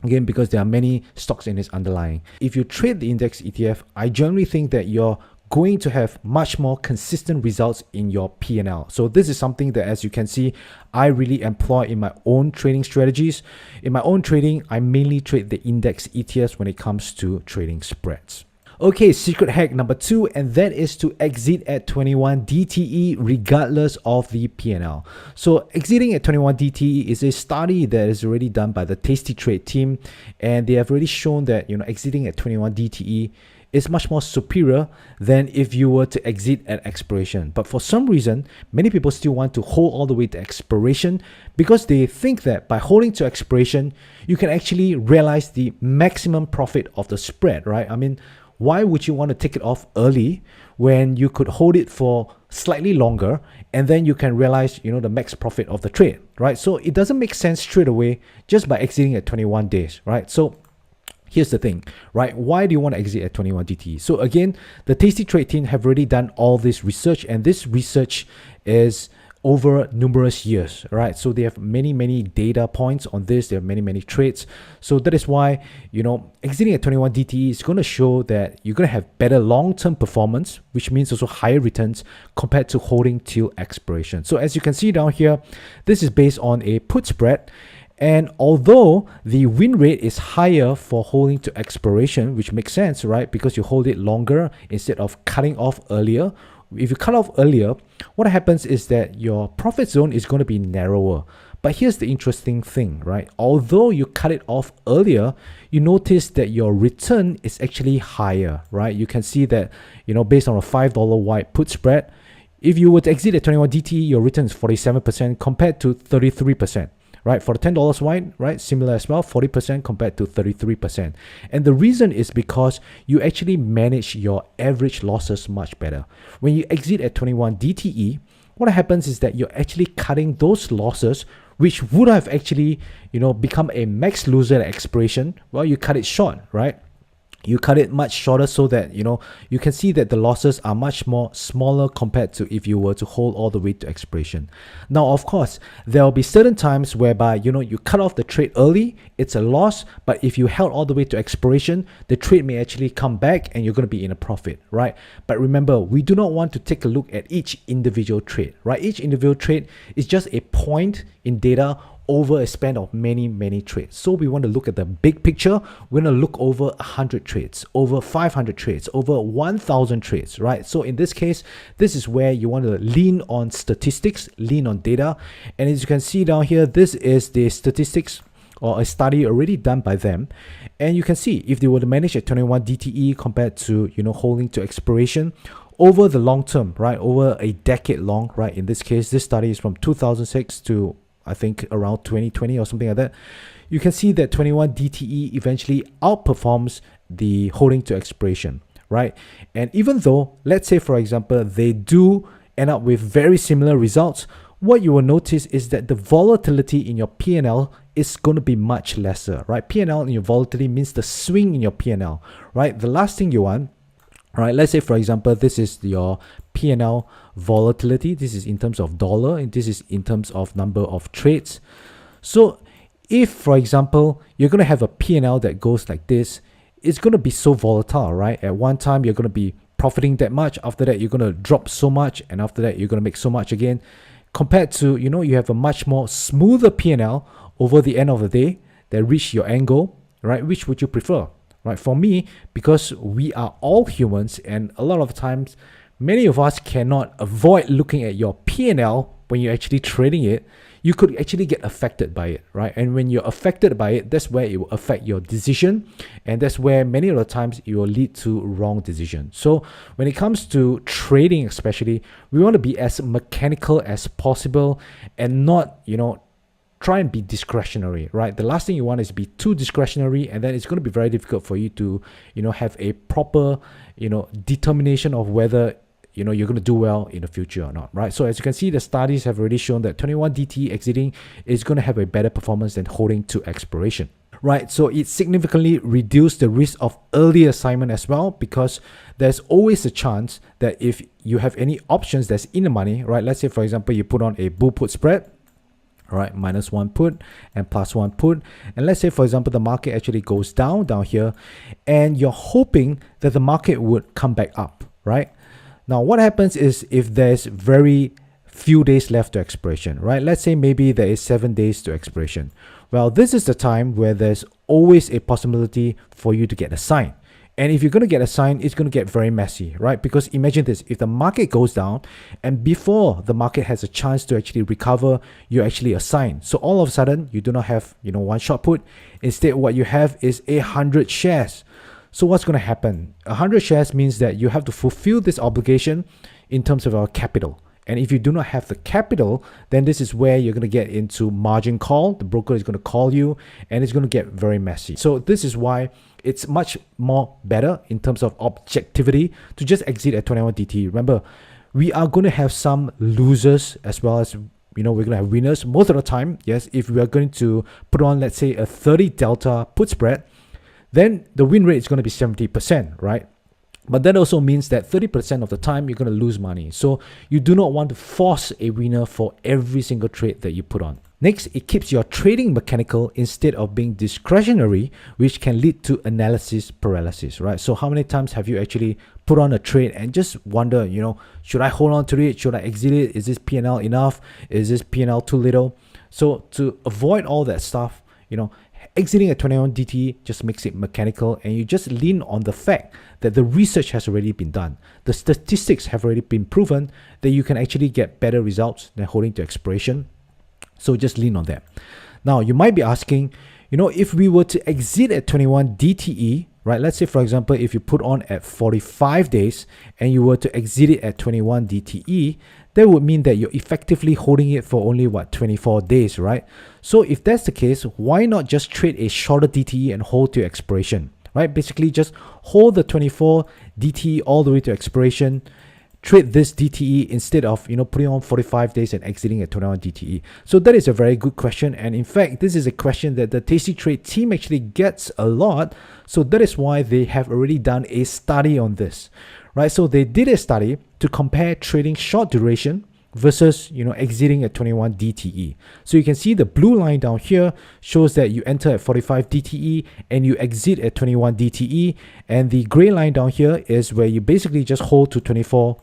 Again, because there are many stocks in this underlying. If you trade the index ETF, I generally think that you're going to have much more consistent results in your P&L. So this is something that, as you can see, I really employ in my own trading strategies. In my own trading, I mainly trade the index ETFs when it comes to trading spreads. Okay, secret hack number 2, and that is to exit at 21 DTE regardless of the P&L. So exiting at 21 DTE is a study that is already done by the Tasty Trade team, and they have already shown that exiting at 21 DTE is much more superior than if you were to exit at expiration. But for some reason, many people still want to hold all the way to expiration because they think that by holding to expiration, you can actually realize the maximum profit of the spread, right? I mean, why would you want to take it off early when you could hold it for slightly longer and then you can realize, the max profit of the trade, right? So it doesn't make sense straight away just by exiting at 21 days, right? So here's the thing, right? Why do you want to exit at 21 DT? So again, the Tasty Trade team have already done all this research, and this research is over numerous years, right? So they have many data points on this. There are many trades. So that is why, exiting at 21 DT is going to show that you're going to have better long-term performance, which means also higher returns compared to holding till expiration. So as you can see down here, this is based on a put spread. And although the win rate is higher for holding to expiration, which makes sense, right? Because you hold it longer instead of cutting off earlier. If you cut off earlier, what happens is that your profit zone is going to be narrower. But here's the interesting thing, right? Although you cut it off earlier, you notice that your return is actually higher, right? You can see that, based on a $5 wide put spread, if you were to exit at 21 DT, your return is 47% compared to 33%. Right, for the $10 wide, right, similar as well, 40% compared to 33%. And the reason is because you actually manage your average losses much better. When you exit at 21 DTE, what happens is that you're actually cutting those losses which would have actually, become a max loser at expiration. Well, you cut it short, right? You cut it much shorter so that, you can see that the losses are much more smaller compared to if you were to hold all the way to expiration. Now, of course, there will be certain times whereby, you cut off the trade early, it's a loss, but if you held all the way to expiration, the trade may actually come back and you're going to be in a profit, right? But remember, we do not want to take a look at each individual trade, right? Each individual trade is just a point in data over a span of many trades. So we want to look at the big picture. We're going to look over 100 trades, over 500 trades, over 1,000 trades, right? So in this case, this is where you want to lean on statistics, lean on data. And as you can see down here, this is the statistics or a study already done by them. And you can see if they were to manage at 21 DTE compared to, holding to expiration over the long term, right? Over a decade long, right? In this case, this study is from 2006 to I think around 2020 or something like that. You can see that 21 DTE eventually outperforms the holding to expiration, right? And even though, let's say for example, they do end up with very similar results, what you will notice is that the volatility in your P&L is going to be much lesser, right? P&L in your volatility means the swing in your P&L, right? The last thing you want, right? Let's say for example, this is your P&L volatility. This is in terms of dollar, and this is in terms of number of trades. So if, for example, you're going to have a P&L that goes like this, it's going to be so volatile, right? At one time, you're going to be profiting that much. After that, you're going to drop so much. And after that, you're going to make so much again. Compared to, you have a much more smoother P&L over the end of the day that reach your end goal, right? Which would you prefer, right? For me, because we are all humans, and a lot of times, many of us cannot avoid looking at your P&L when you're actually trading it. You could actually get affected by it, right? And when you're affected by it, that's where it will affect your decision. And that's where many of the times it will lead to wrong decisions. So when it comes to trading especially, we want to be as mechanical as possible and not, try and be discretionary, right? The last thing you want is be too discretionary, and then it's going to be very difficult for you to, have a proper, determination of whether you're going to do well in the future or not, right? So as you can see, the studies have already shown that 21 DTE exiting is going to have a better performance than holding to expiration. Right, so it significantly reduced the risk of early assignment as well, because there's always a chance that if you have any options that's in the money, right? Let's say, for example, you put on a bull put spread, right, -1 put and +1 put, and let's say, for example, the market actually goes down here, and you're hoping that the market would come back up, right? Now, what happens is if there's very few days left to expiration, right? Let's say maybe there is 7 days to expiration. Well, this is the time where there's always a possibility for you to get a sign. And if you're going to get a sign, it's going to get very messy, right? Because imagine this, if the market goes down and before the market has a chance to actually recover, you're actually assigned. So all of a sudden, you do not have, one short put. Instead, what you have is 100 shares. So what's going to happen? 100 shares means that you have to fulfill this obligation in terms of our capital. And if you do not have the capital, then this is where you're going to get into margin call. The broker is going to call you and it's going to get very messy. So this is why it's much more better in terms of objectivity to just exit at 21 DT. Remember, we are going to have some losers as well as, we're going to have winners. Most of the time, yes, if we are going to put on, let's say, a 30 delta put spread, then the win rate is going to be 70%, right? But that also means that 30% of the time you're going to lose money. So you do not want to force a winner for every single trade that you put on. Next, it keeps your trading mechanical instead of being discretionary, which can lead to analysis paralysis, right? So how many times have you actually put on a trade and just wonder, should I hold on to it? Should I exit it? Is this P&L enough? Is this P&L too little? So to avoid all that stuff, exiting at 21 DT just makes it mechanical, and you just lean on the fact that the research has already been done. The statistics have already been proven that you can actually get better results than holding to expiration. So just lean on that. Now, you might be asking, if we were to exit at 21 DTE, right? Let's say, for example, if you put on at 45 days and you were to exit it at 21 DTE, that would mean that you're effectively holding it for only 24 days, right? So if that's the case, why not just trade a shorter DTE and hold to expiration, right? Basically just hold the 24 DTE all the way to expiration, trade this DTE instead of putting on 45 days and exiting at 21 DTE. So that is a very good question, and in fact this is a question that the Tasty Trade team actually gets a lot. So that is why they have already done a study on this, right? So they did a study to compare trading short duration versus exiting at 21 DTE. So you can see the blue line down here shows that you enter at 45 DTE and you exit at 21 DTE, and the gray line down here is where you basically just hold to 24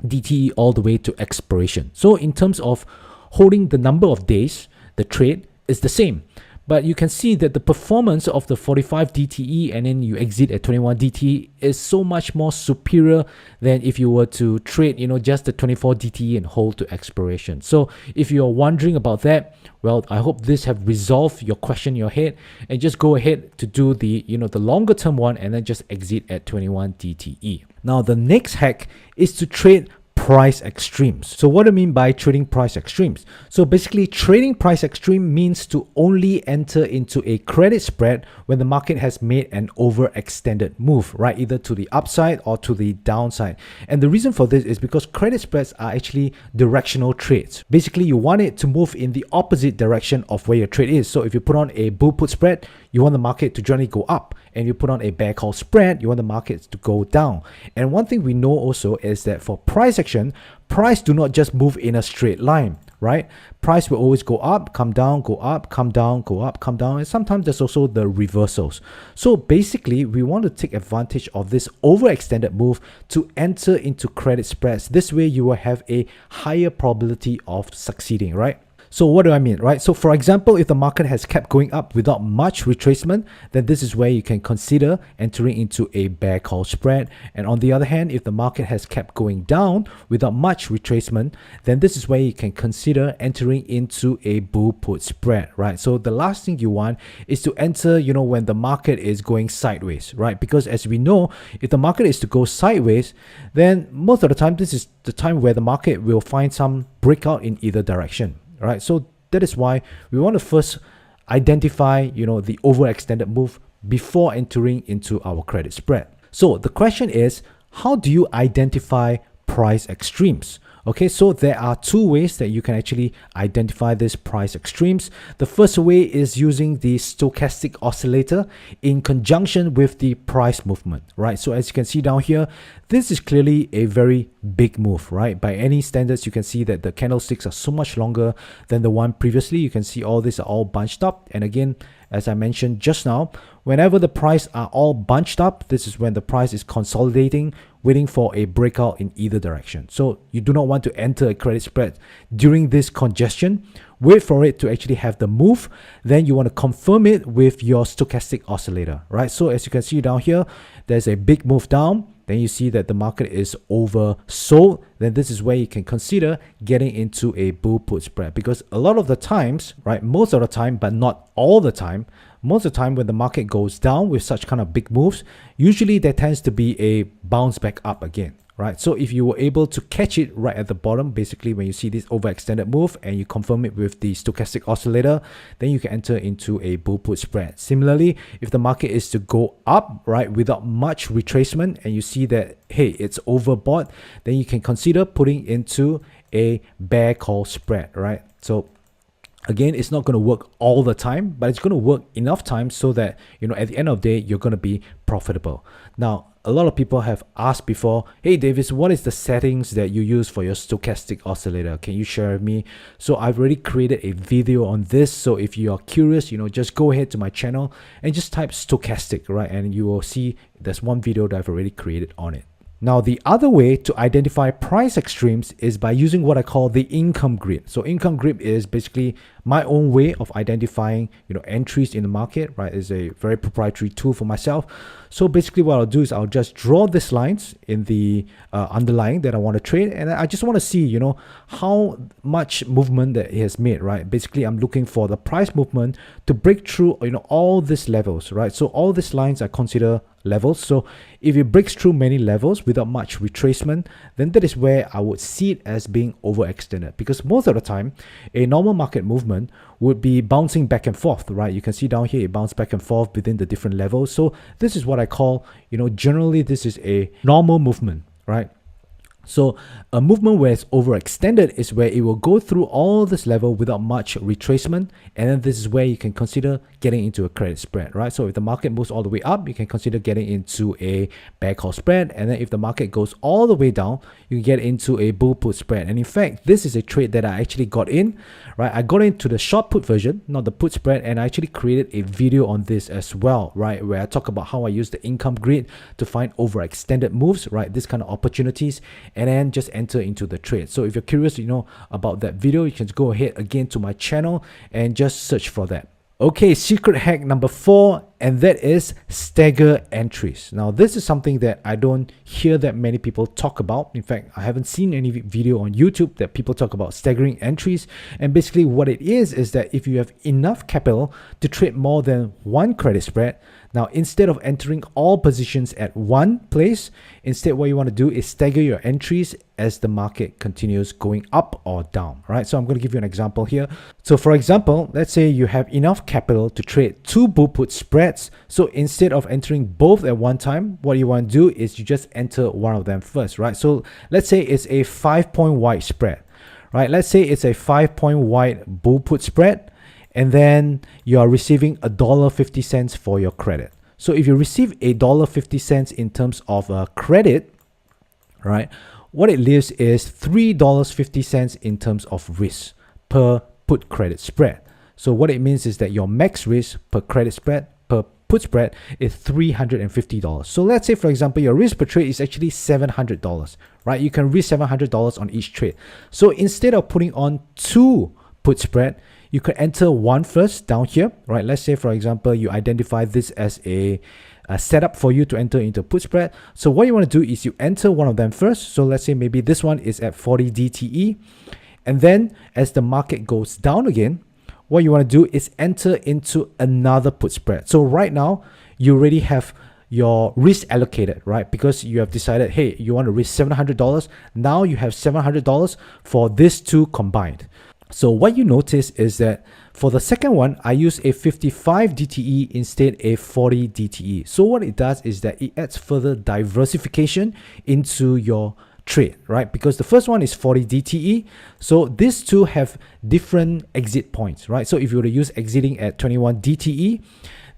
DTE all the way to expiration. So in terms of holding the number of days, the trade is the same. But you can see that the performance of the 45 DTE and then you exit at 21 DTE is so much more superior than if you were to trade, just the 24 DTE and hold to expiration. So if you're wondering about that, well, I hope this have resolved your question in your head, and just go ahead to do the, the longer term one and then just exit at 21 DTE. Now, the next hack is to trade price extremes. So what do I mean by trading price extremes? So basically, trading price extreme means to only enter into a credit spread when the market has made an overextended move, right? Either to the upside or to the downside. And the reason for this is because credit spreads are actually directional trades. Basically, you want it to move in the opposite direction of where your trade is. So if you put on a bull put spread, you want the market to generally go up, and you put on a bear call spread, you want the markets to go down. And one thing we know also is that for price action, price do not just move in a straight line, right? Price will always go up, come down, go up, come down, go up, come down, and sometimes there's also the reversals. So basically, we want to take advantage of this overextended move to enter into credit spreads. This way, you will have a higher probability of succeeding, right? So what do I mean, right? So for example, if the market has kept going up without much retracement, then this is where you can consider entering into a bear call spread. And on the other hand, if the market has kept going down without much retracement, then this is where you can consider entering into a bull put spread, right? So the last thing you want is to enter, when the market is going sideways, right? Because as we know, if the market is to go sideways, then most of the time, this is the time where the market will find some breakout in either direction. Right, so that is why we want to first identify, the overextended move before entering into our credit spread. So the question is, how do you identify price extremes. Okay, so there are two ways that you can actually identify these price extremes. The first way is using the stochastic oscillator in conjunction with the price movement, right? So as you can see down here, this is clearly a very big move, right? By any standards, you can see that the candlesticks are so much longer than the one previously. You can see all these are all bunched up. And again, as I mentioned just now, whenever the price are all bunched up, this is when the price is consolidating, waiting for a breakout in either direction. So you do not want to enter a credit spread during this congestion. Wait for it to actually have the move. Then you want to confirm it with your stochastic oscillator, right? So as you can see down here, there's a big move down. Then you see that the market is oversold. Then this is where you can consider getting into a bull put spread, because a lot of the times, right, most of the time, but not all the time, most of the time when the market goes down with such kind of big moves, usually there tends to be a bounce back up again, right? So if you were able to catch it right at the bottom, basically when you see this overextended move and you confirm it with the stochastic oscillator, then you can enter into a bull put spread. Similarly, if the market is to go up, right, without much retracement, and you see that, hey, it's overbought, then you can consider putting into a bear call spread, right? So again, it's not going to work all the time, but it's going to work enough time so that, you know, at the end of the day, you're going to be profitable. Now, a lot of people have asked before, hey, Davis, what is the settings that you use for your stochastic oscillator? Can you share with me? So I've already created a video on this. So if you are curious, you know, just go ahead to my channel and just type stochastic, right? And you will see there's one video that I've already created on it. Now, the other way to identify price extremes is by using what I call the income grid. So income grid is basically my own way of identifying, you know, entries in the market, right? It's a very proprietary tool for myself. So basically what I'll do is I'll just draw these lines in the underlying that I want to trade. And I just want to see, you know, how much movement that it has made, right? Basically, I'm looking for the price movement to break through, you know, all these levels, right? So all these lines I consider levels. So if it breaks through many levels without much retracement, then that is where I would see it as being overextended, because most of the time a normal market movement would be bouncing back and forth, right? You can see down here it bounced back and forth within the different levels. So this is what I call, you know, generally this is a normal movement, right? So a movement where it's overextended is where it will go through all this level without much retracement, and then this is where you can consider getting into a credit spread, right? So if the market moves all the way up, you can consider getting into a bear call spread, and then if the market goes all the way down, you can get into a bull put spread. And in fact, this is a trade that I actually got in, right? I got into the short put version, not the put spread, and I actually created a video on this as well, right? Where I talk about how I use the income grid to find overextended moves, right? This kind of opportunities, and then just enter into the trade. So if you're curious, you know, about that video, you can go ahead again to my channel and just search for that. Okay, secret hack number 4, and that is stagger entries. Now, this is something that I don't hear that many people talk about. In fact, I haven't seen any video on YouTube that people talk about staggering entries. And basically what it is that if you have enough capital to trade more than one credit spread, now instead of entering all positions at one place, instead what you want to do is stagger your entries as the market continues going up or down, right? So I'm going to give you an example here. So for example, let's say you have enough capital to trade 2 bull put spreads. So instead of entering both at one time, what you want to do is you just enter one of them first, right? So let's say it's a 5-point wide spread, right? Let's say it's a 5-point wide bull put spread, and then you are receiving $1.50 for your credit. So if you receive $1.50 in terms of credit, right, what it leaves is $3.50 in terms of risk per put credit spread. So what it means is that your max risk per credit spread, per put spread, is $350. So let's say, for example, your risk per trade is actually $700, right? You can risk $700 on each trade. So instead of putting on 2 put spread, you could enter one first down here, right? Let's say, for example, you identify this as a setup for you to enter into put spread. So what you want to do is you enter one of them first. So let's say maybe this one is at 40 DTE. And then as the market goes down again, what you want to do is enter into another put spread. So right now, you already have your risk allocated, right? Because you have decided, hey, you want to risk $700. Now you have $700 for these two combined. So what you notice is that for the second one, I use a 55 DTE instead a 40 DTE. So what it does is that it adds further diversification into your trade, right? Because the first one is 40 DTE. So these two have different exit points, right? So if you were to use exiting at 21 DTE,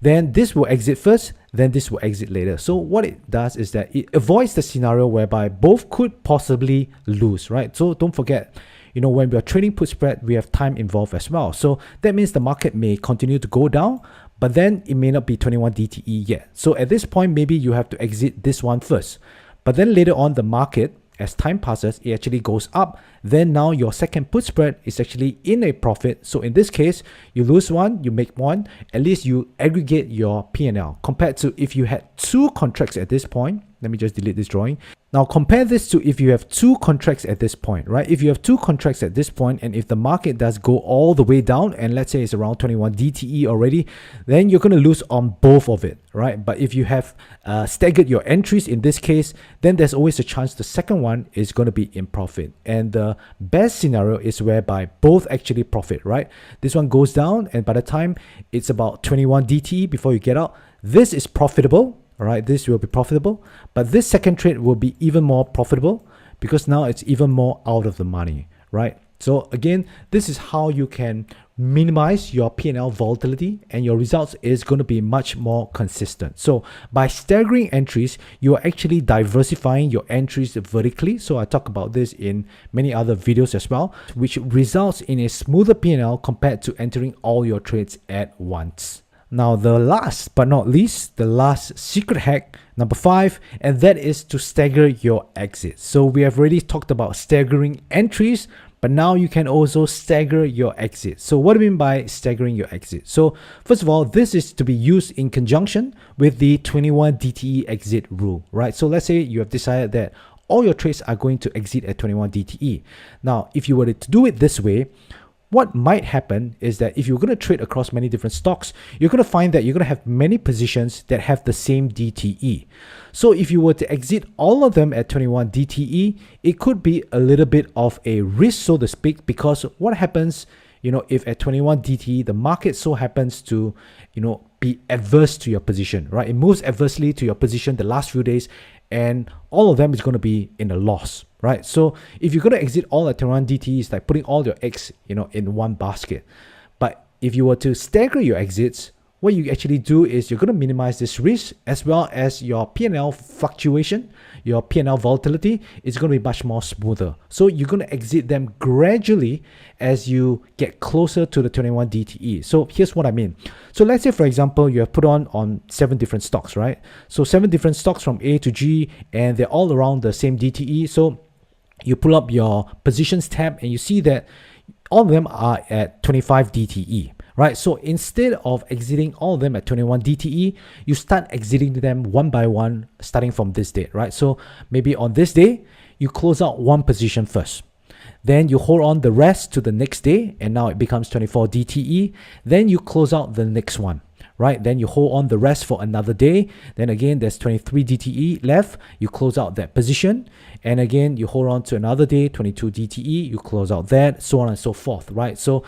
then this will exit first, then this will exit later. So what it does is that it avoids the scenario whereby both could possibly lose, right? So don't forget, when we are trading put spread, we have time involved as well. So that means the market may continue to go down, but then it may not be 21 DTE yet. So at this point, maybe you have to exit this one first. But then later on, the market, as time passes, it actually goes up. Then now your second put spread is actually in a profit. So in this case, you lose one, you make one. At least you aggregate your P&L compared to if you had two contracts at this point. Let me just delete this drawing. Now compare this to if you have two contracts at this point, right? If you have two contracts at this point, and if the market does go all the way down, and let's say it's around 21 DTE already, then you're going to lose on both of it, right? But if you have staggered your entries in this case, then there's always a chance the second one is going to be in profit. And the best scenario is whereby both actually profit, right? This one goes down, and by the time it's about 21 DTE before you get out, this is profitable. All right, this will be profitable, but this second trade will be even more profitable because now it's even more out of the money, right? So again, this is how you can minimize your P&L volatility, and your results is going to be much more consistent. So by staggering entries, you are actually diversifying your entries vertically. So I talk about this in many other videos as well, which results in a smoother P&L compared to entering all your trades at once. Now, the last but not least, the last secret hack, number 5, and that is to stagger your exits. So we have already talked about staggering entries, but now you can also stagger your exits. So what do I mean by staggering your exit? So first of all, this is to be used in conjunction with the 21 DTE exit rule, right? So let's say you have decided that all your trades are going to exit at 21 DTE. Now, if you were to do it this way, what might happen is that if you're going to trade across many different stocks, you're going to find that you're going to have many positions that have the same DTE. So if you were to exit all of them at 21 DTE, it could be a little bit of a risk, so to speak, because what happens, if at 21 DTE, the market so happens to, be adverse to your position, right? It moves adversely to your position the last few days, and all of them is going to be in a loss, right? So if you're going to exit all at 21 DTE, it's like putting all your eggs, in one basket. But if you were to stagger your exits, what you actually do is you're going to minimize this risk, as well as your P&L fluctuation, your P&L volatility is going to be much more smoother. So you're going to exit them gradually as you get closer to the 21 DTE. So here's what I mean. So let's say, for example, you have put on 7 different stocks, right? So 7 different stocks from A to G, and they're all around the same DTE. So you pull up your positions tab and you see that all of them are at 25 DTE. Right, so instead of exiting all of them at 21 DTE, you start exiting them one by one starting from this date, right? So maybe on this day, you close out one position first. Then you hold on the rest to the next day, and now it becomes 24 DTE. Then you close out the next one, right? Then you hold on the rest for another day. Then again, there's 23 DTE left. You close out that position. And again, you hold on to another day, 22 DTE. You close out that, so on and so forth, right? So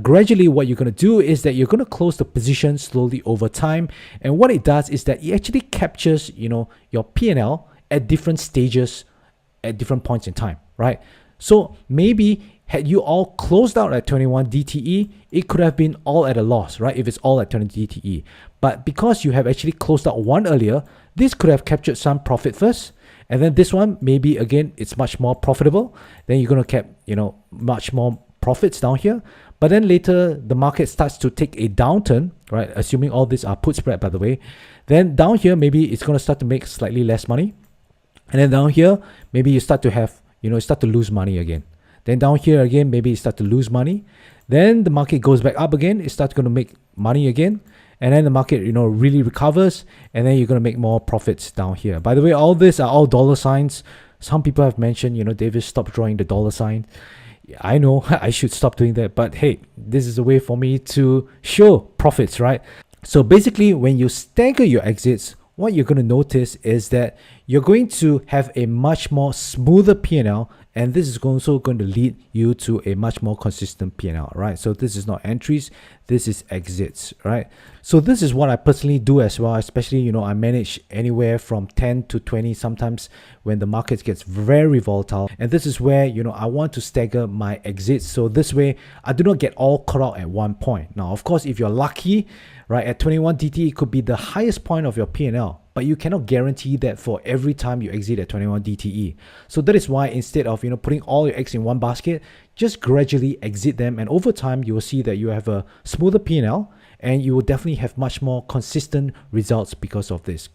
gradually, what you're going to do is that you're going to close the position slowly over time. And what it does is that it actually captures, your P&L at different stages, at different points in time, right? So maybe had you all closed out at 21 DTE, it could have been all at a loss, right? If it's all at 20 DTE. But because you have actually closed out one earlier, this could have captured some profit first. And then this one, maybe again, it's much more profitable. Then you're going to cap, much more profits down here. But then later, the market starts to take a downturn, right? Assuming all these are put spread, by the way. Then down here, maybe it's going to start to make slightly less money. And then down here, maybe you start to have, start to lose money again. Then down here again, maybe you start to lose money. Then the market goes back up again. It starts going to make money again. And then the market, really recovers. And then you're going to make more profits down here. By the way, all this are all dollar signs. Some people have mentioned, David, stop drawing the dollar sign. I know I should stop doing that. But hey, this is a way for me to show profits, right? So basically, when you stagger your exits, what you're going to notice is that you're going to have a much more smoother P&L, and this is also going to lead you to a much more consistent P&L, right? So this is not entries, this is exits, right? So this is what I personally do as well, especially, I manage anywhere from 10 to 20 sometimes when the market gets very volatile. And this is where, I want to stagger my exits. So this way, I do not get all caught out at one point. Now, of course, if you're lucky, right, at 21 DTE, it could be the highest point of your P&L. But you cannot guarantee that for every time you exit at 21 DTE. So that is why instead of putting all your eggs in one basket, just gradually exit them, and over time you will see that you have a smoother P&L, and you will definitely have much more consistent results because of this.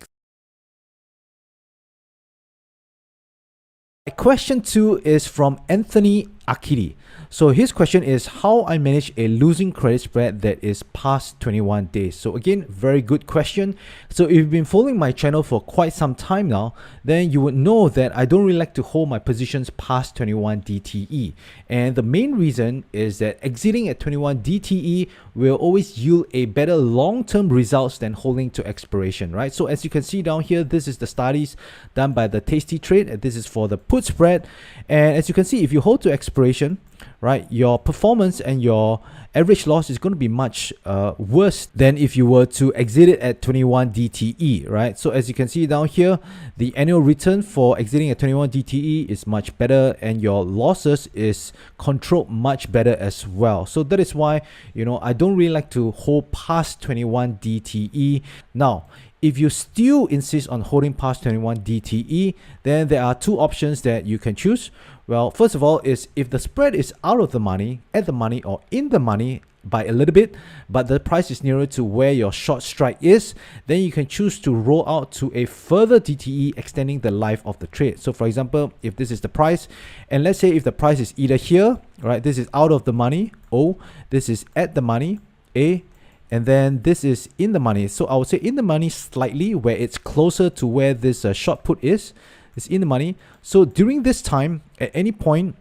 Question 2 is from Anthony Akiri. So his question is how I manage a losing credit spread that is past 21 days. So again, very good question. So if you've been following my channel for quite some time now, then you would know that I don't really like to hold my positions past 21 DTE. And the main reason is that exiting at 21 DTE will always yield a better long-term results than holding to expiration, right? So as you can see down here, this is the studies done by the Tasty Trade. This is for the put spread. And as you can see, if you hold to expiration, right, your performance and your average loss is going to be much worse than if you were to exit it at 21 DTE, right? So as you can see down here, the annual return for exiting at 21 DTE is much better, and your losses is controlled much better as well. So that is why, I don't really like to hold past 21 DTE. Now, if you still insist on holding past 21 DTE, then there are two options that you can choose. Well, first of all is if the spread is out of the money, at the money, or in the money by a little bit, but the price is nearer to where your short strike is, then you can choose to roll out to a further DTE, extending the life of the trade. So for example, if this is the price, and let's say if the price is either here, right, this is out of the money, O, this is at the money, A, and then this is in the money. So I would say in the money slightly, where it's closer to where this short put is in the money. So during this time, at any point,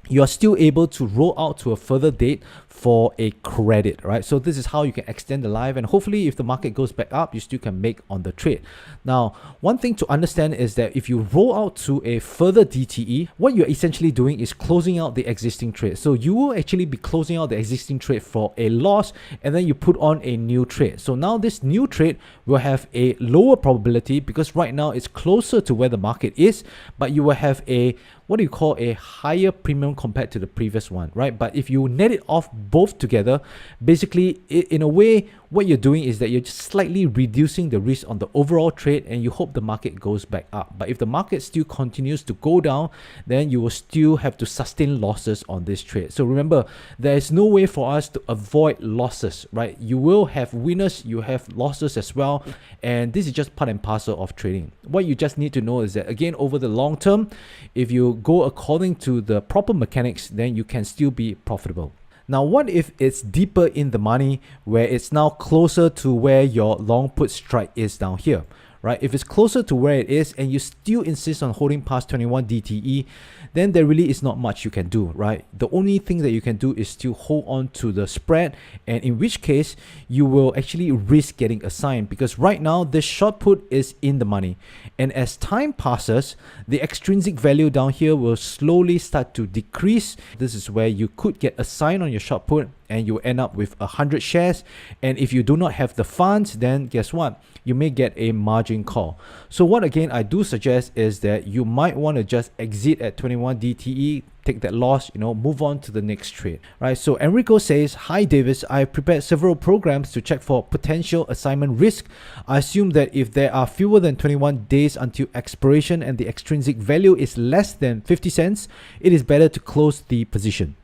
you are still able to roll out to a further date for a credit, right? So this is how you can extend the life, and hopefully if the market goes back up, you still can make on the trade. Now, one thing to understand is that if you roll out to a further DTE, what you're essentially doing is closing out the existing trade. So you will actually be closing out the existing trade for a loss, and then you put on a new trade. So now this new trade will have a lower probability because right now it's closer to where the market is, but you will have a what do you call a higher premium compared to the previous one, right? But if you net it off both together, basically in a way, what you're doing is that you're just slightly reducing the risk on the overall trade, and you hope the market goes back up. But if the market still continues to go down, then you will still have to sustain losses on this trade. So remember, there is no way for us to avoid losses, right? You will have winners, you have losses as well, and this is just part and parcel of trading. What you just need to know is that, again, over the long term, if you go according to the proper mechanics, then you can still be profitable. Now, what if it's deeper in the money, where it's now closer to where your long put strike is down here, right? If it's closer to where it is and you still insist on holding past 21 DTE, then there really is not much you can do, right? The only thing that you can do is still hold on to the spread, and in which case you will actually risk getting assigned, because right now this short put is in the money, and as time passes, the extrinsic value down here will slowly start to decrease. This is where you could get assigned on your short put, and you end up with 100 shares, and if you do not have the funds, then guess what? You may get a margin call. So what again I do suggest is that you might want to just exit at 21 DTE, take that loss, move on to the next trade, right? So Enrico says, hi Davis, I have prepared several programs to check for potential assignment risk. I assume that if there are fewer than 21 days until expiration and the extrinsic value is less than 50 cents, it is better to close the position.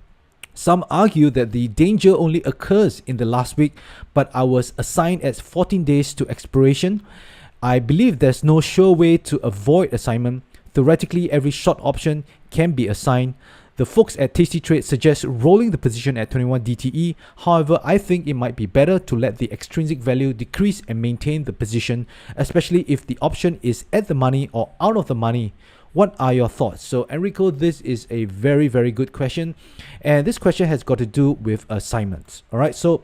Some argue that the danger only occurs in the last week, but I was assigned at 14 days to expiration. I believe there's no sure way to avoid assignment. Theoretically, every short option can be assigned. The folks at Tasty Trade suggest rolling the position at 21 DTE. However, I think it might be better to let the extrinsic value decrease and maintain the position, especially if the option is at the money or out of the money. What are your thoughts? So Enrico, this is a very, very good question. And this question has got to do with assignments. All right, so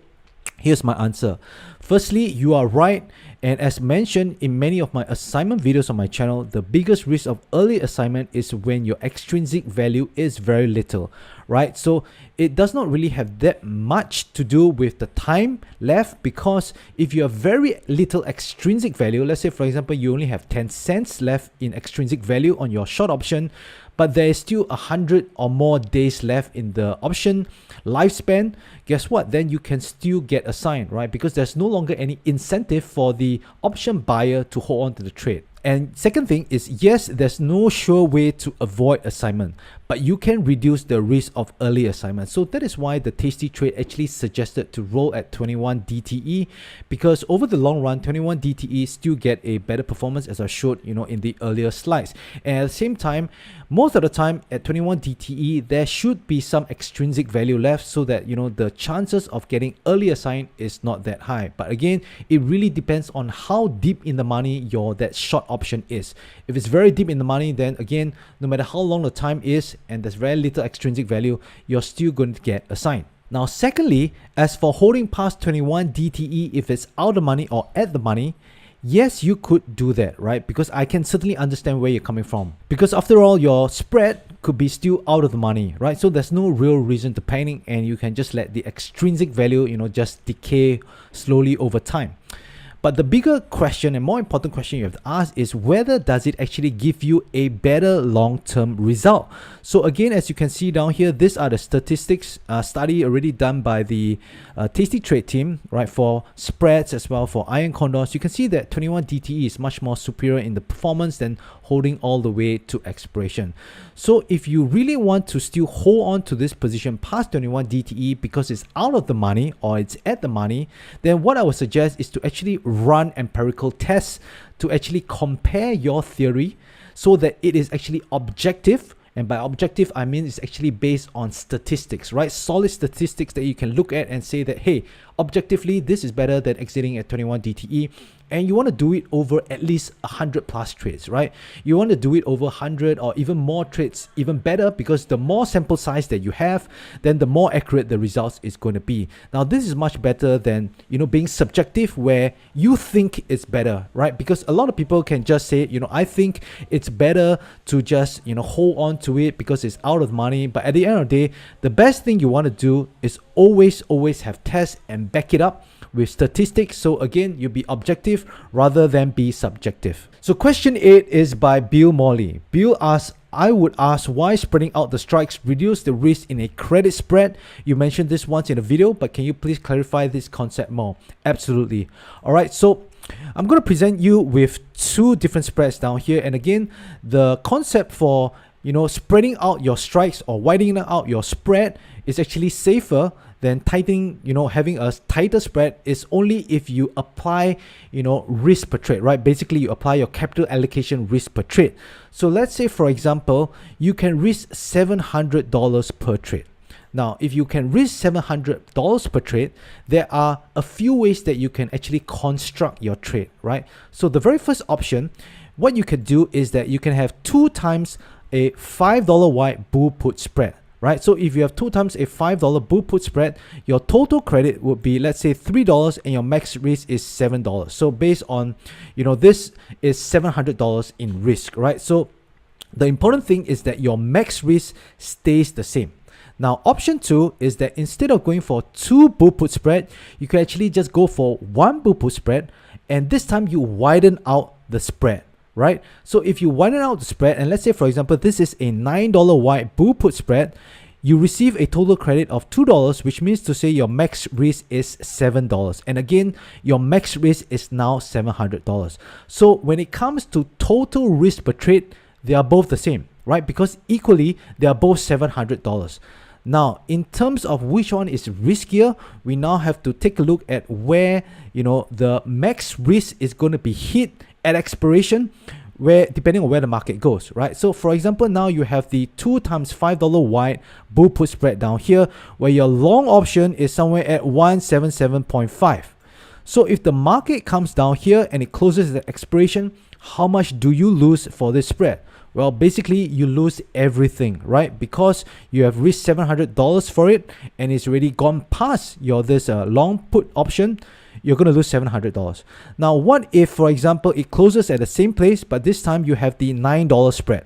here's my answer. Firstly, you are right, and as mentioned in many of my assignment videos on my channel, the biggest risk of early assignment is when your extrinsic value is very little, right? So it does not really have that much to do with the time left, because if you have very little extrinsic value, let's say for example you only have 10 cents left in extrinsic value on your short option, but there is still 100 or more days left in the option lifespan, guess what? Then you can still get assigned, right? Because there's no longer any incentive for the option buyer to hold on to the trade. And second thing is, yes, there's no sure way to avoid assignment, but you can reduce the risk of early assignment. So that is why the Tasty Trade actually suggested to roll at 21 DTE, because over the long run, 21 DTE still get a better performance, as I showed, in the earlier slides. And at the same time, most of the time at 21 DTE, there should be some extrinsic value left, so that the chances of getting early assigned is not that high. But again, it really depends on how deep in the money that short option is. If it's very deep in the money, then again, no matter how long the time is and there's very little extrinsic value, you're still going to get assigned. Now secondly, as for holding past 21 DTE if it's out of the money or at the money, yes, you could do that, right? Because I can certainly understand where you're coming from. Because after all, your spread could be still out of the money, right? So there's no real reason to panic, and you can just let the extrinsic value, just decay slowly over time. But the bigger question and more important question you have to ask is whether does it actually give you a better long-term result. So again, as you can see down here, these are the statistics study already done by the Tasty Trade team, right, for spreads as well for iron condors. You can see that 21 DTE is much more superior in the performance than holding all the way to expiration. So if you really want to still hold on to this position past 21 DTE because it's out of the money or it's at the money, then what I would suggest is to actually run empirical tests to actually compare your theory so that it is actually objective. And by objective, I mean it's actually based on statistics, right? Solid statistics that you can look at and say that, hey, objectively, this is better than exiting at 21 DTE. And you want to do it over at least 100 plus trades, right? You want to do it over 100 or even more trades, even better, because the more sample size that you have, then the more accurate the results is going to be. Now, this is much better than, being subjective where you think it's better, right? Because a lot of people can just say, I think it's better to just, hold on to it because it's out of money. But at the end of the day, the best thing you want to do is always have tests and back it up with statistics. So again, you'll be objective rather than be subjective. So question 8 is by Bill Morley. Bill asks, I would ask why spreading out the strikes reduce the risk in a credit spread. You mentioned this once in a video, but can you please clarify this concept more? Absolutely. All right, so I'm going to present you with 2 different spreads down here. And again, the concept for spreading out your strikes or widening out your spread is actually safer than tightening, having a tighter spread is only if you apply, risk per trade, right? Basically, you apply your capital allocation risk per trade. So let's say, for example, you can risk $700 per trade. Now, if you can risk $700 per trade, there are a few ways that you can actually construct your trade, right? So the very first option, what you can do is that you can have 2 times a $5 wide bull put spread. Right, so if you have 2 times a $5 bull put spread, your total credit would be, let's say, $3 and your max risk is $7. So based on, this is $700 in risk, right? So the important thing is that your max risk stays the same. Now, option 2 is that instead of going for 2 bull put spread, you can actually just go for 1 bull put spread, and this time you widen out the spread. Right, so if you widen out the spread, and let's say for example this is a $9 wide bull put spread, you receive a total credit of $2, which means to say your max risk is $7. And again, your max risk is now $700. So when it comes to total risk per trade, they are both the same, right? Because equally, they are both $700. Now, in terms of which one is riskier, we now have to take a look at where, the max risk is going to be hit at expiration, where depending on where the market goes, right? So for example, now you have the 2 times $5 wide bull put spread down here, where your long option is somewhere at 177.5. So if the market comes down here and it closes at expiration, how much do you lose for this spread? Well, basically you lose everything, right? Because you have risked $700 for it and it's already gone past your long put option. you're going to lose $700. Now, what if, for example, it closes at the same place, but this time you have the $9 spread?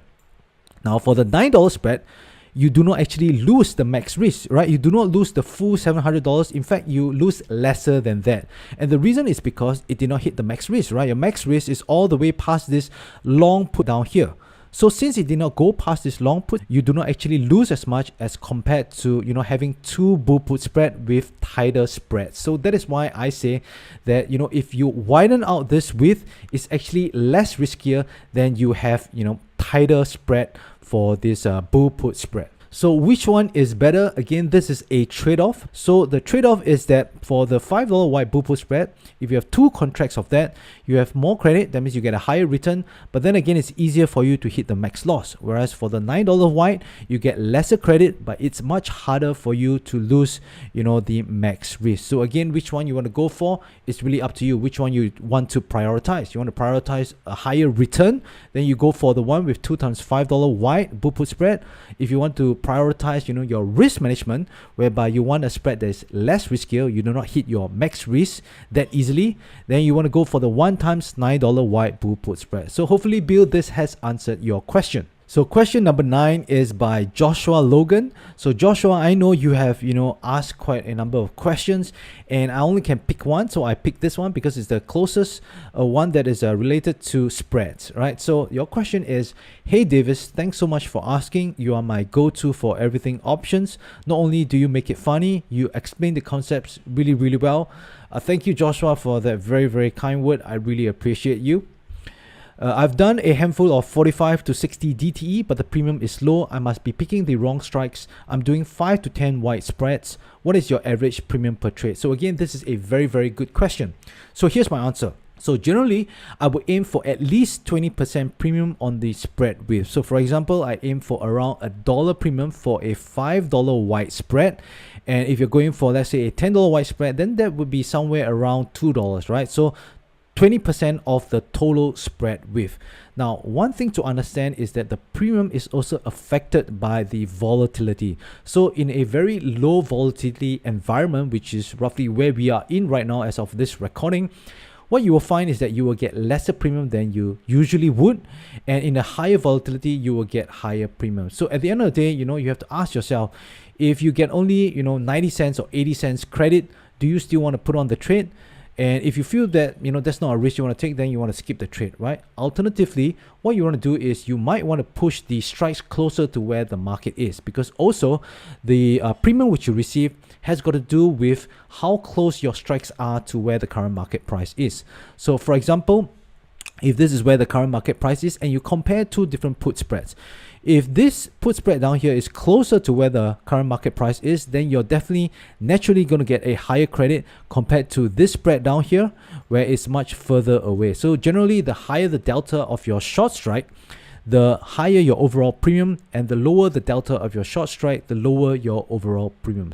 Now, for the $9 spread, you do not actually lose the max risk, right? You do not lose the full $700. In fact, you lose lesser than that. And the reason is because it did not hit the max risk, right? Your max risk is all the way past this long put down here. So since it did not go past this long put, you do not actually lose as much as compared to, having two bull put spread with tighter spreads. So that is why I say that, if you widen out this width, it's actually less riskier than you have, tighter spread for this bull put spread. So which one is better? Again, this is a trade-off. So the trade-off is that for the $5 white bull put spread, if you have two contracts of that, you have more credit. That means you get a higher return. But then again, it's easier for you to hit the max loss. Whereas for the $9 white, you get lesser credit, but it's much harder for you to lose, the max risk. So again, which one you want to go for? It's really up to you. Which one you want to prioritize? You want to prioritize a higher return? Then you go for the one with 2 times $5 white bull put spread. If you want to prioritize, your risk management, whereby you want a spread that is less riskier, you do not hit your max risk that easily, then you want to go for the 1 times $9 white bull put spread. So hopefully, Bill, this has answered your question. So question number 9 is by Joshua Logan. So Joshua, I know you have, asked quite a number of questions, and I only can pick one. So I picked this one because it's the closest one that is related to spreads, right? So your question is, hey Davis, thanks so much for asking. You are my go-to for everything options. Not only do you make it funny, you explain the concepts really, really well. Thank you, Joshua, for that very, very kind word. I really appreciate you. I've done a handful of 45 to 60 DTE, but the premium is low. I must be picking the wrong strikes. I'm doing 5 to 10 wide spreads. What is your average premium per trade? So again, this is a very, very good question. So here's my answer. So generally, I would aim for at least 20% premium on the spread width. So for example, I aim for around $1 premium for a $5 wide spread. And if you're going for, let's say, a $10 wide spread, then that would be somewhere around $2, right? So 20% of the total spread width. Now, one thing to understand is that the premium is also affected by the volatility. So in a very low volatility environment, which is roughly where we are in right now as of this recording, what you will find is that you will get lesser premium than you usually would. And in a higher volatility, you will get higher premium. So at the end of the day, you have to ask yourself, if you get only, 90 cents or 80 cents credit, do you still want to put on the trade? And if you feel that, that's not a risk you want to take, then you want to skip the trade, right? Alternatively, what you want to do is you might want to push the strikes closer to where the market is, because also the premium which you receive has got to do with how close your strikes are to where the current market price is. So for example, if this is where the current market price is and you compare two different put spreads, if this put spread down here is closer to where the current market price is, then you're definitely naturally going to get a higher credit compared to this spread down here, where it's much further away. So generally, the higher the delta of your short strike, the higher your overall premium, and the lower the delta of your short strike, the lower your overall premium.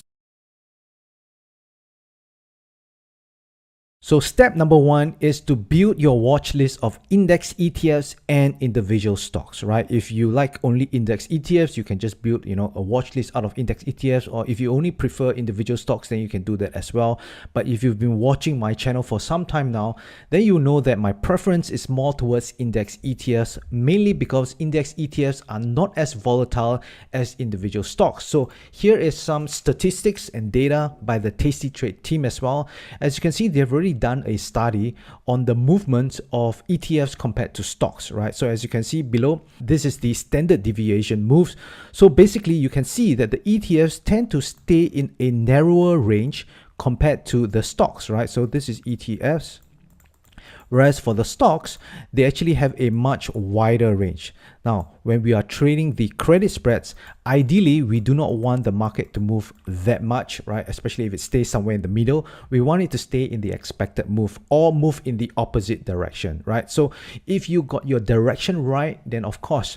So step number 1 is to build your watch list of index ETFs and individual stocks, right? If you like only index ETFs, you can just build, a watch list out of index ETFs, or if you only prefer individual stocks, then you can do that as well. But if you've been watching my channel for some time now, then you know that my preference is more towards index ETFs, mainly because index ETFs are not as volatile as individual stocks. So here is some statistics and data by the Tasty Trade team as well. As you can see, they've already done a study on the movement of ETFs compared to stocks, right? So as you can see below, this is the standard deviation moves. So basically you can see that the ETFs tend to stay in a narrower range compared to the stocks, right? So this is ETFs. Whereas for the stocks, they actually have a much wider range. Now, when we are trading the credit spreads, ideally, we do not want the market to move that much, right? Especially if it stays somewhere in the middle. We want it to stay in the expected move or move in the opposite direction, right? So if you got your direction right, then of course,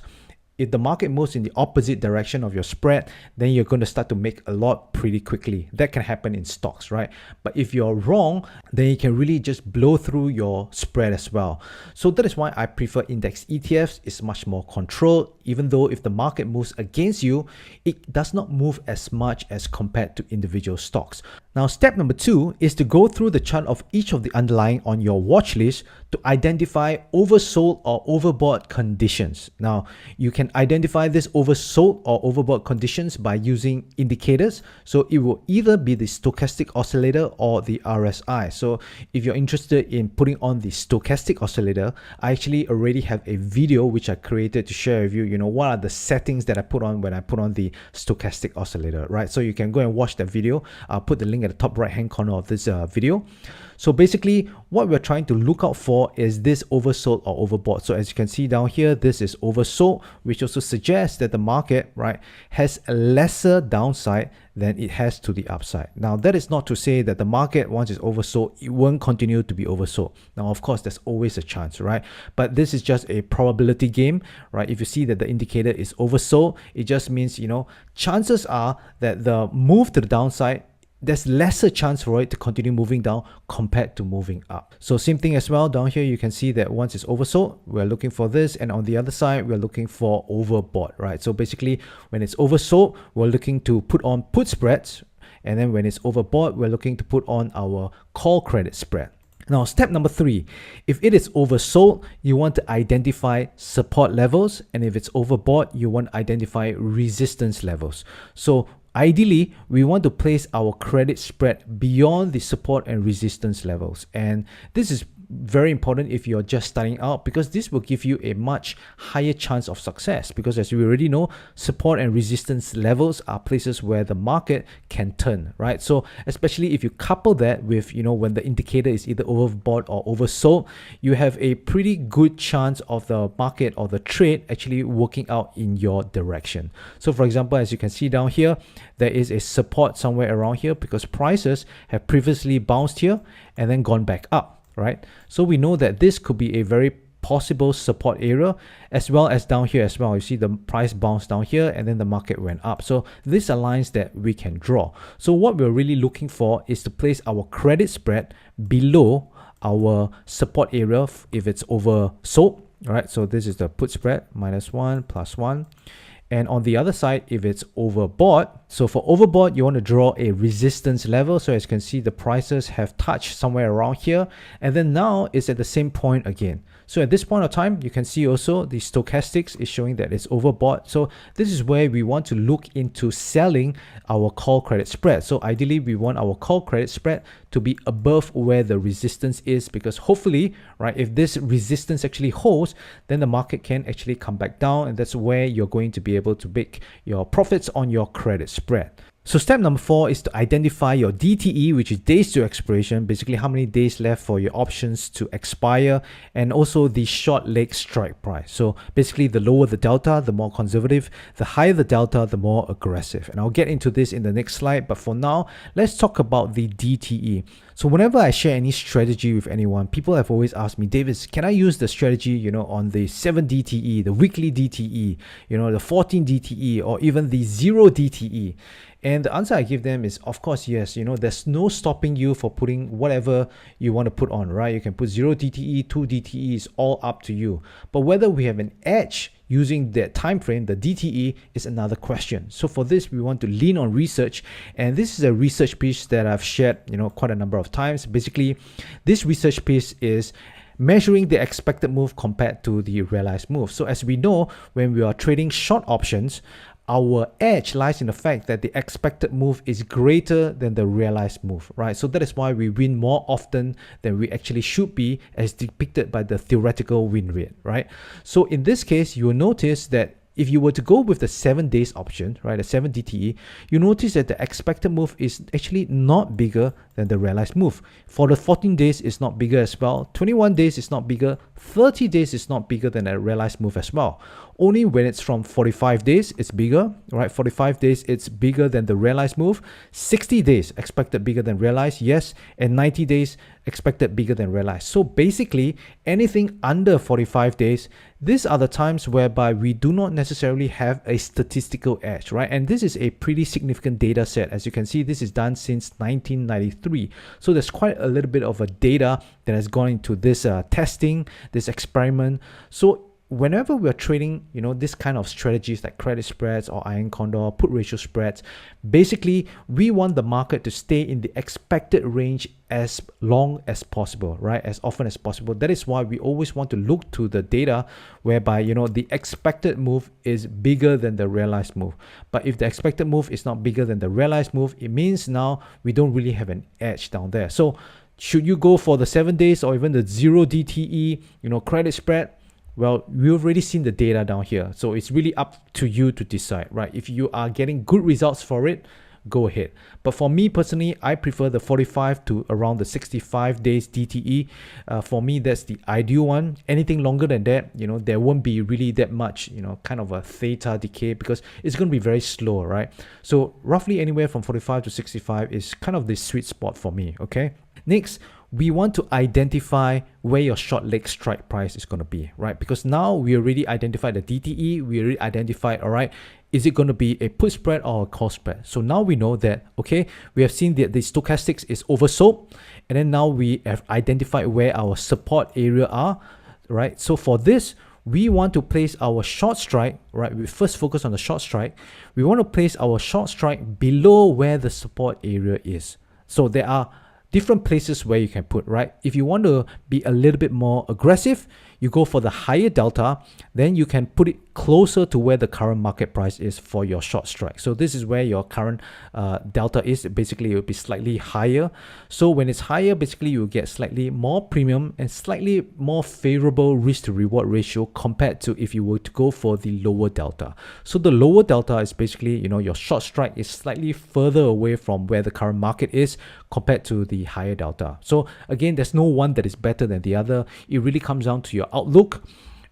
if the market moves in the opposite direction of your spread, then you're going to start to make a lot pretty quickly. That can happen in stocks, right? But if you're wrong, then you can really just blow through your spread as well. So that is why I prefer index ETFs. It's much more controlled, even though if the market moves against you, it does not move as much as compared to individual stocks. Now, step number 2 is to go through the chart of each of the underlying on your watch list to identify oversold or overbought conditions. Now, you can identify this oversold or overbought conditions by using indicators. So it will either be the stochastic oscillator or the RSI. So if you're interested in putting on the stochastic oscillator, I actually already have a video which I created to share with you, what are the settings that I put on when I put on the stochastic oscillator, right? So you can go and watch that video. I'll put the link at the top right hand corner of this video. So basically what we're trying to look out for is this oversold or overbought. So as you can see down here, this is oversold, which also suggests that the market, right, has a lesser downside than it has to the upside. Now, that is not to say that the market, once it's oversold, it won't continue to be oversold. Now, of course, there's always a chance, right? But this is just a probability game, right? If you see that the indicator is oversold, it just means, chances are that the move to the downside, there's lesser chance for it to continue moving down compared to moving up. So same thing as well. Down here, you can see that once it's oversold, we're looking for this. And on the other side, we're looking for overbought, right? So basically, when it's oversold, we're looking to put on put spreads. And then when it's overbought, we're looking to put on our call credit spread. Now, step number 3, if it is oversold, you want to identify support levels. And if it's overbought, you want to identify resistance levels. So ideally, we want to place our credit spread beyond the support and resistance levels. And this is very important if you're just starting out, because this will give you a much higher chance of success, because as we already know, support and resistance levels are places where the market can turn, right? So especially if you couple that with, when the indicator is either overbought or oversold, you have a pretty good chance of the market or the trade actually working out in your direction. So for example, as you can see down here, there is a support somewhere around here because prices have previously bounced here and then gone back up, right? So we know that this could be a very possible support area, as well as down here as well. You see the price bounced down here and then the market went up. So this are lines that we can draw. So what we're really looking for is to place our credit spread below our support area if it's oversold, right? So this is the put spread, -1, +1. And on the other side, if it's overbought, so for overbought, you want to draw a resistance level. So as you can see, the prices have touched somewhere around here. And then now it's at the same point again. So at this point of time, you can see also the stochastics is showing that it's overbought. So this is where we want to look into selling our call credit spread. So ideally, we want our call credit spread to be above where the resistance is, because hopefully, right, if this resistance actually holds, then the market can actually come back down, and that's where you're going to be able to make your profits on your credit spread. So step number 4 is to identify your DTE, which is days to expiration, basically how many days left for your options to expire, and also the short leg strike price. So basically, the lower the delta, the more conservative, the higher the delta, the more aggressive. And I'll get into this in the next slide, but for now, let's talk about the DTE. So whenever I share any strategy with anyone, people have always asked me, David, can I use the strategy, on the 7 DTE, the weekly DTE, the 14 DTE, or even the 0 DTE? And the answer I give them is, of course, yes. There's no stopping you for putting whatever you want to put on, right? You can put 0 DTE, 2 DTE, is all up to you. But whether we have an edge using that time frame, the DTE, is another question. So for this, we want to lean on research, and this is a research piece that I've shared, quite a number of times. Basically, this research piece is measuring the expected move compared to the realized move. So as we know, when we are trading short options, our edge lies in the fact that the expected move is greater than the realized move, right? So that is why we win more often than we actually should be, as depicted by the theoretical win rate, right? So in this case, you will notice that if you were to go with the 7 days option, right, the 7 DTE, you notice that the expected move is actually not bigger than the realized move. For the 14 days, it's not bigger as well. 21 days is not bigger. 30 days is not bigger than a realized move as well. Only when it's from 45 days, it's bigger, right? 45 days, it's bigger than the realized move. 60 days, expected bigger than realized, yes. And 90 days, expected bigger than realized. So basically, anything under 45 days, these are the times whereby we do not necessarily have a statistical edge, right? And this is a pretty significant data set. As you can see, this is done since 1993. So there's quite a little bit of a data that has gone into this testing, this experiment. So whenever we're trading, this kind of strategies like credit spreads or iron condor, put ratio spreads, basically we want the market to stay in the expected range as long as possible, right? As often as possible. That is why we always want to look to the data whereby, the expected move is bigger than the realized move. But if the expected move is not bigger than the realized move, it means now we don't really have an edge down there. So should you go for the 7 days or even the 0 DTE, credit spread? Well, we've already seen the data down here. So it's really up to you to decide, right? If you are getting good results for it, go ahead. But for me personally, I prefer the 45 to around the 65 days DTE. For me, that's the ideal one. Anything longer than that, there won't be really that much, kind of a theta decay, because it's going to be very slow, right? So roughly anywhere from 45 to 65 is kind of the sweet spot for me, okay? Next, we want to identify where your short leg strike price is going to be, right? Because now we already identified the DTE, we already identified, all right, is it going to be a put spread or a call spread? So now we know that, okay, we have seen that the stochastics is oversold, and then now we have identified where our support area are, right? So for this, we want to place our short strike, right? We first focus on the short strike. We want to place our short strike below where the support area is. So there are different places where you can put, right? If you want to be a little bit more aggressive, you go for the higher delta, then you can put it closer to where the current market price is for your short strike. So this is where your current delta is. Basically, it will be slightly higher. So when it's higher, basically you get slightly more premium and slightly more favorable risk to reward ratio compared to if you were to go for the lower delta. So the lower delta is basically, your short strike is slightly further away from where the current market is compared to the higher delta. So again, there's no one that is better than the other. It really comes down to your outlook,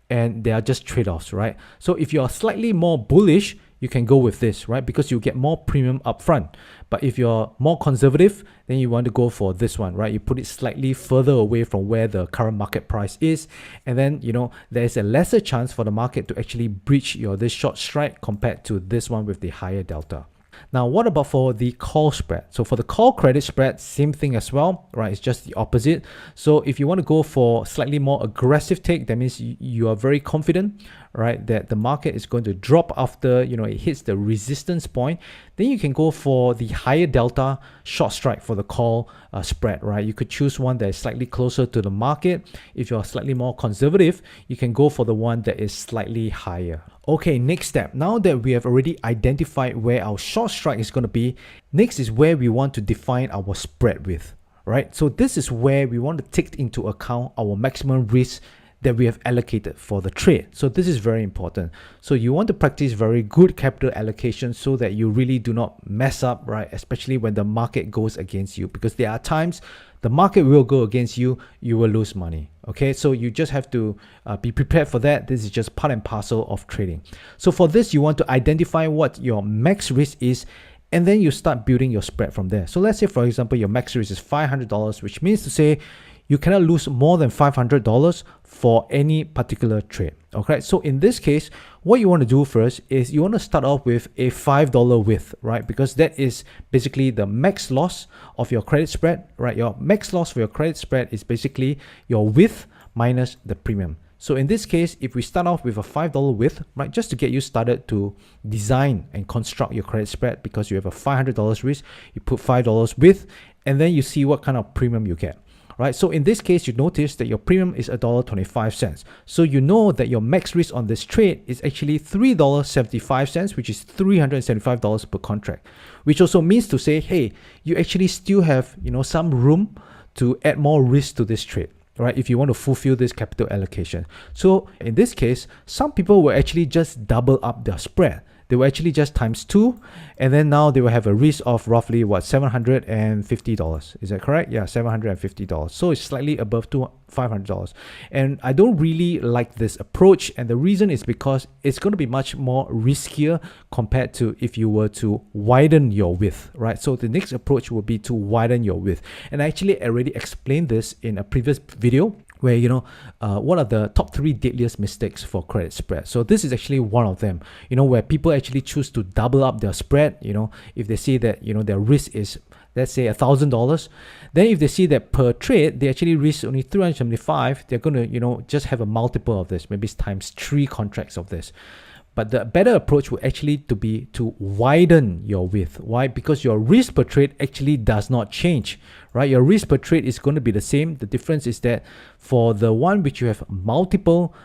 and they are just trade-offs, right? So if you are slightly more bullish, you can go with this, right? Because you get more premium upfront. But if you're more conservative, then you want to go for this one, right? You put it slightly further away from where the current market price is, and then there's a lesser chance for the market to actually breach this short strike compared to this one with the higher delta. Now, what about for the call spread? So for the call credit spread, same thing as well, right? It's just the opposite. So if you want to go for slightly more aggressive take, that means you are very confident, right, that the market is going to drop after, it hits the resistance point, then you can go for the higher delta short strike for the call spread, right? You could choose one that is slightly closer to the market. If you're slightly more conservative, you can go for the one that is slightly higher. Okay, next step. Now that we have already identified where our short strike is going to be, next is where we want to define our spread with, right? So this is where we want to take into account our maximum risk that we have allocated for the trade. So this is very important. So you want to practice very good capital allocation so that you really do not mess up, right? Especially when the market goes against you, because there are times the market will go against you, you will lose money. Okay, so you just have to be prepared for that. This is just part and parcel of trading. So for this, you want to identify what your max risk is, and then you start building your spread from there. So let's say, for example, your max risk is $500, which means to say you cannot lose more than $500 for any particular trade. Okay, so in this case, what you want to do first is you want to start off with a $5 width, right? Because that is basically the max loss of your credit spread, right? Your max loss for your credit spread is basically your width minus the premium. So in this case, if we start off with a $5 width, right, just to get you started to design and construct your credit spread, because you have a $500 risk, you put $5 width, and then you see what kind of premium you get. Right, so in this case, you notice that your premium is $1.25. So you know that your max risk on this trade is actually $3.75, which is $375 per contract. Which also means to say, hey, you actually still have some room to add more risk to this trade, right? If you want to fulfill this capital allocation. So in this case, some people will actually just double up their spread. they will actually just times 2, and then now they will have a risk of roughly what, $750. Is that correct? Yeah, $750. So it's slightly above $500. And I don't really like this approach, and the reason is because it's going to be much more riskier compared to if you were to widen your width, right? So the next approach will be to widen your width. And I actually already explained this in a previous video, where, you know, what are the top 3 deadliest mistakes for credit spread. So this is actually one of them, you know, where people actually choose to double up their spread. You know, if they see that, you know, their risk is, let's say, $1,000, then if they see that per trade they actually risk only 375, they're going to, you know, just have a multiple of this, maybe it's times 3 contracts of this. But the better approach would actually be to widen your width. Why? Because your risk per trade actually does not change, right? Your risk per trade is going to be the same. The difference is that for the one which you have multiple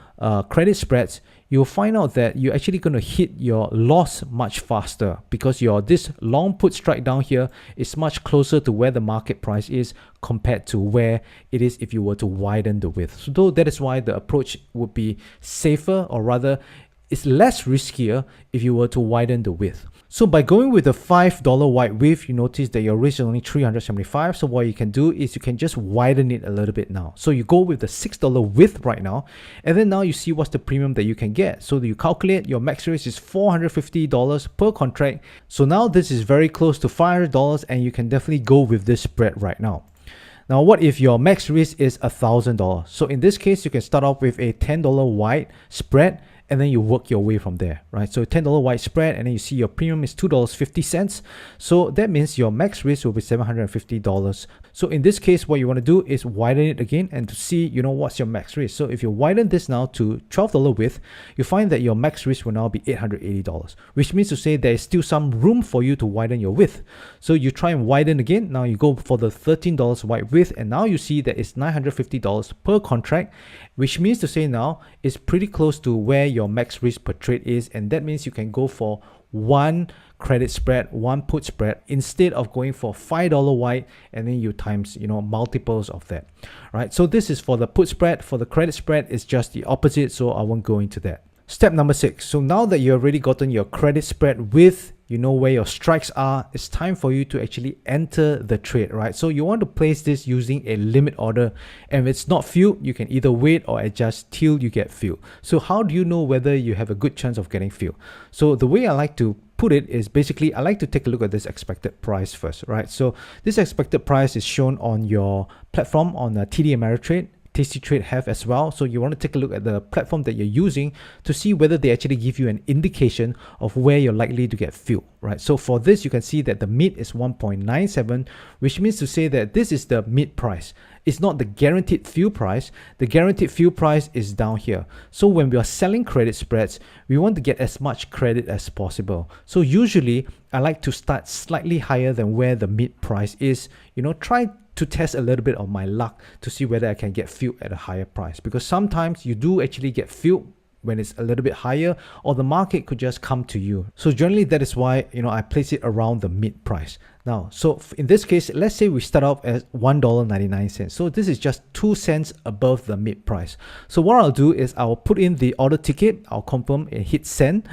credit spreads, you'll find out that you're actually going to hit your loss much faster, because this long put strike down here is much closer to where the market price is compared to where it is if you were to widen the width. So that is why the approach would be safer, or rather it's less riskier if you were to widen the width. So by going with the $5 wide width, you notice that your risk is only 375. So what you can do is you can just widen it a little bit now. So you go with the $6 width right now, and then now you see what's the premium that you can get. So you calculate your max risk is $450 per contract. So now this is very close to $500, and you can definitely go with this spread right now. Now, what if your max risk is $1,000? So in this case, you can start off with a $10 wide spread, and then you work your way from there, right? So $10 wide spread, and then you see your premium is $2.50. So that means your max risk will be $750. So in this case, what you want to do is widen it again and to see, you know, what's your max risk. So if you widen this now to $12 width, you find that your max risk will now be $880, which means to say there is still some room for you to widen your width. So you try and widen again. Now you go for the $13 wide width, and now you see that it's $950 per contract, which means to say now it's pretty close to where your max risk per trade is, and that means you can go for one credit spread, one put spread, instead of going for $5 wide and then you times, you know, multiples of that, right? So this is for the put spread. For the credit spread, it's just the opposite, so I won't go into that. Step number 6. So now that you've already gotten your credit spread with, you know where your strikes are, it's time for you to actually enter the trade, right? So you want to place this using a limit order, and if it's not filled, you can either wait or adjust till you get filled. So how do you know whether you have a good chance of getting filled? So the way I like to put it is basically I like to take a look at this expected price first, right? So this expected price is shown on your platform on TD Ameritrade. Tastytrade have as well. So you want to take a look at the platform that you're using to see whether they actually give you an indication of where you're likely to get filled, right? So for this, you can see that the mid is 1.97, which means to say that this is the mid price. It's not the guaranteed fill price. The guaranteed fill price is down here. So when we are selling credit spreads, we want to get as much credit as possible. So usually I like to start slightly higher than where the mid price is. You know, try to test a little bit of my luck to see whether I can get filled at a higher price, because sometimes you do actually get filled when it's a little bit higher, or the market could just come to you. So generally that is why, you know, I place it around the mid price. Now, so in this case, let's say we start off at $1.99. So this is just 2 cents above the mid price. So what I'll do is I'll put in the order ticket, I'll confirm and hit send.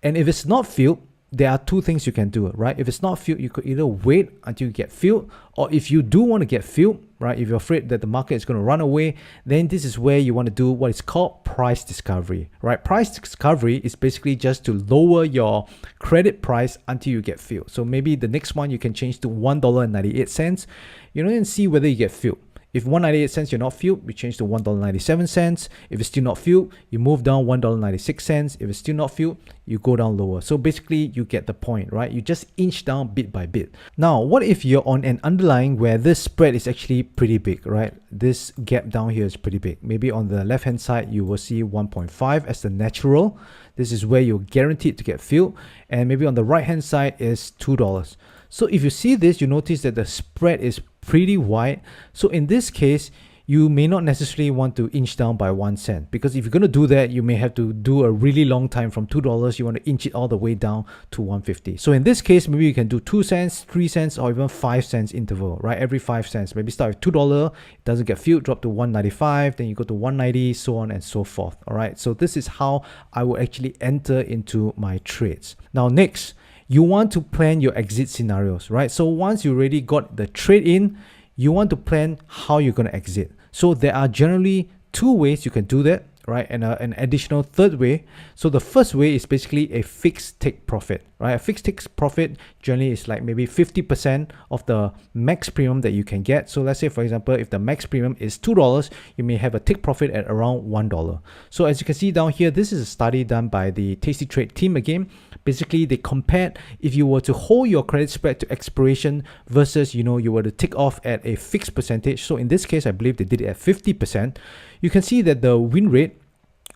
And if it's not filled, there are 2 things you can do, right? If it's not filled, you could either wait until you get filled, or if you do want to get filled, right, if you're afraid that the market is going to run away, then this is where you want to do what is called price discovery, right? Price discovery is basically just to lower your credit price until you get filled. So maybe the next one you can change to $1.98, you know, and see whether you get filled. If 1.98 cents you're not filled, we change to $1.97. If it's still not filled, you move down $1.96. If it's still not filled, you go down lower. So basically you get the point, right? You just inch down bit by bit. Now, what if you're on an underlying where this spread is actually pretty big, right? This gap down here is pretty big. Maybe on the left hand side, you will see 1.5 as the natural. This is where you're guaranteed to get filled. And maybe on the right hand side is $2. So if you see this, you notice that the spread is pretty wide. So in this case, you may not necessarily want to inch down by 1 cent, because if you're going to do that, you may have to do a really long time. From $2, you want to inch it all the way down to 150. So in this case, maybe you can do 2 cents, 3 cents, or even 5 cents interval, right? Every 5 cents. Maybe start with $2, it doesn't get filled, drop to 195, then you go to 190, so on and so forth. All right. So this is how I will actually enter into my trades. Now, next, you want to plan your exit scenarios, right? So once you already got the trade in, you want to plan how you're going to exit. So there are generally 2 ways you can do that, right? And an additional 3rd way. So the first way is basically a fixed take profit, right? A fixed take profit generally is like maybe 50% of the max premium that you can get. So let's say, for example, if the max premium is $2, you may have a take profit at around $1. So as you can see down here, this is a study done by the Tasty Trade team again. Basically, they compared if you were to hold your credit spread to expiration versus, you were to take off at a fixed percentage. So in this case, I believe they did it at 50%. You can see that the win rate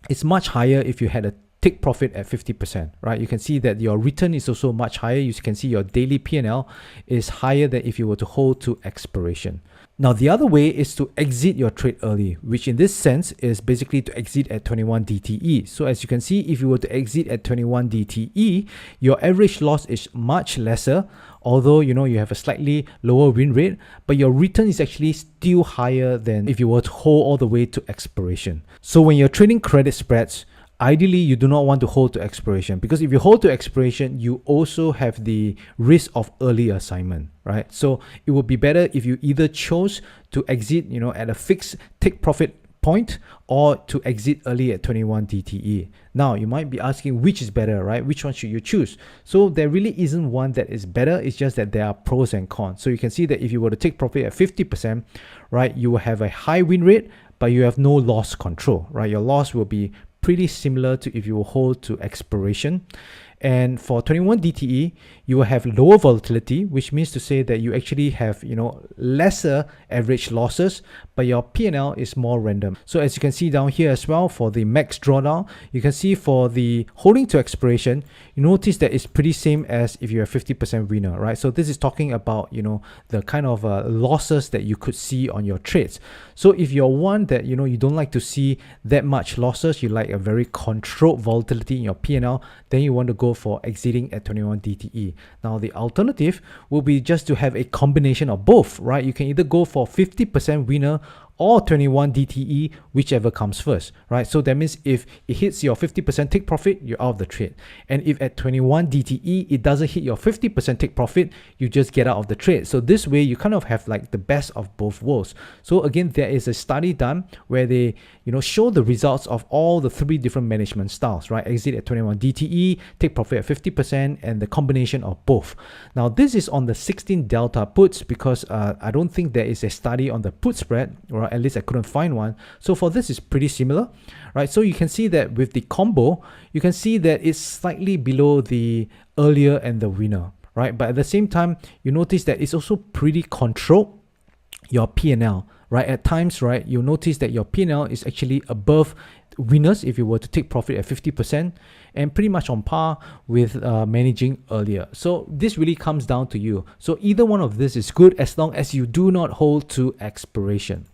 is much higher if you had a take profit at 50%, right? You can see that your return is also much higher. You can see your daily P&L is higher than if you were to hold to expiration. Now, the other way is to exit your trade early, which in this sense is basically to exit at 21 DTE. So as you can see, if you were to exit at 21 DTE, your average loss is much lesser, although you have a slightly lower win rate, but your return is actually still higher than if you were to hold all the way to expiration. So when you're trading credit spreads, ideally, you do not want to hold to expiration, because if you hold to expiration, you also have the risk of early assignment, right? So it would be better if you either chose to exit, at a fixed take profit point, or to exit early at 21 DTE. Now, you might be asking which is better, right? Which one should you choose? So there really isn't one that is better. It's just that there are pros and cons. So you can see that if you were to take profit at 50%, right, you will have a high win rate, but you have no loss control, right? Your loss will be pretty similar to if you will hold to expiration. And for 21 DTE, you will have lower volatility, which means to say that you actually have, lesser average losses, but your P&L is more random. So as you can see down here as well, for the max drawdown, you can see for the holding to expiration, you notice that it's pretty same as if you're a 50% winner, right? So this is talking about, the kind of losses that you could see on your trades. So if you're one that, you don't like to see that much losses, you like a very controlled volatility in your P&L, then you want to go for exiting at 21 DTE. Now, the alternative will be just to have a combination of both, right? You can either go for 50% winner or 21 DTE, whichever comes first, right? So that means if it hits your 50% take profit, you're out of the trade. And if at 21 DTE, it doesn't hit your 50% take profit, you just get out of the trade. So this way, you kind of have like the best of both worlds. So again, there is a study done where they, show the results of all the 3 different management styles, right? Exit at 21 DTE, take profit at 50%, and the combination of both. Now, this is on the 16 delta puts, because I don't think there is a study on the put spread, or at least I couldn't find one. So for this, it's pretty similar, right? So you can see that with the combo, you can see that it's slightly below the earlier and the winner, right? But at the same time, you notice that it's also pretty controlled, your P&L, right? At times, right, you notice that your P&L is actually above winners if you were to take profit at 50%, and pretty much on par with managing earlier. So this really comes down to you. So either one of this is good as long as you do not hold to expiration.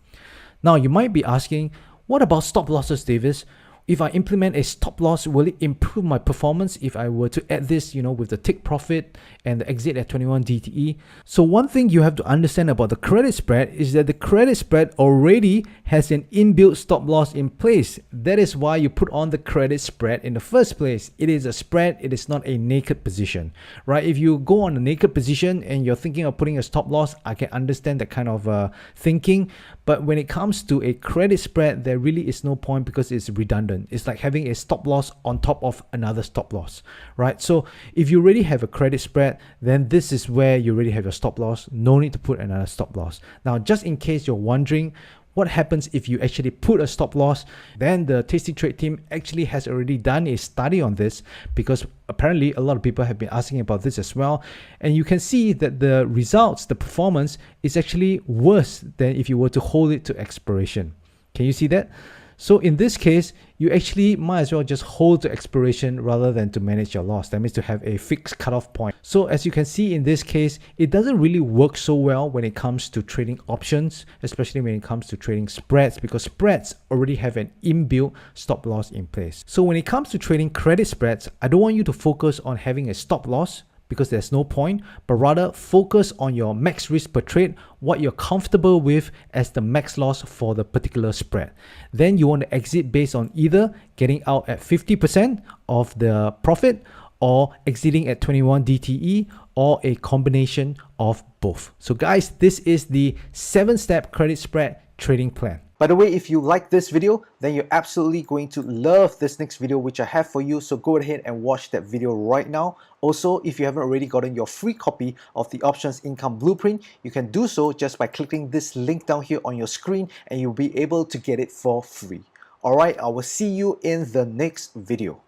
Now, you might be asking, what about stop losses, Davis? If I implement a stop loss, will it improve my performance if I were to add this, with the take profit and the exit at 21 DTE? So one thing you have to understand about the credit spread is that the credit spread already has an inbuilt stop loss in place. That is why you put on the credit spread in the first place. It is a spread, it is not a naked position, right? If you go on a naked position and you're thinking of putting a stop loss, I can understand that kind of thinking. But when it comes to a credit spread, there really is no point because it's redundant. It's like having a stop loss on top of another stop loss, right? So if you already have a credit spread, then this is where you already have your stop loss. No need to put another stop loss. Now, just in case you're wondering, what happens if you actually put a stop loss? Then the Tasty Trade team actually has already done a study on this, because apparently a lot of people have been asking about this as well. And you can see that the results, the performance is actually worse than if you were to hold it to expiration. Can you see that? So in this case, you actually might as well just hold to expiration rather than to manage your loss. That means to have a fixed cutoff point. So as you can see in this case, it doesn't really work so well when it comes to trading options, especially when it comes to trading spreads, because spreads already have an inbuilt stop loss in place. So when it comes to trading credit spreads, I don't want you to focus on having a stop loss, because there's no point, but rather focus on your max risk per trade, what you're comfortable with as the max loss for the particular spread. Then you want to exit based on either getting out at 50% of the profit or exiting at 21 DTE, or a combination of both. So guys, this is the 7-step credit spread trading plan. By the way, if you like this video, then you're absolutely going to love this next video which I have for you, so go ahead and watch that video right now. Also, if you haven't already gotten your free copy of the Options Income Blueprint, you can do so just by clicking this link down here on your screen, and you'll be able to get it for free. Alright, I will see you in the next video.